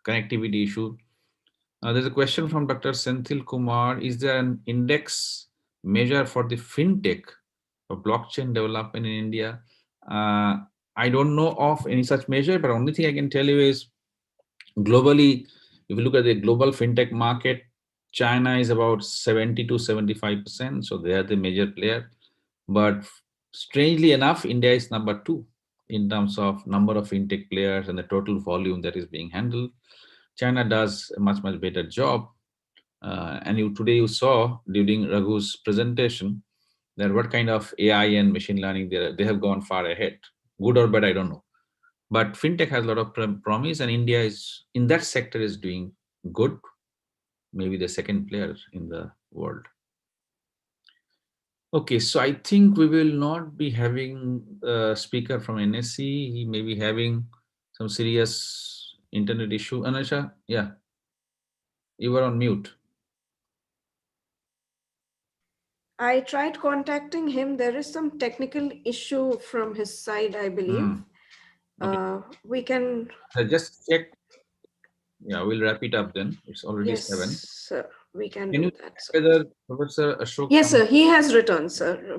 connectivity issue. There's a question from Dr. Senthil Kumar. Is there an index measure for the fintech or blockchain development in India? I don't know of any such measure, but only thing I can tell you is globally, if you look at the global fintech market, China is about 70 to 75%. So they are the major player. But strangely enough, India is number 2 in terms of number of fintech players and the total volume that is being handled. China does a much better job. And today you saw during Raghu's presentation that what kind of AI and machine learning they have gone far ahead. Good or bad, I don't know. But fintech has a lot of promise, and India is in that sector is doing good. Maybe the second player in the world. Okay, so I think we will not be having a speaker from NSE. He may be having some serious internet issue. Anusha, yeah, you were on mute.
I tried contacting him. There is some technical issue from his side, I believe. Okay. We can
just check. Yeah, we'll wrap it up then. It's already 7.
Sir, we can
do
that.
Whether Professor Ashok?
Yes, sir. He has returned, sir.